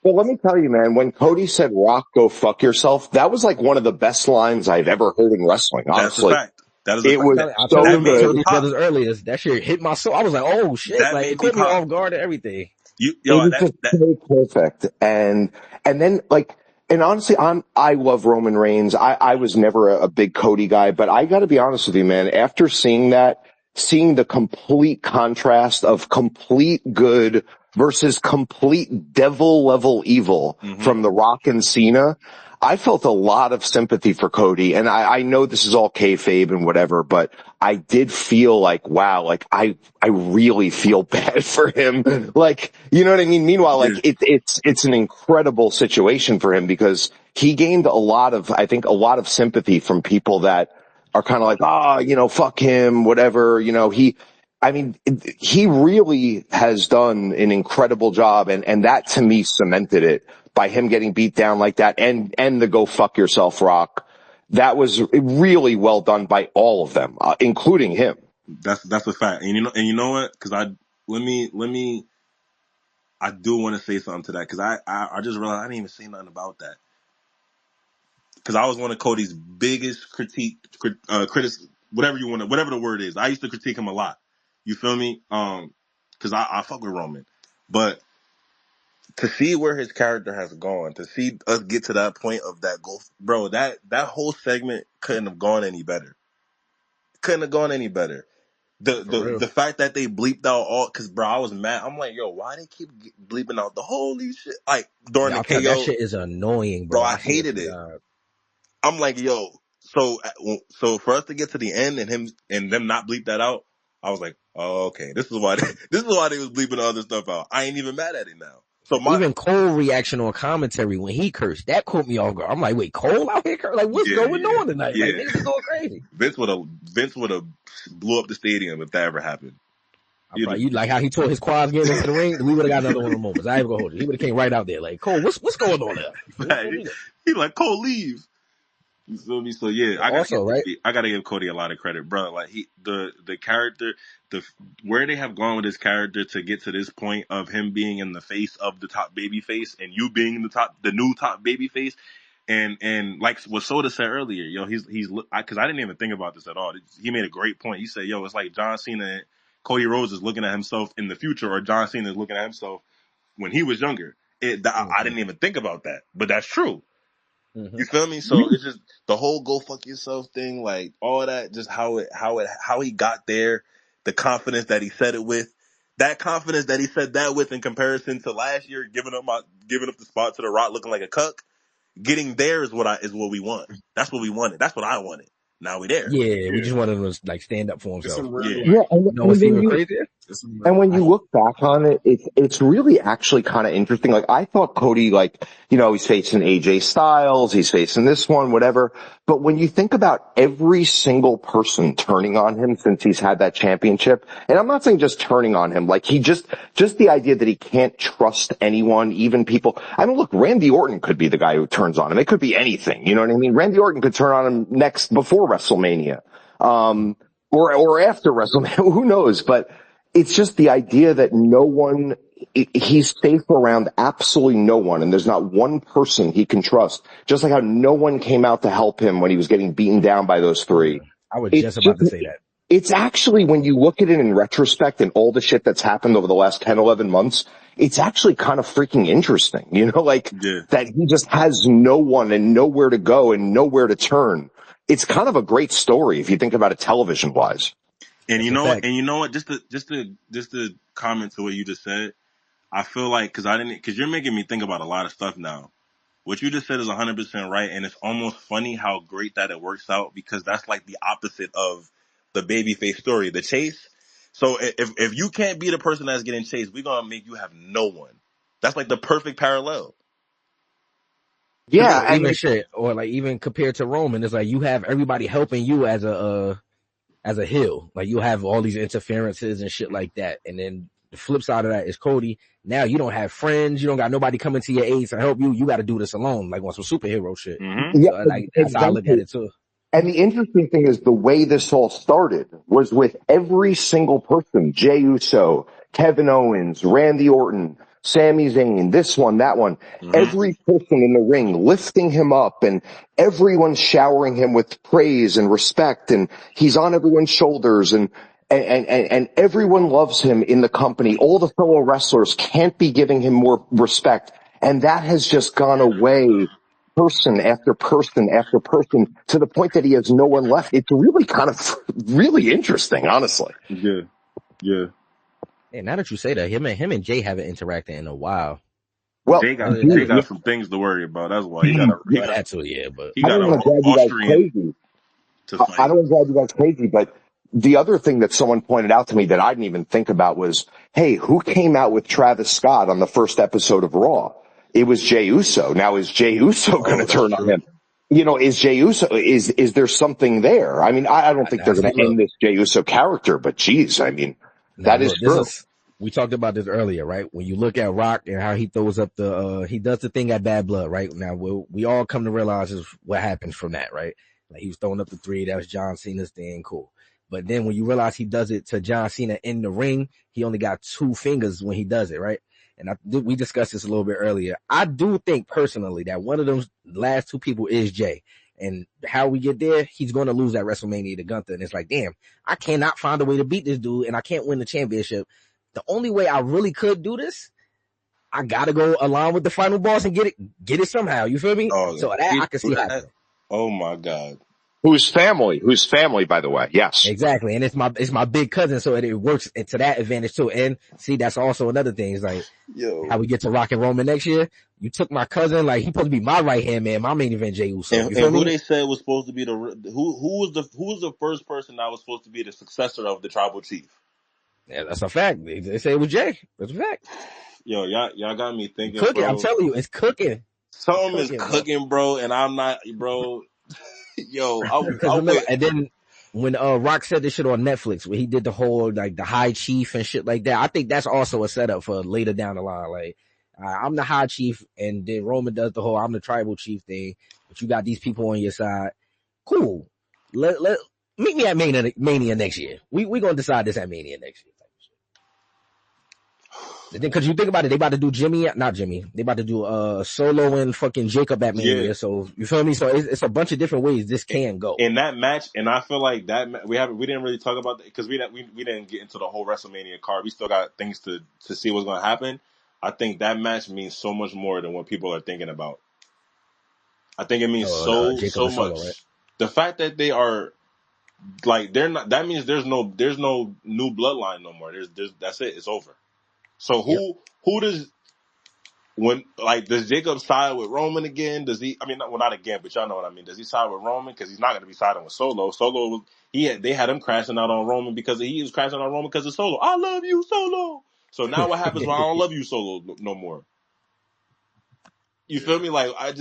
Well, let me tell you, man, when Cody said, Rock, go fuck yourself, that was like one of the best lines I've ever heard in wrestling, That's a honestly. fact. That is a It fact. was I told so That him, I made told me good. these pop. brothers earlier, that shit hit my soul. I was like, oh shit. That Like, made it me caught me pop. off guard and everything. It Yo, was just that so perfect. And then like, and honestly, I love Roman Reigns. I was never a big Cody guy, but I gotta be honest with you, man, after seeing the complete contrast of complete good versus complete devil level evil hmm from The Rock and Cena, I felt a lot of sympathy for Cody. And I know this is all kayfabe and whatever, but I did feel like, wow, like I really feel bad for him. Like, you know what I mean? Meanwhile, yeah. like it's an incredible situation for him because he gained I think a lot of sympathy from people that are kind of like, fuck him, whatever, I mean, he really has done an incredible job, and that to me cemented it by him getting beat down like that, and the go fuck yourself Rock. That was really well done by all of them, including him. That's a fact. And you know what? Because let me I do want to say something to that because I just realized I didn't even say nothing about that because I was one of Cody's biggest critics, whatever the word is. I used to critique him a lot. You feel me? Because I fuck with Roman, but to see where his character has gone, to see us get to that point of that goal, bro, that whole segment couldn't have gone any better. Couldn't have gone any better. For real. The fact that they bleeped out all, cause bro, I was mad. I'm like, yo, why they keep bleeping out the holy shit? Like during Yeah, the that KO, shit is annoying, bro, bro. I I swear hated to it. God. I'm like, yo, so for us to get to the end and them not bleep that out, I was like, oh, okay, this is why this is why they was bleeping the other stuff out. I ain't even mad at it now. So Even Cole reaction on commentary when he cursed, that caught me off guard. I'm like, wait, Cole out here cursing? Like, what's yeah, going on tonight? Like, yeah. niggas is going crazy. Vince would have blew up the stadium if that ever happened. I probably, you like how he tore his quads getting into the ring? We would have got another one of the moments. I ain't gonna hold you. He would have came right out there like, Cole, what's going on there? What we doing? He like Cole leave. You feel me? So yeah, Also, right? I gotta give Cody a lot of credit, bro. Like the character, where they have gone with his character to get to this point of him being in the face of the top baby face and you being the new top baby face, and like what Soda said earlier, yo, he's because I didn't even think about this at all. He made a great point. He said, yo, it's like John Cena, and Cody Rhodes is looking at himself in the future, or John Cena is looking at himself when he was younger. I didn't even think about that, but that's true. Mm-hmm. You feel me? So it's just the whole go fuck yourself thing, like all that, just how he got there, the confidence that he said it with. that confidence that he said that with in comparison to last year, giving up the spot to The Rock looking like a cuck, getting there is what we want. That's what we wanted. That's what I wanted. Now we there. Yeah, we Yeah. just wanted him to like stand up for It's himself. some real Yeah. Yeah, like and, You know and what's when even you crazier? it's some And when I, you look back on it, it's really actually kind of interesting. Like I thought Cody, like, he's facing AJ Styles, he's facing this one, whatever. But when you think about every single person turning on him since he's had that championship, and I'm not saying just turning on him, like he just the idea that he can't trust anyone, even people. I mean, look, Randy Orton could be the guy who turns on him. It could be anything. You know what I mean? Randy Orton could turn on him before WrestleMania. Or after WrestleMania, who knows? But it's just the idea that he's safe around absolutely no one, and there's not one person he can trust. Just like how no one came out to help him when he was getting beaten down by those three. I was It's just about just, to say that. it's actually, when you look at it in retrospect and all the shit that's happened over the last 10, 11 months, it's actually kind of freaking interesting, like Yeah. that he just has no one and nowhere to go and nowhere to turn. It's kind of a great story if you think about it television wise. And That's you a know what? fact. And you know what? Just to comment to what you just said, I feel like because you're making me think about a lot of stuff now. What you just said is 100% right, and it's almost funny how great that it works out because that's like the opposite of the babyface story, the chase. So if you can't be the person that's getting chased, we're gonna make you have no one. That's like the perfect parallel. Yeah, Or and even shit, or like even compared to Roman, it's like you have everybody helping you as a heel. Like you have all these interferences and shit like that. And then the flip side of that is Cody. Now you don't have friends. You don't got nobody coming to your aid to help you. You got to do this alone, like on some superhero shit. Mm-hmm. yeah, So like that's how I look exactly. at it too. And the interesting thing is the way this all started was with every single person, Jey Uso, Kevin Owens, Randy Orton, Sami Zayn, this one, that one, Mm-hmm. every person in the ring lifting him up and everyone showering him with praise and respect, and he's on everyone's shoulders, and everyone loves him in the company. All the fellow wrestlers can't be giving him more respect. And that has just gone away, person after person after person, to the point that he has no one left. It's really kind of really interesting, honestly. Yeah. Yeah. And now that you say that, him and Jay haven't interacted in a while. Well, Jay got Other than Jay that, got some things to worry about. That's why he well, that too, yeah. But he I got don't a want to drive you guys Austrian crazy. to I fight. don't want to drive you guys crazy, but the other thing that someone pointed out to me that I didn't even think about was, hey, who came out with Travis Scott on the first episode of Raw? It was Jey Uso. Now, is Jey Uso going to Oh, that's turn on true. him? Is Jey Uso, is there something there? I mean, I don't think now they're see, going to look, end this Jey Uso character, but geez, I mean, now that is look, this true. is we talked about this earlier, right? When you look at Rock and how he throws up he does the thing at Bad Blood, right? Now we all come to realize is what happens from that, right? Like he was throwing up the three, that was John Cena's thing, cool. But then when you realize he does it to John Cena in the ring, he only got 2 fingers when he does it, right? And we discussed this a little bit earlier. I do think personally that one of those last 2 people is Jay. And how we get there, he's going to lose that WrestleMania to Gunther. And it's like, damn, I cannot find a way to beat this dude and I can't win the championship. The only way I really could do this, I gotta go along with the final boss and get it somehow. You feel me? Oh, So that he I can do see that? happening. Oh my God. Whose family, by the way. Yes. Exactly. And it's my big cousin, so it works to that advantage too. And see, that's also another thing. It's like how we get to Rock and Roman next year. You took my cousin, like he supposed to be my right hand man, my main event Jey Uso. You feel And who me? they said was supposed to be who was the first person that was supposed to be the successor of the tribal chief? Yeah, that's a fact. They say it was Jay. That's a fact. Yo, y'all got me thinking, Cooking. I'm bro. telling you, it's cooking. It's Something is cooking, bro. cooking, bro, and I'm not, bro. Yo, Because I remember, wait. and then when Rock said this shit on Netflix, where he did the whole like the High Chief and shit like that, I think that's also a setup for later down the line. Like I'm the High Chief, and then Roman does the whole I'm the Tribal Chief thing, but you got these people on your side. Cool. Let meet me at Mania next year. We gonna decide this at Mania next year. Because you think about it, they about to do not Jimmy. They about to do Solo and fucking Jacob at Mania. Yeah. So you feel me? So it's a bunch of different ways this can go. In that match, and I feel like we didn't really talk about that because we didn't get into the whole WrestleMania card. We still got things to see what's going to happen. I think that match means so much more than what people are thinking about. I think it means so Jacob and much. Solo, right? The fact that they are Like they're not. That means there's no new bloodline no more. There's that's it. It's over. So Yep. who does does Jacob side with Roman again? Does he? I mean, not again, but y'all know what I mean. Does he side with Roman? Because he's not going to be siding with Solo. They had him crashing out on Roman because he was crashing out on Roman because of Solo. I love you, Solo. So now what happens when I don't love you, Solo, no more? You feel me? Like I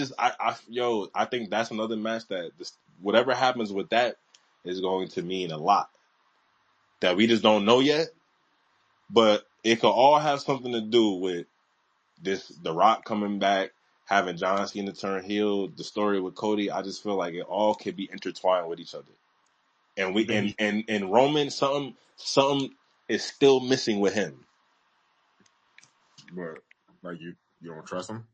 think that's another match that whatever happens with that is going to mean a lot that we just don't know yet. But it could all have something to do with The Rock coming back, having John Cena turn heel, the story with Cody. I just feel like it all could be intertwined with each other. And and Roman, something is still missing with him. But like you don't trust him?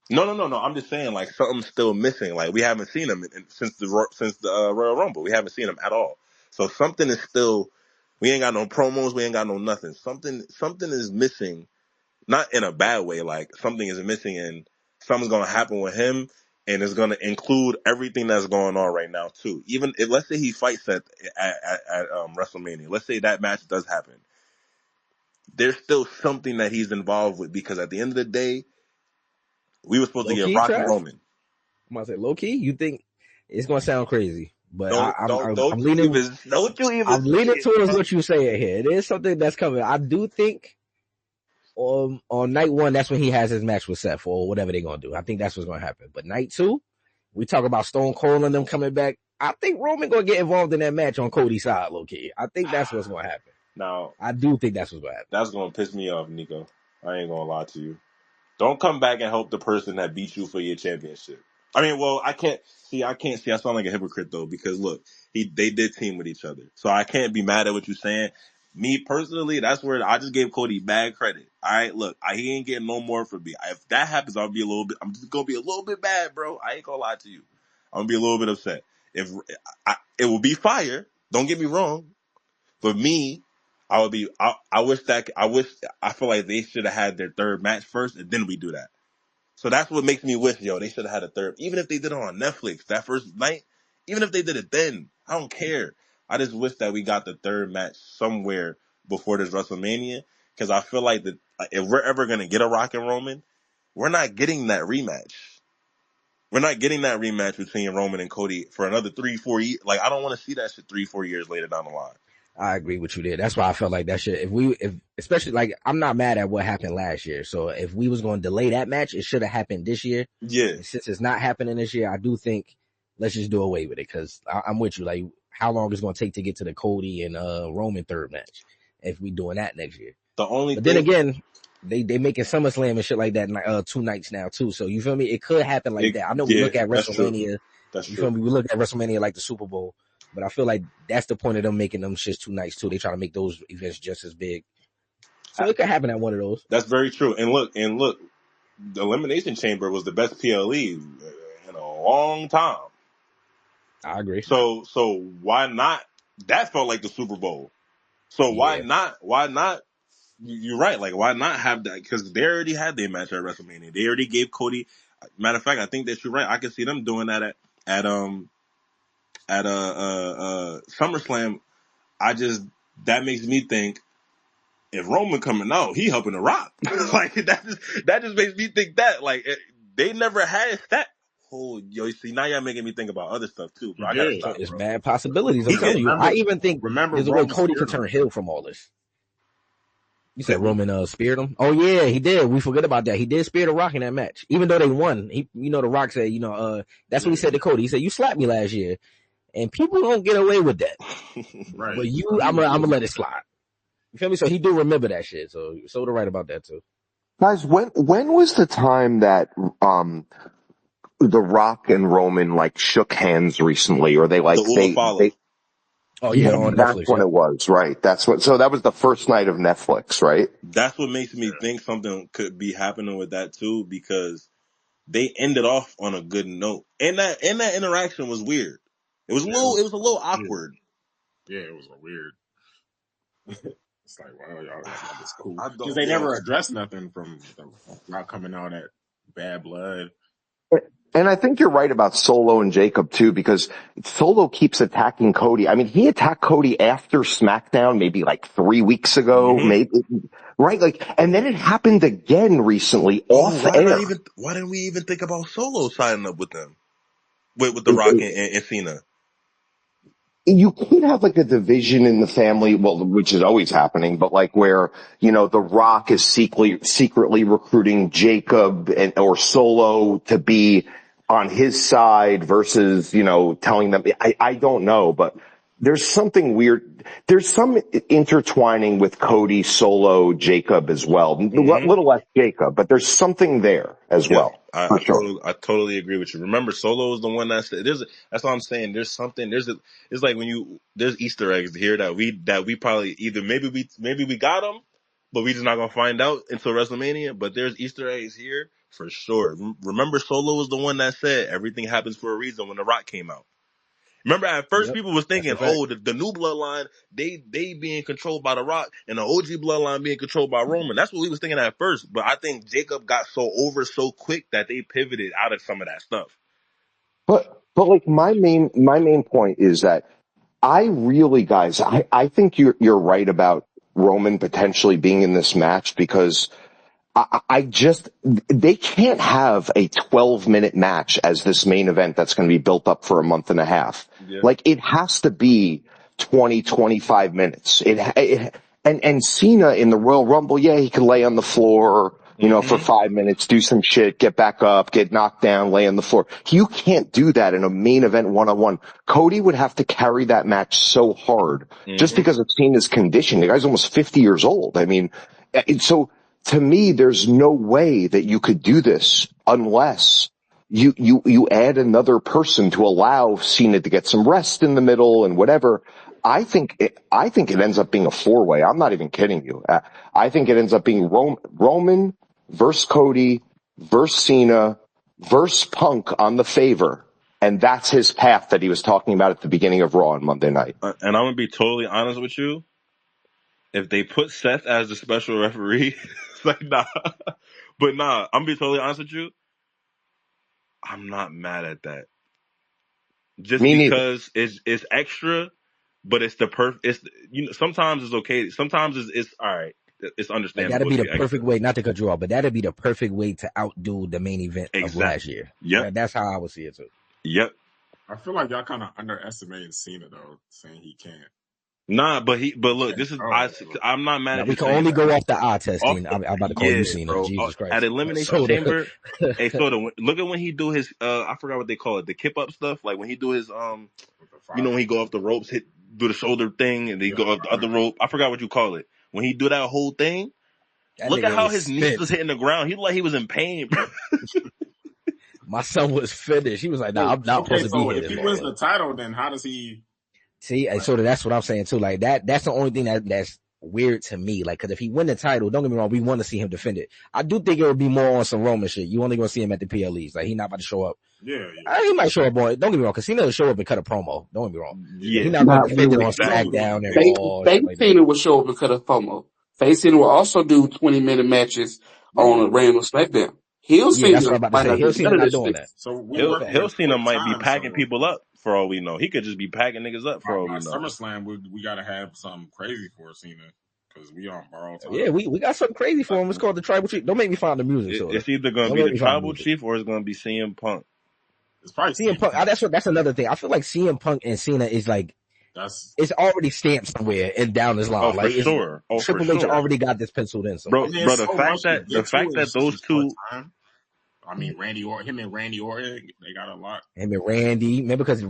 No. I'm just saying, like, something's still missing. Like, we haven't seen him since the Royal Rumble. We haven't seen him at all. So something is still. We ain't got no promos. We ain't got no nothing. Something is missing. Not in a bad way. Like, something is missing, and something's gonna happen with him, and it's gonna include everything that's going on right now too. Even if, let's say he fights at WrestleMania. Let's say that match does happen. There's still something that he's involved with, because at the end of the day, we were supposed Low to get key, Rock and Trav? Roman. I'm about to say low key. You think it's gonna sound crazy, but Don't I'm you leaning. even I'm say leaning it, towards bro. what you saying here. It is something that's coming. I do think on night one, that's when he has his match with Seth or whatever they're gonna do. I think that's what's gonna happen. But night two, we talk about Stone Cold and them coming back. I think Roman gonna get involved in that match on Cody's side, low key. I think that's what's gonna happen. Now I do think that's what's gonna happen. that's gonna piss me off, Nico. I ain't gonna lie to you. Don't come back and help the person that beat you for your championship. I mean, well, I can't see. I sound like a hypocrite though, because look, they did team with each other, so I can't be mad at what you're saying. Me personally, that's where I just gave Cody bad credit. All right, look, he ain't getting no more from me. If that happens, I'm just gonna be a little bit bad, bro. I ain't gonna lie to you. I'm gonna be a little bit upset. It will be fire. Don't get me wrong. For me, I would be. I feel like they should have had their third match first, and then we do that. So that's what makes me wish, they should have had a third. Even if they did it on Netflix that first night, even if they did it then, I don't care. I just wish that we got the third match somewhere before this WrestleMania, because I feel like if we're ever gonna get a Rock and Roman, we're not getting that rematch. We're not getting that rematch between Roman and Cody for another 3-4 years. Like, I don't want to see that shit 3-4 years later down the line. I agree with you there. That's why I felt like that shit. If especially like, I'm not mad at what happened last year. So if we was going to delay that match, it should have happened this year. Yeah. And since it's not happening this year, I do think let's just do away with it. Cause I'm with you. Like, how long is it going to take to get to the Cody and Roman third match if we doing that next year? Then again, they making SummerSlam and shit like that 2 nights now too. So you feel me? It could happen like that. I know we look at WrestleMania. That's you true. feel me? We look at WrestleMania like the Super Bowl. But I feel like that's the point of them making them shits 2 nights too. They try to make those events just as big. So it could happen at one of those. That's very true. And look, the Elimination Chamber was the best PLE in a long time. I agree. So why not? That felt like the Super Bowl. So why not? You're right. Like, why not have that? Because they already had their match at WrestleMania. They already gave Cody. Matter of fact, I think that you're right. I can see them doing that at SummerSlam. That makes me think, if Roman coming out, he helping the Rock. Like, that just makes me think that, like, they never had that. Oh, see, now y'all making me think about other stuff too, bro. I gotta stop, It's bro. bad possibilities. I'm telling you. I even think there's a way Cody can turn heel from all this. You said Roman speared him? Oh yeah, he did. We forget about that. He did spear the Rock in that match, even though they won. The Rock said, that's what he said to Cody. He said, "You slapped me last year," and people don't get away with that. Right. But I'm gonna let it slide. You feel me? So he do remember that shit. So to right about that too. Guys, when was the time that The Rock and Roman like shook hands recently, or they like they Oh yeah, on that's Netflix. when it was, right? So that was the first night of Netflix, right? That's what makes me think something could be happening with that too, because they ended off on a good note, and that interaction was weird. It was a little awkward. Yeah, it was weird. It's like, wow, y'all it's cool. I don't- Because they never addressed nothing from the Rock coming out at Bad Blood. And I think you're right about Solo and Jacob too, because Solo keeps attacking Cody. I mean, he attacked Cody after SmackDown maybe like 3 weeks ago, Mm-hmm. maybe, right? Like, and then it happened again recently off air. Why didn't we even think about Solo signing up with them? With The Rock and Cena? You could have like a division in the family, well, which is always happening, but like where, you know, The Rock is secretly recruiting Jacob or Solo to be on his side versus, you know, telling them, I don't know, but there's something weird. There's some intertwining with Cody, Solo, Jacob as well. A little less Jacob, but there's something there as well. I totally agree with you. Remember, Solo is the one that's what I'm saying. There's something. It's like when there's Easter eggs here that we probably either maybe we got them, but we just not gonna find out until WrestleMania. But there's Easter eggs here for sure. Remember, Solo was the one that said everything happens for a reason when The Rock came out. Remember, at first people was thinking, the new bloodline, they being controlled by The Rock, and the OG bloodline being controlled by Roman. That's what we was thinking at first. But I think Jacob got so quick that they pivoted out of some of that stuff. But like my main point is that I really, guys, I think you're right about Roman potentially being in this match, because they can't have a 12-minute match as this main event that's going to be built up for a month and a half. Yeah. Like, it has to be 20, 25 minutes. And Cena in the Royal Rumble, yeah, he can lay on the floor, you know, for 5 minutes, do some shit, get back up, get knocked down, lay on the floor. You can't do that in a main event one-on-one. Cody would have to carry that match so hard just because of Cena's condition. The guy's almost 50 years old. I mean, so to me, there's no way that you could do this unless you add another person to allow Cena to get some rest in the middle and whatever. I think it ends up being a 4-way. I'm not even kidding you. I think it ends up being Roman versus Cody versus Cena versus Punk on the favor. And that's his path that he was talking about at the beginning of Raw on Monday night. And I'm going to be totally honest with you. If they put Seth as the special referee, it's like, nah. But nah, I'm going to be totally honest with you. I'm not mad at that. Just because it's extra, but it's sometimes it's okay. Sometimes it's all right. It's understandable. Like, that'd be the perfect way, not to cut you off, but that'd be the perfect way to outdo the main event of last year. Yeah, that's how I would see it too. Yep. I feel like y'all kind of underestimated Cena though, saying he can't. Nah, but look, this is I'm not mad at you. We can only go off the eye testing. I'm about to call you Cena. Bro. Jesus Christ. At Elimination Chamber, hey, Soda, look at when he do his I forgot what they call it, the kip up stuff. Like when he do his you know, when he go off the ropes, do the shoulder thing, and then go off the other rope. I forgot what you call it. When he do that whole thing, look at how his knees was hitting the ground. He looked like he was in pain, bro. My son was finished. He was like, "Nah, I'm not supposed to be here." If he wins the title, then how does he? See, and so that's what I'm saying too. Like that's the only thing that's weird to me. Like, cause if he win the title, don't get me wrong, we want to see him defend it. I do think it would be more on some Roman shit. You only gonna see him at the PLEs. Like, he not about to show up. Yeah. He might show up on. Don't get me wrong, cause Cena will show up and cut a promo. Don't get me wrong. Yeah, he's not gonna defend it on SmackDown and all. Fake Cena will show up and cut a promo. Fake Cena will also do 20-minute matches on a random SmackDown. He'll see. That's what I'm about to say. He'll see not doing that. So He'll Cena might be packing people up for all we know. He could just be packing niggas up for all we know. SummerSlam, we gotta have something crazy for Cena because we on borrowed time. Yeah, we got something crazy for him. It's called the Tribal Chief. Don't make me find the music. It's either gonna be the Tribal Chief or it's gonna be CM Punk. It's probably CM Punk. That's another thing. I feel like CM Punk and Cena is like. It's already stamped somewhere and down this line. For sure. Triple H already got this penciled in. Bro, the fact that those two. I mean, him and Randy Orton, they got a lot. Him and Randy, maybe because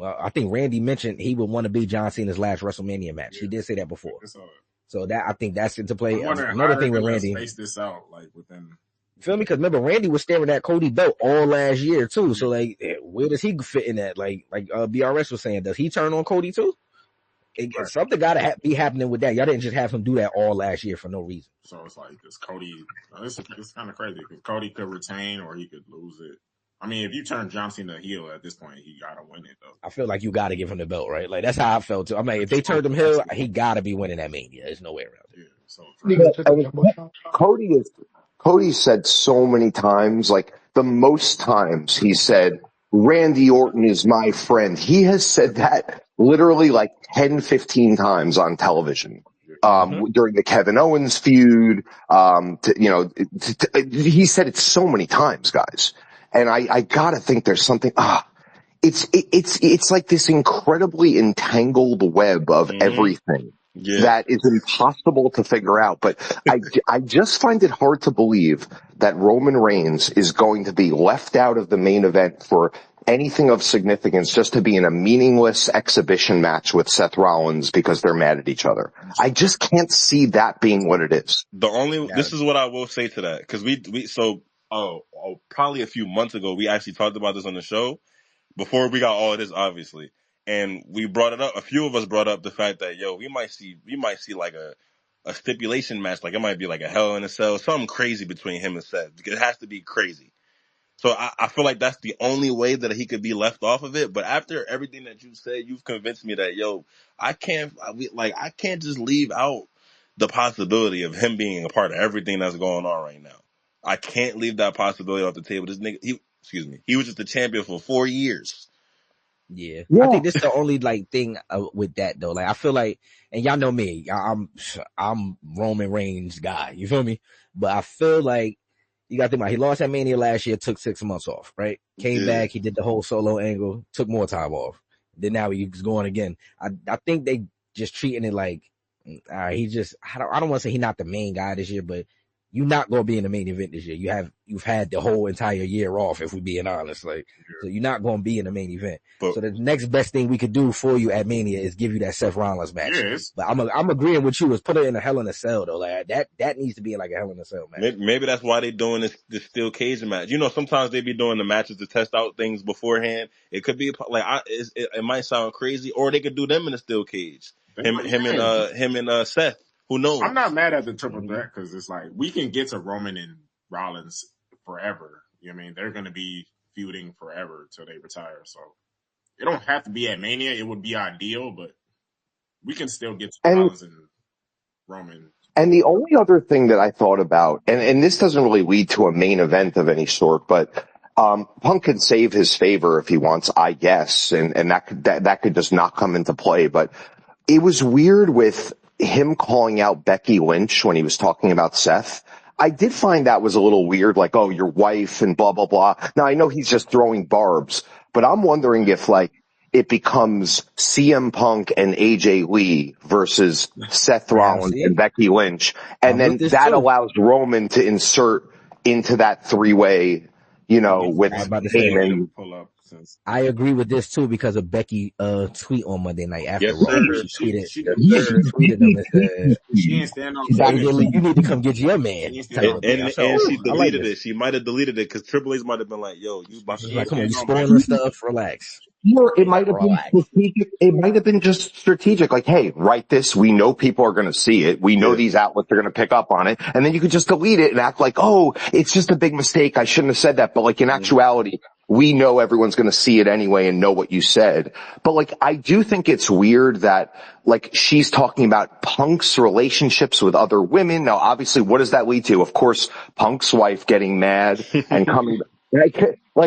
I think Randy mentioned he would want to be John Cena's last WrestleMania match. Yeah. He did say that before. So I think that's into play. Another thing with Randy. Space this out like within. Feel me? Because remember, Randy was staring at Cody belt all last year too. So like, where does he fit in that? Like BRS was saying, does he turn on Cody too? Something gotta be happening with that. Y'all didn't just have him do that all last year for no reason. So it's like, does Cody? It's kind of crazy because Cody could retain or he could lose it. I mean, if you turn John Cena heel at this point, he gotta win it though. I feel like you gotta give him the belt, right? Like that's how I felt too. I mean, if they turned him heel, he gotta be winning that Mania. There's no way around it. Yeah. So Cody said so many times, like, the most times he said, Randy Orton is my friend. He has said that literally like 10, 15 times on television. During the Kevin Owens feud, he said it so many times, guys. And I gotta think there's something, it's like this incredibly entangled web of everything Yeah. that is impossible to figure out. But I just find it hard to believe that Roman Reigns is going to be left out of the main event for anything of significance just to be in a meaningless exhibition match with Seth Rollins because they're mad at each other. I just can't see that being what it is. This is what I will say to that. Cause probably a few months ago, we actually talked about this on the show before we got all of this, obviously. And we brought it up. A few of us brought up the fact that, we might see like a stipulation match. Like it might be like a Hell in a Cell, something crazy between him and Seth. It has to be crazy. So I feel like that's the only way that he could be left off of it. But after everything that you said, you've convinced me that, I can't just leave out the possibility of him being a part of everything that's going on right now. I can't leave that possibility off the table. This nigga, he was just the champion for 4 years. Yeah. I think this is the only thing with that though. Like I feel like, and y'all know me, I'm Roman Reigns guy. You feel me? But I feel like you got to think about it. He lost at Mania last year, took 6 months off, right? Came back, he did the whole solo angle, took more time off. Then now he's going again. I think they just treating it like, he just, I don't want to say he's not the main guy this year, but you're not going to be in the main event this year. You've had the whole entire year off, if we're being honest. So you're not going to be in the main event. So the next best thing we could do for you at Mania is give you that Seth Rollins match. Yes. But I'm agreeing with you. Is put it in a Hell in a Cell though. Like that needs to be in like a Hell in a Cell match. Maybe that's why they're doing this steel cage match. Sometimes they be doing the matches to test out things beforehand. It could be it might sound crazy, or they could do them in a steel cage. Him and Seth. Who knows? I'm not mad at the triple threat because it's like we can get to Roman and Rollins forever. You know what I mean? They're going to be feuding forever till they retire. So it don't have to be at Mania. It would be ideal, but we can still get to Rollins and Roman. And the only other thing that I thought about, and this doesn't really lead to a main event of any sort, but Punk could save his favor if he wants, I guess, and that could just not come into play. But it was weird with him calling out Becky Lynch when he was talking about Seth. I did find that was a little weird, like, oh, your wife and blah, blah, blah. Now, I know he's just throwing barbs, but I'm wondering if, it becomes CM Punk and AJ Lee versus Seth Rollins and Becky Lynch. And then that allows Roman to insert into that three-way, with Heyman. I agree with this too because of Becky tweet on Monday night after Yes, Raw. sir. She tweeted them and said, she ain't stand on you need to come get your man. And she deleted it. She might have deleted it because Triple H might have been like, yo, you about to like, come on, you spoiling stuff, relax. Or it might have been strategic. It might have been just strategic. Like, hey, write this. We know people are going to see it. We know these outlets are going to pick up on it. And then you could just delete it and act like, oh, it's just a big mistake. I shouldn't have said that. But in actuality, we know everyone's going to see it anyway and know what you said. But I do think it's weird that she's talking about Punk's relationships with other women. Now, obviously, what does that lead to? Of course, Punk's wife getting mad and coming.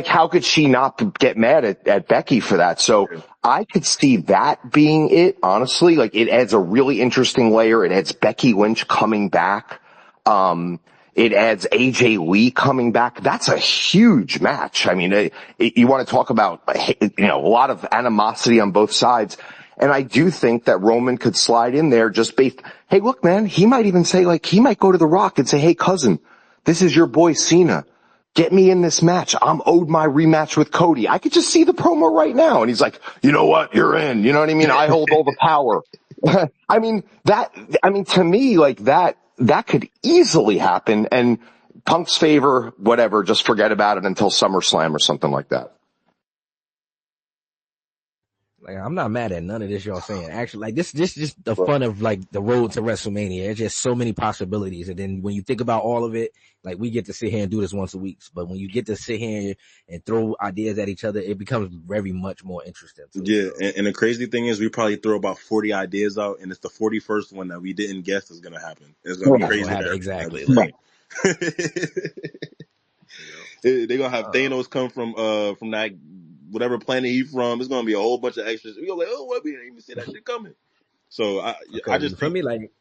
How could she not get mad at Becky for that? So I could see that being it, honestly. It adds a really interesting layer. It adds Becky Lynch coming back. It adds AJ Lee coming back. That's a huge match. I mean, you want to talk about, a lot of animosity on both sides. And I do think that Roman could slide in there just based, hey, look, man, he might even say, he might go to The Rock and say, hey, cousin, this is your boy Cena. Get me in this match. I'm owed my rematch with Cody. I could just see the promo right now. And he's like, you know what? You're in. You know what I mean? I hold all the power. To me, that could easily happen. And Punk's favor, whatever, just forget about it until SummerSlam or something like that. I'm not mad at none of this y'all saying. Actually, this just the fun of the road to WrestleMania. There's just so many possibilities. And then when you think about all of it, we get to sit here and do this once a week. But when you get to sit here and throw ideas at each other, it becomes very much more interesting. Yeah. And the crazy thing is we probably throw about 40 ideas out and it's the 41st one that we didn't guess is going to happen. It's going to be crazy. Exactly. They're gonna have Thanos come from that whatever planet he from. It's gonna be a whole bunch of extras. We're like, oh, what? We didn't even see that shit coming. So I Because just for think me, like,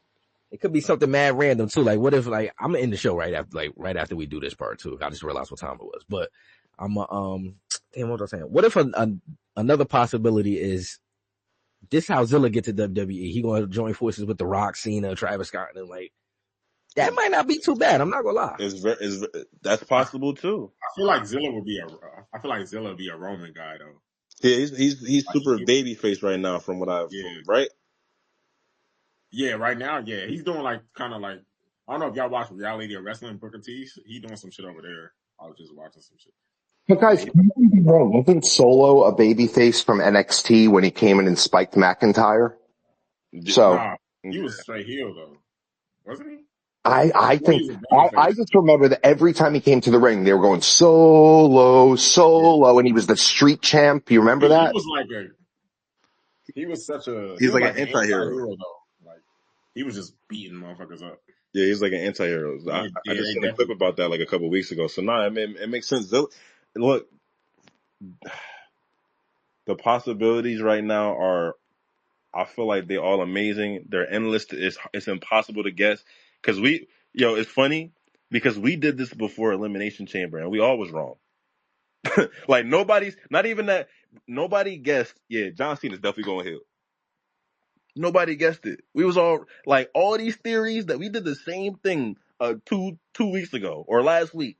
it could be something mad random too. Like, what if, like, I'm gonna end the show right after we do this part too. I just realized what time it was, but I'm damn, what was I saying? What if another possibility is this how Zilla get to WWE? He gonna join forces with The Rock, Cena, Travis Scott, and like that might not be too bad. I'm not gonna lie. that's possible too. I feel like Zilla would be a Roman guy though. Yeah, he's Like super he, baby face right now from what I've yeah, right. yeah. Right now, yeah, he's doing like kind of like I don't know if y'all watch reality or wrestling. Booker T, he doing some shit over there. I was just watching some shit. But guys, Yeah, can you be wrong? Wasn't Solo a babyface from NXT when he came in and spiked McIntyre? So nah, he was straight heel though, wasn't he? I Well, he think was a baby I face. just remember that every time he came to the ring, they were going Solo, Yeah, Solo, and he was the street champ. You remember he that? was like a he was He's like an like an anti-hero. anti-hero though. Like he was just beating motherfuckers up. Yeah, he's like an anti-hero. Yeah, I yeah, just they seen a clip definitely. about that like a couple weeks ago. So nah, it makes sense. Look, the possibilities right now are, I feel like they're all amazing. They're endless. It's impossible to guess because it's funny because we did this before Elimination Chamber and we all was wrong. Like nobody guessed. Yeah, John Cena's definitely going heel. Nobody guessed it. We was all like all these theories that we did the same thing 2 weeks ago or last week.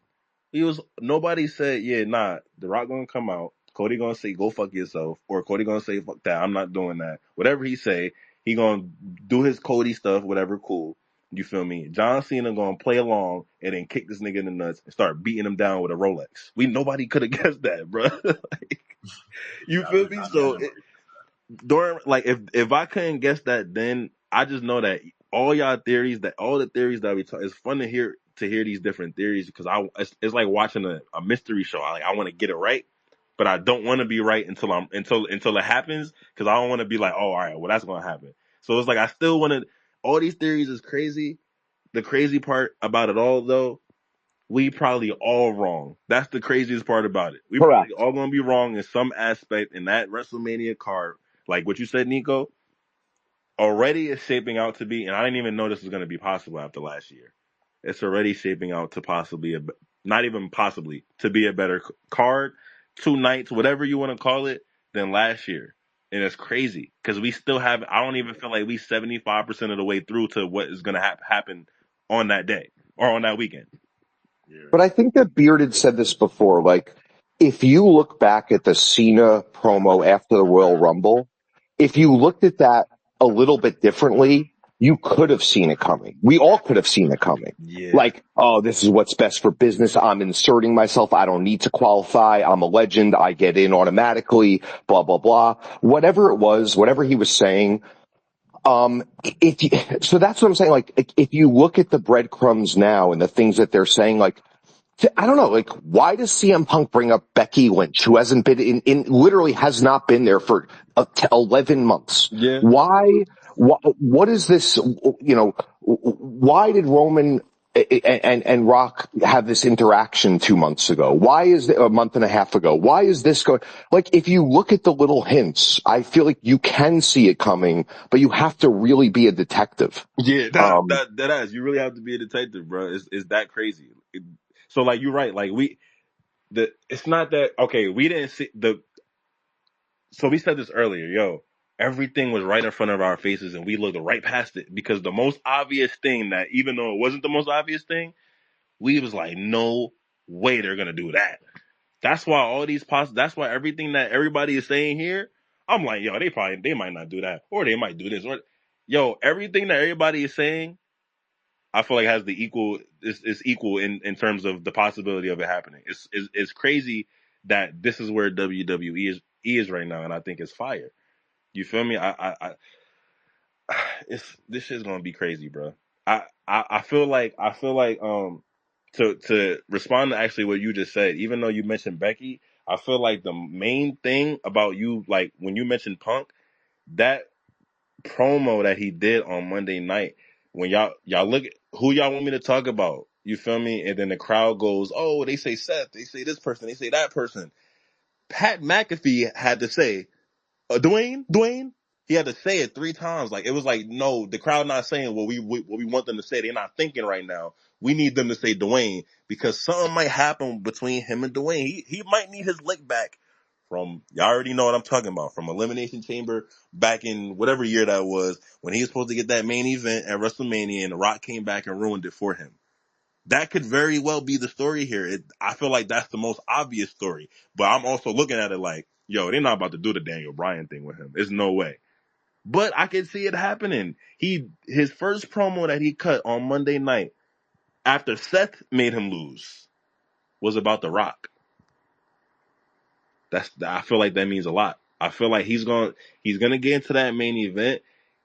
Nobody said, yeah, nah, The Rock gonna come out. Cody gonna say, go fuck yourself. Or Cody gonna say, fuck that, I'm not doing that. Whatever he say, he gonna do his Cody stuff, whatever, cool. You feel me? John Cena gonna play along and then kick this nigga in the nuts and start beating him down with a Rolex. Nobody could have guessed that, bro. Like, you Yeah, feel me? So during like if I couldn't guess that, then I just know that all the theories that we talk, it's fun to hear these different theories because it's like watching a mystery show. I want to get it right, but I don't want to be right until it happens because I don't want to be like, oh, all right, well that's gonna happen. So it's like I still want to. All these theories is crazy. The crazy part about it all though, we probably all wrong. That's the craziest part about it. We Correct. probably all gonna be wrong in some aspect in that WrestleMania card. Like what you said, Nico, already is shaping out to be, and I didn't even know this was gonna be possible after last year. It's already shaping out to possibly not even possibly to be a better card, 2 nights, whatever you want to call it, than last year. And it's crazy because we still have. I don't even feel like we 75% of the way through to what is gonna happen on that day or on that weekend. Yeah. But I think that Bearded said this before. Like, if you look back at the Cena promo after the Royal Rumble, if you looked at that a little bit differently, you could have seen it coming. We all could have seen it coming. Yeah. Like, oh, this is what's best for business. I'm inserting myself. I don't need to qualify. I'm a legend. I get in automatically, blah, blah, blah. Whatever it was, whatever he was saying, so that's what I'm saying. Like, if you look at the breadcrumbs now and the things that they're saying, like, I don't know, like, why does CM Punk bring up Becky Lynch, who hasn't been literally has not been there for 11 months? Yeah. Why, what is this, why did Roman and Rock have this interaction 2 months ago? Why is it a month and a half ago? Why is this going, like, if you look at the little hints, I feel like you can see it coming, but you have to really be a detective. Yeah, that is. You really have to be a detective, bro. It's that crazy. So like you're right. Like it's not that okay. We didn't see So we said this earlier, yo. Everything was right in front of our faces, and we looked right past it because the most obvious thing that, even though it wasn't the most obvious thing, we was like, no way they're gonna do that. That's why that's why everything that everybody is saying here, I'm like, yo, they might not do that, or they might do this, or yo, everything that everybody is saying, I feel like has the equal is equal in terms of the possibility of it happening. It's crazy that this is where WWE is right now, and I think it's fire. You feel me? This shit's gonna be crazy, bro. I feel like to respond to actually what you just said, even though you mentioned Becky, I feel like the main thing about you, like when you mentioned Punk, that promo that he did on Monday night, when y'all look at who y'all want me to talk about, You feel me? And then the crowd goes, oh, they say Seth, they say this person, they say that person. Pat McAfee had to say, Dwayne. He had to say it 3 times. Like, it was like, no, the crowd not saying what we want them to say. They're not thinking right now. We need them to say Dwayne because something might happen between him and Dwayne. He might need his lick back from, y'all already know what I'm talking about, from Elimination Chamber back in whatever year that was when he was supposed to get that main event at WrestleMania and The Rock came back and ruined it for him. That could very well be the story here. I feel like that's the most obvious story. But I'm also looking at it like, yo, they're not about to do the Daniel Bryan thing with him. There's no way. But I can see it happening. His first promo that he cut on Monday night after Seth made him lose was about The Rock. I feel like that means a lot. I feel like he's gonna get into that main event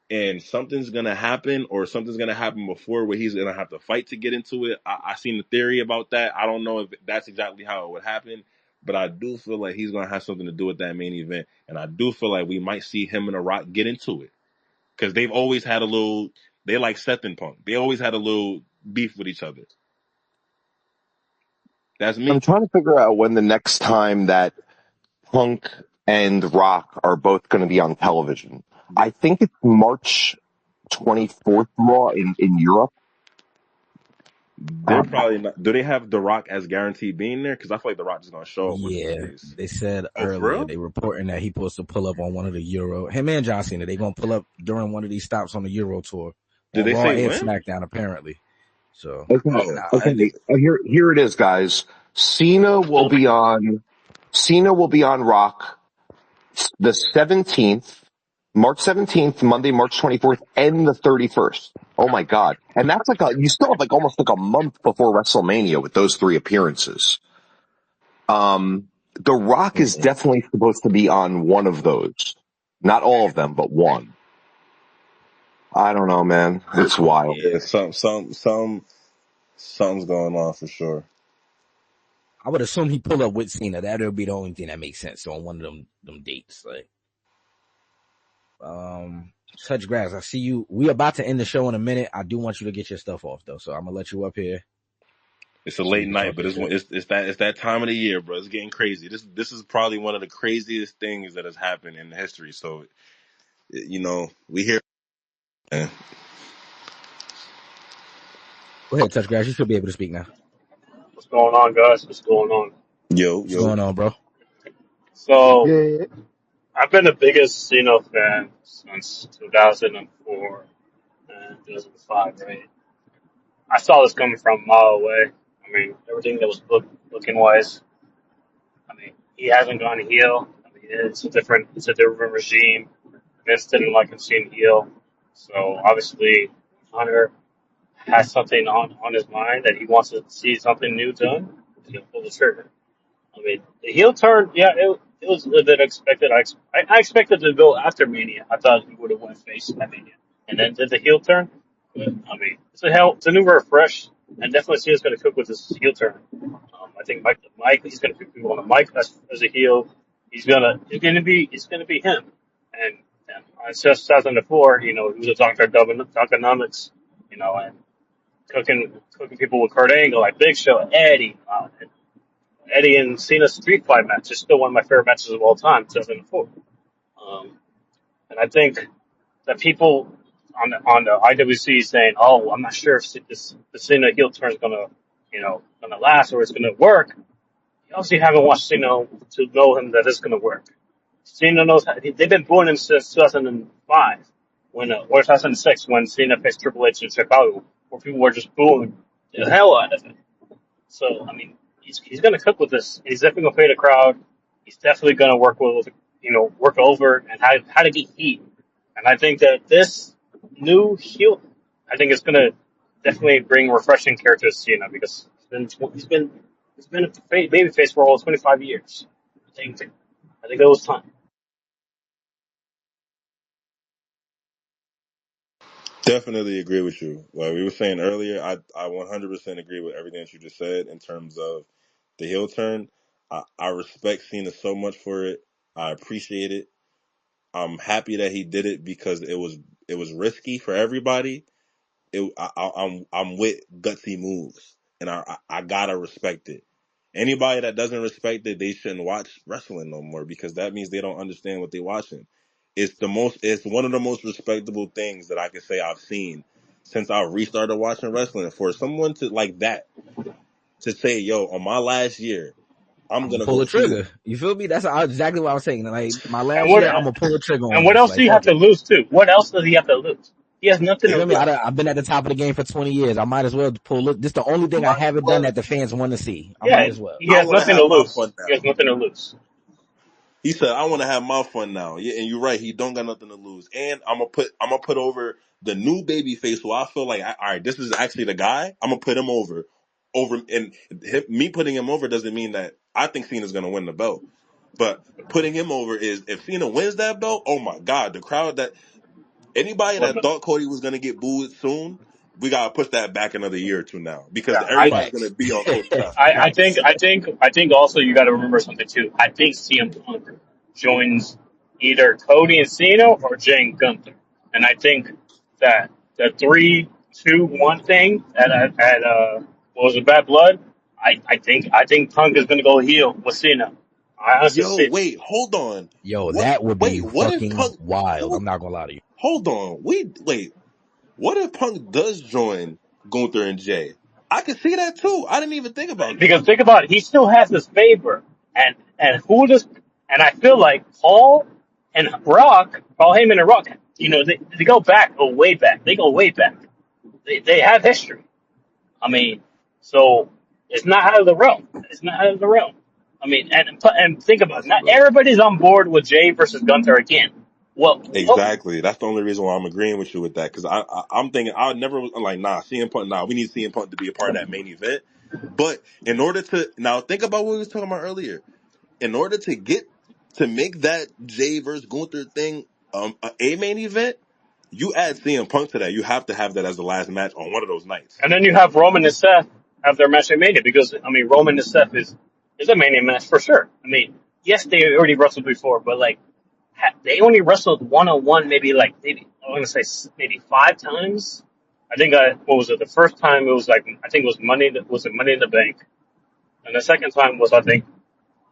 and something's gonna happen, or something's gonna happen before where he's gonna have to fight to get into it. I seen the theory about that. I don't know if that's exactly how it would happen, but I do feel like he's gonna have something to do with that main event, and I do feel like we might see him and The Rock get into it because they've always had a little. They like Seth and Punk. They always had a little beef with each other. That's me. I'm trying to figure out when the next time that Punk and Rock are both going to be on television. I think it's March 24th Raw in Europe. They're probably not. Do they have The Rock as guaranteed being there? Because I feel like The Rock is gonna show up with his Yeah, face. they said Oh, for earlier real? they reporting that he supposed to pull up on one of the Euro. Him and John Cena, they gonna pull up during one of these stops on the Euro tour Did on they Raw say and when? SmackDown apparently. So Okay, Oh, okay. Here it is, guys. Cena will be on Rock the 17th, March 17th, Monday, March 24th, and the 31st. Oh my God. And that's you still have almost a month before WrestleMania with those 3 appearances. The Rock is definitely supposed to be on one of those. Not all of them, but one. I don't know, man. It's wild. yeah. Something's going on for sure. I would assume he pull up with Cena. That'll be the only thing that makes sense on one of them dates. Like, touch grass. I see you. We about to end the show in a minute. I do want you to get your stuff off though, so I'm gonna let you up here. It's a So you late can night, talk but your shit. it's that time of the year, bro. It's getting crazy. This is probably one of the craziest things that has happened in history. So, we here. Man. Go ahead, touch grass. You should be able to speak now. What's going on, guys? What's going on? What's going on, bro? So, Yeah. I've been the biggest Cena fan since 2004 and 2005, right? I saw this coming from a mile away. I mean, everything that was looking wise. I mean, he hasn't gone heel. I mean, it's a different regime. Vince didn't like him seeing heel. So, obviously, Hunter has something on his mind that he wants to see something new done. He's going to pull the trigger. I mean, the heel turn, yeah, it was a bit expected. I expected to go after Mania. I thought he would have went face at Mania, and then did the heel turn. But, I mean, it's a new refresh, and definitely Cena's going to cook with this heel turn. I think Mike, he's going to pick people on the mic as a heel. It's gonna be him. And since 2004, he was a Doctor Dogonomics, and cooking people with Kurt Angle, like Big Show, Eddie. Eddie and Cena's Street Fight match is still one of my favorite matches of all time, 2004. And I think that people on the IWC saying, "Oh, I'm not sure if the Cena heel turn is gonna last or it's gonna work." You obviously haven't watched Cena to know him that it's gonna work. Cena knows they've been booing him since 2005 or 2006 when Cena faced Triple H in Chicago, where people were just booing the hell out of him. So, I mean, he's going to cook with this. He's definitely going to pay the crowd. He's definitely going to work over and how to get heat. And I think that this new heel, I think it's going to definitely bring refreshing characters to Cena because he's been a babyface for almost 25 years. I think it was time. Definitely agree with you. Like we were saying earlier, I 100% agree with everything that you just said in terms of the heel turn. I respect Cena so much for it. I appreciate it. I'm happy that he did it because it was risky for everybody. I'm with gutsy moves, and I gotta respect it. Anybody that doesn't respect it, they shouldn't watch wrestling no more because that means they don't understand what they're watching. It's one of the most respectable things that I can say I've seen since I restarted watching wrestling. For someone to like that to say, "Yo, on my last year, I'm I'm gonna gonna pull go a heel." trigger. You feel me? That's exactly what I was saying. Like my And last what year, I'm gonna pull a trigger on and what this. else do Like you have fuck to it. lose too? What else does he have to lose? He has nothing You to feel me? lose. I've been at the top of the game for 20 years. I might as well pull it. This is the only thing I haven't done that the fans want to see. I Yeah, might as well. he I has want to nothing to have my lose. fun He has now. nothing to lose. He said, "I want to have my fun now." Yeah, and you're right. He don't got nothing to lose. And I'm gonna put over the new baby face who I feel like, all right, this is actually the guy. I'm gonna put him over, and me putting him over doesn't mean that I think Cena's gonna win the belt. But putting him over is if Cena wins that belt, oh my God, the crowd that anybody Well, that thought Cody was gonna get booed soon, we gotta push that back another year or two now because yeah, everybody's gonna Facts. be on Cody's side. I think also you got to remember something too. I think CM Punk joins either Cody and Cena or Jay and Gunther, and I think that the 3-2-1 thing at what was it, Bad Blood? I think Punk is going to go heel with Cena. I honestly Yo, see it. wait, hold on. Yo, What? that would be Wait, what if fucking Punk? wild. Hold, I'm not gonna lie to you. hold on. Wait. What if Punk does join Gunther and Jay? I can see that too. I didn't even think about that. Because think about it, he still has his favor, and who does? And I feel like Paul Heyman and Rock, they go back, go way back. They go way back. They have history. I mean, so it's not out of the realm. It's not out of the realm. I mean, and think about it. Not Possibly. everybody's on board with Jay versus Gunther again. Well, Exactly. That's the only reason why I'm agreeing with you with that because I'm thinking I would never I'm like CM Punk. Nah, we need CM Punk to be a part of that main event. But in order to now think about what we was talking about earlier. In order to get to make that Jay versus Gunther thing a main event, you add CM Punk to that. You have to have that as the last match on one of those nights. and then you have Roman and Seth have their match at Mania because I mean Roman and Seth is a Mania match for sure. I mean, yes, they already wrestled before, but like they only wrestled one on one, maybe I want to say maybe 5 times. I think what was it? The first time it was like I think it was Money in the Bank, and the second time was I think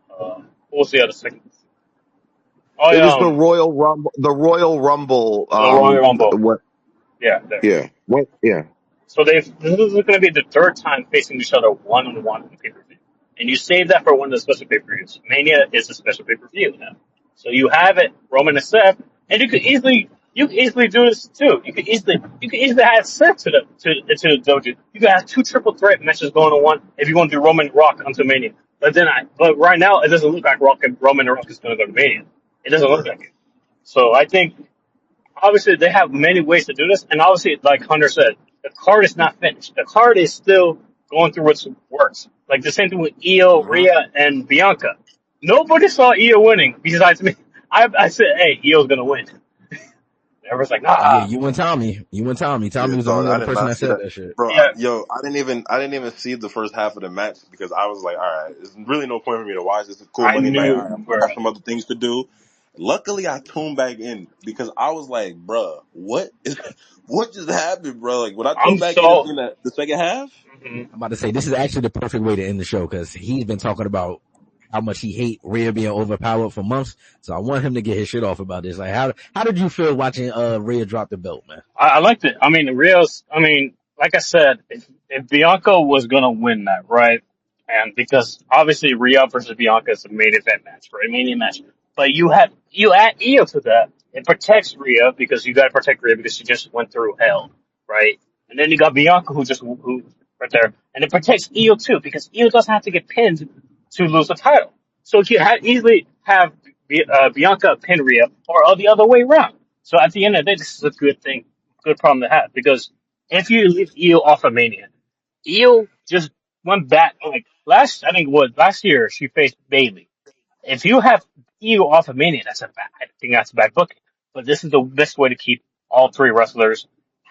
what was the other second? Oh It yeah, was the Royal Rumble. The Royal Rumble. the Royal Rumble. What? Yeah, there. Yeah. What? Yeah. So this is going to be the third time facing each other one on one in pay per view, and you save that for one of the special pay per views. Mania is a special pay per view now, so you have it Roman and Seth, and you could easily do this too. You could easily add Seth to the dojo. You could have 2 triple threat matches going on one if you want to do Roman and Rock onto Mania. But right now it doesn't look like Roman and Rock is going to go to Mania. It doesn't look like it. So I think obviously they have many ways to do this, and obviously, like Hunter said, the card is not finished. The card is still going through its works. Like the same thing with Io, Hmm. Rhea, and Bianca. Nobody saw Io winning besides me. I said, "Hey, Io's gonna win." Everyone's like, Oh yeah, "Nah." you and Tommy. You and Tommy. Yeah, Tommy was the dog. only I other did person not that see said that, that shit. bro. Yeah, I didn't even see the first half of the match because I was like, all right, there's really no point for me to watch. This is a cool I Monday night. All knew, right, I bro. got some other things to do. Luckily, I tuned back in because I was like, bruh, what just happened, bro? Like when I I'm tuned back in and so. seen that the second half, Mhm. I'm about to say this is actually the perfect way to end the show because he's been talking about how much he hate Rhea being overpowered for months. So I want him to get his shit off about this. Like how did you feel watching Rhea drop the belt, man? I liked it. I mean, like I said, if Bianca was gonna win that, right? And because obviously Rhea versus Bianca is a main event match, right? Mania match. But you add Io to that. It protects Rhea because you gotta protect Rhea because she just went through hell, right? And then you got Bianca who right there, and it protects Io too because Io doesn't have to get pinned to lose the title. So you easily have Bianca pin Rhea or the other way around. So at the end of the day, this is a good problem to have because if you leave Io off of Mania, Io just went back like I think it was last year she faced Bailey. If you have Io off of Mania, I think that's a bad booking. But this is the best way to keep all 3 wrestlers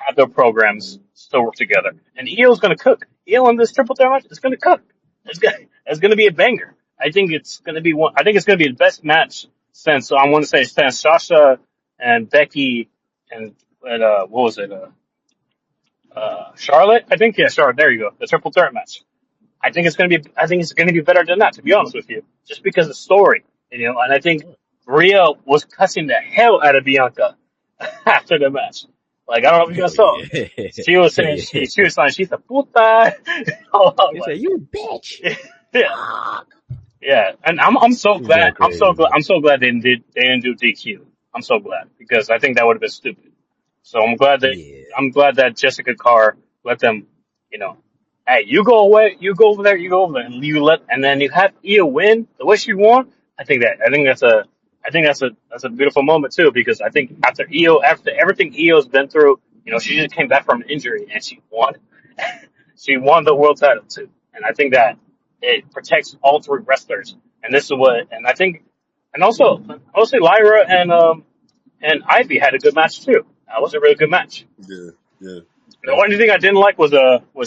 have their programs still work together. And Io's gonna cook. Io on this triple threat match is gonna cook. It's gonna be a banger. I think it's gonna be the best match since I want to say since Sasha and Becky and what was it? Charlotte. I think yeah, Charlotte. There you go. The triple threat match. I think it's gonna be better than that, to be honest with you, just because of the story, And I think Rhea was cussing the hell out of Bianca after the match. Like I don't know if you Oh guys saw. yeah. She was saying Yeah. she was saying she's a puta. I'm He like, said, "You bitch." yeah, yeah, and I'm so She was glad. going crazy. I'm so glad they didn't do DQ. I'm so glad because I think that would have been stupid. So Yeah. I'm glad that Jessica Carr let them, you know, hey, you go away, you go over there, and and then you have Io win the way she won. I think that's a beautiful moment too because I think after everything Io's been through, she just came back from an injury and she won. She won the world title too, and I think that it protects all three wrestlers. And this is and I think, and also Lyra and Ivy had a good match too. That was a really good match. Yeah, yeah, The yeah. only thing I didn't like was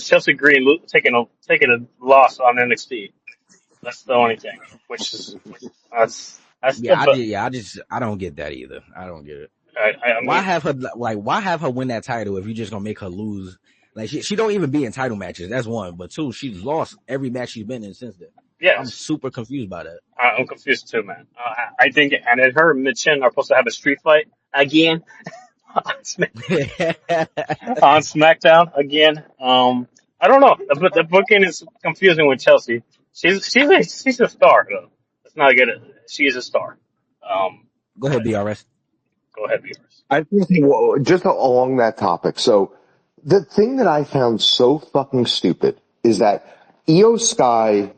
Chelsea Green taking a loss on NXT. That's the only thing. Which is that's the Yeah, but I don't get that either. I don't get it. I mean Why have her win that title if you're just gonna make her lose? Like she don't even be in title matches. That's one. But two, she's lost every match she's been in since then. I'm yes, super confused by that. I'm confused too, man. I think and then her and Michin are supposed to have a street fight again on SmackDown again. I don't know. The booking is confusing with Chelsea. She's a star though. Let's not get it. She is a star. Go ahead, But BRS. go ahead, viewers. I think just along that topic. So the thing that I found so fucking stupid is that Io Sky,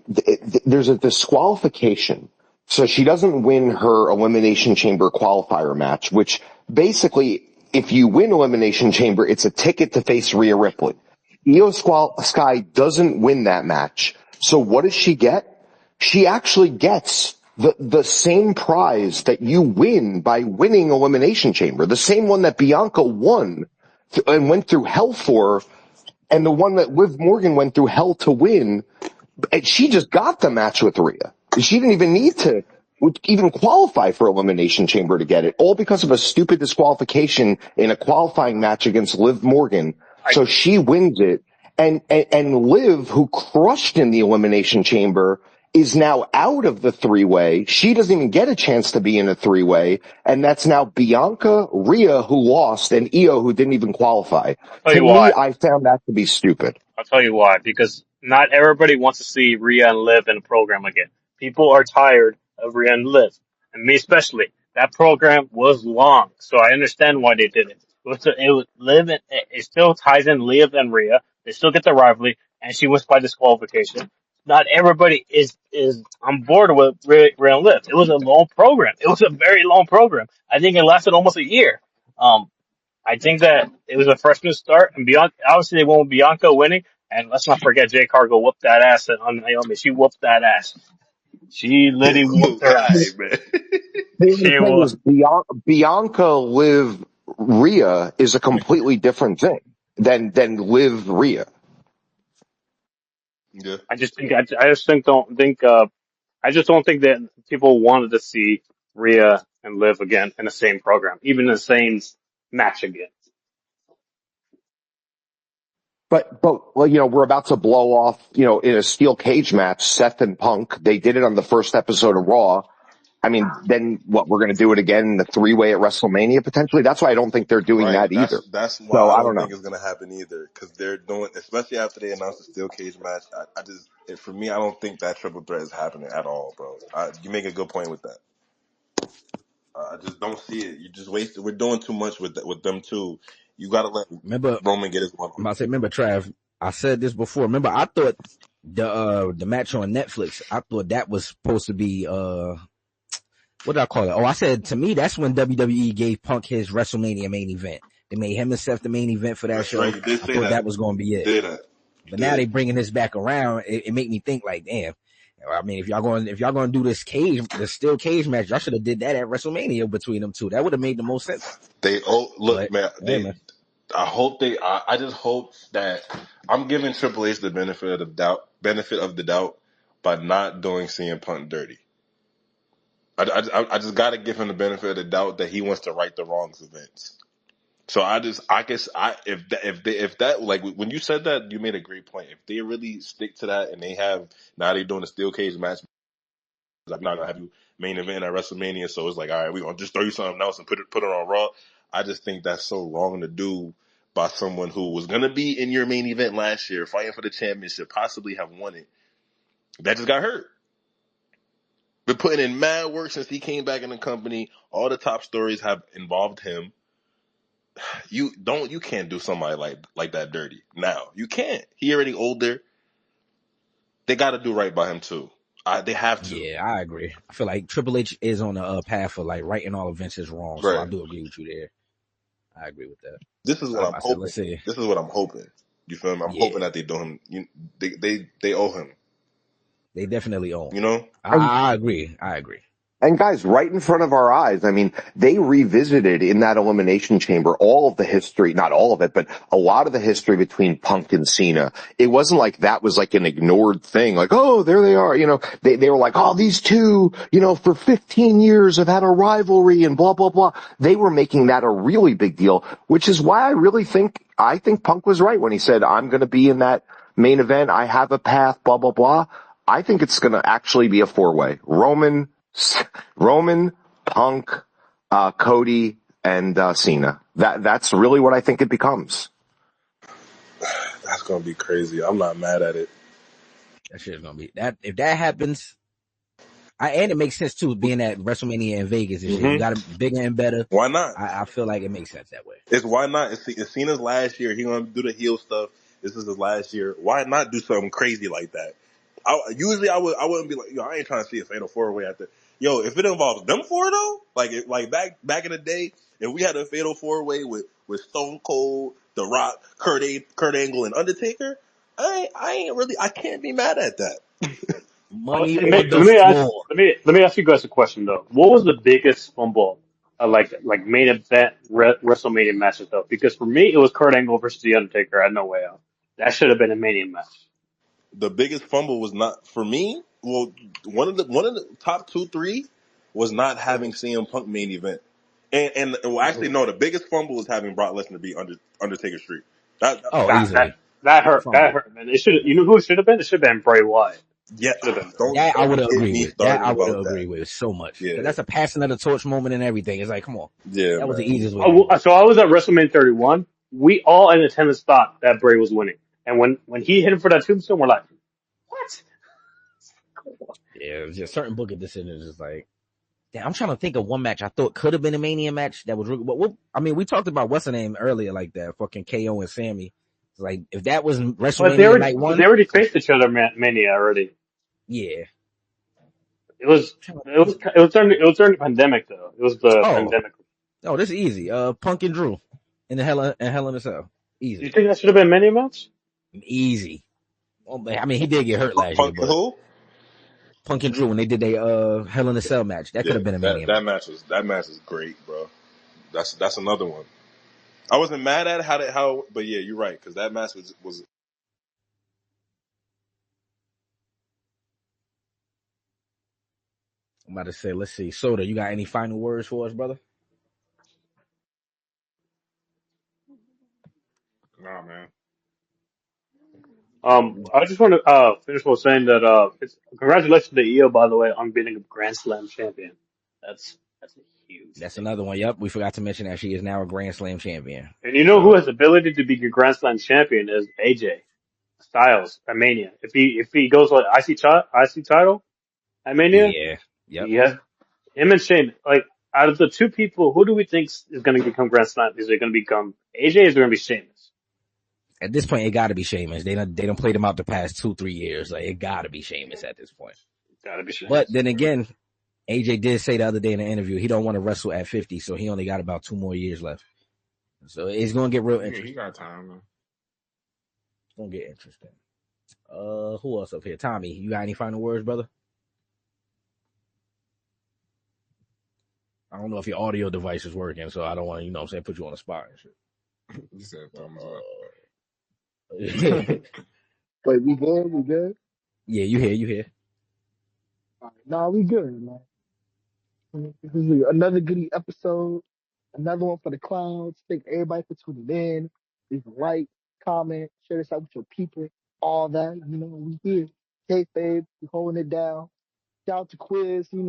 there's a disqualification. So she doesn't win her Elimination Chamber qualifier match, which basically, if you win Elimination Chamber, it's a ticket to face Rhea Ripley. Sky doesn't win that match. So what does she get? She actually gets the same prize that you win by winning Elimination Chamber, the same one that Bianca won and went through hell for, and the one that Liv Morgan went through hell to win. And she just got the match with Rhea. She didn't even need to even qualify for Elimination Chamber to get it, all because of a stupid disqualification in a qualifying match against Liv Morgan. I So she wins it. And Liv, who crushed in the Elimination Chamber, is now out of the three-way. She doesn't even get a chance to be in a three-way. And that's now Bianca, Rhea, who lost, and Io, who didn't even qualify. I'll tell To you me, why. I found that to be stupid. I'll tell you why. Because not everybody wants to see Rhea and Liv in a program again. People are tired of Rhea and Liv, and me especially. That program was long, so I understand why they did it. It was Liv, and it still ties in Liv and Rhea. They still get the rivalry, and she wins by disqualification. Not everybody is on board with Rhea and Liv. It was a long program. It was a very long program. I think it lasted almost a year. I think that it was a freshman start, and Bianca, obviously they won with Bianca winning, and let's not forget Jay Cargill whooped that ass on Naomi. She whooped that ass. She literally whooped All her right, ass. man. The She thing wa is, Bianca Liv Rhea is a completely different thing than Liv Rhea. Yeah. I just think don't think I just don't think that people wanted to see Rhea and Liv again in the same program, even the same match again. But well, we're about to blow off, in a steel cage match, Seth and Punk. They did it on the first episode of Raw. I mean, then what? We're going to do it again in the three-way at WrestleMania potentially. That's why I don't think they're doing Right. that either. That's why So I I don't don't know. think it's gonna happen either. Because they're doing, especially after they announced the steel cage match. For me, I don't think that triple threat is happening at all, bro. You make a good point with that. I just don't see it. You just wasted. We're doing too much with them too. You gotta let Remember, Roman get his one. I'm about to say, remember, Trav, I said this before. Remember, I thought the match on Netflix, I thought that was supposed to be what did I call it? Oh, I said to me that's when WWE gave Punk his WrestleMania main event. They made him and Seth the main event for that That's show. right. You did I say thought that. that was going to be You it. did that. You But now did. they bringing this back around. It made me think like, damn. I mean, if y'all going to do this steel cage match, y'all should have did that at WrestleMania between them two. That would have made the most sense. Look, But man. yeah, man. I just hope that I'm giving Triple H the benefit of the doubt by not doing CM Punk dirty. I just got to give him the benefit of the doubt that he wants to right the wrongs of Vince. So if that like when you said that, you made a great point. If they really stick to that and they're doing a steel cage match, I'm not gonna have you main event at WrestleMania. So it's like, all right, we're gonna just throw you something else and put it on Raw. I just think that's so wrong to do by someone who was gonna be in your main event last year, fighting for the championship, possibly have won it. That just got hurt. Been putting in mad work since he came back in the company. All the top stories have involved him. You can't do somebody like that dirty. Now you can't. He already older. They got to do right by him too. They have to. Yeah, I agree. I feel like Triple H is on a path for like righting all events is wrong. So I Right. do agree with you there. I agree with that. This is what I'm I said, hoping. let's see. This is what I'm hoping. You feel me? I'm Yeah, hoping that they do him. They owe him. they definitely own. You know. I agree. And guys, right in front of our eyes, I mean, they revisited in that Elimination Chamber all of the history, not all of it, but a lot of the history between Punk and Cena. It wasn't like that was like an ignored thing, like, oh, there they are. You know, they were like, oh, these two, you know, for 15 years have had a rivalry and blah, blah, blah. They were making that a really big deal, which is why I think Punk was right when he said, I'm going to be in that main event. I have a path, blah, blah, blah. I think it's going to actually be a four-way. Roman, Punk, Cody, and Cena. That's really what I think it becomes. That's gonna be crazy. I'm not mad at it. That shit's gonna be that. If that happens, and it makes sense too, being at WrestleMania in Vegas and shit. You got it bigger and better. Why not? I feel like it makes sense that way. It's why not? It's Cena's last year. He gonna do the heel stuff. This is his last year. Why not do something crazy like that? Usually I wouldn't be like, yo, I ain't trying to see a fatal four way after. Yo, if it involves them four though, like back in the day, if we had a fatal four way with Stone Cold, The Rock, Kurt Angle, and Undertaker, I can't be mad at that. Money Hey, on let the me ask floor. let me ask you guys a question though. What was the biggest fumble, like main event WrestleMania matches though? Because for me, it was Kurt Angle versus The Undertaker at No Way Out. That should have been a Mania match. The biggest fumble was not for me. Well, one of the top 2-3 was not having CM Punk main event. And well, actually, no. The biggest fumble was having Brock Lesnar be Undertaker Street. That Oh, That easily. that that hurt. That Fumble. hurt, man. It should. You know who it should have been? It should have been Bray Wyatt. yeah. Should have been Bray Wyatt. That I would Don't get agree me with. That started I would about that. agree with so much. Yeah, That's a passing of the torch moment and everything. It's like, come on. yeah, That was the man. easiest way to do it. So I was at WrestleMania 31. We all in attendance thought that Bray was winning, and when he hit him for that tombstone, we're like, what? Yeah, it was just certain booking decisions. Just like, damn, I'm trying to think of one match I thought could have been a Mania match that was really, but I mean, we talked about what's the name earlier, like that fucking KO and Sammy. It's like, if that was WrestleMania night But one, they already faced each other Mania already. yeah. It was during the pandemic though. It was the pandemic. Oh, this is easy. Punk and Drew in the Hell in a Cell. Do you Easy. think that should have been a Mania match? Easy. Well, I mean, he did get hurt last year, Punk and but who? Punk and Drew, when they did their Hell in a Cell match, that could Yeah, have been a Mania match. that match is great, bro. That's another one. I wasn't mad at how, but yeah, you're right because that match was. I'm about to say, let's see. Soda, you got any final words for us, brother? Nah, man. I just want to finish by saying that congratulations to EO, by the way, on being a Grand Slam champion. That's a huge That's thing. another one. Yep, we forgot to mention that she is now a Grand Slam champion. And you know who has the ability to be a Grand Slam champion is AJ Styles at Mania. If he goes like IC title at Mania, Yeah. Yep. he has him and Shane. Like out of the two people, who do we think is going to become Grand Slam? Is it going to become AJ? Or is it going to be Sheamus? At this point, it got to be Sheamus. They don't play them out the past 2-3 years. Like, it got to be Sheamus at this point. Got to be Sheamus. But then again, AJ did say the other day in the interview he don't want to wrestle at 50, so he only got about 2 more years left. So it's gonna get real interesting. He got time, man. It's gonna get interesting. Who else up here? Tommy, you got any final words, brother? I don't know if your audio device is working, so I don't want to, put you on the spot and shit. You said thumbs up. Wait, we good? We good? Yeah, you here. All right. Nah, we good, man. This is another goodie episode. Another one for the clowns. Thank everybody for tuning in. Leave a like, comment, share this out with your people. All that, we here. Kayfabe, we holding it down. Shout out to Quiz, he's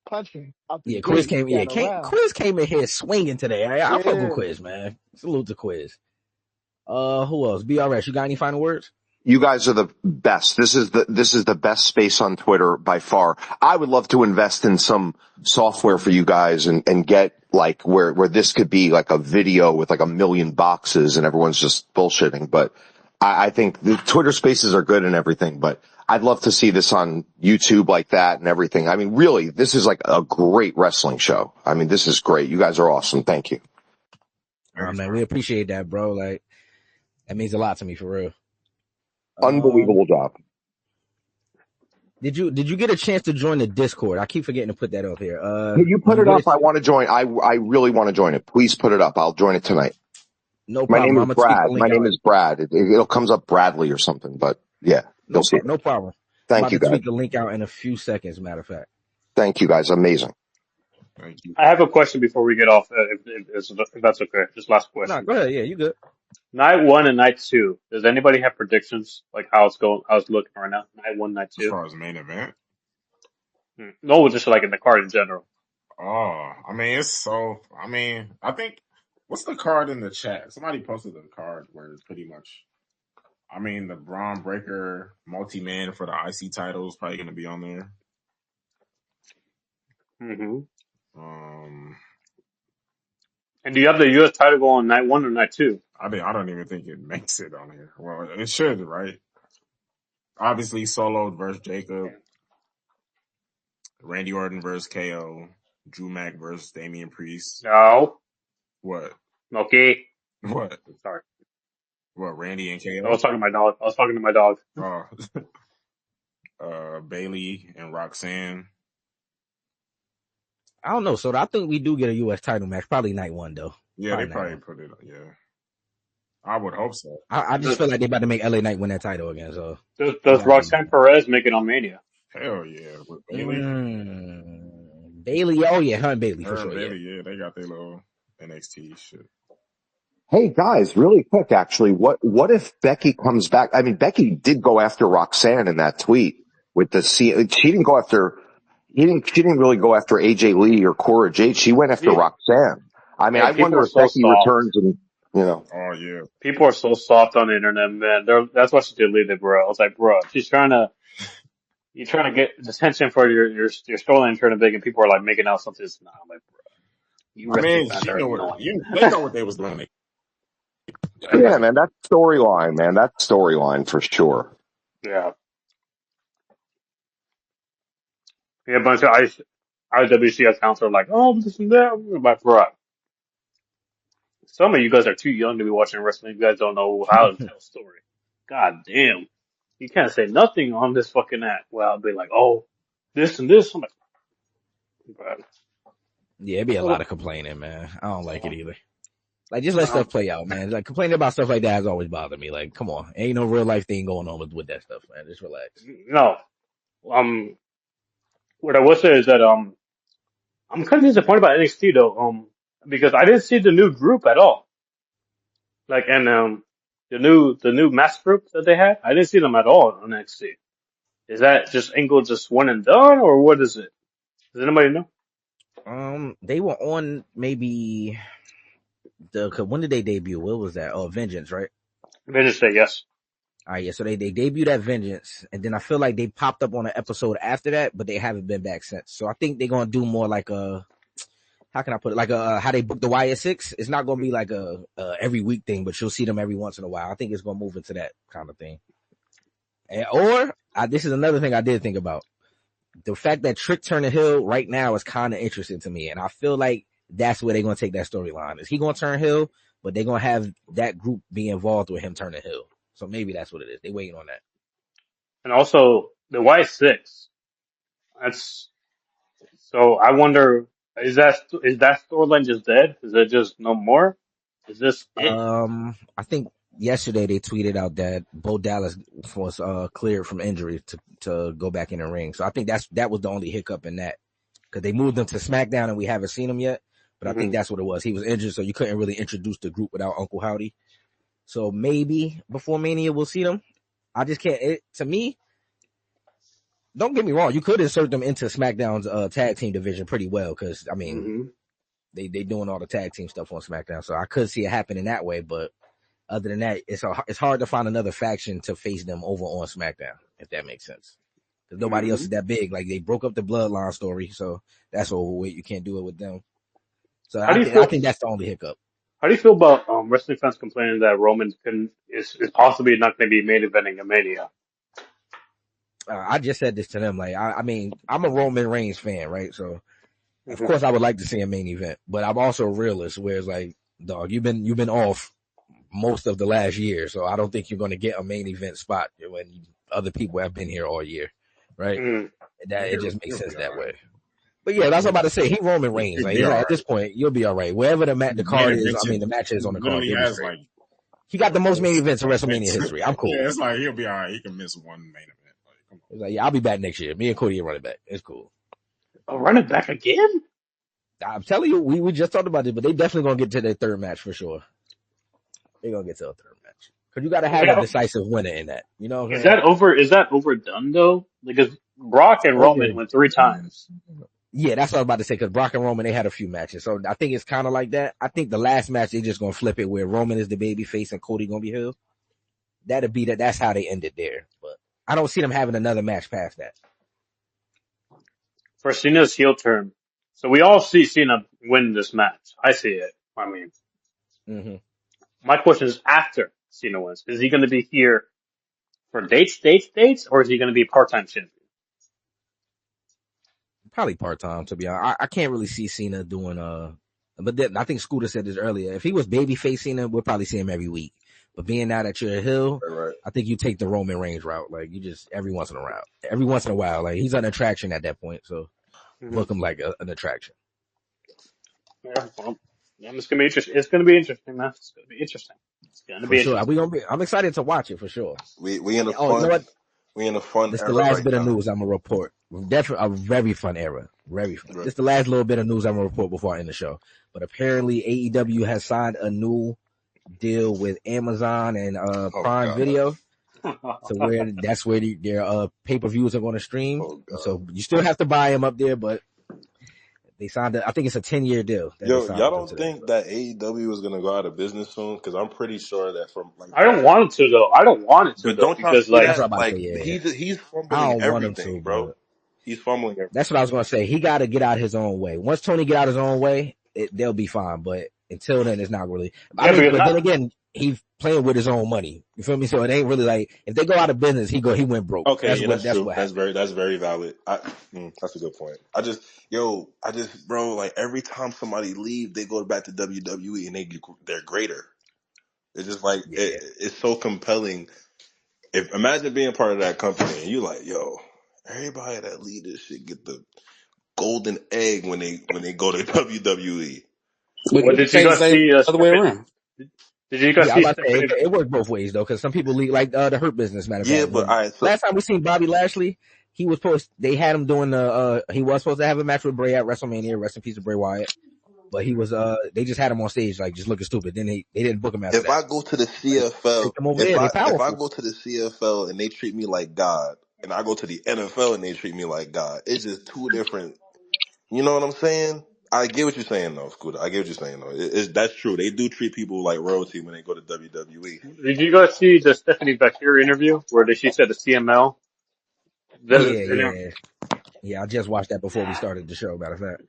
punching out the Yeah, gate. He got around. Quiz came in here swinging today. I fuck with Yeah. Quiz, man. Salute to Quiz. Who else? BRS, you got any final words? You guys are the best. This is the best space on Twitter by far. I would love to invest in some software for you guys and get like where this could be like a video with like 1 million boxes and everyone's just bullshitting. But I think the Twitter spaces are good and everything, but I'd love to see this on YouTube like that and everything. I mean, really, this is like a great wrestling show. I mean, this is great. You guys are awesome. Thank you. Oh, man, we appreciate that, bro. Like, that means a lot to me for real. Unbelievable job. Did you get a chance to join the Discord? I keep forgetting to put that up here. Can you put it up? I want to join. I really want to join it. Please put it up. I'll join it tonight. No problem. My name is Brad. My name is Brad. It'll comes up Bradley or something, but yeah, you'll see it. No problem. Thank you, guys. guys. Tweet the link out in a few seconds, matter of fact. Thank you, guys. Amazing. Thank you. I have a question before we get off, if that's okay. Just last question. No, go ahead. Yeah, you good. Night 1 and night 2. Does anybody have predictions like how it's looking right now? Night 1, night 2. As far as main event. No, just like in the card in general. Oh, I mean, I think, what's the card in the chat? Somebody posted a card where it's pretty much, I mean, the Braun Breaker multi-man for the IC title is probably going to be on there. Mm-hmm. And do you have the U.S. title go on night 1 or night 2? I don't even think it makes it on here. Well, it should, right? Obviously, Solo versus Jacob. Randy Orton versus KO. Drew Mack versus Damian Priest. No. What? Okay. What? Sorry. What, Randy and KO? I was talking to my dog. Oh. Bailey and Roxanne. I don't know. So I think we do get a U.S. title match. Probably night 1, though. Yeah, they probably put it, yeah. I would hope so. I just feel like they about to make LA Knight win that title again. So does Roxanne Perez make it on Mania? Hell yeah. With Bailey. Bailey, oh yeah, her and Bailey for sure. Bailey, yeah, they got their little NXT shit. Hey guys, really quick, actually, what if Becky comes back? I mean, Becky did go after Roxanne in that tweet with she didn't go after, she didn't really go after AJ Lee or Cora Jade. She went after Roxanne. I mean, I wonder if Becky returns and, Oh yeah. People are so soft on the internet, man. That's why she deleted it, bro. I was like, bro, you're trying to get attention for your storyline turning big, and people are like making out something. Nah, I'm like, bro. They know what they was doing. Yeah, man, that's storyline for sure. Yeah. Yeah, a bunch of IWC accounts are like, oh, this and that. I'm like, bro. Some of you guys are too young to be watching wrestling. You guys don't know how to tell a story. God damn. You can't say nothing on this fucking app. Well, I'll be like, oh, this and this. I'm like, bro. Yeah, it'd be a lot of complaining, man. I don't like it either. Like, just let stuff play out, man. Like, complaining about stuff like that has always bothered me. Like, come on. Ain't no real life thing going on with that stuff, man. Just relax. No. What I will say is that, I'm kind of disappointed about NXT though, because I didn't see the new group at all. Like, and, the new mask group that they had, I didn't see them at all on NXT. Is that just Angle just one and done, or what is it? Does anybody know? They were on maybe when did they debut? What was that? Oh, Vengeance, right? Vengeance Day, yes. All right, yeah. So they debuted at Vengeance, and then I feel like they popped up on an episode after that, but they haven't been back since. So I think they're gonna do more like how can I put it? Like how they booked the YS6. It's not gonna be like a every week thing, but you'll see them every once in a while. I think it's gonna move into that kind of thing. This is another thing I did think about. The fact that Trick turning heel right now is kind of interesting to me, and I feel like that's where they're gonna take that storyline. Is he gonna turn heel, but they're gonna have that group be involved with him turning heel. So maybe that's what it is. They're waiting on that. And also the Y6. So I wonder, is that storyline just dead? Is it just no more? Is this it? I think yesterday they tweeted out that Bo Dallas was cleared from injury to go back in the ring. So I think that was the only hiccup in that, because they moved him to SmackDown and we haven't seen him yet. but I think that's what it was. He was injured, so you couldn't really introduce the group without Uncle Howdy. So maybe before Mania we'll see them. I just can't. To me, don't get me wrong. You could insert them into SmackDown's tag team division pretty well because I mean they doing all the tag team stuff on SmackDown, so I could see it happening that way. But other than that, it's hard to find another faction to face them over on SmackDown, if that makes sense. Because nobody else is that big. Like they broke up the Bloodline story, so that's overweight. You can't do it with them. So I think that's the only hiccup. How do you feel about wrestling fans complaining that Roman is possibly not going to be main eventing a Mania? I just said this to them. Like I mean, I'm a Roman Reigns fan, right? So of course I would like to see a main event, but I'm also a realist. Where it's like, dog, you've been off most of the last year, so I don't think you're going to get a main event spot when other people have been here all year, right? That it just makes sense that way. But yeah, that's what I'm about to say. He Roman Reigns. Like, at this point, you'll be all right. Wherever the card is, I mean, the match is on the card. He got the most main events in WrestleMania history. I'm cool. Yeah, it's like he'll be all right. He can miss one main event. Like, come on. He's like, yeah, I'll be back next year. Me and Cody are running back. It's cool. Oh, running back again? I'm telling you, we just talked about it, but they definitely gonna get to their third match for sure. They're gonna get to a third match because you got to have a decisive winner in that. You know, is that overdone though? Because Brock and Roman went 3 times. Yeah, that's what I was about to say, because Brock and Roman, they had a few matches. So I think it's kind of like that. I think the last match, they just going to flip it where Roman is the baby face and Cody going to be heel. That's how they ended there. But I don't see them having another match past that. For Cena's heel turn. So we all see Cena win this match. I see it. I mean, my question is after Cena wins, is he going to be here for dates, or is he going to be part-time champion? Probably part-time, to be honest. I can't really see Cena doing, but then, I think Skoota said this earlier. If he was babyface Cena, we'll probably see him every week. But being now that you're a heel, I think you take the Roman Reigns route. Like, you just, every once in a while, like, he's an attraction at that point. So, look him like an attraction. Yeah, well, it's going to be interesting. It's going to be interesting, man. It's going to be interesting. It's going to be interesting. I'm excited to watch it for sure. We in a fun. You know what? We in a fun. This is the last bit of news I'm gonna report. Definitely a very fun era. Very fun. This is the last little bit of news I'm gonna report before I end the show. But apparently AEW has signed a new deal with Amazon and Prime Video. So that's where their pay-per-views are going to stream. So you still have to buy them up there, but they signed I think it's a 10-year deal. Yo, y'all don't think that AEW is going to go out of business soon? Because I'm pretty sure that from I don't want it to though. I don't want it to though, because he's fumbling everything, bro. He's fumbling everything. That's what I was going to say. He got to get out his own way. Once Tony get out his own way, they'll be fine. But until then, it's not really. But then again, he's playing with his own money. You feel me? So it ain't really like if they go out of business, he went broke. Okay, that's true. That's very valid. That's a good point. Bro, like every time somebody leave, they go back to WWE and they're greater. It's just like it's so compelling. Imagine being part of that company and you like, yo, everybody that lead this shit get the golden egg when they go to WWE. What did you guys see? Other way around. Did you guys see? It worked both ways though, because some people leave, like the Hurt Business matter. Yeah, but last time we seen Bobby Lashley, they had him doing he was supposed to have a match with Bray at WrestleMania. Rest in peace to Bray Wyatt. But he was they just had him on stage like just looking stupid. Then they didn't book him after that. If I go to the CFL, if I go to the CFL and they treat me like God, and I go to the NFL and they treat me like God, it's just two different. You know what I'm saying? I get what you're saying though, Skoota. I get what you're saying though. That's true. They do treat people like royalty when they go to WWE. Did you guys see the Stephanie Bakir interview where she said the CML? Yeah. I just watched that before we started the show. Matter of fact,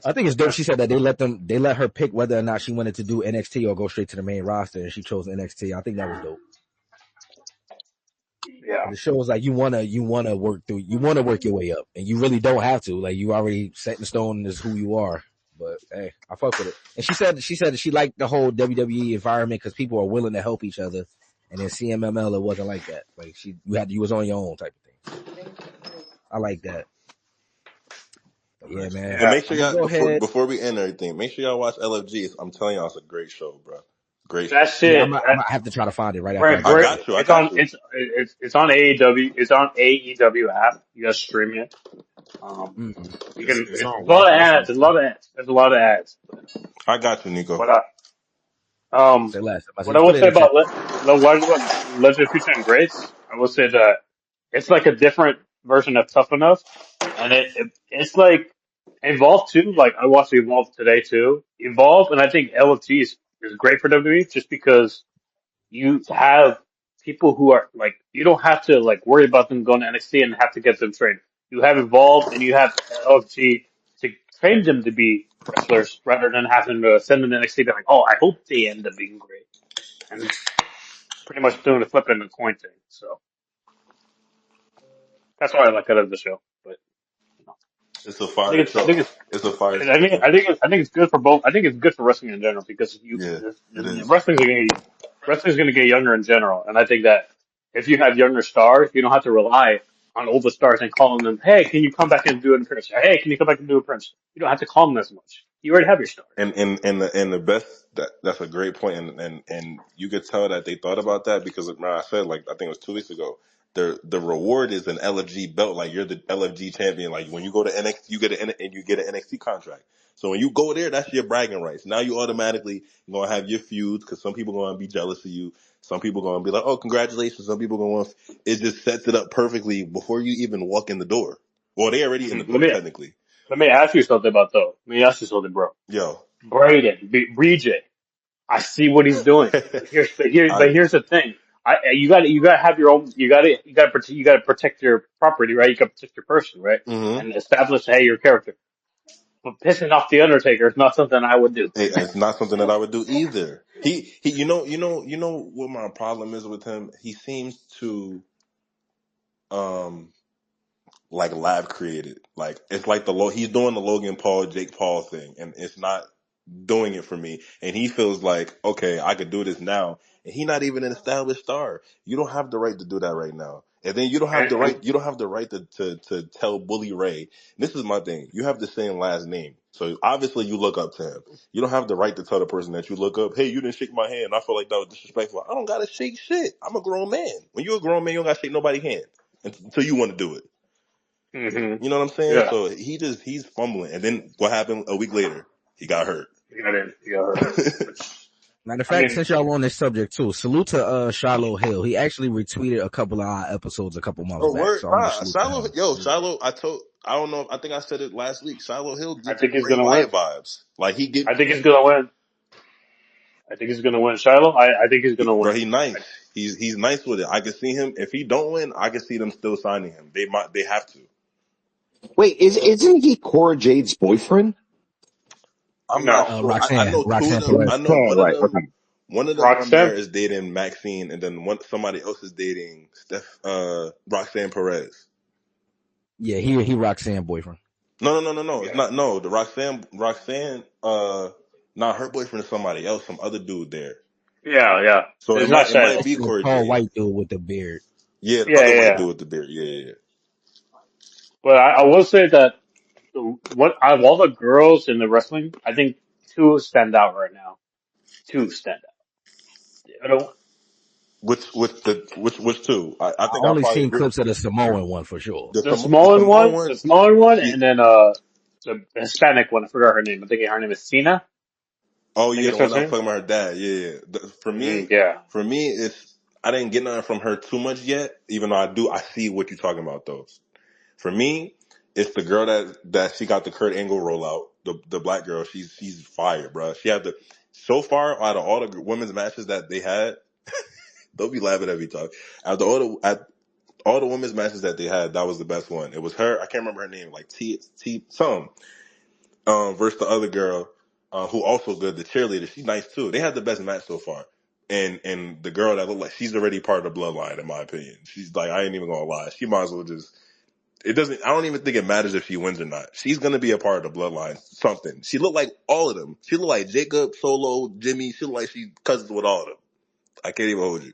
I think it's dope. She said that they let her pick whether or not she wanted to do NXT or go straight to the main roster, and she chose NXT. I think that was dope. Yeah, the show is like you wanna work your way up, and you really don't have to. Like you already set in stone as who you are. But hey, I fuck with it. And she said that she liked the whole WWE environment because people are willing to help each other. And in CMML, it wasn't like that. Like you was on your own type of thing. I like that. But yeah, man. And make sure y'all before we end everything, make sure y'all watch LFG. I'm telling y'all, it's a great show, bro. Great. That shit. Yeah, I'm gonna have to try to find it right after. I got you. It's on AEW. It's on AEW app. You guys stream it. You It's can. it's It's on a lot Watch of Wrestling. ads. There's a lot of ads. There's a lot of ads. I got you, Nico. But Say less. I what say I will put it in say the chat. about Legend of Future and Greats, I will say that it's like a different version of Tough Enough, and it's like Evolve too. Like I watched Evolve today too. Evolve, and I think LFG is great for WWE just because you have people who are like you don't have to like worry about them going to NXT and have to get them trained. You have Evolve and you have LFG to train them to be wrestlers rather than having to send them to NXT. Be like, oh, I hope they end up being great, and pretty much doing the flip and the coin thing. So that's why I like it of the show. But you know, It's a I think fire it's I show. think it's It's a fire I think show. I think it's good for both. I think it's good for wrestling in general because Yeah, it is. wrestling's going to get younger in general, and I think that if you have younger stars, you don't have to rely on older stars and calling them, "Hey, can you come back and do an appearance?" Or, "Hey, can you come back and do an appearance?" You don't have to call them as much. You already have your stars. And the best that's a great point, and you could tell that they thought about that because I said, like, I think it was 2 weeks ago. The reward is an LFG belt, like you're the LFG champion. Like when you go to NXT, you get an NXT contract. So when you go there, that's your bragging rights. Now you automatically gonna have your feuds because some people gonna be jealous of you. Some people gonna be like, "Oh, congratulations." Some people gonna it just sets it up perfectly before you even walk in the door. Well, they already in the Mhm. door technically. Let me ask you something about though. Let me ask you something, bro. Yo, Braden, Bridget. I see what he's doing. I. But here's the thing. You got to have your own. You got to protect your property, right? You got to protect your person, right? Mhm. And establish, hey, your character. But pissing off the Undertaker is not something I would do. It's not something that I would do either. You know what my problem is with him? He seems to, um, like lab created. Like it's like he's doing the Logan Paul, Jake Paul thing, and it's not doing it for me. And he feels like, okay, I could do this now. And he's not even an established star. You don't have the right to do that right now. And then you don't have And, the right. and You don't have the right to tell Bully Ray. This is my thing. You have the same last name, so obviously you look up to him. You don't have the right to tell the person that you look up, hey, you didn't shake my hand. I feel like that was disrespectful. I don't gotta shake shit. I'm a grown man. When you're a grown man, you don't gotta shake nobody's hand until you want to do it. hmm You know what I'm saying? yeah, So he's fumbling. And then what happened a week later? He got hurt. you got hurt. Which Matter of I fact, mean, since y'all on this subject too, salute to Shiloh Hill. He actually retweeted a couple of our episodes a couple months Oh, back, word? so I want to Nah, salute to Shiloh, him. yo, Shiloh, I don't know, I think I said it last week. Shiloh Hill I gives me think he's Bray gonna win. Wyatt vibes. Like, he give I me think he's gonna win. I think he's gonna win. Shiloh, I think he's gonna bro, win. he nice. He's nice with it. I can see him, if he don't win, I can see them still signing him. They have to. Wait, isn't he Cora Jade's boyfriend? I'm No, not sure. I Roxanne, know two of Roxanne them. Perez. I know Roxanne, right? Okay. one of them on there Roxanne. is dating Maxine, and then somebody else is dating Roxanne Perez. Yeah, he Roxanne boyfriend. No. It's Yeah, not. No, the Roxanne. Not her boyfriend is somebody else, some other dude there. yeah. So It's not it might Shiloh. be That's the Corey tall J. white dude with the beard. Yeah, the Yeah, other white yeah. dude with the beard. Yeah. But I will say that what out of all the girls in the wrestling, I think two stand out right now. Two stand out. I don't. Which two? I I think I'll only probably seen agree. clips of the Samoan one for sure. The Samoan The one. Samoan one, Yeah. and then the Hispanic one. I forgot her name. I think her name is Cena. Oh I think yeah, it's the her one I was name. talking about her dad. Yeah. Yeah. For me, it's I didn't get nothing from her too much yet. Even though I do, I see what you're talking about though. For me, it's the girl that she got the Kurt Angle rollout. The black girl, she's fire, bro. She had so far out of all the women's matches that they had, don't be laughing at me, talk. At all the women's matches that they had, that was the best one. It was her. I can't remember her name, like T some versus the other girl, who also good, the cheerleader. She's nice too. They had the best match so far. And the girl that looked like she's already part of the bloodline, in my opinion. She's like, I ain't even gonna lie. She might as well just. It doesn't. I don't even think it matters if she wins or not. She's gonna be a part of the bloodline. Something. She looked like all of them. She looked like Jacob, Solo, Jimmy. She looked like she cousins with all of them. I can't even hold you.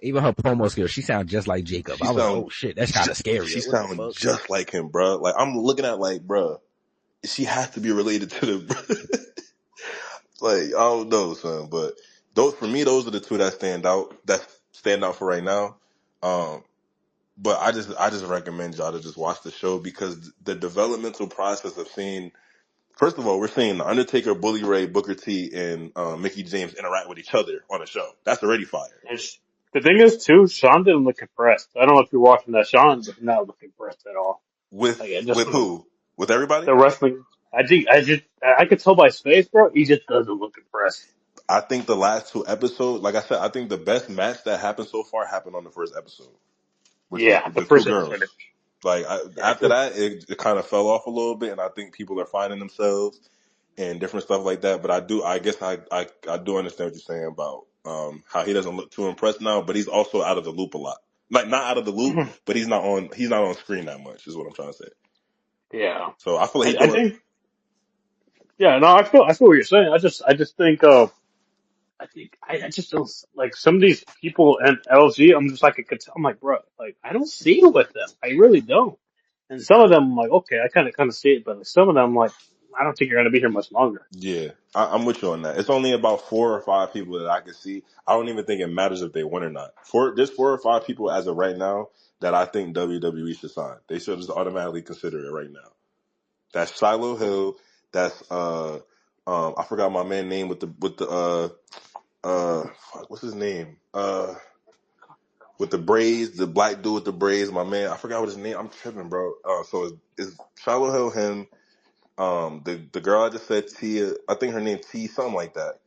Even her promo skills, she sounds just like Jacob. She I was like, sound. oh shit, that's kind of scary. She What the sound fuck? just like him, bro. Like I'm looking at like, bro. She has to be related to the. Like I don't know, son. But those for me, those are the two that stand out. That stand out for right now. Um, But I just recommend y'all to just watch the show because the developmental process of seeing. First of all, we're seeing The Undertaker, Bully Ray, Booker T, and Mickey James interact with each other on a show. That's already fire. And the thing is, too, Sean didn't look impressed. I don't know if you're watching that. Sean did not look impressed at all. Like, it just With who? With everybody? the wrestling. I could tell by his face, bro. He just doesn't look impressed. I think the last two episodes, like I said, I think the best match that happened so far happened on the first episode, which was Yeah, the the two first episode. girls. Like Yeah, after that, it kind of fell off a little bit, and I think people are finding themselves and different stuff like that. But I guess I do understand what you're saying about how he doesn't look too impressed now, but he's also out of the loop a lot. Like not out of the loop, but he's not on screen that much. Is what I'm trying to say. yeah. So I feel like he's I doing. think. Yeah, no, I feel what you're saying. I just think. I just don't like some of these people in LG. I'm just like I could tell. I'm like, bro, like I don't see it with them. I really don't. And some of them, I'm like, okay, I kind of see it, but like, some of them, like, I don't think you're gonna be here much longer. Yeah, I'm with you on that. It's only about 4 or 5 people that I can see. I don't even think it matters if they win or not. There's 4 or 5 people as of right now that I think WWE should sign. They should just automatically consider it right now. That's Shiloh Hill. That's I forgot my man's name fuck, what's his name? With the braids, the black dude with the braids. My man, I forgot what his name. I'm tripping, bro. So it's Shiloh Hill, him. The girl I just said, Tia, I think her name T, something like that.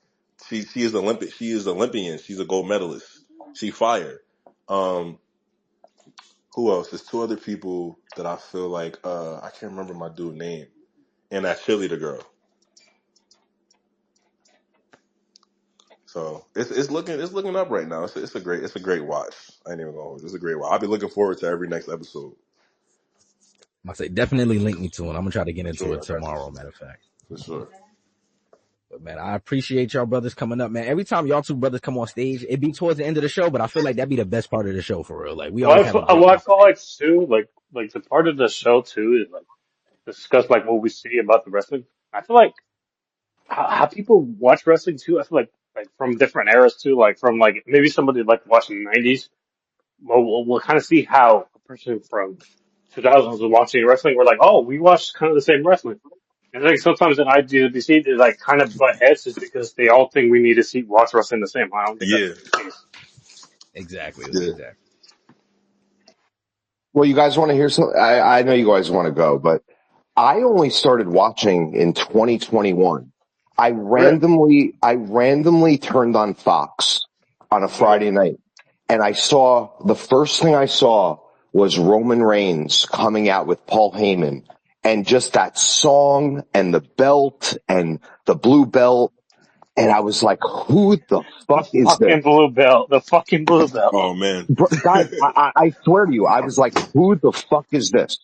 She is Olympic. She is Olympian. She's a gold medalist. She fire. Um, who else? There's 2 other people that I feel like I can't remember my dude's name. And that cheerleader girl. So it's looking up right now. It's a great watch. I ain't even gonna hold you. It's a great watch. I'll be looking forward to every next episode. I say definitely link me to it. I'm gonna try to get For into sure, it I got you. tomorrow. Matter of fact. For sure. But man, I appreciate y'all brothers coming up, man. Every time y'all two brothers come on stage, it be towards the end of the show, but I feel like that'd be the best part of the show for real. Like we always have a great Well, I feel conversation. like too, like the part of the show too is like discuss like what we see about the wrestling. I feel like how people watch wrestling too. I feel like from different eras too, like from like maybe somebody like watching the '90s. We'll kind of see how a person from 2000s was watching wrestling. We're like, oh, we watched kind of the same wrestling. And like sometimes in IGWC, they like kind of butt heads just because they all think we need to watch wrestling the same. I don't think that's Yeah. the case. Exactly. Yeah. Well, you guys want to hear something? I know you guys want to go, but I only started watching in 2021. Really? I randomly turned on Fox on a Friday night, and the first thing I saw was Roman Reigns coming out with Paul Heyman, and just that song and the belt and the blue belt, and I was like, who the The fuck is this? fucking blue belt. The fucking blue belt. Oh man. Guys, I swear to you, I was like, who the fuck is this?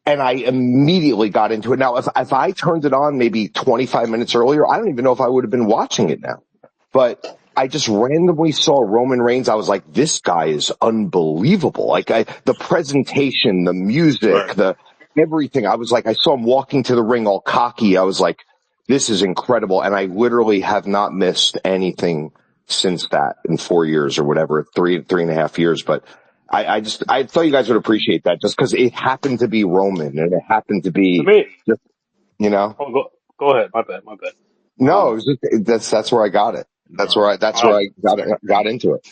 And I immediately got into it. Now, if I turned it on maybe 25 minutes earlier, I don't even know if I would have been watching it now. But I just randomly saw Roman Reigns. I was like, this guy is unbelievable. Like the presentation, the music, Right. the everything. I was like, I saw him walking to the ring all cocky. I was like, this is incredible. And I literally have not missed anything since that in 4 years or whatever, three and a half years. But I thought you guys would appreciate that just because it happened to be Roman and it happened to To be me, just, you know, oh, go ahead. My bad. My bad. no, it was that's where I got it. That's No. where Um, I got into it.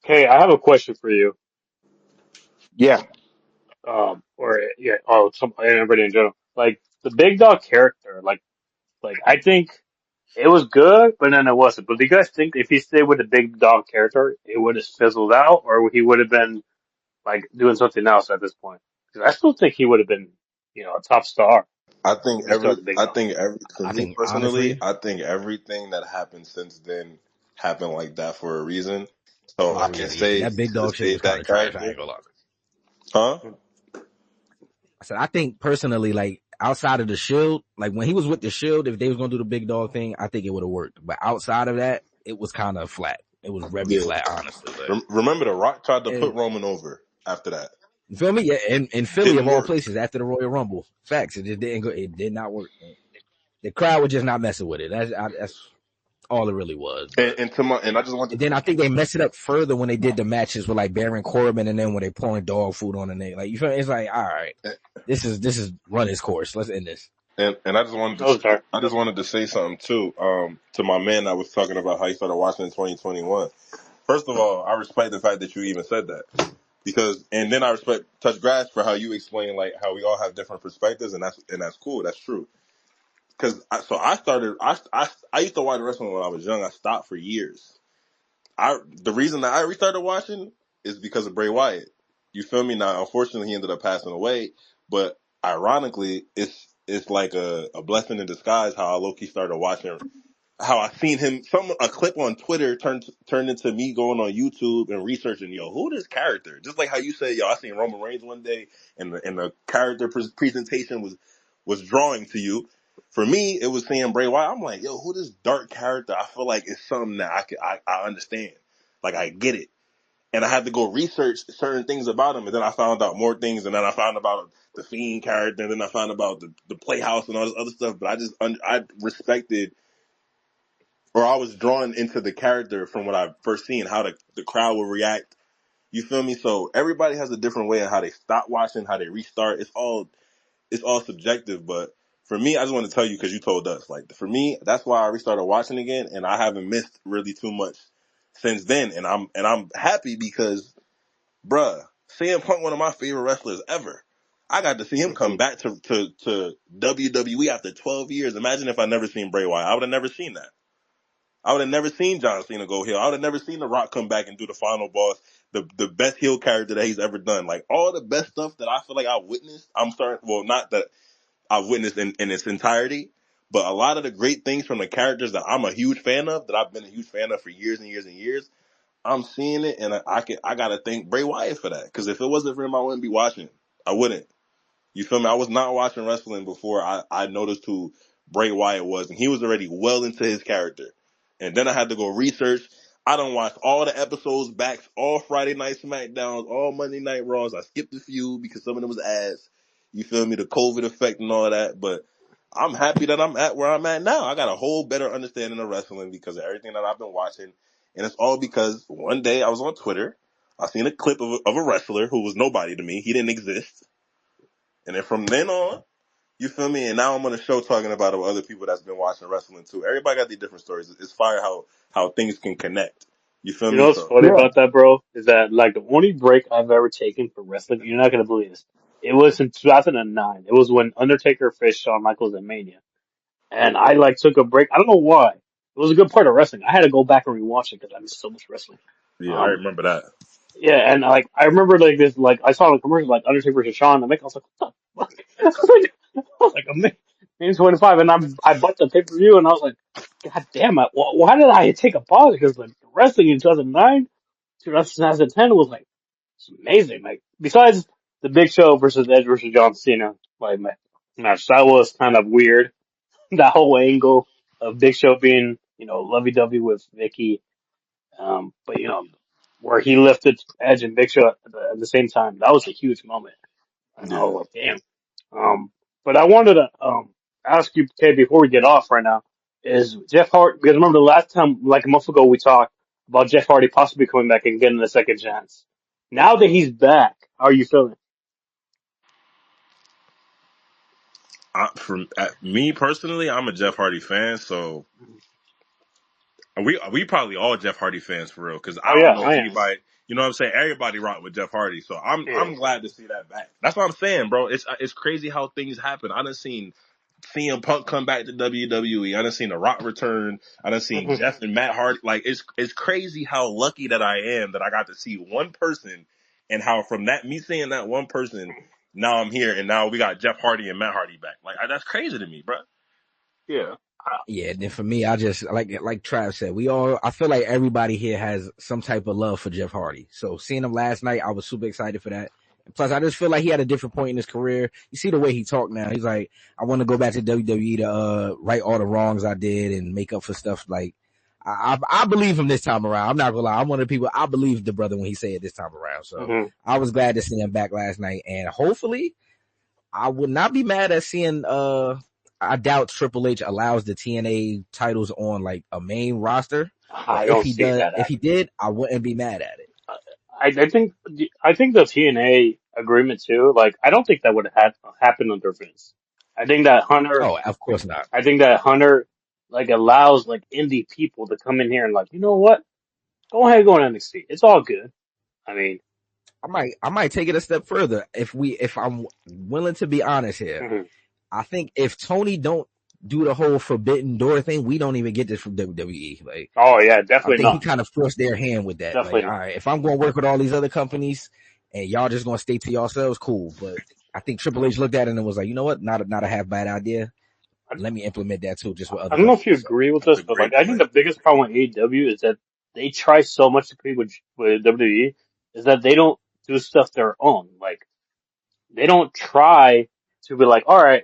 okay, I have a question for you. Yeah. Or yeah, oh, everybody in general. Like the big dog character, like I think it was good, but then it wasn't. But do you guys think if he stayed with the big dog character, it would have fizzled out, or he would have been like doing something else at this point? Because I still think he would have been, a top star if he started the big dog. For I me think personally, honestly, I think everything that happened since then happened like that for a reason. So I can yeah, say that he big could have dog shit stayed was kind that of trash. I character. ain't gonna lie. Huh? I said I think personally, like outside of the Shield, like when he was with the Shield, if they was gonna do the big dog thing, I think it would have worked. But outside of that, it was kind of flat. It was very Yeah. flat, honestly. Like, Remember the Rock tried to put and, Roman over after that. you feel me? Yeah, in Philly of Didn't all work. places, after the Royal Rumble, facts, it just didn't go. It did not work. The crowd was just not messing with it. That's All it really was. And I just want And to. then I think they messed it up further when they did the matches with like Baron Corbin, and then when they pouring dog food on the nigga. Like you feel, it's like, all right, this is run its course. Let's end this. And I just wanted to Oh, sorry. I just wanted to say something too. To my man that was talking about how he started watching in 2021. First of all, I respect the fact that you even said that because, and then I respect Touch Grass for how you explain like how we all have different perspectives, and that's cool. That's true. Because I used to watch wrestling when I was young. I stopped for years. The reason that I restarted watching is because of Bray Wyatt. You feel me? Now, unfortunately, he ended up passing away, but ironically, it's like a blessing in disguise how I low key started watching. How I seen him, a clip on Twitter turned into me going on YouTube and researching, yo, who this character? Just like how you said, yo, I seen Roman Reigns one day, and the character presentation was drawing to you. For me, it was seeing Bray Wyatt. I'm like, yo, who this dark character? I feel like it's something that I understand, like I get it, and I had to go research certain things about him, and then I found out more things, and then I found about the Fiend character, and then I found about the Playhouse and all this other stuff. But I respected, or I was drawn into the character from what I first seen, how the crowd would react. You feel me? So everybody has a different way of how they stop watching, how they restart. It's all subjective. But for me, I just want to tell you because you told us. Like for me, that's why I restarted watching again, and I haven't missed really too much since then. And I'm happy because, bruh, CM Punk, one of my favorite wrestlers ever. I got to see him come back to WWE after 12 years. Imagine if I never seen Bray Wyatt. I would have never seen that. I would have never seen John Cena go heel. I would have never seen The Rock come back and do the final boss, the best heel character that he's ever done. Like all the best stuff that I feel like I witnessed, not that I've witnessed in its entirety, but a lot of the great things from the characters that I'm a huge fan of, that I've been a huge fan of for years and years and years, I'm seeing it, and I gotta thank Bray Wyatt for that. Because if it wasn't for him, I wouldn't be watching. I wouldn't. You feel me? I was not watching wrestling before I noticed who Bray Wyatt was, and he was already well into his character. And then I had to go research. I done watched all the episodes back, all Friday night SmackDowns, all Monday night Raws. I skipped a few because some of them was ads. You feel me? The COVID effect and all that. But I'm happy that I'm at where I'm at now. I got a whole better understanding of wrestling because of everything that I've been watching. And it's all because one day I was on Twitter. I seen a clip of a wrestler who was nobody to me. He didn't exist. And then from then on, you feel me? And now I'm on a show talking about other people that's been watching wrestling too. Everybody got these different stories. It's fire how things can connect. You feel You me? know what's So funny Yeah. about that, bro? Is that like the only break I've ever taken for wrestling, you're not gonna believe this. It was in 2009. It was when Undertaker faced Shawn Michaels at Mania. And I like took a break. I don't know why. It was a good part of wrestling. I had to go back and rewatch it because I missed so much wrestling. yeah, I Um, remember that. yeah, and like I remember like this, like I saw in a commercial like Undertaker versus Shawn. And I was like, what the fuck? I was like, I'm 25, and I bought the pay per view, and I was like, God damn it! Why did I take a pause? Because like wrestling in 2009, 2010 was like it's amazing. Like besides the Big Show versus Edge versus John Cena, like match that was kind of weird. That whole angle of Big Show being lovey dovey with Vicky, but where he lifted Edge and Big Show at the same time, that was a huge moment. And I Yeah. was like, damn. But I wanted to ask you, Kay, before we get off right now, is Jeff Hardy, because remember the last time, like a month ago, we talked about Jeff Hardy possibly coming back and getting a second chance. Now that he's back, how are you feeling? Me personally, I'm a Jeff Hardy fan, so we probably all Jeff Hardy fans for real. Because Oh I yeah, don't know I am. anybody. You know what I'm saying? Everybody rock with Jeff Hardy, so Yeah. I'm glad to see that back. That's what I'm saying, bro. It's crazy how things happen. I done seen CM Punk come back to WWE. I done seen The Rock return. I done seen Hmm. Jeff and Matt Hardy. Like it's crazy how lucky that I am that I got to see one person, and how from that me seeing that one person, now I'm here, and now we got Jeff Hardy and Matt Hardy back. Like that's crazy to me, bro. Yeah. Yeah, then for me, I just like Trav said, I feel like everybody here has some type of love for Jeff Hardy. So seeing him last night, I was super excited for that. And plus, I just feel like he had a different point in his career. You see the way he talked now. He's like, I want to go back to WWE to right all the wrongs I did and make up for stuff. Like, I believe him this time around. I'm not gonna lie. I'm one of the people, I believe the brother when he said it this time around. So Hmm. I was glad to see him back last night. And hopefully, I would not be mad at seeing I doubt Triple H allows the TNA titles on like a main roster. But I don't see that if he happening. did, I wouldn't be mad at it. I think the TNA agreement too. Like, I don't think that would have happened under Vince. I think that Hunter. Oh, of course not. I think that Hunter like allows like indie people to come in here and like, you know what? Go ahead and go on NXT. It's all good. I mean, I might take it a step further. If I'm willing to be honest here, mhm. I think if Tony don't do the whole forbidden door thing, we don't even get this from WWE. Like, Oh yeah, I definitely think he not. kind of forced their hand with that. Definitely Like, all not. right, if I'm going to work with all these other companies and y'all just going to stay to yourselves, cool. But I think Triple H looked at it and was like, you know what? Not a half bad idea. Let me implement that too, just with I other don't know if you companies. So agree with That's this, a but like great I think point. the biggest problem with AEW is that they try so much to compete with WWE is that they don't do stuff their own. Like they don't try to be like, all right,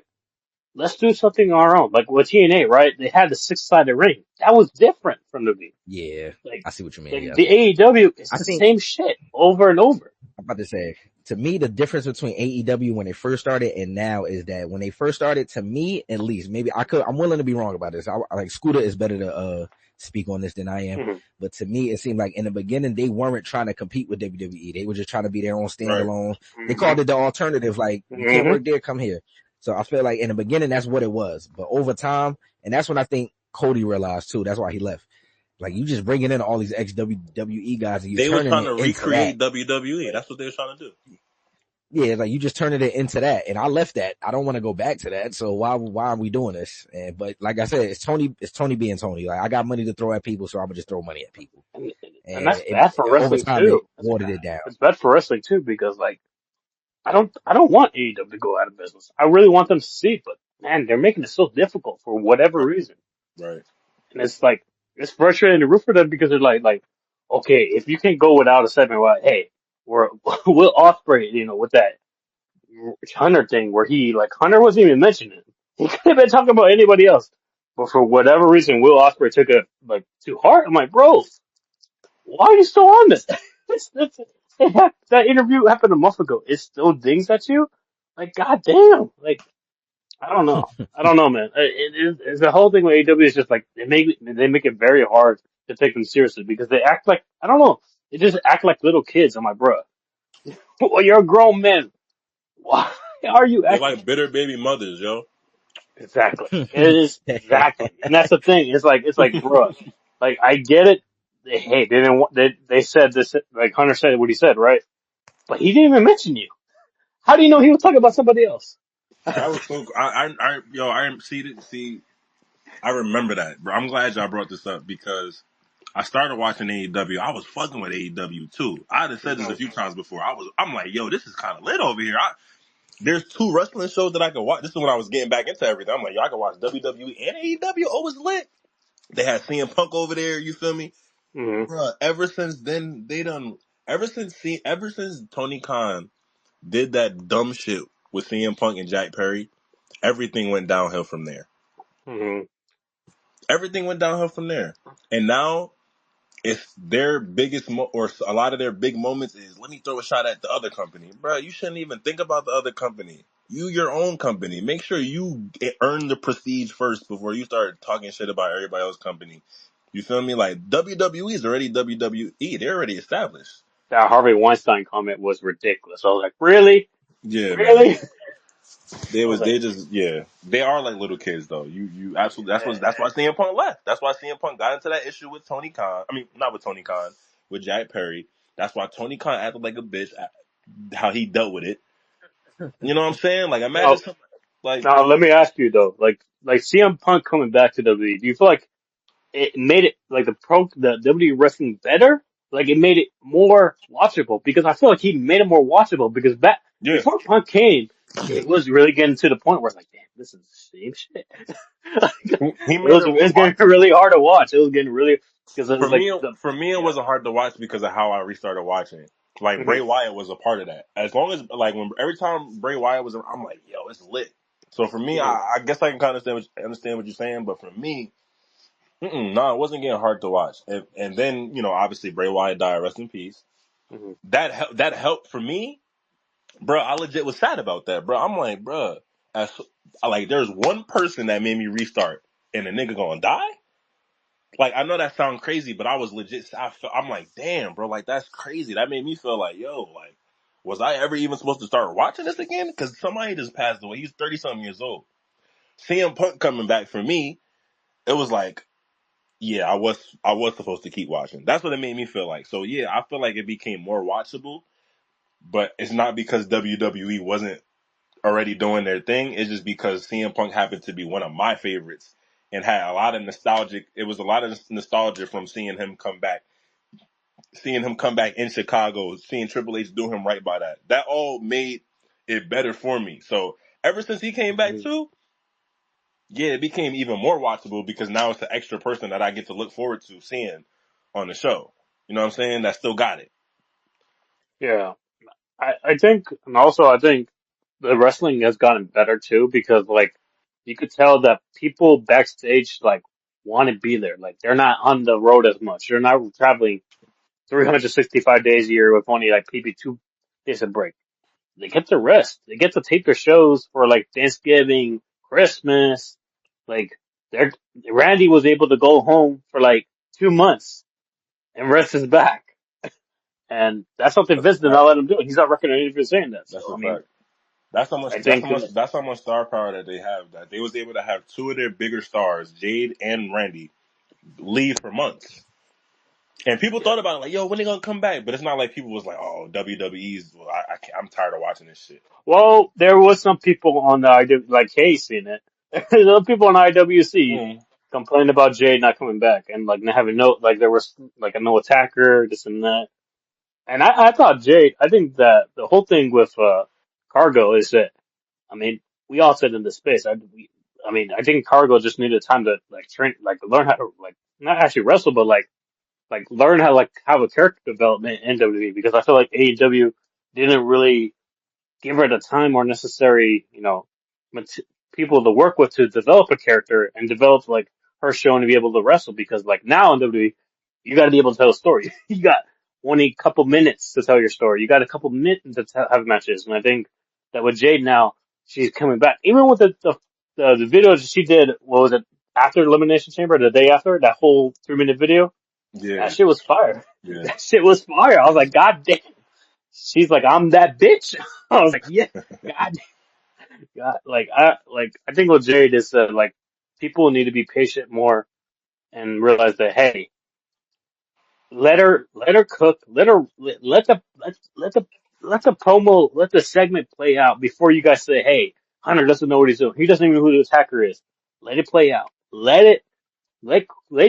let's do something our own. Like with TNA, right? They had the six-sided ring. That was different from WWE. yeah, Like I see what you mean. like Yeah, the AEW, it's I the think same shit over and over. I'm about to say, to me, the difference between AEW when they first started and now is that when they first started, to me, at least, maybe I'm willing to be wrong about this. I like Skoota is better to, speak on this than I am. Hmm. But to me, it seemed like in the beginning, they weren't trying to compete with WWE. They were just trying to be their own Right. standalone. They Hmm. called it the alternative. Like, you can't Hmm. work there, come here. So I feel like in the beginning, that's what it was. But over time, and that's when I think Cody realized too, that's why he left. Like, you just bringing in all these ex-WWE guys and you They was turning trying it to into that. recreate WWE. That's what they were trying to do. Yeah, like you just turning it into that, and I left that. I don't want to go back to that. So why are we doing this? And but like I said, it's Tony being Tony. Like I got money to throw at people, so I'm gonna just throw money at people. And, And and that's bad for over wrestling time, it too. watered it down. It's bad for wrestling too because like I don't want AEW to go out of business. I really want them to succeed, but man, they're making it so difficult for whatever Right. reason. Right. And it's like it's frustrating to root for them because they're like, okay, if you can go without a segment, well, hey, we'll Osprey, with that Hunter thing where he like Hunter wasn't even mentioning. He could have been talking about anybody else. But for whatever reason, Will Ospreay took it like to heart. I'm like, bro, why are you still on this? That interview happened a month ago. It still dings at you? Like, goddamn. Like, I don't know. I don't know, man. It's the whole thing with AEW is just like, they make it very hard to take them seriously because they act like, I don't know. They just act like little kids. I'm like, bro, well, you're a grown man. Why are you They acting? like bitter baby mothers, yo. Exactly. It is exactly. And that's the thing. It's like, bro, like, I get it. Hey, they didn't want, they said this, like Hunter said what he said, right? But he didn't even mention you. How do you know he was talking about somebody else? That was so. I see. I remember that, bro. I'm glad y'all brought this up because I started watching AEW. I was fucking with AEW too. I'd have said this a few times before. I'm like, yo, this is kind of lit over here. There's two wrestling shows that I could watch. This is when I was getting back into everything. I'm like, yo, I can watch WWE and AEW. Oh, it's lit. They had CM Punk over there. You feel me, Hmm. bro? Ever since then, ever since Tony Khan did that dumb shit with CM Punk and Jack Perry, everything went downhill from there. Hmm. Everything went downhill from there. And now it's their biggest or a lot of their big moments is let me throw a shot at the other company, bro. You shouldn't even think about the other company. Your own company. Make sure you earn the prestige first before you start talking shit about everybody else's company. You feel me? Like WWE is already WWE. They're already established. That Harvey Weinstein comment was ridiculous. I was like, really? Yeah, man. Really? I was like, They are like little kids though. You absolutely that's why CM Punk left. That's why CM Punk got into that issue with Tony Khan. I mean, not with Tony Khan, with Jack Perry. That's why Tony Khan acted like a bitch. How he dealt with it. You know what I'm saying? Like imagine now, something like now let me ask you though, like CM Punk coming back to WWE, do you feel like it made it like the WWE wrestling better? Like it made it more watchable because I feel like he made it more watchable because back yeah. before Punk came, it was really getting to the point where it's like, damn, this is the same shit. He made it more It's getting watchable. really hard to watch. It was getting really because it For was like me, the it yeah. wasn't hard to watch because of how I restarted watching. Like Hmm. Bray Wyatt was a part of that. As long as like when every time Bray Wyatt was, I'm like, yo, it's lit. So for me, Hmm. I guess I can kind of understand what you're saying, but for me, no, it wasn't getting hard to watch. And then obviously Bray Wyatt died, rest in peace. Hmm. That helped for me, bro. I legit was sad about that, bro. I'm like, bro. as like there's one person that made me restart, and the nigga gonna die. Like I know that sounds crazy, but I was legit. I'm like, damn, bro, like that's crazy. That made me feel like, yo, like, was I ever even supposed to start watching this again? Because somebody just passed away. He's 30-something years old. CM Punk coming back for me, it was like, yeah, I was supposed to keep watching. That's what it made me feel like. So yeah, I feel like it became more watchable, but it's not because WWE wasn't already doing their thing. It's just because CM Punk happened to be one of my favorites and had a lot of nostalgic. It was a lot of nostalgia from seeing him come back in Chicago, seeing Triple H do him right by that. That all made it better for me. So ever since he came back too, yeah, it became even more watchable because now it's an extra person that I get to look forward to seeing on the show. You know what I'm saying? That still got it. Yeah. I think, and also I think the wrestling has gotten better too because like you could tell that people backstage like want to be there. Like they're not on the road as much. They're not traveling 365 days a year with only like maybe 2 days of break. They get to rest. They get to tape their shows for like Thanksgiving, Christmas. Like they're Randy was able to go home for like 2 months and rest his back. And that's something That's a Vince did not fact. let him do. He's not recognizing for saying that. That's So a I mean, fact. That's how much. I think That's how much star power that they have. That they was able to have two of their bigger stars, Jade and Randy, leave for months. And people yeah. thought about it like, yo, when they gonna come back? But it's not like people was like, oh, WWE's. Well, I'm tired of watching this shit. Well, there was some people on the IW like Hayes in it. Some people on IWC Mm. complained about Jade not coming back and like not having no like there was like a no attacker, this and that. And I thought Jade. I think that the whole thing with Cargo is that I mean we all said in the space. I mean I think Cargo just needed time to like train like learn how to like not actually wrestle but like learn how to like have a character development in WWE because I feel like AEW didn't really give her the time or necessary, you know, people to work with to develop a character and develop like her showing to be able to wrestle because like now in WWE, you got to be able to tell a story. You got only a couple minutes to tell your story. You got a couple minutes to have matches. And I think that with Jade now, she's coming back. Even with the video that she did, what was it, after Elimination Chamber, the day after, that whole 3-minute video, that Yeah, shit was fire. yeah. That shit was fire. I was like, God damn. She's like, I'm that bitch. I was like, yeah, God, God, I think what Jerry just said, like, people need to be patient more and realize that, hey, let her cook, let the promo, let the segment play out before you guys say, hey, Hunter doesn't know what he's doing. He doesn't even know who the attacker is. Let it play out. Let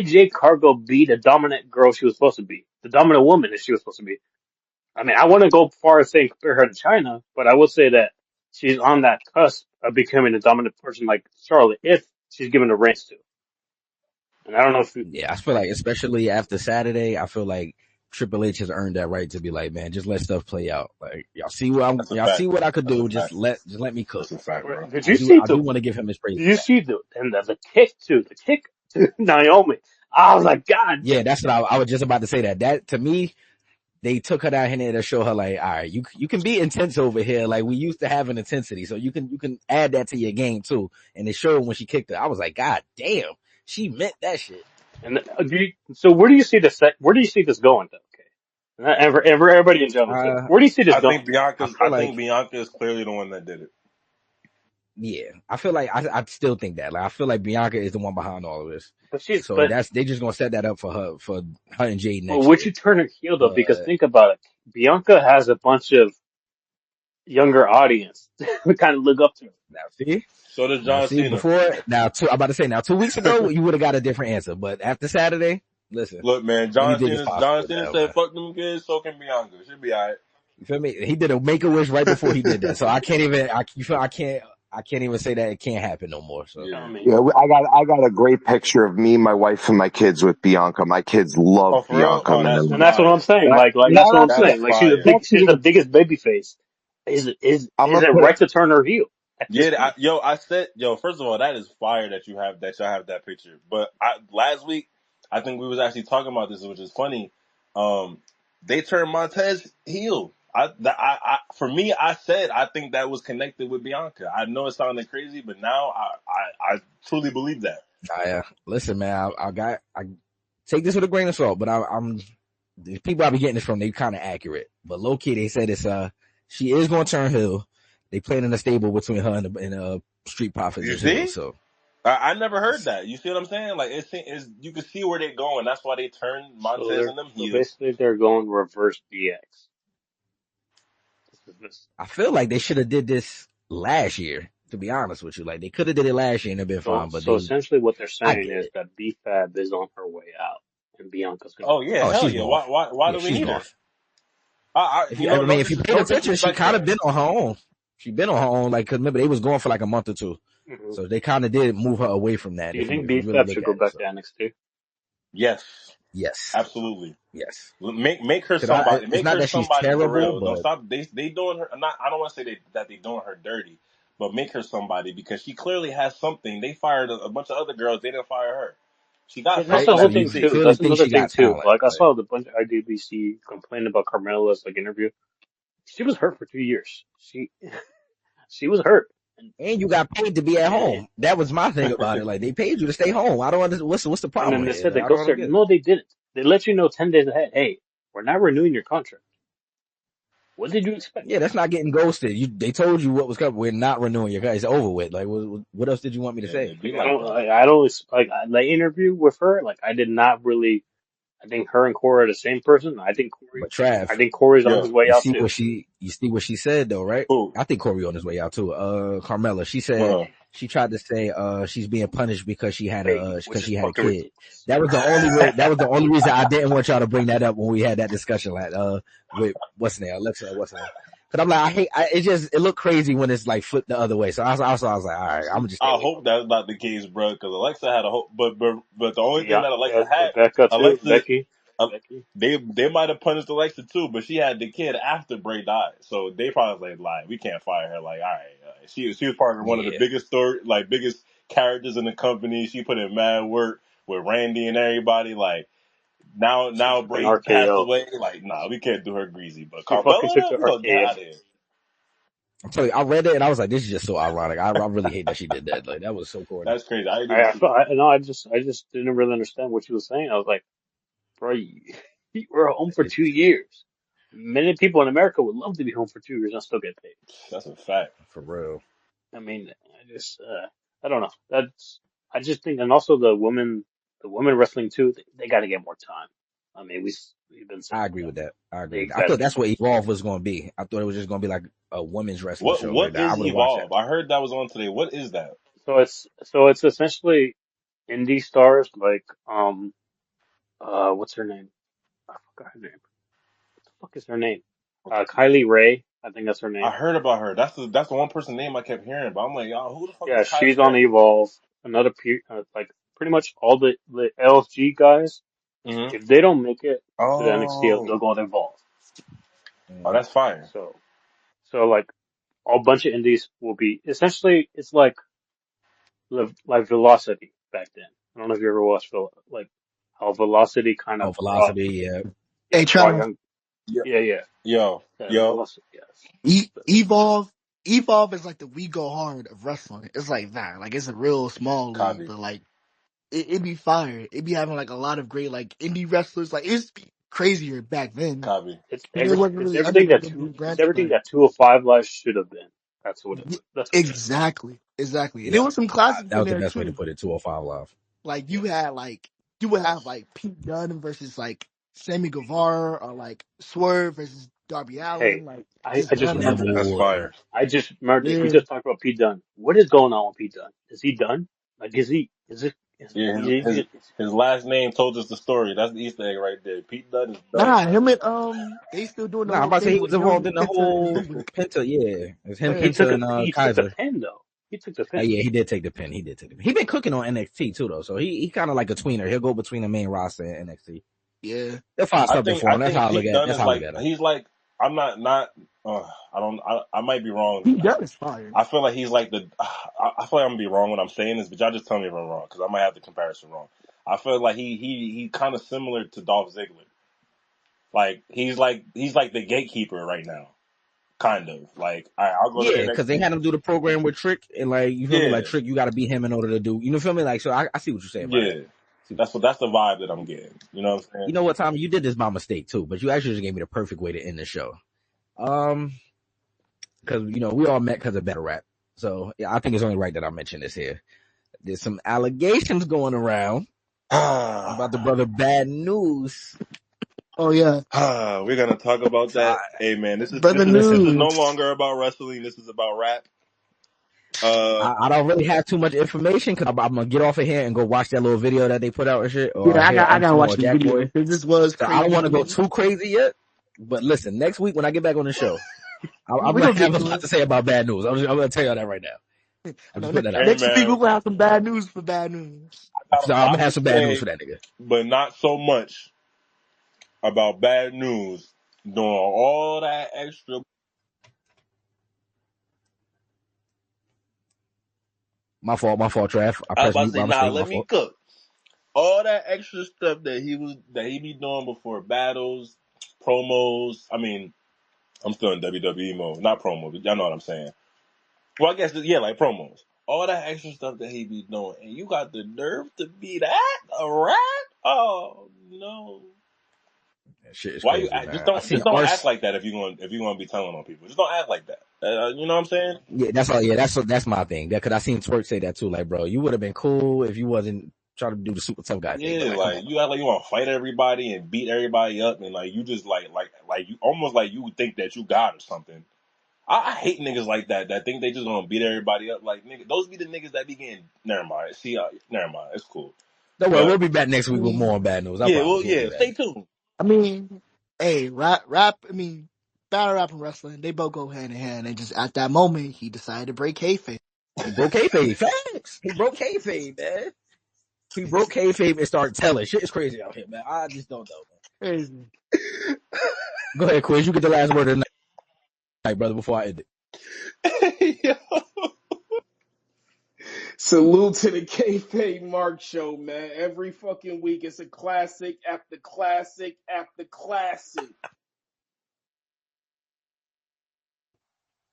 Jade Cargo be the dominant girl she was supposed to be, the dominant woman that she was supposed to be. I mean, I want to go far as saying compare her to China, but I will say that she's on that cusp of becoming a dominant person like Charlotte if she's given a race to. And I don't know if you, Yeah, I feel like, especially after Saturday, I feel like Triple H has earned that right to be like, man, just let stuff play out. Like, That's a y'all see fact. what I could That's a do. fact. Just let me cook. That's a fact, bro. did you see I do want to give him his praise did for you that. see the kick to Naomi? I was like, God damn. Yeah, that's what I was just about to say. That to me, they took her down here to show her like, all right, you can be intense over here. Like we used to have an intensity, so you can add that to your game too. And it showed when she kicked her. I was like, God damn, she meant that shit. And so where do you see where do you see this going though? Okay. And for everybody in general, so Uh, where do you see this I going? think I feel like, Bianca is clearly the one that did it. yeah, I feel like I still think that. Like I feel like Bianca is the one behind all of this. But So they just gonna set that up for her and Jade but next would year. you turn her heel though? Because But think about it. Bianca has a bunch of younger audience who kind of look up to her. So does John Cena. I'm about to say 2 weeks ago you would have got a different answer, but after Saturday, listen, Look, man, anything is John possible Cena now, said, man. "Fuck them kids, so can Bianca. Should be alright." You feel me? He did a make a wish right before he did that, so I can't even. I can't even say that it can't happen no more. So I Yeah. mean, Yeah, I got a great picture of me, my wife, and my kids with Bianca. My kids love Oh, for real? Bianca, Oh, that's and man. that's what I'm fire. saying. That, Like no, that's what I'm That's saying. that's Like fire. she's the even, biggest baby face. I'm Is gonna it put it. right to turn her heel at this Yeah, point? first of all, that is fire that y'all have that picture. But last week, I think we was actually talking about this, which is funny. They turned Montez heel. For me, I said I think that was connected with Bianca. I know it sounded crazy, but now I truly believe that. Listen, man, I take this with a grain of salt, but I'm the people I be getting this from, they kind of accurate. But low key, they said it's she is going to turn heel. They playing in a stable between her and Street Profits You as heel. see? So I never heard that. You see what I'm saying? Like it's you can see where they're going. That's why they turned Montez and them So heel. basically, they're going reverse DX. This. I feel like they should have did this last year. To be honest with you, like they could have did it last year and it'd been So, fine. But so essentially, what they're I saying get is it. that B-Fab is on her way out, and Bianca's going to Oh replace yeah, Oh, hell she's yeah. gone. Why Yeah, do we she's need gone. her? I mean, if you paid No attention, she disrespect kind to of her. been on her own. She been on her own. Like, cause remember they was going for like a month or two, her. Hmm. so they kind of did move her away from that. Do you think If you really B-Fab look should go at it, back so to NXT? Yes, yes, absolutely. yes. Make her Cause somebody. it's Make not her that she's somebody for terrible, real. Don't but stop. They doing her. Not. I don't want to say that they doing her dirty, but make her somebody because she clearly has something. They fired a bunch of other girls. They didn't fire her. She Yeah, got that's right. the something whole that So we thing you see. too. clearly That's think another she thing got too. talent, Like I but saw the bunch of IWBC complaining about Carmella's like interview. She was hurt for 2 years. She was hurt, and you got paid to be at and home. That was my thing about it. Like they paid you to stay home. I don't understand what's the and then problem they here. said Like they I don't ghosted her. get it. No, they didn't. They let you know 10 days ahead. Hey, we're not renewing your contract. What did you expect? Yeah, that's not getting ghosted. They told you what was coming. We're not renewing your guys. It's over with. Like what else did you want me to Yeah, say? it be Like like that. I don't like the interview with her. Like I did not really. I think her and Corey are the same person. But Trav, I think Corey's on Yeah. his way out too. you see what she said though, right? Who? I think Corey on his way out too. Carmella, she said Uh, she tried to say she's being punished because she had Baby, which because is she had a fucking kid. ridiculous. That was the only reason I didn't want y'all to bring that up when we had that discussion like with what's her name, Alexa, what's her name. Cause I'm like, it looked crazy when it's like flipped the other way. So I was like, all right, I'm just stay I away from hope that's not the case, bro. Because Alexa had a hope, but the only thing Yeah, that Alexa but had, Becca too. Alexa, uh, Becky. they might have punished Alexa too, but she had the kid after Bray died, so they probably like we can't fire her. Like, all right, she was part of one of the yeah. biggest characters in the company. She put in mad work with Randy and everybody. Like She now took an Bray passed RKO. away. Like, nah, we can't do her greasy. But She fucking took Carmella, the we gonna get RKO. out of here. I'm telling you, I read it and I was like, this is just so ironic. I really hate that she did that. Like that was so corny. That's crazy. I didn't see. No, I just didn't really understand what she was saying. I was like, bro, you were home for It, 2 years. Many people in America would love to be home for 2 years and still get paid. That's a fact. for real. I mean, I don't know. I just think, and also the women wrestling too, they got to get more time. I mean, we've been saying I agree that. with that. They I got to thought get that's more what time. Evolve was going to be. I thought it was just going to be like a women's wrestling show. Like What that. I is would have watched that. Evolve? I heard that was on today. What is that? So it's essentially indie stars like, what's her name? I forgot her name. What the fuck is her name? Kylie Ray. I think that's her I name. heard about her. That's the one person name I kept hearing, but I'm like, y'all, who the fuck is Yeah, Kylie she's on Ray? Evolve. Like pretty much all the LFG guys, Mm-hmm. if they don't make it to the NXT, Oh, they'll go to Evolve. oh, that's fire. So, so like a bunch of indies will be essentially it's like Velocity back then. I don't know if you ever watched like how Velocity kind Oh, of brought Velocity, yeah. Hey, Trav, young Yo, yeah yo, yo, Velocity yes. Evolve, Evolve is like the We Go Hard of wrestling. It's like that. Like it's a real small league, copy, but like it be fire. It be having like a lot of great like indie wrestlers. Like it's crazier back then. copy. There wasn't It's really everything anybody doing it's brands everything like that 205 Live should have been. That's what it is. exactly. And there Yeah. was some classics That in was the there best way to too. put it. 205 Live. Like you would have like Pete Dunne versus like Sammy Guevara or like Swerve versus Darby Hey, Allin, like I just just random. remembered that. That's Neville. fire. I just remembered we Yeah. just talked about Pete Dunne. What is going on with Pete Dunne? Is he done? Like, Yeah, is his last name told us the story. That's the Easter egg right there. Pete Dunne is done. Nah, him and they still doing the Nah, I'm whole about to say he thing was with him, involved in the Penta and whole Ludwig. Penta. Yeah, it's him, Yeah. Penta, and he took the Kaiser. pin though. He took the pin. Yeah, he did take the pin. He been cooking on NXT too, though. So he kind of like a tweener. He'll go between the main roster and NXT. Yeah. They'll find something for I him. That's think how I look Pete at it. Dunne That's is how I look like at him. he's like I'm not I might be wrong. He does fire. I feel like he's like I feel like I'm gonna be wrong when I'm saying this, but y'all just tell me if I'm wrong because I might have the comparison wrong. I feel like he kind of similar to Dolph Ziggler. Like he's like the gatekeeper right now, kind of. Like I'll go to Yeah, the next. because they had him do the program with Trick, and like you feel me, like Yeah, Trick, you got to beat him in order to do. You know, feel me, like so. I see what you're saying by that. yeah. That's the vibe that I'm getting. You know what I'm saying? You know what, Tommy, you did this by mistake too, but you actually just gave me the perfect way to end the show. Because you know we all met because of Better Rap, so yeah, I think it's only right that I mention this here. There's some allegations going around about the brother Bad News. Oh yeah, We're gonna talk about So that. Hey man, this is brother no news. longer about wrestling. This is about rap. I don't really have too much information because I'm gonna get off of here and go watch that little video that they put out and shit, or Yeah, hear I gotta some watch more the Jack video Boy. because this was So I don't crazy. want to go too crazy yet. But listen, next week when I get back on the show, I'm We gonna gonna get have a to lot it. to say about Bad News. I'm gonna tell y'all that right now. I'm No, just putting that out Hey there. next week man, we'll have some bad news for bad news. I got So a I'm lot gonna have to some bad news say, for that nigga. but not so much about bad news doing all that extra. My fault, Trav. I I was pressed about to mute say, by nah, mistake. My let me fault. cook. All that extra stuff that he be doing before battles, promos. I mean, I'm still in WWE mode, not promo, but y'all know what I'm saying. Well, I guess yeah, like promos. All that extra stuff that he be doing, and you got the nerve to be that a rat? Oh no! That shit is Why you crazy, just man. I don't seen just don't act Ars. like that if you're gonna be telling on people. Just don't act like that. You know what I'm saying? Yeah, that's all. Yeah, that's my thing. Because I seen Twerk say that too. Like, bro, you would have been cool if you wasn't trying to do the super tough guy thing. But Yeah, like, come on, like you act like you want to fight everybody and beat everybody up, and like you just like you almost like you think that you got or something. I hate niggas like that think they just gonna beat everybody up. Like nigga, those be the niggas that be getting. Never mind. See, never mind. It's cool. don't worry, But we'll be back next I week with mean, more on Bad News. I yeah, well, promise. We'll be yeah. back. Stay tuned. hey, rap. I mean, battle rap and wrestling, they both go hand in hand. And just at that moment, he decided to break kayfabe. He broke kayfabe. Facts. He broke kayfabe, man. He broke kayfabe and started telling. Shit is crazy out here, man. I just don't know, man. Crazy. Go ahead, Quiz. You get the last word of the night, brother, before I end it. Salute to the Kayfabe Mark Show, man. Every fucking week it's a classic after classic after classic.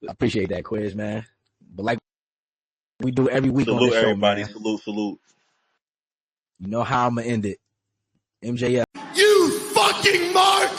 I appreciate that, Quiz, man. But like we do every week on Salute this show, everybody. man. Salute. You know how I'm gonna end it. MJF. You fucking mark!